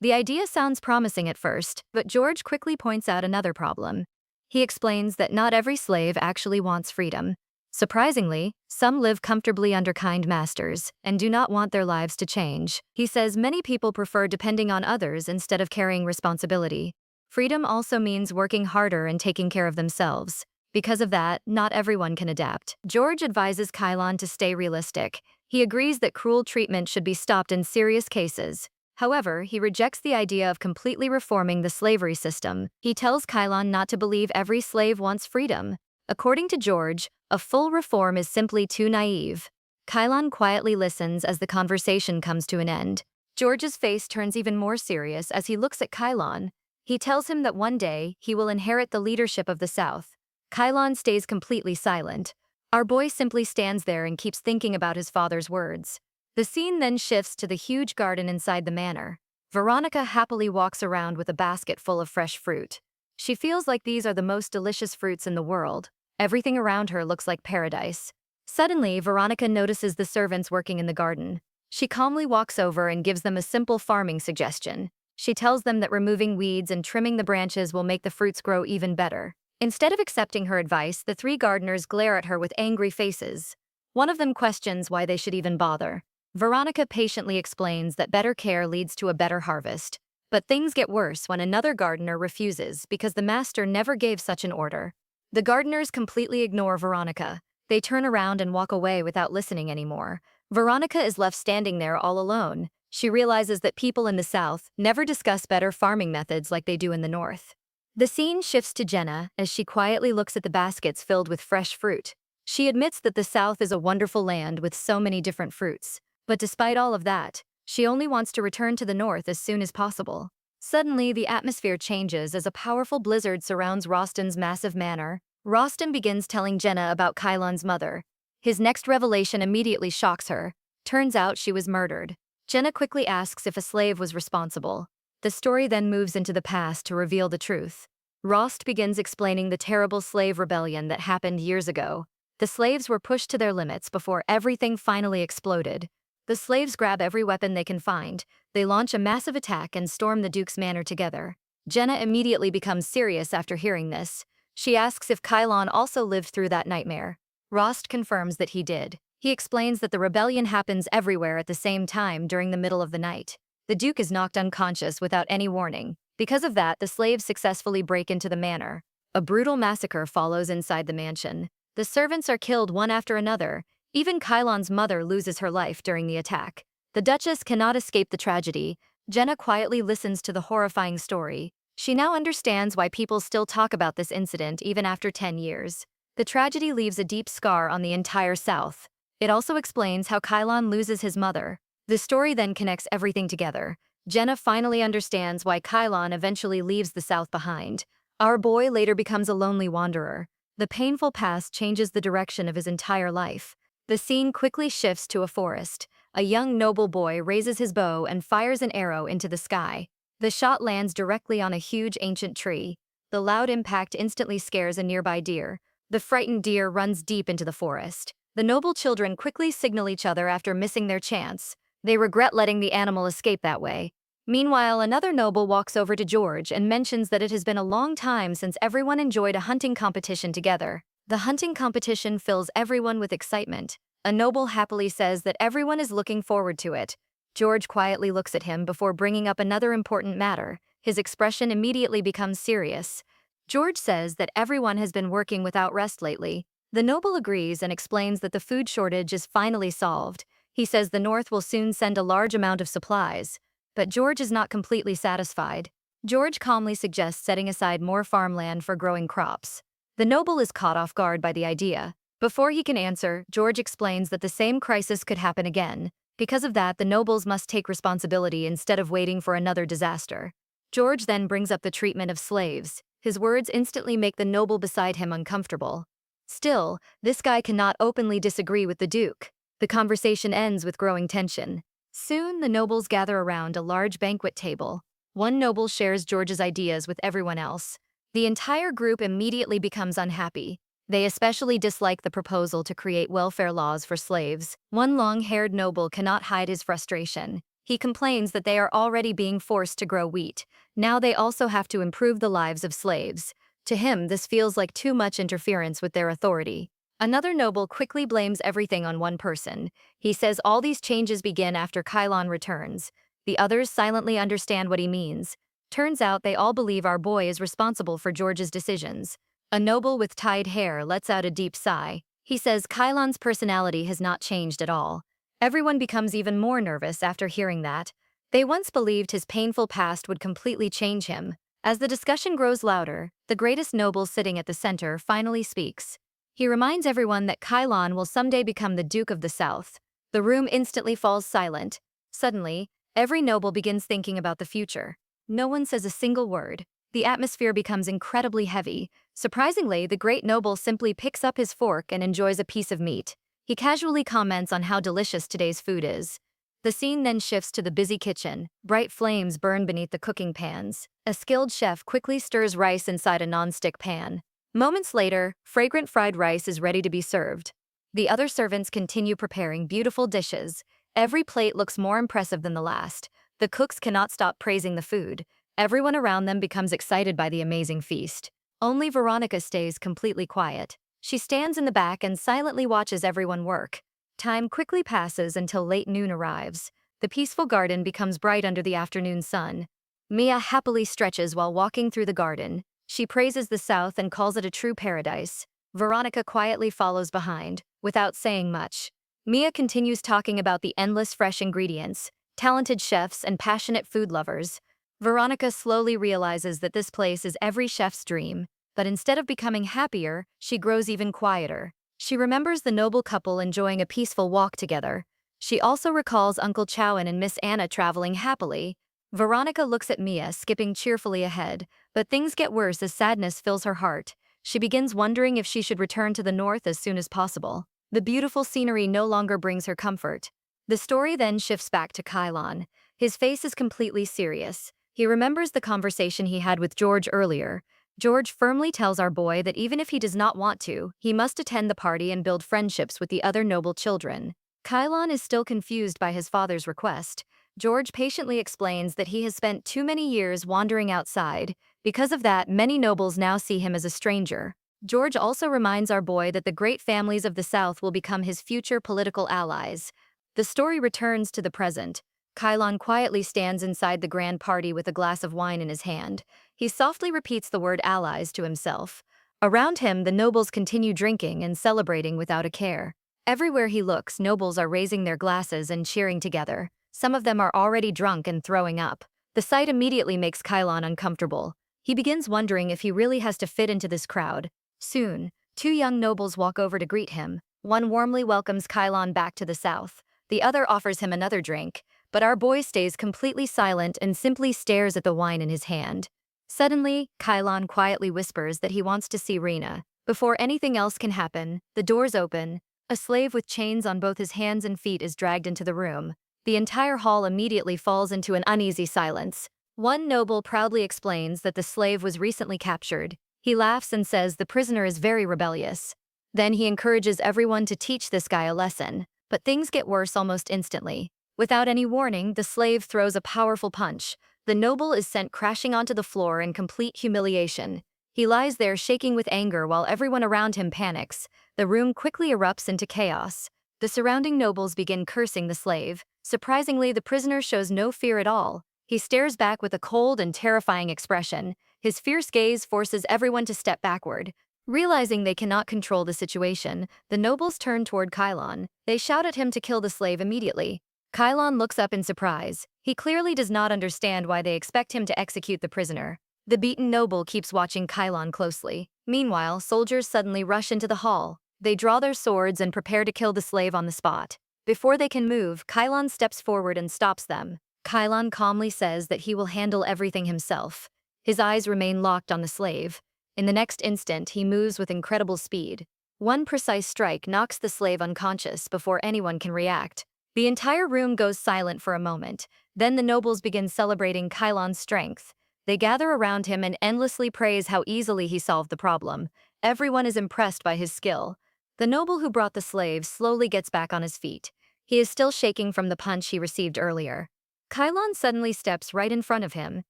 The idea sounds promising at first, but George quickly points out another problem. He explains that not every slave actually wants freedom. Surprisingly, some live comfortably under kind masters and do not want their lives to change. He says many people prefer depending on others instead of carrying responsibility. Freedom also means working harder and taking care of themselves. Because of that, not everyone can adapt. George advises Kylon to stay realistic. He agrees that cruel treatment should be stopped in serious cases. However, he rejects the idea of completely reforming the slavery system. He tells Kylon not to believe every slave wants freedom. According to George, a full reform is simply too naive. Kylon quietly listens as the conversation comes to an end. George's face turns even more serious as he looks at Kylon. He tells him that one day, he will inherit the leadership of the South. Kylon stays completely silent. Our boy simply stands there and keeps thinking about his father's words. The scene then shifts to the huge garden inside the manor. Veronica happily walks around with a basket full of fresh fruit. She feels like these are the most delicious fruits in the world. Everything around her looks like paradise. Suddenly, Veronica notices the servants working in the garden. She calmly walks over and gives them a simple farming suggestion. She tells them that removing weeds and trimming the branches will make the fruits grow even better. Instead of accepting her advice, the three gardeners glare at her with angry faces. One of them questions why they should even bother. Veronica patiently explains that better care leads to a better harvest. But things get worse when another gardener refuses because the master never gave such an order. The gardeners completely ignore Veronica. They turn around and walk away without listening anymore. Veronica is left standing there all alone. She realizes that people in the South never discuss better farming methods like they do in the North. The scene shifts to Jenna as she quietly looks at the baskets filled with fresh fruit. She admits that the South is a wonderful land with so many different fruits. But despite all of that, she only wants to return to the North as soon as possible. Suddenly, the atmosphere changes as a powerful blizzard surrounds Roston's massive manor. Roston begins telling Jenna about Kylon's mother. His next revelation immediately shocks her. Turns out she was murdered. Jenna quickly asks if a slave was responsible. The story then moves into the past to reveal the truth. Rost begins explaining the terrible slave rebellion that happened years ago. The slaves were pushed to their limits before everything finally exploded. The slaves grab every weapon they can find. They launch a massive attack and storm the Duke's manor together. Jenna immediately becomes serious after hearing this. She asks if Kylon also lived through that nightmare. Rost confirms that he did. He explains that the rebellion happens everywhere at the same time during the middle of the night. The Duke is knocked unconscious without any warning. Because of that, the slaves successfully break into the manor. A brutal massacre follows inside the mansion. The servants are killed one after another. Even Kylon's mother loses her life during the attack. The Duchess cannot escape the tragedy. Jenna quietly listens to the horrifying story. She now understands why people still talk about this incident even after 10 years. The tragedy leaves a deep scar on the entire South. It also explains how Kylon loses his mother. The story then connects everything together. Jenna finally understands why Kylon eventually leaves the South behind. Our boy later becomes a lonely wanderer. The painful past changes the direction of his entire life. The scene quickly shifts to a forest. a young noble boy raises his bow and fires an arrow into the sky. The shot lands directly on a huge ancient tree. The loud impact instantly scares a nearby deer. The frightened deer runs deep into the forest. The noble children quickly signal each other after missing their chance. They regret letting the animal escape that way. Meanwhile, another noble walks over to George and mentions that it has been a long time since everyone enjoyed a hunting competition together. The hunting competition fills everyone with excitement. A noble happily says that everyone is looking forward to it. George quietly looks at him before bringing up another important matter. His expression immediately becomes serious. George says that everyone has been working without rest lately. The noble agrees and explains that the food shortage is finally solved. He says the North will soon send a large amount of supplies. But George is not completely satisfied. George calmly suggests setting aside more farmland for growing crops. The noble is caught off guard by the idea. Before he can answer, George explains that the same crisis could happen again. Because of that, the nobles must take responsibility instead of waiting for another disaster. George then brings up the treatment of slaves. His words instantly make the noble beside him uncomfortable. Still, this guy cannot openly disagree with the Duke. The conversation ends with growing tension. Soon, the nobles gather around a large banquet table. One noble shares George's ideas with everyone else. The entire group immediately becomes unhappy. They especially dislike the proposal to create welfare laws for slaves. One long-haired noble cannot hide his frustration. He complains that they are already being forced to grow wheat. Now they also have to improve the lives of slaves. To him, this feels like too much interference with their authority. Another noble quickly blames everything on one person. He says all these changes begin after Kylon returns. The others silently understand what he means. Turns out they all believe our boy is responsible for George's decisions. A noble with tied hair lets out a deep sigh. He says Kylon's personality has not changed at all. Everyone becomes even more nervous after hearing that. They once believed his painful past would completely change him. As the discussion grows louder, the greatest noble sitting at the center finally speaks. He reminds everyone that Kylon will someday become the Duke of the South. The room instantly falls silent. Suddenly, every noble begins thinking about the future. No one says a single word. The atmosphere becomes incredibly heavy. Surprisingly, the great noble simply picks up his fork and enjoys a piece of meat. He casually comments on how delicious today's food is. The scene then shifts to the busy kitchen. Bright flames burn beneath the cooking pans. A skilled chef quickly stirs rice inside a non-stick pan. Moments later, fragrant fried rice is ready to be served. The other servants continue preparing beautiful dishes. Every plate looks more impressive than the last. The cooks cannot stop praising the food. Everyone around them becomes excited by the amazing feast. Only Veronica stays completely quiet. She stands in the back and silently watches everyone work. Time quickly passes until late noon arrives. The peaceful garden becomes bright under the afternoon sun. Mia happily stretches while walking through the garden. She praises the South and calls it a true paradise. Veronica quietly follows behind, without saying much. Mia continues talking about the endless fresh ingredients, talented chefs, and passionate food lovers. Veronica slowly realizes that this place is every chef's dream, but instead of becoming happier, she grows even quieter. She remembers the noble couple enjoying a peaceful walk together. She also recalls Uncle Chowan and Miss Anna traveling happily. Veronica looks at Mia, skipping cheerfully ahead, but things get worse as sadness fills her heart. She begins wondering if she should return to the north as soon as possible. The beautiful scenery no longer brings her comfort. The story then shifts back to Kylon. His face is completely serious. He remembers the conversation he had with George earlier. George firmly tells our boy that even if he does not want to, he must attend the party and build friendships with the other noble children. Kylon is still confused by his father's request. George patiently explains that he has spent too many years wandering outside. Because of that, many nobles now see him as a stranger. George also reminds our boy that the great families of the South will become his future political allies. The story returns to the present. Kylon quietly stands inside the grand party with a glass of wine in his hand. He softly repeats the word allies to himself. Around him, the nobles continue drinking and celebrating without a care. Everywhere he looks, nobles are raising their glasses and cheering together. Some of them are already drunk and throwing up. The sight immediately makes Kylon uncomfortable. He begins wondering if he really has to fit into this crowd. Soon, two young nobles walk over to greet him. One warmly welcomes Kylon back to the South. The other offers him another drink, but our boy stays completely silent and simply stares at the wine in his hand. Suddenly, Kylon quietly whispers that he wants to see Rena. Before anything else can happen, the doors open. A slave with chains on both his hands and feet is dragged into the room. The entire hall immediately falls into an uneasy silence. One noble proudly explains that the slave was recently captured. He laughs and says the prisoner is very rebellious. Then he encourages everyone to teach this guy a lesson. But things get worse almost instantly. Without any warning, the slave throws a powerful punch. The noble is sent crashing onto the floor in complete humiliation. He lies there shaking with anger while everyone around him panics. The room quickly erupts into chaos. The surrounding nobles begin cursing the slave. Surprisingly, the prisoner shows no fear at all. He stares back with a cold and terrifying expression. His fierce gaze forces everyone to step backward. Realizing they cannot control the situation, the nobles turn toward Kylon. They shout at him to kill the slave immediately. Kylon looks up in surprise. He clearly does not understand why they expect him to execute the prisoner. The beaten noble keeps watching Kylon closely. Meanwhile, soldiers suddenly rush into the hall. They draw their swords and prepare to kill the slave on the spot. Before they can move, Kylon steps forward and stops them. Kylon calmly says that he will handle everything himself. His eyes remain locked on the slave. In the next instant, he moves with incredible speed. One precise strike knocks the slave unconscious before anyone can react. The entire room goes silent for a moment. Then the nobles begin celebrating Kylon's strength. They gather around him and endlessly praise how easily he solved the problem. Everyone is impressed by his skill. The noble who brought the slave slowly gets back on his feet. He is still shaking from the punch he received earlier. Kylon suddenly steps right in front of him.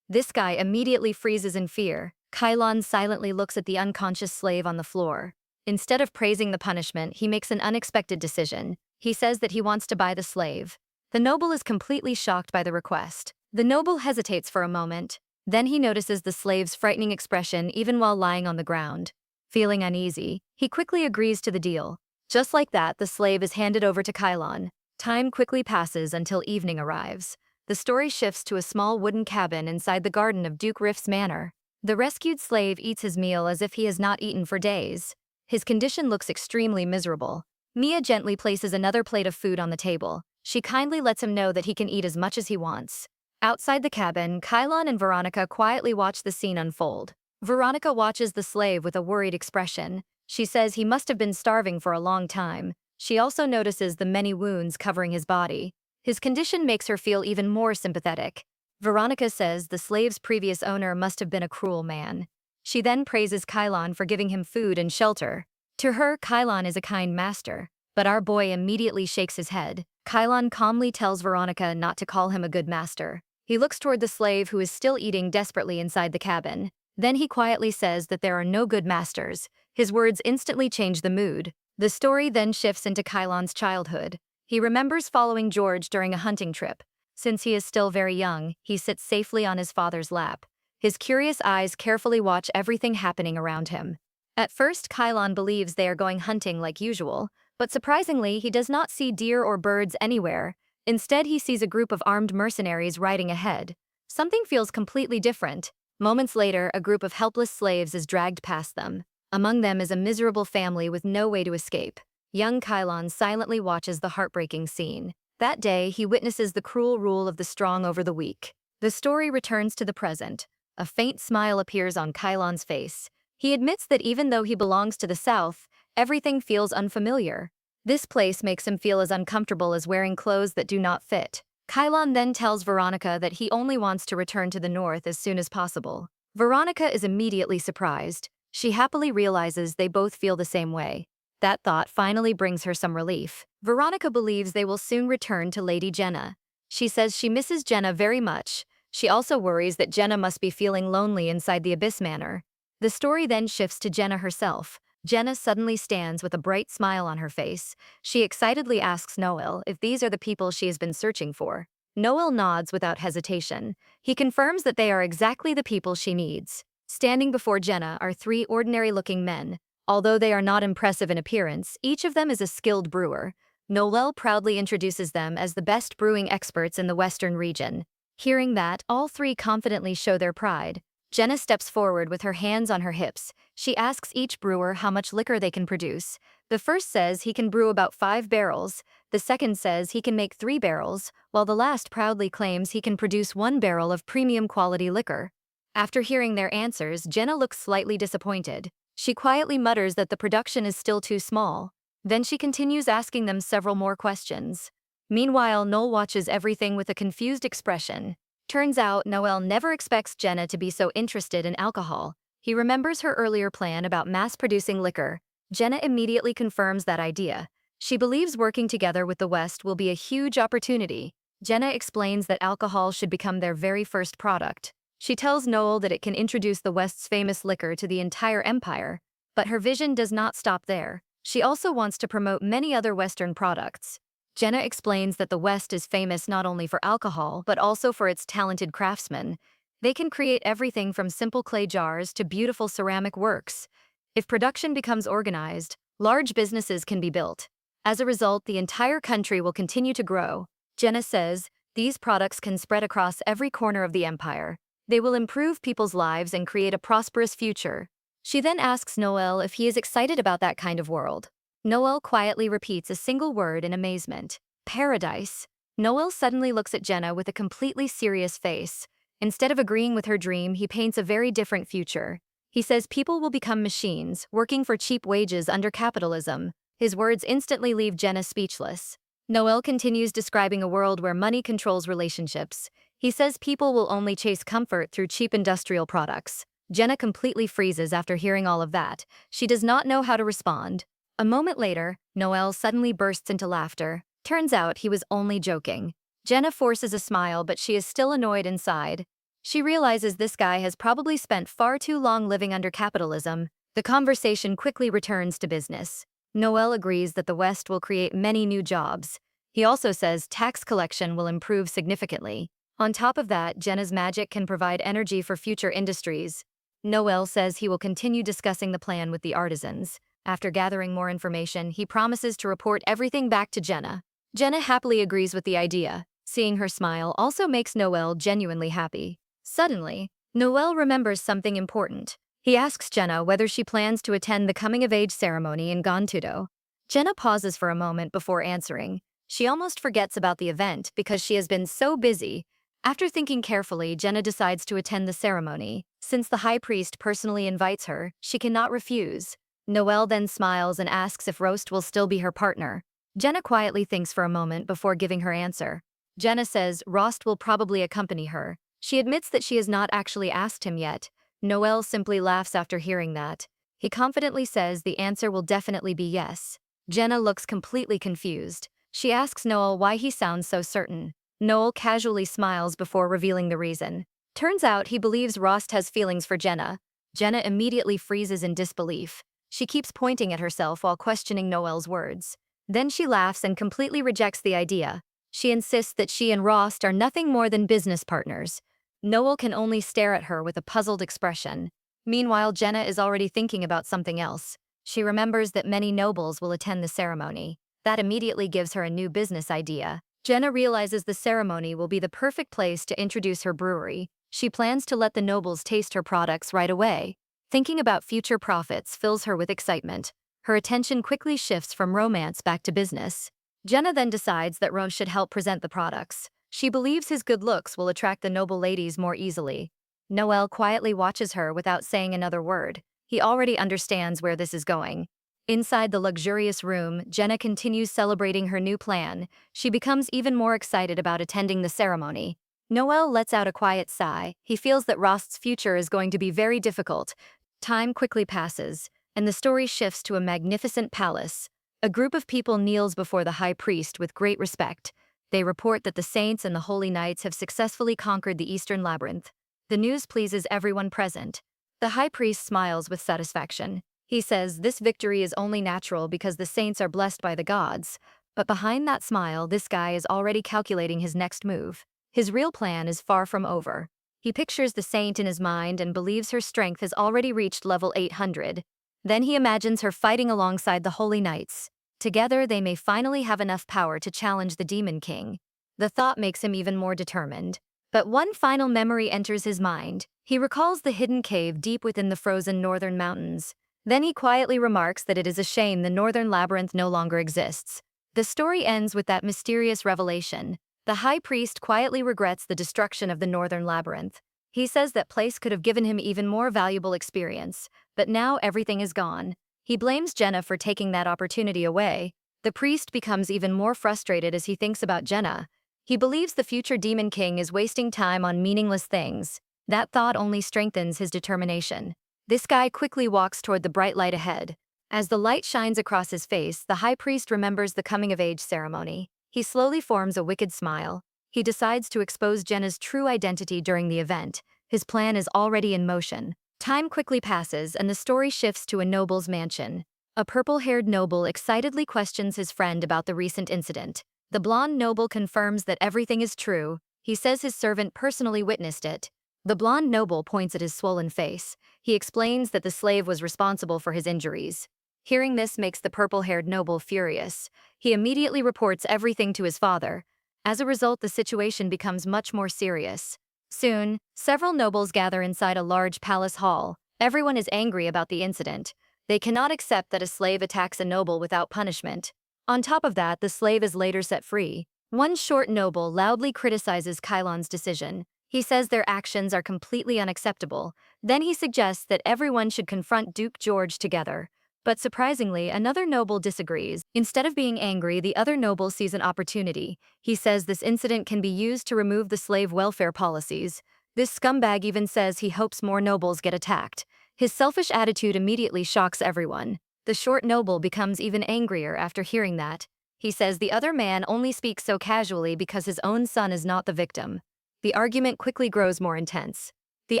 This guy immediately freezes in fear. Kylon silently looks at the unconscious slave on the floor. Instead of praising the punishment, he makes an unexpected decision. He says that he wants to buy the slave. The noble is completely shocked by the request. The noble hesitates for a moment. Then he notices the slave's frightening expression even while lying on the ground. Feeling uneasy, he quickly agrees to the deal. Just like that, the slave is handed over to Kylon. Time quickly passes until evening arrives. The story shifts to a small wooden cabin inside the garden of Duke Rift's manor. The rescued slave eats his meal as if he has not eaten for days. His condition looks extremely miserable. Mia gently places another plate of food on the table. She kindly lets him know that he can eat as much as he wants. Outside the cabin, Kylon and Veronica quietly watch the scene unfold. Veronica watches the slave with a worried expression. She says he must have been starving for a long time. She also notices the many wounds covering his body. His condition makes her feel even more sympathetic. Veronica says the slave's previous owner must have been a cruel man. She then praises Kylon for giving him food and shelter. To her, Kylon is a kind master. But our boy immediately shakes his head. Kylon calmly tells Veronica not to call him a good master. He looks toward the slave who is still eating desperately inside the cabin. Then he quietly says that there are no good masters. His words instantly change the mood. The story then shifts into Kylon's childhood. He remembers following George during a hunting trip. Since he is still very young, he sits safely on his father's lap. His curious eyes carefully watch everything happening around him. At first, Kylon believes they are going hunting like usual, but surprisingly, he does not see deer or birds anywhere. Instead, he sees a group of armed mercenaries riding ahead. Something feels completely different. Moments later, a group of helpless slaves is dragged past them. Among them is a miserable family with no way to escape. Young Kylon silently watches the heartbreaking scene. That day, he witnesses the cruel rule of the strong over the weak. The story returns to the present. A faint smile appears on Kylon's face. He admits that even though he belongs to the South, everything feels unfamiliar. This place makes him feel as uncomfortable as wearing clothes that do not fit. Kylon then tells Veronica that he only wants to return to the North as soon as possible. Veronica is immediately surprised. She happily realizes they both feel the same way. That thought finally brings her some relief. Veronica believes they will soon return to Lady Jenna. She says she misses Jenna very much. She also worries that Jenna must be feeling lonely inside the Abyss Manor. The story then shifts to Jenna herself. Jenna suddenly stands with a bright smile on her face. She excitedly asks Noel if these are the people she has been searching for. Noel nods without hesitation. He confirms that they are exactly the people she needs. Standing before Jenna are three ordinary-looking men. Although they are not impressive in appearance, each of them is a skilled brewer. Noel proudly introduces them as the best brewing experts in the Western region. Hearing that, all three confidently show their pride. Jenna steps forward with her hands on her hips. She asks each brewer how much liquor they can produce. The first says he can brew about 5 barrels. The second says he can make 3 barrels, while the last proudly claims he can produce 1 barrel of premium quality liquor. After hearing their answers, Jenna looks slightly disappointed. She quietly mutters that the production is still too small. Then she continues asking them several more questions. Meanwhile, Noel watches everything with a confused expression. Turns out, Noel never expects Jenna to be so interested in alcohol. He remembers her earlier plan about mass-producing liquor. Jenna immediately confirms that idea. She believes working together with the West will be a huge opportunity. Jenna explains that alcohol should become their very first product. She tells Noel that it can introduce the West's famous liquor to the entire empire. But her vision does not stop there. She also wants to promote many other Western products. Jenna explains that the West is famous not only for alcohol, but also for its talented craftsmen. They can create everything from simple clay jars to beautiful ceramic works. If production becomes organized, large businesses can be built. As a result, the entire country will continue to grow. Jenna says, these products can spread across every corner of the empire. They will improve people's lives and create a prosperous future. She then asks Noel if he is excited about that kind of world. Noel quietly repeats a single word in amazement. Paradise. Noel suddenly looks at Jenna with a completely serious face. Instead of agreeing with her dream, he paints a very different future. He says people will become machines, working for cheap wages under capitalism. His words instantly leave Jenna speechless. Noel continues describing a world where money controls relationships. He says people will only chase comfort through cheap industrial products. Jenna completely freezes after hearing all of that. She does not know how to respond. A moment later, Noel suddenly bursts into laughter. Turns out he was only joking. Jenna forces a smile, but she is still annoyed inside. She realizes this guy has probably spent far too long living under capitalism. The conversation quickly returns to business. Noel agrees that the West will create many new jobs. He also says tax collection will improve significantly. On top of that, Jenna's magic can provide energy for future industries. Noel says he will continue discussing the plan with the artisans. After gathering more information, he promises to report everything back to Jenna. Jenna happily agrees with the idea. Seeing her smile also makes Noel genuinely happy. Suddenly, Noel remembers something important. He asks Jenna whether she plans to attend the coming-of-age ceremony in Gantudo. Jenna pauses for a moment before answering. She almost forgets about the event because she has been so busy. After thinking carefully, Jenna decides to attend the ceremony. Since the high priest personally invites her, she cannot refuse. Noel then smiles and asks if Roast will still be her partner. Jenna quietly thinks for a moment before giving her answer. Jenna says Rost will probably accompany her. She admits that she has not actually asked him yet. Noel simply laughs after hearing that. He confidently says the answer will definitely be yes. Jenna looks completely confused. She asks Noel why he sounds so certain. Noel casually smiles before revealing the reason. Turns out he believes Rost has feelings for Jenna. Jenna immediately freezes in disbelief. She keeps pointing at herself while questioning Noel's words. Then she laughs and completely rejects the idea. She insists that she and Rost are nothing more than business partners. Noel can only stare at her with a puzzled expression. Meanwhile, Jenna is already thinking about something else. She remembers that many nobles will attend the ceremony. That immediately gives her a new business idea. Jenna realizes the ceremony will be the perfect place to introduce her brewery. She plans to let the nobles taste her products right away. Thinking about future profits fills her with excitement. Her attention quickly shifts from romance back to business. Jenna then decides that Rose should help present the products. She believes his good looks will attract the noble ladies more easily. Noel quietly watches her without saying another word. He already understands where this is going. Inside the luxurious room, Jenna continues celebrating her new plan. She becomes even more excited about attending the ceremony. Noel lets out a quiet sigh. He feels that Rost's future is going to be very difficult. Time quickly passes, and the story shifts to a magnificent palace. A group of people kneels before the high priest with great respect. They report that the saints and the holy knights have successfully conquered the eastern labyrinth. The news pleases everyone present. The high priest smiles with satisfaction. He says this victory is only natural because the saints are blessed by the gods. But behind that smile, this guy is already calculating his next move. His real plan is far from over. He pictures the saint in his mind and believes her strength has already reached level 800. Then he imagines her fighting alongside the holy knights. Together, they may finally have enough power to challenge the Demon King. The thought makes him even more determined. But one final memory enters his mind. He recalls the hidden cave deep within the frozen northern mountains. Then he quietly remarks that it is a shame the northern labyrinth no longer exists. The story ends with that mysterious revelation. The high priest quietly regrets the destruction of the northern labyrinth. He says that place could have given him even more valuable experience, but now everything is gone. He blames Jenna for taking that opportunity away. The priest becomes even more frustrated as he thinks about Jenna. He believes the future Demon King is wasting time on meaningless things. That thought only strengthens his determination. This guy quickly walks toward the bright light ahead. As the light shines across his face, the high priest remembers the coming-of-age ceremony. He slowly forms a wicked smile. He decides to expose Jenna's true identity during the event. His plan is already in motion. Time quickly passes and the story shifts to a noble's mansion. A purple-haired noble excitedly questions his friend about the recent incident. The blonde noble confirms that everything is true. He says his servant personally witnessed it. The blonde noble points at his swollen face. He explains that the slave was responsible for his injuries. Hearing this makes the purple-haired noble furious. He immediately reports everything to his father. As a result, the situation becomes much more serious. Soon, several nobles gather inside a large palace hall. Everyone is angry about the incident. They cannot accept that a slave attacks a noble without punishment. On top of that, the slave is later set free. One short noble loudly criticizes Kylon's decision. He says their actions are completely unacceptable. Then he suggests that everyone should confront Duke George together. But surprisingly, another noble disagrees. Instead of being angry, the other noble sees an opportunity. He says this incident can be used to remove the slave welfare policies. This scumbag even says he hopes more nobles get attacked. His selfish attitude immediately shocks everyone. The short noble becomes even angrier after hearing that. He says the other man only speaks so casually because his own son is not the victim. The argument quickly grows more intense. The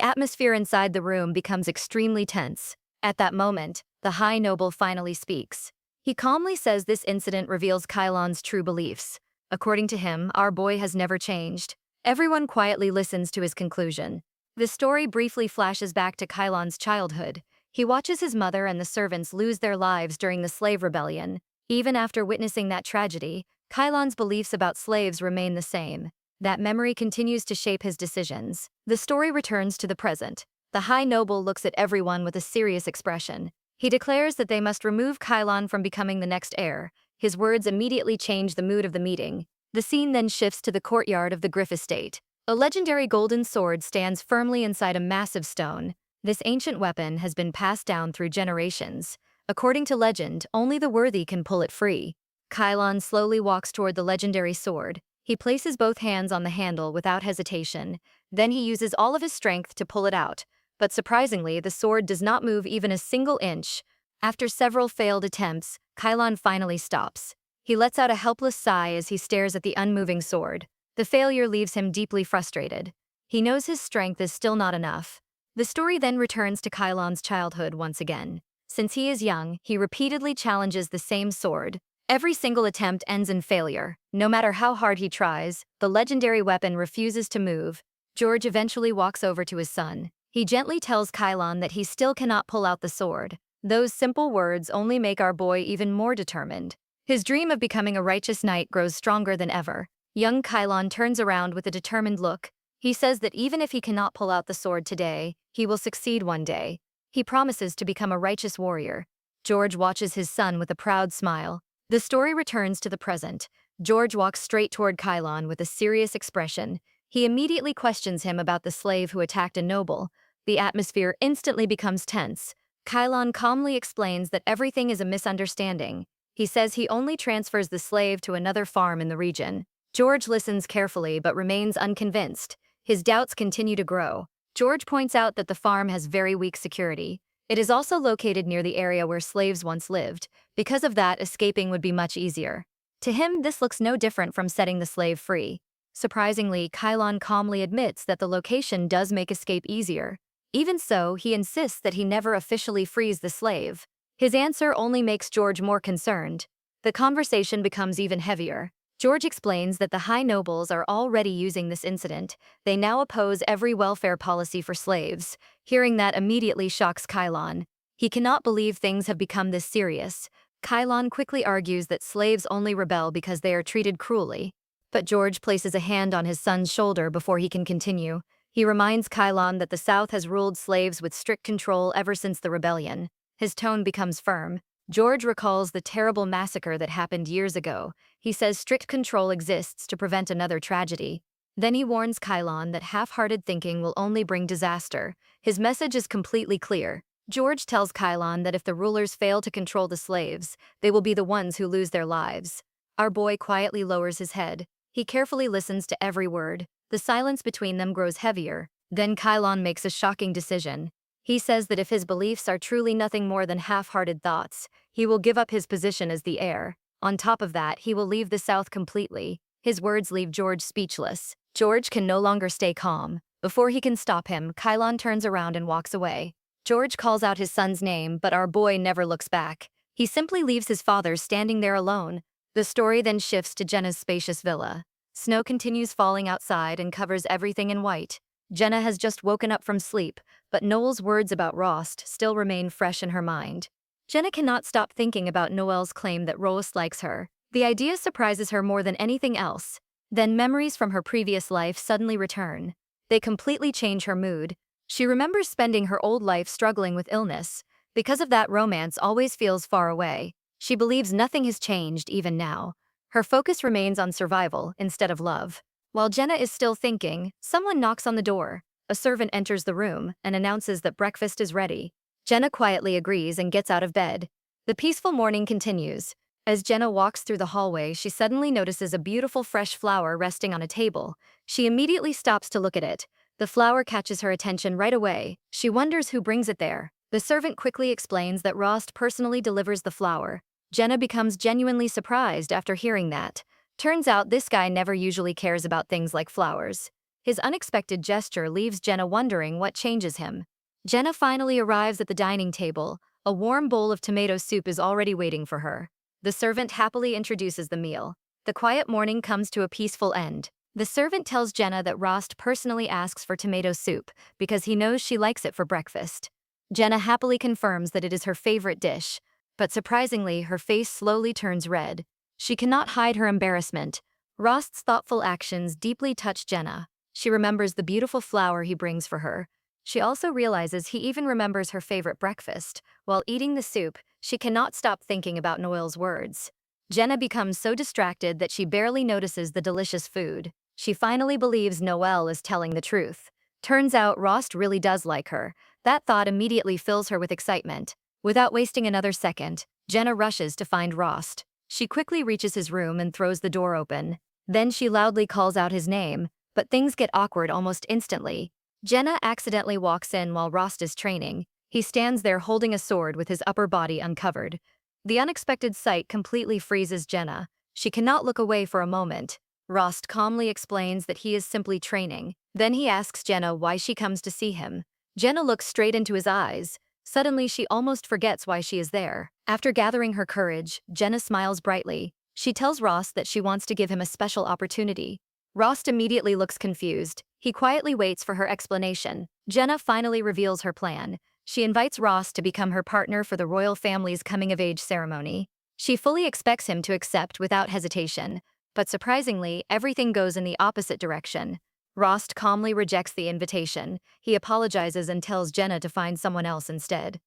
atmosphere inside the room becomes extremely tense. At that moment, the high noble finally speaks. He calmly says this incident reveals Kylon's true beliefs. According to him, our boy has never changed. Everyone quietly listens to his conclusion. The story briefly flashes back to Kylon's childhood. He watches his mother and the servants lose their lives during the slave rebellion. Even after witnessing that tragedy, Kylon's beliefs about slaves remain the same. That memory continues to shape his decisions. The story returns to the present. The high noble looks at everyone with a serious expression. He declares that they must remove Kylon from becoming the next heir. His words immediately change the mood of the meeting. The scene then shifts to the courtyard of the Griff estate. A legendary golden sword stands firmly inside a massive stone. This ancient weapon has been passed down through generations. According to legend, only the worthy can pull it free. Kylon slowly walks toward the legendary sword. He places both hands on the handle without hesitation. Then he uses all of his strength to pull it out. But surprisingly, the sword does not move even a single inch. After several failed attempts, Kylon finally stops. He lets out a helpless sigh as he stares at the unmoving sword. The failure leaves him deeply frustrated. He knows his strength is still not enough. The story then returns to Kylon's childhood once again. Since he is young, he repeatedly challenges the same sword. Every single attempt ends in failure. No matter how hard he tries, the legendary weapon refuses to move. George eventually walks over to his son. He gently tells Kylon that he still cannot pull out the sword. Those simple words only make our boy even more determined. His dream of becoming a righteous knight grows stronger than ever. Young Kylon turns around with a determined look. He says that even if he cannot pull out the sword today, he will succeed one day. He promises to become a righteous warrior. George watches his son with a proud smile. The story returns to the present. George walks straight toward Kylon with a serious expression. He immediately questions him about the slave who attacked a noble. The atmosphere instantly becomes tense. Kylon calmly explains that everything is a misunderstanding. He says he only transfers the slave to another farm in the region. George listens carefully but remains unconvinced. His doubts continue to grow. George points out that the farm has very weak security. It is also located near the area where slaves once lived. Because of that, escaping would be much easier. To him, this looks no different from setting the slave free. Surprisingly, Kylon calmly admits that the location does make escape easier. Even so, he insists that he never officially frees the slave. His answer only makes George more concerned. The conversation becomes even heavier. George explains that the high nobles are already using this incident. They now oppose every welfare policy for slaves. Hearing that immediately shocks Kylon. He cannot believe things have become this serious. Kylon quickly argues that slaves only rebel because they are treated cruelly. But George places a hand on his son's shoulder before he can continue. He reminds Kylon that the South has ruled slaves with strict control ever since the rebellion. His tone becomes firm. George recalls the terrible massacre that happened years ago. He says strict control exists to prevent another tragedy. Then he warns Kylon that half-hearted thinking will only bring disaster. His message is completely clear. George tells Kylon that if the rulers fail to control the slaves, they will be the ones who lose their lives. Our boy quietly lowers his head. He carefully listens to every word. The silence between them grows heavier. Then Kylon makes a shocking decision. He says that if his beliefs are truly nothing more than half-hearted thoughts, he will give up his position as the heir. On top of that, he will leave the South completely. His words leave George speechless. George can no longer stay calm. Before he can stop him, Kylon turns around and walks away. George calls out his son's name, but our boy never looks back. He simply leaves his father standing there alone. The story then shifts to Jenna's spacious villa. Snow continues falling outside and covers everything in white. Jenna has just woken up from sleep, but Noel's words about Rost still remain fresh in her mind. Jenna cannot stop thinking about Noel's claim that Rost likes her. The idea surprises her more than anything else. Then memories from her previous life suddenly return. They completely change her mood. She remembers spending her old life struggling with illness. Because of that, romance always feels far away. She believes nothing has changed even now. Her focus remains on survival instead of love. While Jenna is still thinking, someone knocks on the door. A servant enters the room and announces that breakfast is ready. Jenna quietly agrees and gets out of bed. The peaceful morning continues. As Jenna walks through the hallway, she suddenly notices a beautiful fresh flower resting on a table. She immediately stops to look at it. The flower catches her attention right away. She wonders who brings it there. The servant quickly explains that Rost personally delivers the flower. Jenna becomes genuinely surprised after hearing that. Turns out this guy never usually cares about things like flowers. His unexpected gesture leaves Jenna wondering what changes him. Jenna finally arrives at the dining table. A warm bowl of tomato soup is already waiting for her. The servant happily introduces the meal. The quiet morning comes to a peaceful end. The servant tells Jenna that Rost personally asks for tomato soup because he knows she likes it for breakfast. Jenna happily confirms that it is her favorite dish, but surprisingly, her face slowly turns red. She cannot hide her embarrassment. Rost's thoughtful actions deeply touch Jenna. She remembers the beautiful flower he brings for her. She also realizes he even remembers her favorite breakfast. While eating the soup, she cannot stop thinking about Noel's words. Jenna becomes so distracted that she barely notices the delicious food. She finally believes Noel is telling the truth. Turns out Rost really does like her. That thought immediately fills her with excitement. Without wasting another second, Jenna rushes to find Rost. She quickly reaches his room and throws the door open. Then she loudly calls out his name, but things get awkward almost instantly. Jenna accidentally walks in while Rost is training. He stands there holding a sword with his upper body uncovered. The unexpected sight completely freezes Jenna. She cannot look away for a moment. Rost calmly explains that he is simply training. Then he asks Jenna why she comes to see him. Jenna looks straight into his eyes. Suddenly, she almost forgets why she is there. After gathering her courage, Jenna smiles brightly. She tells Rost that she wants to give him a special opportunity. Rost immediately looks confused. He quietly waits for her explanation. Jenna finally reveals her plan. She invites Rost to become her partner for the royal family's coming-of-age ceremony. She fully expects him to accept without hesitation. But surprisingly, everything goes in the opposite direction. Rost calmly rejects the invitation. He apologizes and tells Jenna to find someone else instead.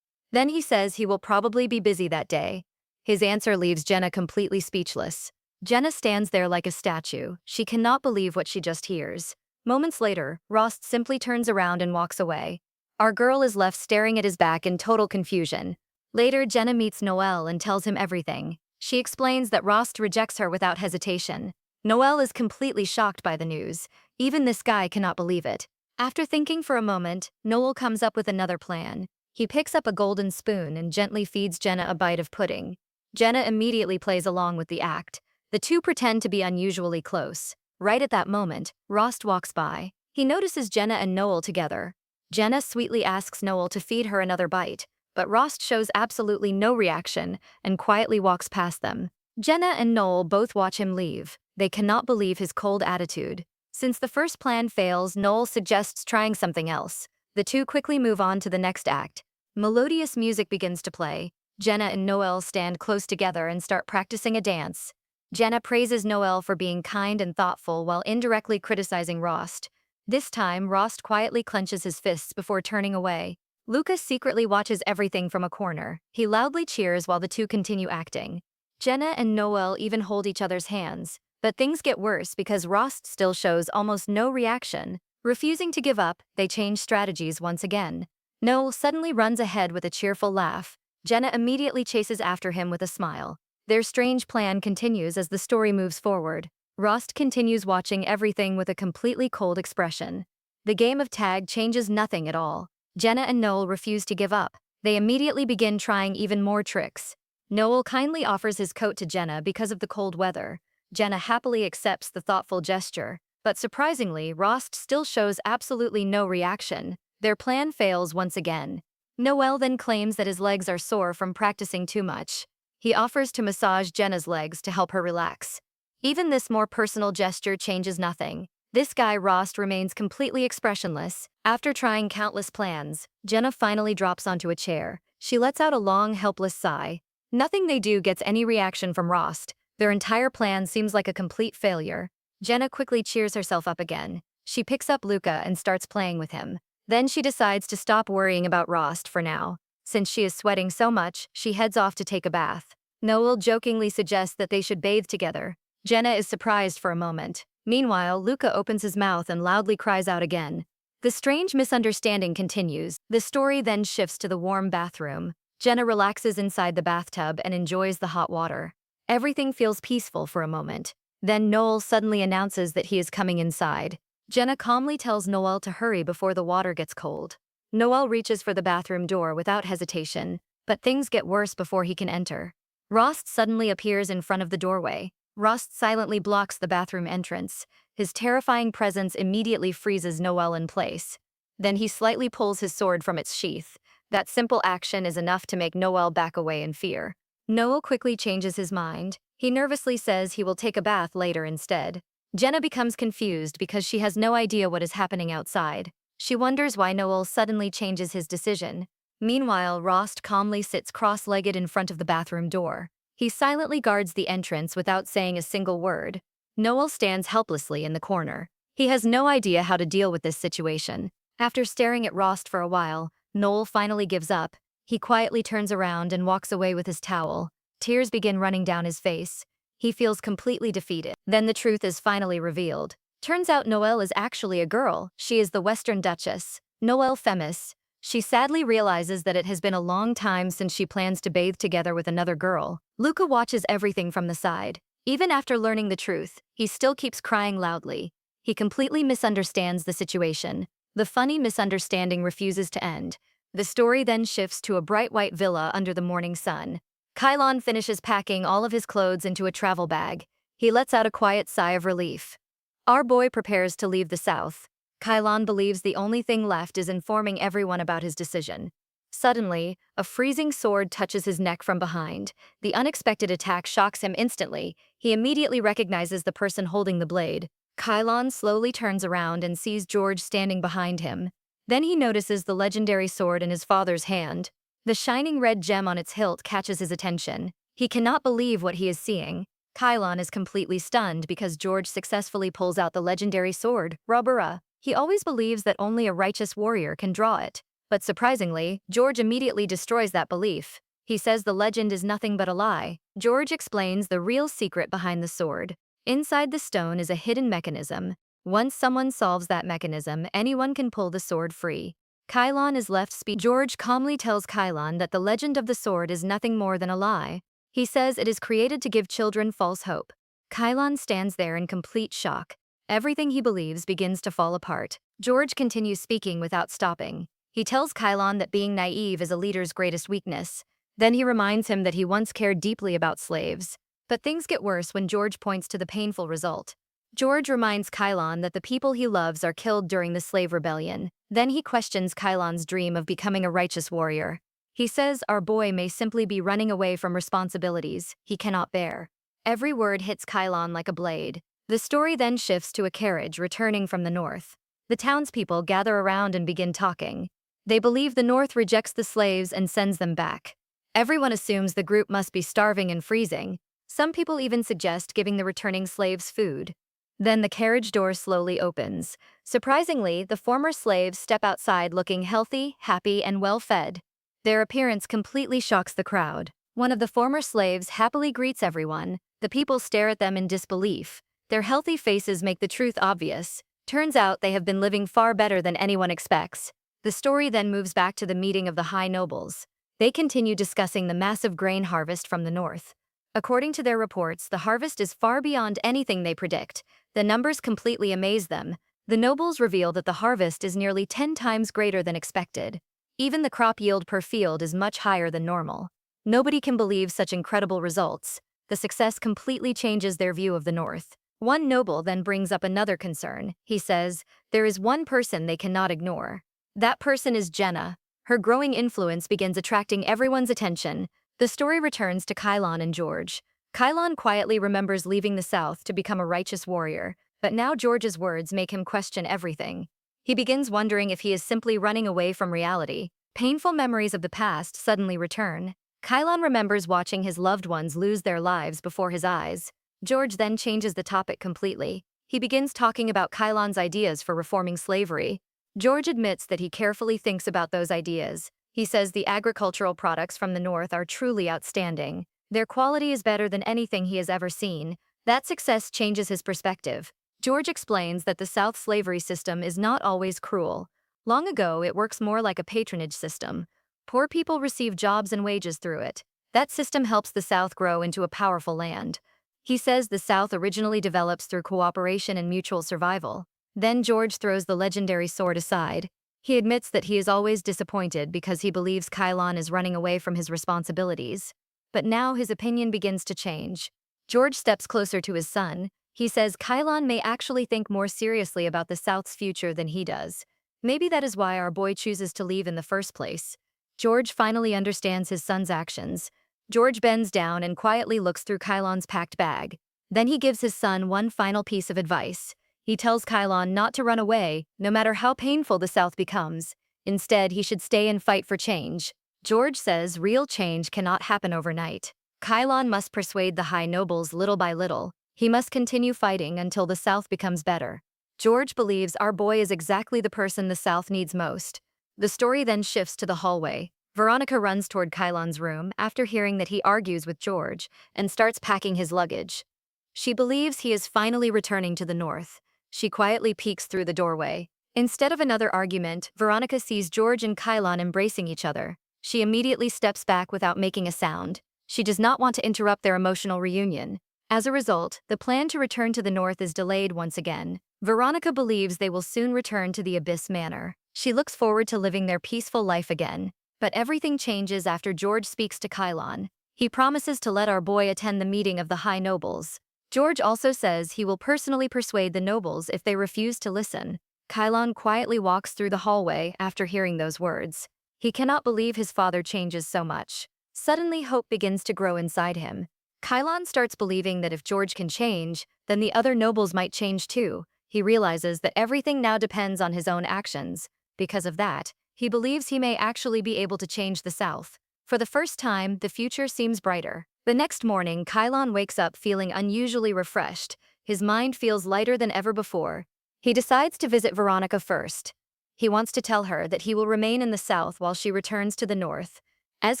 Then he says he will probably be busy that day. His answer leaves Jenna completely speechless. Jenna stands there like a statue. She cannot believe what she just hears. Moments later, Rost simply turns around and walks away. Our girl is left staring at his back in total confusion. Later, Jenna meets Noel and tells him everything. She explains that Rost rejects her without hesitation. Noel is completely shocked by the news. Even this guy cannot believe it. After thinking for a moment, Noel comes up with another plan. He picks up a golden spoon and gently feeds Jenna a bite of pudding. Jenna immediately plays along with the act. The two pretend to be unusually close. Right at that moment, Rost walks by. He notices Jenna and Noel together. Jenna sweetly asks Noel to feed her another bite, but Rost shows absolutely no reaction and quietly walks past them. Jenna and Noel both watch him leave. They cannot believe his cold attitude. Since the first plan fails, Noel suggests trying something else. The two quickly move on to the next act. Melodious music begins to play. Jenna and Noel stand close together and start practicing a dance. Jenna praises Noel for being kind and thoughtful while indirectly criticizing Rost. This time, Rost quietly clenches his fists before turning away. Lucas secretly watches everything from a corner. He loudly cheers while the two continue acting. Jenna and Noel even hold each other's hands. But things get worse because Rost still shows almost no reaction. Refusing to give up, they change strategies once again. Noel suddenly runs ahead with a cheerful laugh. Jenna immediately chases after him with a smile. Their strange plan continues as the story moves forward. Rost continues watching everything with a completely cold expression. The game of tag changes nothing at all. Jenna and Noel refuse to give up. They immediately begin trying even more tricks. Noel kindly offers his coat to Jenna because of the cold weather. Jenna happily accepts the thoughtful gesture, but surprisingly, Rost still shows absolutely no reaction. Their plan fails once again. Noel then claims that his legs are sore from practicing too much. He offers to massage Jenna's legs to help her relax. Even this more personal gesture changes nothing. This guy Rost remains completely expressionless. After trying countless plans, Jenna finally drops onto a chair. She lets out a long, helpless sigh. Nothing they do gets any reaction from Rost. Their entire plan seems like a complete failure. Jenna quickly cheers herself up again. She picks up Luca and starts playing with him. Then she decides to stop worrying about Rost for now. Since she is sweating so much, she heads off to take a bath. Noel jokingly suggests that they should bathe together. Jenna is surprised for a moment. Meanwhile, Luca opens his mouth and loudly cries out again. The strange misunderstanding continues. The story then shifts to the warm bathroom. Jenna relaxes inside the bathtub and enjoys the hot water. Everything feels peaceful for a moment. Then Noel suddenly announces that he is coming inside. Jenna calmly tells Noel to hurry before the water gets cold. Noel reaches for the bathroom door without hesitation, but things get worse before he can enter. Rost suddenly appears in front of the doorway. Rost silently blocks the bathroom entrance. His terrifying presence immediately freezes Noel in place. Then he slightly pulls his sword from its sheath. That simple action is enough to make Noel back away in fear. Noel quickly changes his mind. He nervously says he will take a bath later instead. Jenna becomes confused because she has no idea what is happening outside. She wonders why Noel suddenly changes his decision. Meanwhile, Rost calmly sits cross-legged in front of the bathroom door. He silently guards the entrance without saying a single word. Noel stands helplessly in the corner. He has no idea how to deal with this situation. After staring at Rost for a while, Noel finally gives up. He quietly turns around and walks away with his towel. Tears begin running down his face. He feels completely defeated. Then the truth is finally revealed. Turns out Noelle is actually a girl. She is the Western Duchess, Noelle Femis. She sadly realizes that it has been a long time since she plans to bathe together with another girl. Luca watches everything from the side. Even after learning the truth, he still keeps crying loudly. He completely misunderstands the situation. The funny misunderstanding refuses to end. The story then shifts to a bright white villa under the morning sun. Kylon finishes packing all of his clothes into a travel bag. He lets out a quiet sigh of relief. Our boy prepares to leave the south. Kylon believes the only thing left is informing everyone about his decision. Suddenly, a freezing sword touches his neck from behind. The unexpected attack shocks him instantly. He immediately recognizes the person holding the blade. Kylon slowly turns around and sees George standing behind him. Then he notices the legendary sword in his father's hand. The shining red gem on its hilt catches his attention. He cannot believe what he is seeing. Kylon is completely stunned because George successfully pulls out the legendary sword, Robura. He always believes that only a righteous warrior can draw it. But surprisingly, George immediately destroys that belief. He says the legend is nothing but a lie. George explains the real secret behind the sword. Inside the stone is a hidden mechanism. Once someone solves that mechanism, anyone can pull the sword free. Kylon is left speechless. George calmly tells Kylon that the legend of the sword is nothing more than a lie. He says it is created to give children false hope. Kylon stands there in complete shock. Everything he believes begins to fall apart. George continues speaking without stopping. He tells Kylon that being naive is a leader's greatest weakness. Then he reminds him that he once cared deeply about slaves. But things get worse when George points to the painful result. George reminds Kylon that the people he loves are killed during the slave rebellion. Then he questions Kylon's dream of becoming a righteous warrior. He says our boy may simply be running away from responsibilities he cannot bear. Every word hits Kylon like a blade. The story then shifts to a carriage returning from the north. The townspeople gather around and begin talking. They believe the north rejects the slaves and sends them back. Everyone assumes the group must be starving and freezing. Some people even suggest giving the returning slaves food. Then the carriage door slowly opens. Surprisingly, the former slaves step outside looking healthy, happy, and well-fed. Their appearance completely shocks the crowd. One of the former slaves happily greets everyone. The people stare at them in disbelief. Their healthy faces make the truth obvious. Turns out they have been living far better than anyone expects. The story then moves back to the meeting of the high nobles. They continue discussing the massive grain harvest from the north. According to their reports, the harvest is far beyond anything they predict. The numbers completely amaze them. The nobles reveal that the harvest is nearly 10 times greater than expected. Even the crop yield per field is much higher than normal. Nobody can believe such incredible results. The success completely changes their view of the north. One noble then brings up another concern. He says, there is one person they cannot ignore. That person is Jenna. Her growing influence begins attracting everyone's attention. The story returns to Kylon and George. Kylon quietly remembers leaving the south to become a righteous warrior, but now George's words make him question everything. He begins wondering if he is simply running away from reality. Painful memories of the past suddenly return. Kylon remembers watching his loved ones lose their lives before his eyes. George then changes the topic completely. He begins talking about Kylon's ideas for reforming slavery. George admits that he carefully thinks about those ideas. He says the agricultural products from the north are truly outstanding. Their quality is better than anything he has ever seen. That success changes his perspective. George explains that the South slavery system is not always cruel. Long ago, it works more like a patronage system. Poor people receive jobs and wages through it. That system helps the South grow into a powerful land. He says the South originally develops through cooperation and mutual survival. Then George throws the legendary sword aside. He admits that he is always disappointed because he believes Kylon is running away from his responsibilities. But now his opinion begins to change. George steps closer to his son. He says Kylon may actually think more seriously about the South's future than he does. Maybe that is why our boy chooses to leave in the first place. George finally understands his son's actions. George bends down and quietly looks through Kylon's packed bag. Then he gives his son one final piece of advice. He tells Kylon not to run away, no matter how painful the South becomes. Instead, he should stay and fight for change. George says real change cannot happen overnight. Kylon must persuade the high nobles little by little. He must continue fighting until the South becomes better. George believes our boy is exactly the person the South needs most. The story then shifts to the hallway. Veronica runs toward Kylon's room after hearing that he argues with George and starts packing his luggage. She believes he is finally returning to the north. She quietly peeks through the doorway. Instead of another argument, Veronica sees George and Kylon embracing each other. She immediately steps back without making a sound. She does not want to interrupt their emotional reunion. As a result, the plan to return to the north is delayed once again. Veronica believes they will soon return to the Abyss Manor. She looks forward to living their peaceful life again. But everything changes after George speaks to Kylon. He promises to let our boy attend the meeting of the high nobles. George also says he will personally persuade the nobles if they refuse to listen. Kylon quietly walks through the hallway after hearing those words. He cannot believe his father changes so much. Suddenly, hope begins to grow inside him. Kylon starts believing that if George can change, then the other nobles might change too. He realizes that everything now depends on his own actions. Because of that, he believes he may actually be able to change the South. For the first time, the future seems brighter. The next morning, Kylon wakes up feeling unusually refreshed. His mind feels lighter than ever before. He decides to visit Veronica first. He wants to tell her that he will remain in the South while she returns to the North. As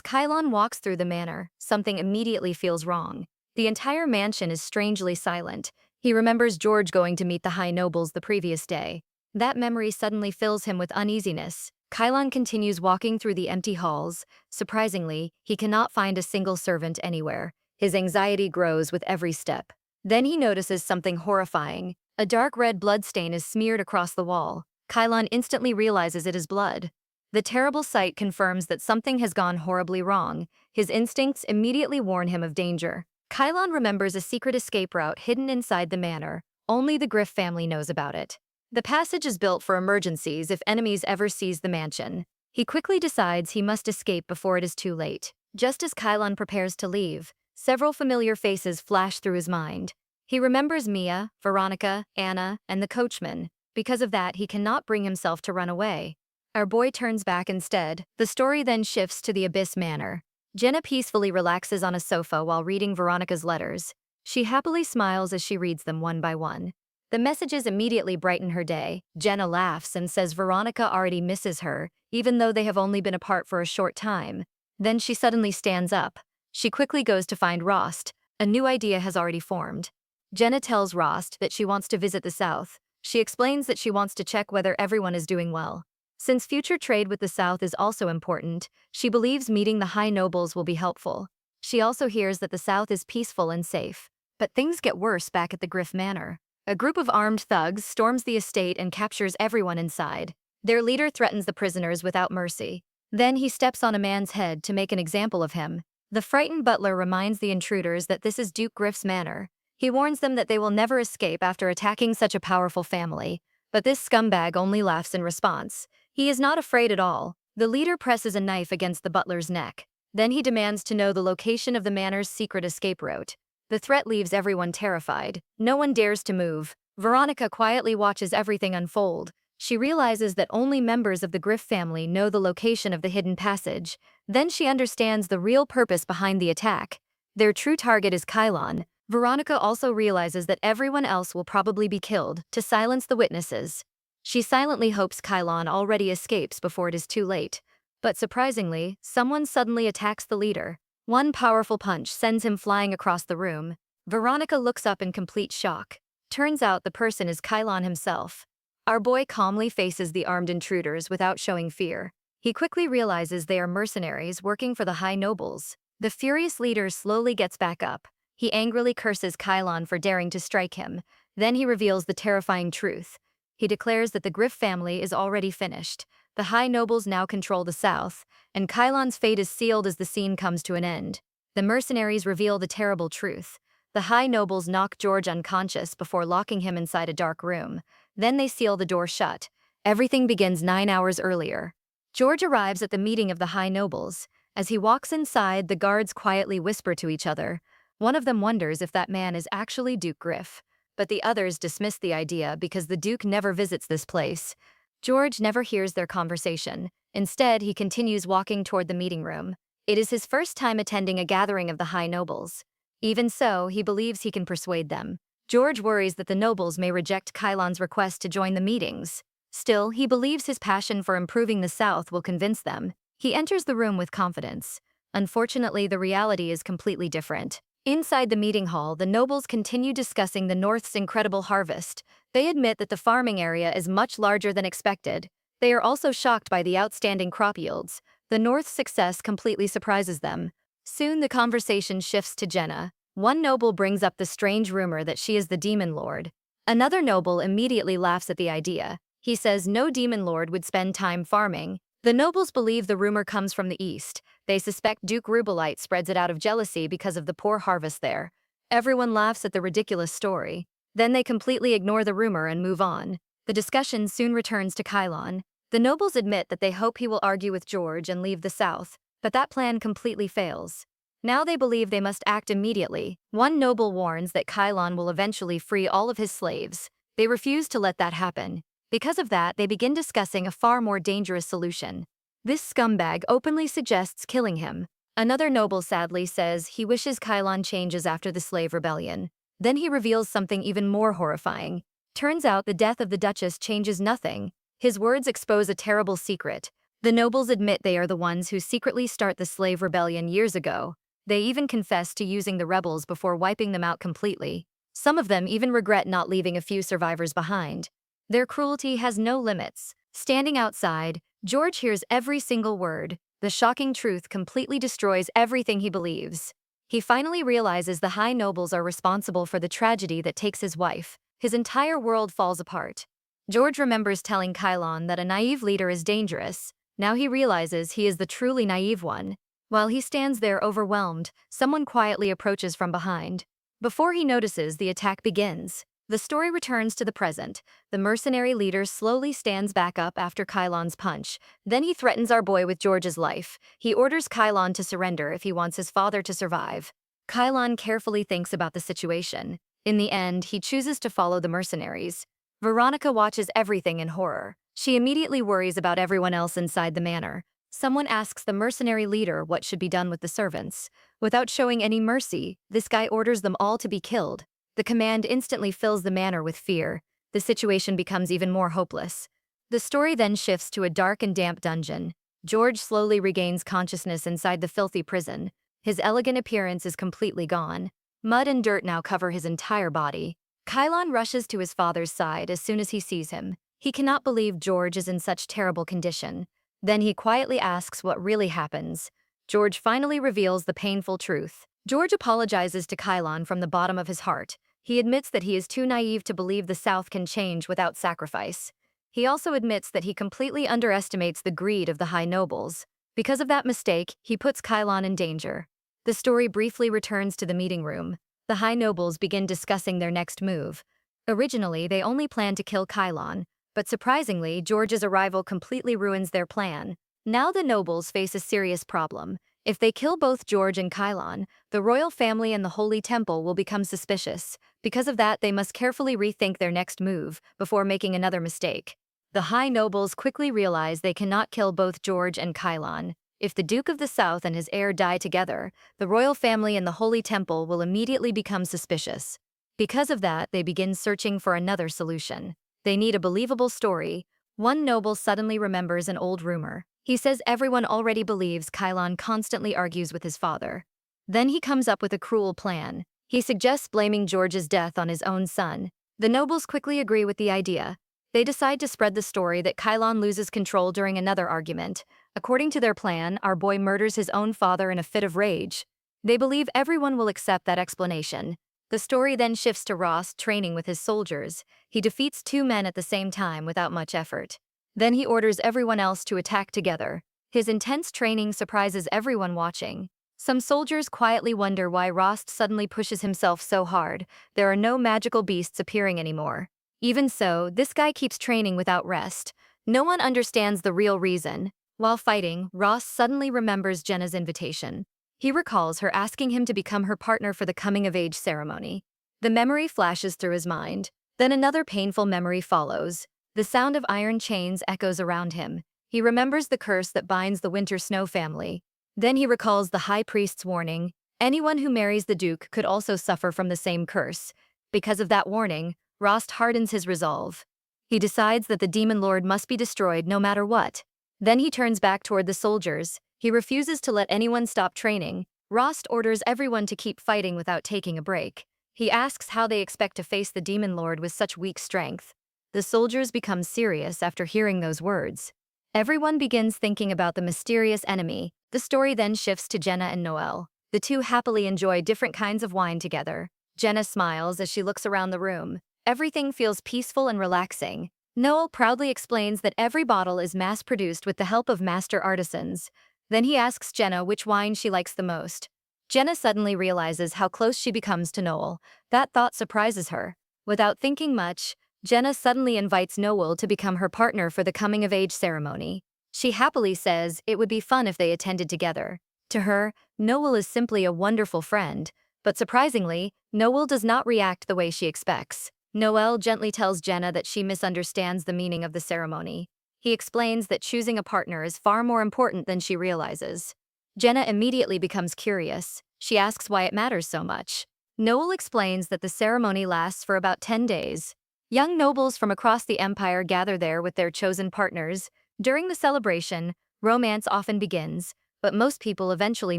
Kylon walks through the manor, something immediately feels wrong. The entire mansion is strangely silent. He remembers George going to meet the high nobles the previous day. That memory suddenly fills him with uneasiness. Kylon continues walking through the empty halls. Surprisingly, he cannot find a single servant anywhere. His anxiety grows with every step. Then he notices something horrifying. A dark red bloodstain is smeared across the wall. Kylon instantly realizes it is blood. The terrible sight confirms that something has gone horribly wrong. His instincts immediately warn him of danger. Kylon remembers a secret escape route hidden inside the manor. Only the Griff family knows about it. The passage is built for emergencies if enemies ever seize the mansion. He quickly decides he must escape before it is too late. Just as Kylon prepares to leave, several familiar faces flash through his mind. He remembers Mia, Veronica, Anna, and the coachman. Because of that, he cannot bring himself to run away. Our boy turns back instead. The story then shifts to the Abyss Manor. Jenna peacefully relaxes on a sofa while reading Veronica's letters. She happily smiles as she reads them one by one. The messages immediately brighten her day. Jenna laughs and says Veronica already misses her, even though they have only been apart for a short time. Then she suddenly stands up. She quickly goes to find Rost. A new idea has already formed. Jenna tells Rost that she wants to visit the South. She explains that she wants to check whether everyone is doing well. Since future trade with the South is also important, she believes meeting the high nobles will be helpful. She also hears that the South is peaceful and safe. But things get worse back at the Griff Manor. A group of armed thugs storms the estate and captures everyone inside. Their leader threatens the prisoners without mercy. Then he steps on a man's head to make an example of him. The frightened butler reminds the intruders that this is Duke Griff's manor. He warns them that they will never escape after attacking such a powerful family. But this scumbag only laughs in response. He is not afraid at all. The leader presses a knife against the butler's neck. Then he demands to know the location of the manor's secret escape route. The threat leaves everyone terrified. No one dares to move. Veronica quietly watches everything unfold. She realizes that only members of the Griff family know the location of the hidden passage. Then she understands the real purpose behind the attack. Their true target is Kylon. Veronica also realizes that everyone else will probably be killed to silence the witnesses. She silently hopes Kylon already escapes before it is too late. But surprisingly, someone suddenly attacks the leader. One powerful punch sends him flying across the room. Veronica looks up in complete shock. Turns out the person is Kylon himself. Our boy calmly faces the armed intruders without showing fear. He quickly realizes they are mercenaries working for the high nobles. The furious leader slowly gets back up. He angrily curses Kylon for daring to strike him. Then he reveals the terrifying truth. He declares that the Griff family is already finished. The high nobles now control the South, and Kylon's fate is sealed as the scene comes to an end. The mercenaries reveal the terrible truth. The high nobles knock George unconscious before locking him inside a dark room. Then they seal the door shut. Everything begins 9 hours earlier. George arrives at the meeting of the high nobles. As he walks inside, the guards quietly whisper to each other. One of them wonders if that man is actually Duke Griff. But the others dismiss the idea because the Duke never visits this place. George never hears their conversation. Instead, he continues walking toward the meeting room. It is his first time attending a gathering of the high nobles. Even so, he believes he can persuade them. George worries that the nobles may reject Kylon's request to join the meetings. Still, he believes his passion for improving the South will convince them. He enters the room with confidence. Unfortunately, the reality is completely different. Inside the meeting hall, the nobles continue discussing the North's incredible harvest. They admit that the farming area is much larger than expected. They are also shocked by the outstanding crop yields. The North's success completely surprises them. Soon the conversation shifts to Jenna. One noble brings up the strange rumor that she is the Demon Lord. Another noble immediately laughs at the idea. He says no Demon Lord would spend time farming. The nobles believe the rumor comes from the east. They suspect Duke Rubelite spreads it out of jealousy because of the poor harvest there. Everyone laughs at the ridiculous story. Then they completely ignore the rumor and move on. The discussion soon returns to Kylon. The nobles admit that they hope he will argue with George and leave the South, but that plan completely fails. Now they believe they must act immediately. One noble warns that Kylon will eventually free all of his slaves. They refuse to let that happen. Because of that, they begin discussing a far more dangerous solution. This scumbag openly suggests killing him. Another noble sadly says he wishes Kylon changes after the slave rebellion. Then he reveals something even more horrifying. Turns out the death of the Duchess changes nothing. His words expose a terrible secret. The nobles admit they are the ones who secretly start the slave rebellion years ago. They even confess to using the rebels before wiping them out completely. Some of them even regret not leaving a few survivors behind. Their cruelty has no limits. Standing outside, George hears every single word. The shocking truth completely destroys everything he believes. He finally realizes the high nobles are responsible for the tragedy that takes his wife. His entire world falls apart. George remembers telling Kylon that a naive leader is dangerous. Now he realizes he is the truly naive one. While he stands there overwhelmed, someone quietly approaches from behind. Before he notices, the attack begins. The story returns to the present. The mercenary leader slowly stands back up after Kylon's punch. Then he threatens our boy with George's life. He orders Kylon to surrender if he wants his father to survive. Kylon carefully thinks about the situation. In the end, he chooses to follow the mercenaries. Veronica watches everything in horror. She immediately worries about everyone else inside the manor. Someone asks the mercenary leader what should be done with the servants. Without showing any mercy, this guy orders them all to be killed. The command instantly fills the manor with fear. The situation becomes even more hopeless. The story then shifts to a dark and damp dungeon. George slowly regains consciousness inside the filthy prison. His elegant appearance is completely gone. Mud and dirt now cover his entire body. Kylon rushes to his father's side as soon as he sees him. He cannot believe George is in such terrible condition. Then he quietly asks what really happens. George finally reveals the painful truth. George apologizes to Kylon from the bottom of his heart. He admits that he is too naive to believe the South can change without sacrifice. He also admits that he completely underestimates the greed of the high nobles. Because of that mistake, he puts Kylon in danger. The story briefly returns to the meeting room. The high nobles begin discussing their next move. Originally, they only planned to kill Kylon, but surprisingly, George's arrival completely ruins their plan. Now the nobles face a serious problem. If they kill both George and Kylon, the royal family and the Holy Temple will become suspicious. Because of that, they must carefully rethink their next move before making another mistake. The high nobles quickly realize they cannot kill both George and Kylon. If the Duke of the South and his heir die together, the royal family and the Holy Temple will immediately become suspicious. Because of that, they begin searching for another solution. They need a believable story. One noble suddenly remembers an old rumor. He says everyone already believes Kylon constantly argues with his father. Then he comes up with a cruel plan. He suggests blaming George's death on his own son. The nobles quickly agree with the idea. They decide to spread the story that Kylon loses control during another argument. According to their plan, our boy murders his own father in a fit of rage. They believe everyone will accept that explanation. The story then shifts to Ross training with his soldiers. He defeats two men at the same time without much effort. Then he orders everyone else to attack together. His intense training surprises everyone watching. Some soldiers quietly wonder why Ross suddenly pushes himself so hard. There are no magical beasts appearing anymore. Even so, this guy keeps training without rest. No one understands the real reason. While fighting, Ross suddenly remembers Jenna's invitation. He recalls her asking him to become her partner for the coming-of-age ceremony. The memory flashes through his mind. Then another painful memory follows. The sound of iron chains echoes around him. He remembers the curse that binds the Winter Snow family. Then he recalls the high priest's warning. Anyone who marries the Duke could also suffer from the same curse. Because of that warning, Rost hardens his resolve. He decides that the Demon Lord must be destroyed no matter what. Then he turns back toward the soldiers. He refuses to let anyone stop training. Rost orders everyone to keep fighting without taking a break. He asks how they expect to face the Demon Lord with such weak strength. The soldiers become serious after hearing those words. Everyone begins thinking about the mysterious enemy. The story then shifts to Jenna and Noel. The two happily enjoy different kinds of wine together. Jenna smiles as she looks around the room. Everything feels peaceful and relaxing. Noel proudly explains that every bottle is mass-produced with the help of master artisans. Then he asks Jenna which wine she likes the most. Jenna suddenly realizes how close she becomes to Noel. That thought surprises her. Without thinking much, Jenna suddenly invites Noel to become her partner for the coming-of-age ceremony. She happily says it would be fun if they attended together. To her, Noel is simply a wonderful friend. But surprisingly, Noel does not react the way she expects. Noel gently tells Jenna that she misunderstands the meaning of the ceremony. He explains that choosing a partner is far more important than she realizes. Jenna immediately becomes curious. She asks why it matters so much. Noel explains that the ceremony lasts for about 10 days. Young nobles from across the empire gather there with their chosen partners. During the celebration, romance often begins, but most people eventually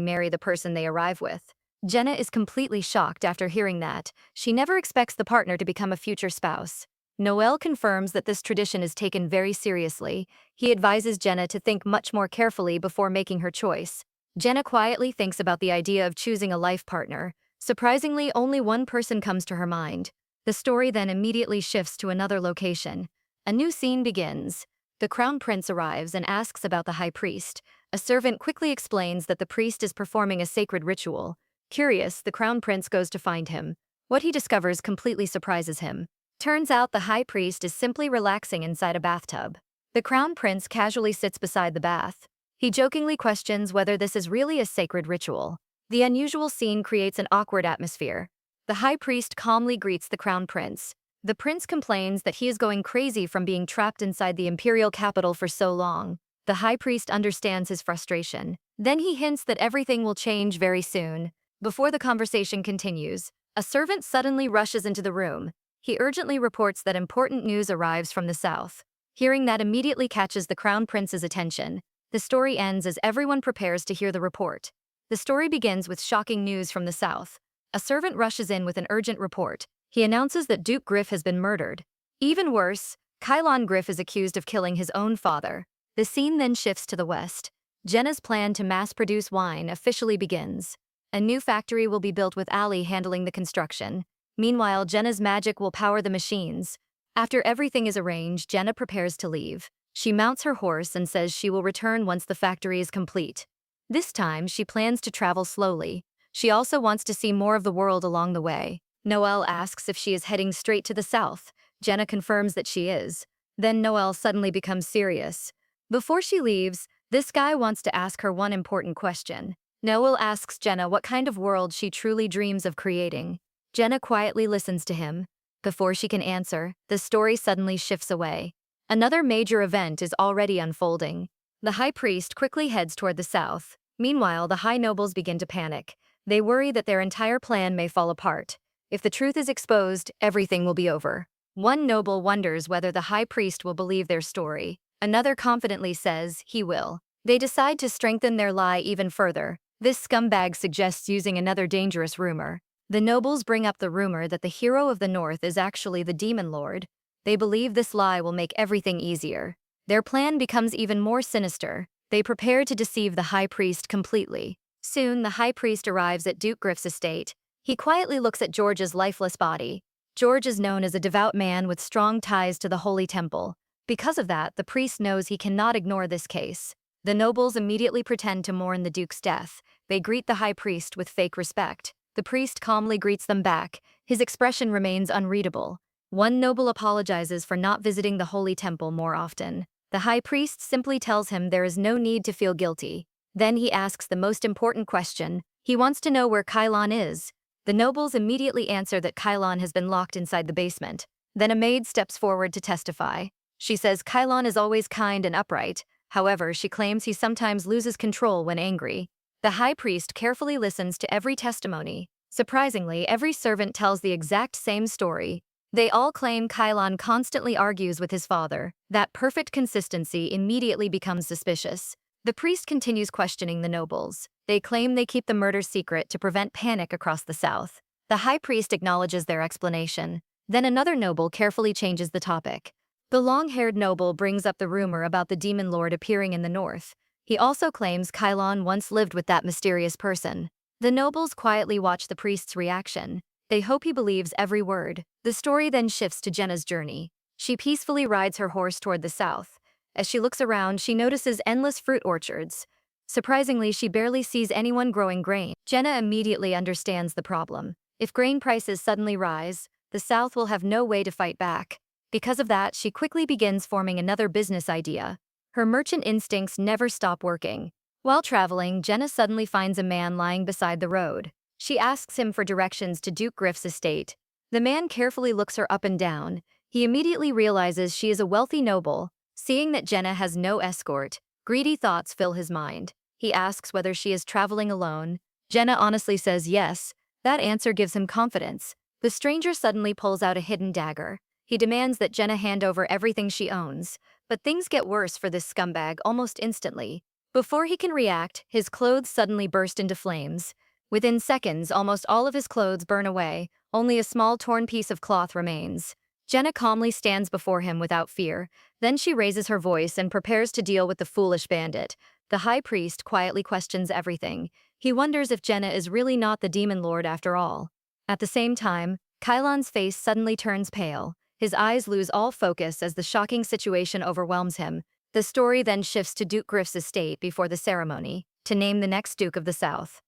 marry the person they arrive with. Jenna is completely shocked after hearing that. She never expects the partner to become a future spouse. Noel confirms that this tradition is taken very seriously. He advises Jenna to think much more carefully before making her choice. Jenna quietly thinks about the idea of choosing a life partner. Surprisingly, only one person comes to her mind. The story then immediately shifts to another location. A new scene begins. The crown prince arrives and asks about the high priest. A servant quickly explains that the priest is performing a sacred ritual. Curious, the crown prince goes to find him. What he discovers completely surprises him. Turns out the high priest is simply relaxing inside a bathtub. The crown prince casually sits beside the bath. He jokingly questions whether this is really a sacred ritual. The unusual scene creates an awkward atmosphere. The high priest calmly greets the crown prince. The prince complains that he is going crazy from being trapped inside the imperial capital for so long. The high priest understands his frustration. Then he hints that everything will change very soon. Before the conversation continues, a servant suddenly rushes into the room. He urgently reports that important news arrives from the south. Hearing that immediately catches the crown prince's attention. The story ends as everyone prepares to hear the report. The story begins with shocking news from the south. A servant rushes in with an urgent report. He announces that Duke Griff has been murdered. Even worse, Kylon Griff is accused of killing his own father. The scene then shifts to the west. Jenna's plan to mass-produce wine officially begins. A new factory will be built with Ali handling the construction. Meanwhile, Jenna's magic will power the machines. After everything is arranged, Jenna prepares to leave. She mounts her horse and says she will return once the factory is complete. This time, she plans to travel slowly. She also wants to see more of the world along the way. Noelle asks if she is heading straight to the south. Jenna confirms that she is. Then Noelle suddenly becomes serious. Before she leaves, this guy wants to ask her one important question. Noelle asks Jenna what kind of world she truly dreams of creating. Jenna quietly listens to him. Before she can answer, the story suddenly shifts away. Another major event is already unfolding. The high priest quickly heads toward the south. Meanwhile, the high nobles begin to panic. They worry that their entire plan may fall apart. If the truth is exposed, everything will be over. One noble wonders whether the high priest will believe their story. Another confidently says he will. They decide to strengthen their lie even further. This scumbag suggests using another dangerous rumor. The nobles bring up the rumor that the hero of the north is actually the demon lord. They believe this lie will make everything easier. Their plan becomes even more sinister. They prepare to deceive the high priest completely. Soon, the high priest arrives at Duke Griff's estate. He quietly looks at George's lifeless body. George is known as a devout man with strong ties to the Holy Temple. Because of that, the priest knows he cannot ignore this case. The nobles immediately pretend to mourn the Duke's death. They greet the high priest with fake respect. The priest calmly greets them back. His expression remains unreadable. One noble apologizes for not visiting the Holy Temple more often. The high priest simply tells him there is no need to feel guilty. Then he asks the most important question. He wants to know where Kylon is. The nobles immediately answer that Kylon has been locked inside the basement. Then a maid steps forward to testify. She says Kylon is always kind and upright. However, she claims he sometimes loses control when angry. The high priest carefully listens to every testimony. Surprisingly, every servant tells the exact same story. They all claim Kylon constantly argues with his father. That perfect consistency immediately becomes suspicious. The priest continues questioning the nobles. They claim they keep the murder secret to prevent panic across the south. The high priest acknowledges their explanation. Then another noble carefully changes the topic. The long-haired noble brings up the rumor about the demon lord appearing in the north. He also claims Kylon once lived with that mysterious person. The nobles quietly watch the priest's reaction. They hope he believes every word. The story then shifts to Jenna's journey. She peacefully rides her horse toward the south. As she looks around, she notices endless fruit orchards. Surprisingly, she barely sees anyone growing grain. Jenna immediately understands the problem. If grain prices suddenly rise, the South will have no way to fight back. Because of that, she quickly begins forming another business idea. Her merchant instincts never stop working. While traveling, Jenna suddenly finds a man lying beside the road. She asks him for directions to Duke Griff's estate. The man carefully looks her up and down. He immediately realizes she is a wealthy noble. Seeing that Jenna has no escort, greedy thoughts fill his mind. He asks whether she is traveling alone. Jenna honestly says yes. That answer gives him confidence. The stranger suddenly pulls out a hidden dagger. He demands that Jenna hand over everything she owns. But things get worse for this scumbag almost instantly. Before he can react, his clothes suddenly burst into flames. Within seconds, almost all of his clothes burn away. Only a small torn piece of cloth remains. Jenna calmly stands before him without fear. Then she raises her voice and prepares to deal with the foolish bandit. The high priest quietly questions everything. He wonders if Jenna is really not the demon lord after all. At the same time, Kylon's face suddenly turns pale. His eyes lose all focus as the shocking situation overwhelms him. The story then shifts to Duke Griff's estate before the ceremony, to name the next Duke of the South.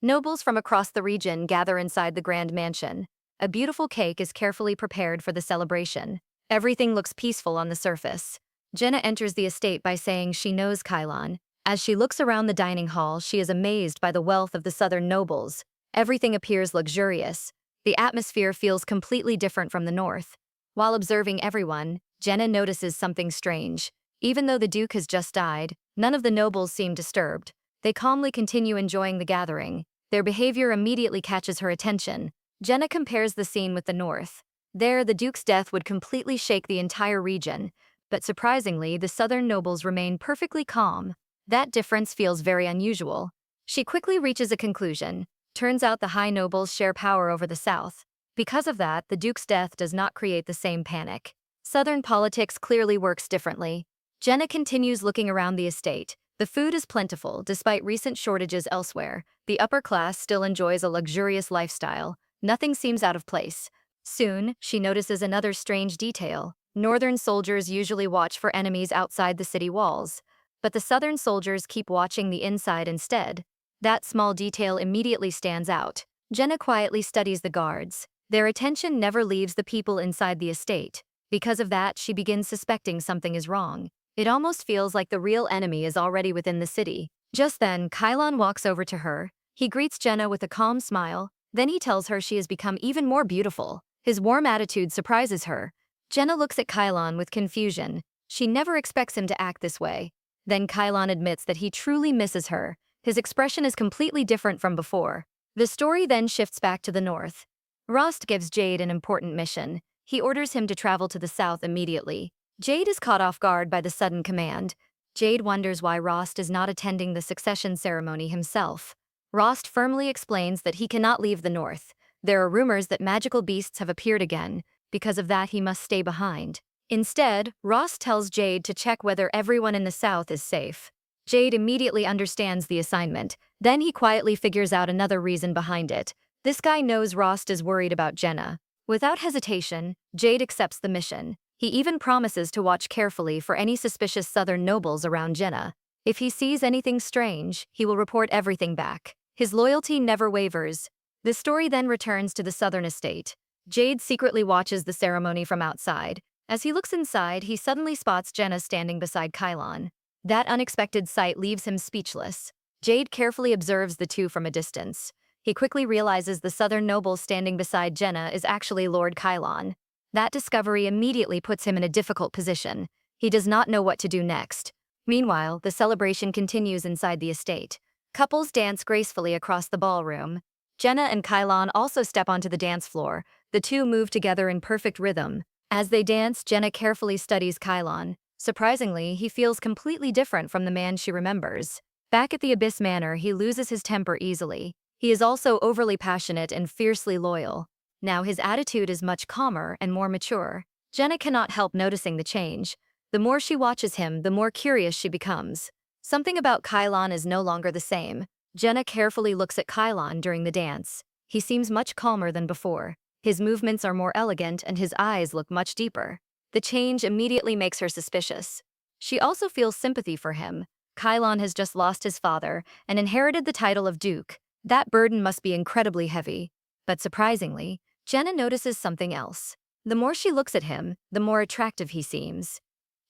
Nobles from across the region gather inside the grand mansion. A beautiful cake is carefully prepared for the celebration. Everything looks peaceful on the surface. Jenna enters the estate by saying she knows Kylon. As she looks around the dining hall, she is amazed by the wealth of the southern nobles. Everything appears luxurious. The atmosphere feels completely different from the north. While observing everyone, Jenna notices something strange. Even though the Duke has just died, none of the nobles seem disturbed. They calmly continue enjoying the gathering. Their behavior immediately catches her attention. Jenna compares the scene with the north. There, the Duke's death would completely shake the entire region. But surprisingly, the southern nobles remain perfectly calm. That difference feels very unusual. She quickly reaches a conclusion. Turns out the high nobles share power over the south. Because of that, the Duke's death does not create the same panic. Southern politics clearly works differently. Jenna continues looking around the estate. The food is plentiful despite recent shortages elsewhere. The upper class still enjoys a luxurious lifestyle. Nothing seems out of place. Soon, she notices another strange detail. Northern soldiers usually watch for enemies outside the city walls, but the southern soldiers keep watching the inside instead. That small detail immediately stands out. Jenna quietly studies the guards. Their attention never leaves the people inside the estate. Because of that, she begins suspecting something is wrong. It almost feels like the real enemy is already within the city. Just then, Kylon walks over to her. He greets Jenna with a calm smile. Then he tells her she has become even more beautiful. His warm attitude surprises her. Jenna looks at Kylon with confusion. She never expects him to act this way. Then Kylon admits that he truly misses her. His expression is completely different from before. The story then shifts back to the north. Rost gives Jade an important mission. He orders him to travel to the south immediately. Jade is caught off guard by the sudden command. Jade wonders why Rost is not attending the succession ceremony himself. Rost firmly explains that he cannot leave the north. There are rumors that magical beasts have appeared again. Because of that, he must stay behind. Instead, Rost tells Jade to check whether everyone in the south is safe. Jade immediately understands the assignment. Then he quietly figures out another reason behind it. This guy knows Rost is worried about Jenna. Without hesitation, Jade accepts the mission. He even promises to watch carefully for any suspicious southern nobles around Jenna. If he sees anything strange, he will report everything back. His loyalty never wavers. The story then returns to the southern estate. Jade secretly watches the ceremony from outside. As he looks inside, he suddenly spots Jenna standing beside Kylon. That unexpected sight leaves him speechless. Jade carefully observes the two from a distance. He quickly realizes the southern noble standing beside Jenna is actually Lord Kylon. That discovery immediately puts him in a difficult position. He does not know what to do next. Meanwhile, the celebration continues inside the estate. Couples dance gracefully across the ballroom. Jenna and Kylon also step onto the dance floor. The two move together in perfect rhythm. As they dance, Jenna carefully studies Kylon. Surprisingly, he feels completely different from the man she remembers. Back at the Abyss Manor, he loses his temper easily. He is also overly passionate and fiercely loyal. Now his attitude is much calmer and more mature. Jenna cannot help noticing the change. The more she watches him, the more curious she becomes. Something about Kylon is no longer the same. Jenna carefully looks at Kylon during the dance. He seems much calmer than before. His movements are more elegant and his eyes look much deeper. The change immediately makes her suspicious. She also feels sympathy for him. Kylon has just lost his father and inherited the title of Duke. That burden must be incredibly heavy. But surprisingly, Jenna notices something else. The more she looks at him, the more attractive he seems.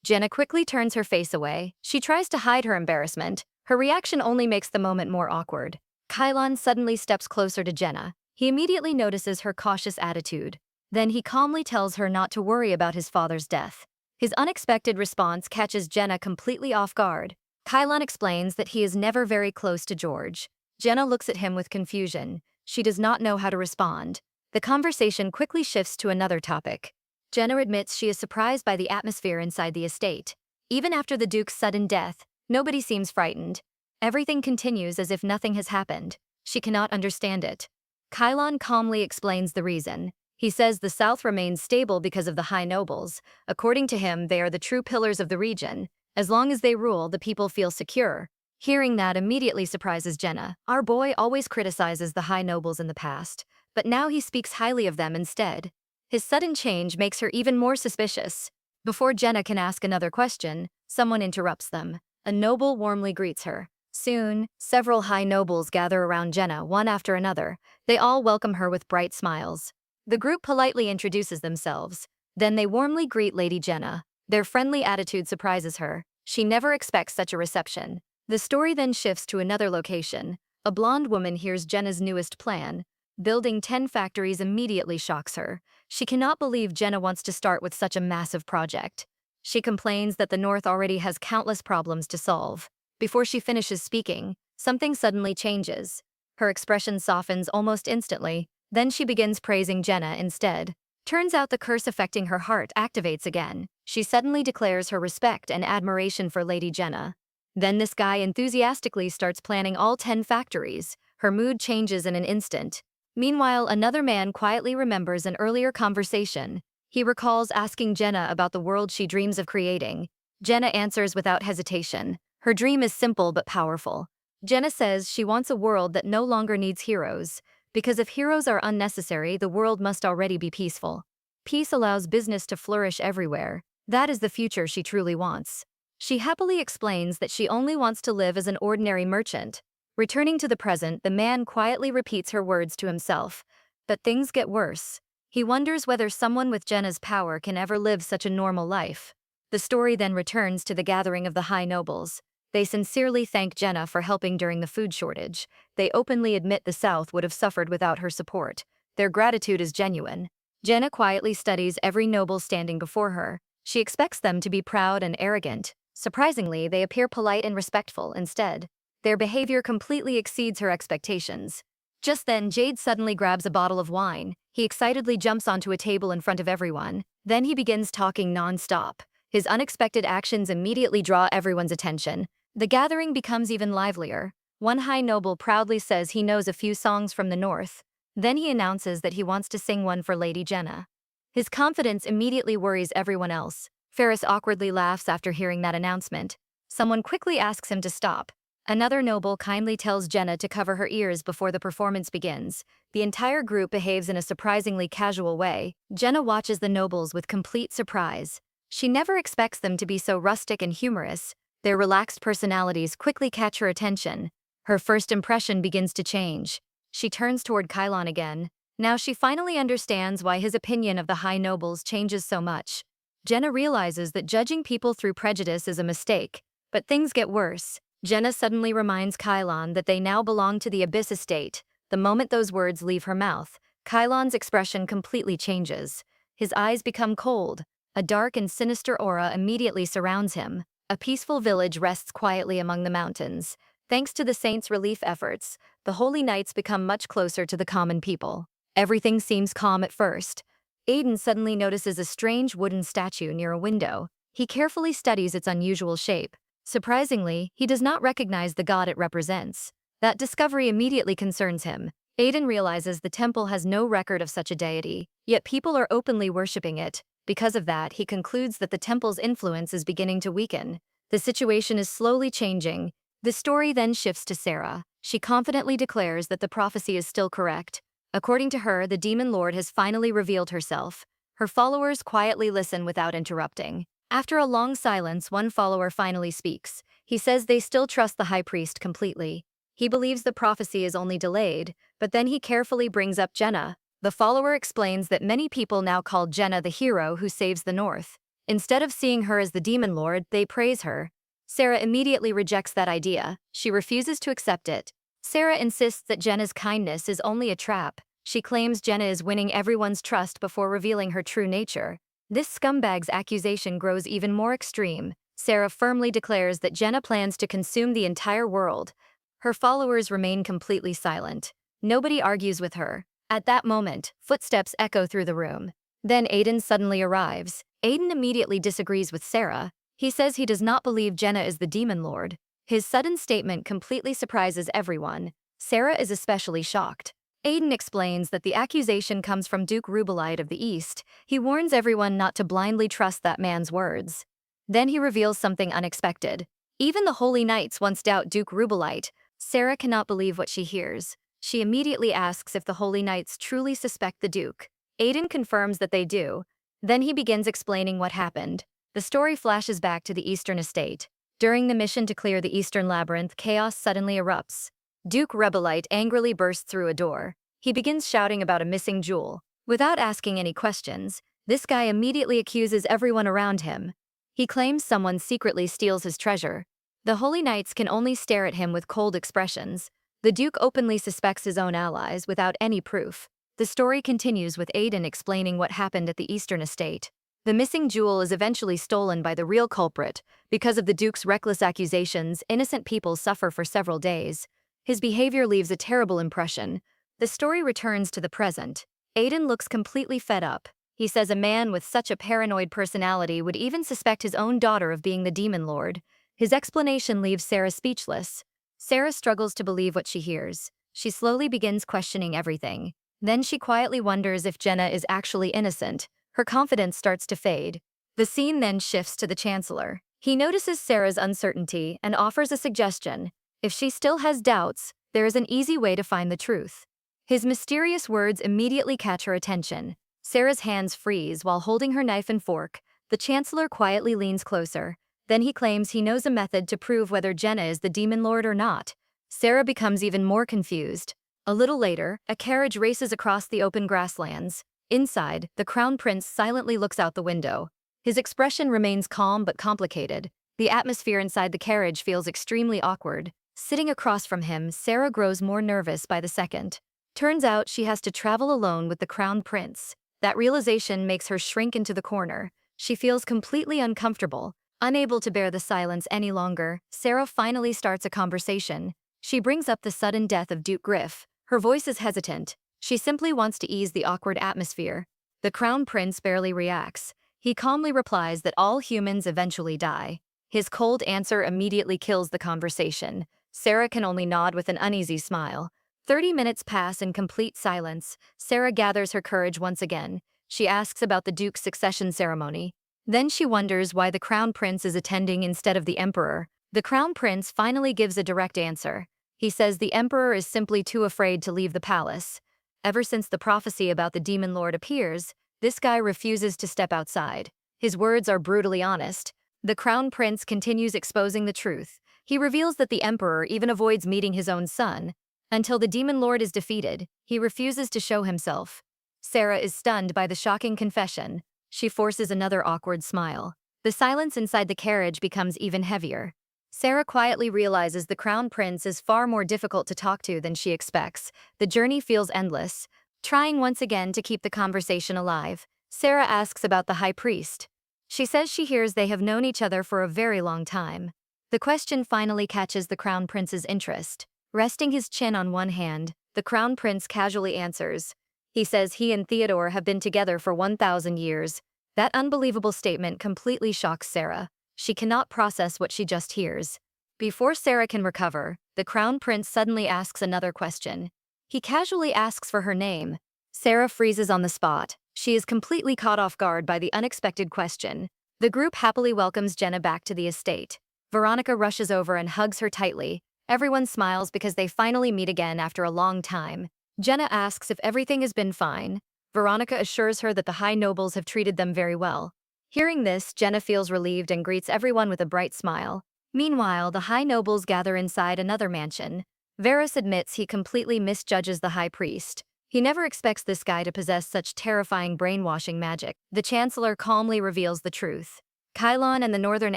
Jenna quickly turns her face away. She tries to hide her embarrassment. Her reaction only makes the moment more awkward. Kylon suddenly steps closer to Jenna. He immediately notices her cautious attitude. Then he calmly tells her not to worry about his father's death. His unexpected response catches Jenna completely off guard. Kylon explains that he is never very close to George. Jenna looks at him with confusion. She does not know how to respond. The conversation quickly shifts to another topic. Jenna admits she is surprised by the atmosphere inside the estate. Even after the Duke's sudden death, nobody seems frightened. Everything continues as if nothing has happened. She cannot understand it. Kylon calmly explains the reason. He says the South remains stable because of the High Nobles. According to him, they are the true pillars of the region. As long as they rule, the people feel secure. Hearing that immediately surprises Jenna. Our boy always criticizes the High Nobles in the past, but now he speaks highly of them instead. His sudden change makes her even more suspicious. Before Jenna can ask another question, someone interrupts them. A noble warmly greets her. Soon, several high nobles gather around Jenna, one after another. They all welcome her with bright smiles. The group politely introduces themselves. Then they warmly greet Lady Jenna. Their friendly attitude surprises her. She never expects such a reception. The story then shifts to another location. A blonde woman hears Jenna's newest plan. Building 10 factories immediately shocks her. She cannot believe Jenna wants to start with such a massive project. She complains that the North already has countless problems to solve. Before she finishes speaking, something suddenly changes. Her expression softens almost instantly. Then she begins praising Jenna instead. Turns out the curse affecting her heart activates again. She suddenly declares her respect and admiration for Lady Jenna. Then this guy enthusiastically starts planning all 10 factories. Her mood changes in an instant. Meanwhile, another man quietly remembers an earlier conversation. He recalls asking Jenna about the world she dreams of creating. Jenna answers without hesitation. Her dream is simple but powerful. Jenna says she wants a world that no longer needs heroes, because if heroes are unnecessary, the world must already be peaceful. Peace allows business to flourish everywhere. That is the future she truly wants. She happily explains that she only wants to live as an ordinary merchant. Returning to the present, the man quietly repeats her words to himself. But things get worse. He wonders whether someone with Jenna's power can ever live such a normal life. The story then returns to the gathering of the high nobles. They sincerely thank Jenna for helping during the food shortage. They openly admit the South would have suffered without her support. Their gratitude is genuine. Jenna quietly studies every noble standing before her. She expects them to be proud and arrogant. Surprisingly, they appear polite and respectful instead. Their behavior completely exceeds her expectations. Just then, Jade suddenly grabs a bottle of wine. He excitedly jumps onto a table in front of everyone. Then he begins talking non-stop. His unexpected actions immediately draw everyone's attention. The gathering becomes even livelier. One high noble proudly says he knows a few songs from the north. Then he announces that he wants to sing one for Lady Jenna. His confidence immediately worries everyone else. Ferris awkwardly laughs after hearing that announcement. Someone quickly asks him to stop. Another noble kindly tells Jenna to cover her ears before the performance begins. The entire group behaves in a surprisingly casual way. Jenna watches the nobles with complete surprise. She never expects them to be so rustic and humorous. Their relaxed personalities quickly catch her attention. Her first impression begins to change. She turns toward Kylon again. Now she finally understands why his opinion of the high nobles changes so much. Jenna realizes that judging people through prejudice is a mistake. But things get worse. Jenna suddenly reminds Kylon that they now belong to the Abyss estate. The moment those words leave her mouth, Kylon's expression completely changes. His eyes become cold. A dark and sinister aura immediately surrounds him. A peaceful village rests quietly among the mountains. Thanks to the saints' relief efforts, the holy knights become much closer to the common people. Everything seems calm at first. Aiden suddenly notices a strange wooden statue near a window. He carefully studies its unusual shape. Surprisingly, he does not recognize the god it represents. That discovery immediately concerns him. Aiden realizes the temple has no record of such a deity, yet people are openly worshipping it. Because of that, he concludes that the temple's influence is beginning to weaken. The situation is slowly changing. The story then shifts to Sarah. She confidently declares that the prophecy is still correct. According to her, the demon lord has finally revealed herself. Her followers quietly listen without interrupting. After a long silence, one follower finally speaks. He says they still trust the high priest completely. He believes the prophecy is only delayed, but then he carefully brings up Jenna. The follower explains that many people now call Jenna the hero who saves the North. Instead of seeing her as the demon lord, they praise her. Sarah immediately rejects that idea. She refuses to accept it. Sarah insists that Jenna's kindness is only a trap. She claims Jenna is winning everyone's trust before revealing her true nature. This scumbag's accusation grows even more extreme. Sarah firmly declares that Jenna plans to consume the entire world. Her followers remain completely silent. Nobody argues with her. At that moment, footsteps echo through the room. Then Aiden suddenly arrives. Aiden immediately disagrees with Sarah. He says he does not believe Jenna is the demon lord. His sudden statement completely surprises everyone. Sarah is especially shocked. Aiden explains that the accusation comes from Duke Rubelite of the East. He warns everyone not to blindly trust that man's words. Then he reveals something unexpected. Even the Holy Knights once doubt Duke Rubelite. Sarah cannot believe what she hears. She immediately asks if the Holy Knights truly suspect the Duke. Aiden confirms that they do. Then he begins explaining what happened. The story flashes back to the Eastern Estate. During the mission to clear the Eastern Labyrinth, chaos suddenly erupts. Duke Rebelite angrily bursts through a door. He begins shouting about a missing jewel. Without asking any questions, this guy immediately accuses everyone around him. He claims someone secretly steals his treasure. The Holy Knights can only stare at him with cold expressions. The Duke openly suspects his own allies without any proof. The story continues with Aiden explaining what happened at the Eastern Estate. The missing jewel is eventually stolen by the real culprit. Because of the Duke's reckless accusations, innocent people suffer for several days. His behavior leaves a terrible impression. The story returns to the present. Aiden looks completely fed up. He says a man with such a paranoid personality would even suspect his own daughter of being the demon lord. His explanation leaves Sarah speechless. Sarah struggles to believe what she hears. She slowly begins questioning everything. Then she quietly wonders if Jenna is actually innocent. Her confidence starts to fade. The scene then shifts to the Chancellor. He notices Sarah's uncertainty and offers a suggestion. If she still has doubts, there is an easy way to find the truth. His mysterious words immediately catch her attention. Sarah's hands freeze while holding her knife and fork. The Chancellor quietly leans closer. Then he claims he knows a method to prove whether Jenna is the Demon Lord or not. Sarah becomes even more confused. A little later, a carriage races across the open grasslands. Inside, the Crown Prince silently looks out the window. His expression remains calm but complicated. The atmosphere inside the carriage feels extremely awkward. Sitting across from him, Sarah grows more nervous by the second. Turns out she has to travel alone with the Crown Prince. That realization makes her shrink into the corner. She feels completely uncomfortable. Unable to bear the silence any longer, Sarah finally starts a conversation. She brings up the sudden death of Duke Griff. Her voice is hesitant. She simply wants to ease the awkward atmosphere. The Crown Prince barely reacts. He calmly replies that all humans eventually die. His cold answer immediately kills the conversation. Sarah can only nod with an uneasy smile. 30 minutes pass in complete silence. Sarah gathers her courage once again. She asks about the Duke's succession ceremony. Then she wonders why the Crown Prince is attending instead of the Emperor. The Crown Prince finally gives a direct answer. He says the Emperor is simply too afraid to leave the palace. Ever since the prophecy about the Demon Lord appears, this guy refuses to step outside. His words are brutally honest. The Crown Prince continues exposing the truth. He reveals that the Emperor even avoids meeting his own son. Until the Demon Lord is defeated, he refuses to show himself. Sarah is stunned by the shocking confession. She forces another awkward smile. The silence inside the carriage becomes even heavier. Sarah quietly realizes the Crown Prince is far more difficult to talk to than she expects. The journey feels endless. Trying once again to keep the conversation alive, Sarah asks about the High Priest. She says she hears they have known each other for a very long time. The question finally catches the Crown Prince's interest. Resting his chin on one hand, the Crown Prince casually answers. He says he and Theodore have been together for 1,000 years. That unbelievable statement completely shocks Sarah. She cannot process what she just hears. Before Sarah can recover, the Crown Prince suddenly asks another question. He casually asks for her name. Sarah freezes on the spot. She is completely caught off guard by the unexpected question. The group happily welcomes Jenna back to the estate. Veronica rushes over and hugs her tightly. Everyone smiles because they finally meet again after a long time. Jenna asks if everything has been fine. Veronica assures her that the high nobles have treated them very well. Hearing this, Jenna feels relieved and greets everyone with a bright smile. Meanwhile, the high nobles gather inside another mansion. Varys admits he completely misjudges the high priest. He never expects this guy to possess such terrifying brainwashing magic. The Chancellor calmly reveals the truth. Kylon and the Northern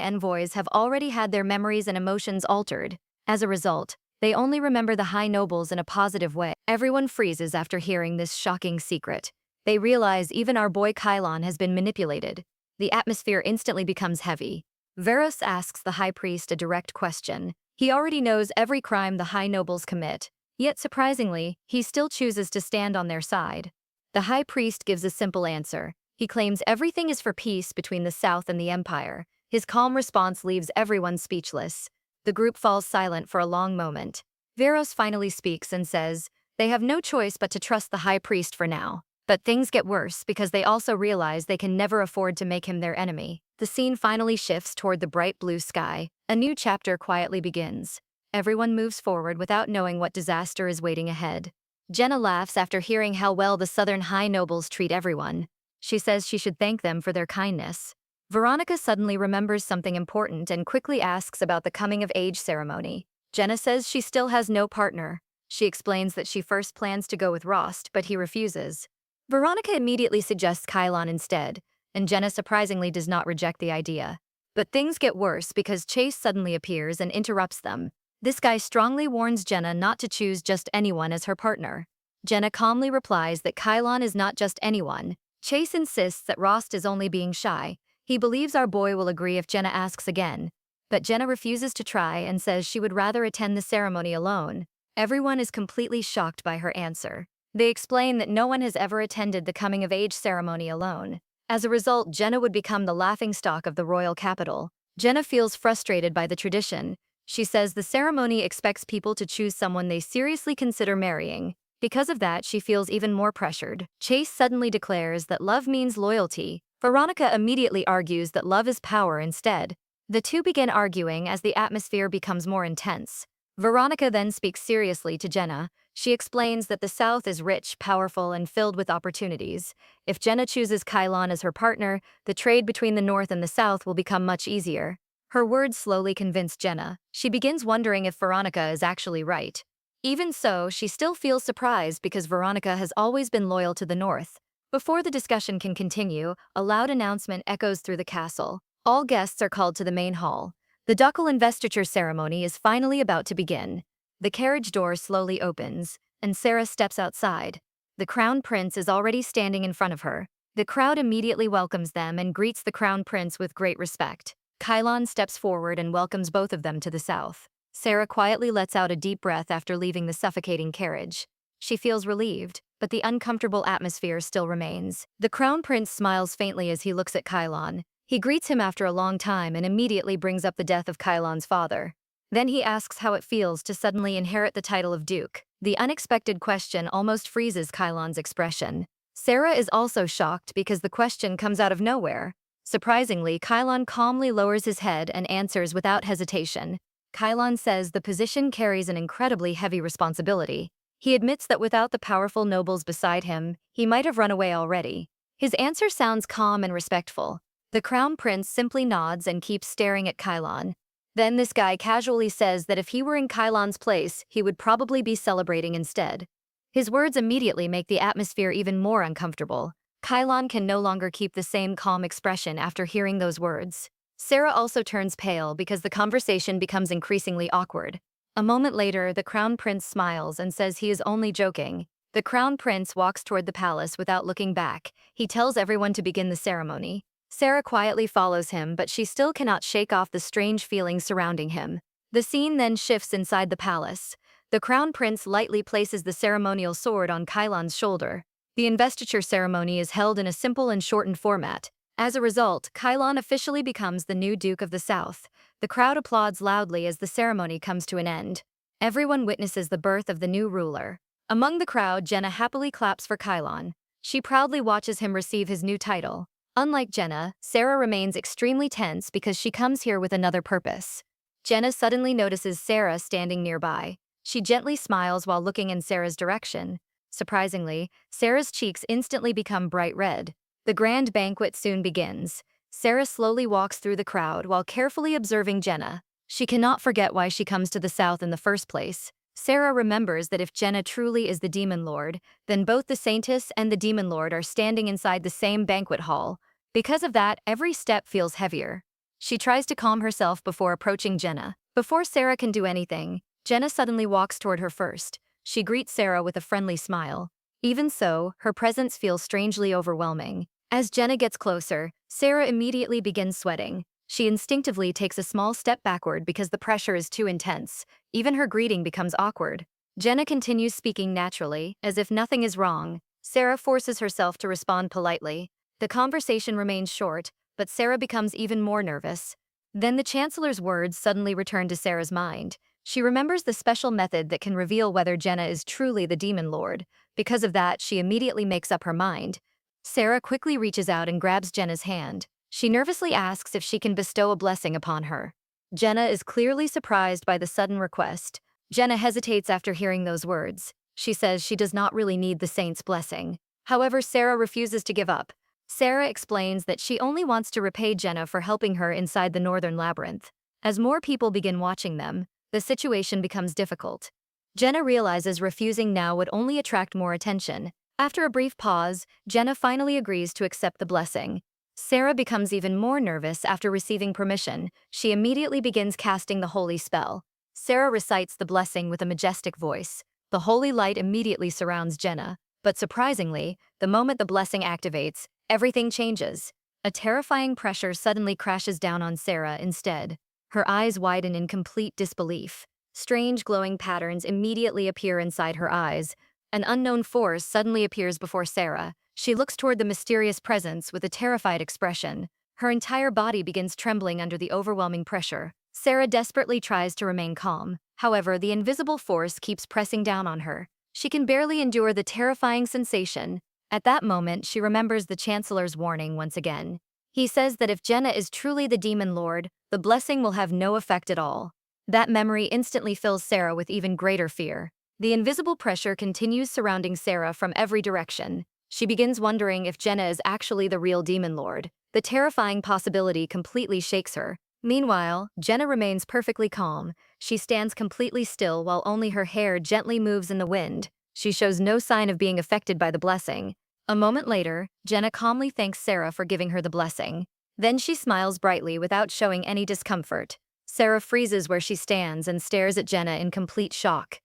envoys have already had their memories and emotions altered. As a result, they only remember the high nobles in a positive way. Everyone freezes after hearing this shocking secret. They realize even our boy Kylon has been manipulated. The atmosphere instantly becomes heavy. Varys asks the high priest a direct question. He already knows every crime the high nobles commit. Yet surprisingly, he still chooses to stand on their side. The high priest gives a simple answer. He claims everything is for peace between the South and the Empire. His calm response leaves everyone speechless. The group falls silent for a long moment. Varys finally speaks and says, they have no choice but to trust the high priest for now. But things get worse because they also realize they can never afford to make him their enemy. The scene finally shifts toward the bright blue sky. A new chapter quietly begins. Everyone moves forward without knowing what disaster is waiting ahead. Jenna laughs after hearing how well the Southern high nobles treat everyone. She says she should thank them for their kindness. Veronica suddenly remembers something important and quickly asks about the coming-of-age ceremony. Jenna says she still has no partner. She explains that she first plans to go with Rost, but he refuses. Veronica immediately suggests Kylon instead, and Jenna surprisingly does not reject the idea. But things get worse because Chase suddenly appears and interrupts them. This guy strongly warns Jenna not to choose just anyone as her partner. Jenna calmly replies that Kylon is not just anyone. Chase insists that Rost is only being shy. He believes our boy will agree if Jenna asks again. But Jenna refuses to try and says she would rather attend the ceremony alone. Everyone is completely shocked by her answer. They explain that no one has ever attended the coming-of-age ceremony alone. As a result, Jenna would become the laughingstock of the royal capital. Jenna feels frustrated by the tradition. She says the ceremony expects people to choose someone they seriously consider marrying. Because of that, she feels even more pressured. Chase suddenly declares that love means loyalty. Veronica immediately argues that love is power instead. The two begin arguing as the atmosphere becomes more intense. Veronica then speaks seriously to Jenna. She explains that the South is rich, powerful, and filled with opportunities. If Jenna chooses Kylon as her partner, the trade between the North and the South will become much easier. Her words slowly convince Jenna. She begins wondering if Veronica is actually right. Even so, she still feels surprised because Veronica has always been loyal to the North. Before the discussion can continue, a loud announcement echoes through the castle. All guests are called to the main hall. The ducal investiture ceremony is finally about to begin. The carriage door slowly opens, and Sarah steps outside. The crown prince is already standing in front of her. The crowd immediately welcomes them and greets the crown prince with great respect. Kylon steps forward and welcomes both of them to the south. Sarah quietly lets out a deep breath after leaving the suffocating carriage. She feels relieved, but the uncomfortable atmosphere still remains. The crown prince smiles faintly as he looks at Kylon. He greets him after a long time and immediately brings up the death of Kylon's father. Then he asks how it feels to suddenly inherit the title of duke. The unexpected question almost freezes Kylon's expression. Sarah is also shocked because the question comes out of nowhere. Surprisingly, Kylon calmly lowers his head and answers without hesitation. Kylon says the position carries an incredibly heavy responsibility. He admits that without the powerful nobles beside him, he might have run away already. His answer sounds calm and respectful. The crown prince simply nods and keeps staring at Kylon. Then this guy casually says that if he were in Kylon's place, he would probably be celebrating instead. His words immediately make the atmosphere even more uncomfortable. Kylon can no longer keep the same calm expression after hearing those words. Sarah also turns pale because the conversation becomes increasingly awkward. A moment later, the crown prince smiles and says he is only joking. The crown prince walks toward the palace without looking back. He tells everyone to begin the ceremony. Sarah quietly follows him, but she still cannot shake off the strange feelings surrounding him. The scene then shifts inside the palace. The crown prince lightly places the ceremonial sword on Kylon's shoulder. The investiture ceremony is held in a simple and shortened format. As a result, Kylon officially becomes the new Duke of the South. The crowd applauds loudly as the ceremony comes to an end. Everyone witnesses the birth of the new ruler. Among the crowd, Jenna happily claps for Kylon. She proudly watches him receive his new title. Unlike Jenna, Sarah remains extremely tense because she comes here with another purpose. Jenna suddenly notices Sarah standing nearby. She gently smiles while looking in Sarah's direction. Surprisingly, Sarah's cheeks instantly become bright red. The grand banquet soon begins. Sarah slowly walks through the crowd while carefully observing Jenna. She cannot forget why she comes to the South in the first place. Sarah remembers that if Jenna truly is the Demon Lord, then both the Saintess and the Demon Lord are standing inside the same banquet hall. Because of that, every step feels heavier. She tries to calm herself before approaching Jenna. Before Sarah can do anything, Jenna suddenly walks toward her first. She greets Sarah with a friendly smile. Even so, her presence feels strangely overwhelming. As Jenna gets closer, Sarah immediately begins sweating. She instinctively takes a small step backward because the pressure is too intense. Even her greeting becomes awkward. Jenna continues speaking naturally, as if nothing is wrong. Sarah forces herself to respond politely. The conversation remains short, but Sarah becomes even more nervous. Then the Chancellor's words suddenly return to Sarah's mind. She remembers the special method that can reveal whether Jenna is truly the Demon Lord. Because of that, she immediately makes up her mind. Sarah quickly reaches out and grabs Jenna's hand. She nervously asks if she can bestow a blessing upon her. Jenna is clearly surprised by the sudden request. Jenna hesitates after hearing those words. She says she does not really need the saint's blessing. However, Sarah refuses to give up. Sarah explains that she only wants to repay Jenna for helping her inside the northern labyrinth. As more people begin watching them, the situation becomes difficult. Jenna realizes refusing now would only attract more attention. After a brief pause, Jenna finally agrees to accept the blessing. Sarah becomes even more nervous after receiving permission. She immediately begins casting the holy spell. Sarah recites the blessing with a majestic voice. The holy light immediately surrounds Jenna, but surprisingly, the moment the blessing activates, everything changes. A terrifying pressure suddenly crashes down on Sarah instead. Her eyes widen in complete disbelief. Strange glowing patterns immediately appear inside her eyes. An unknown force suddenly appears before Sarah. She looks toward the mysterious presence with a terrified expression. Her entire body begins trembling under the overwhelming pressure. Sarah desperately tries to remain calm. However, the invisible force keeps pressing down on her. She can barely endure the terrifying sensation. At that moment, she remembers the Chancellor's warning once again. He says that if Jenna is truly the demon lord, the blessing will have no effect at all. That memory instantly fills Sarah with even greater fear. The invisible pressure continues surrounding Sarah from every direction. She begins wondering if Jenna is actually the real demon lord. The terrifying possibility completely shakes her. Meanwhile, Jenna remains perfectly calm. She stands completely still while only her hair gently moves in the wind. She shows no sign of being affected by the blessing. A moment later, Jenna calmly thanks Sarah for giving her the blessing. Then she smiles brightly without showing any discomfort. Sarah freezes where she stands and stares at Jenna in complete shock.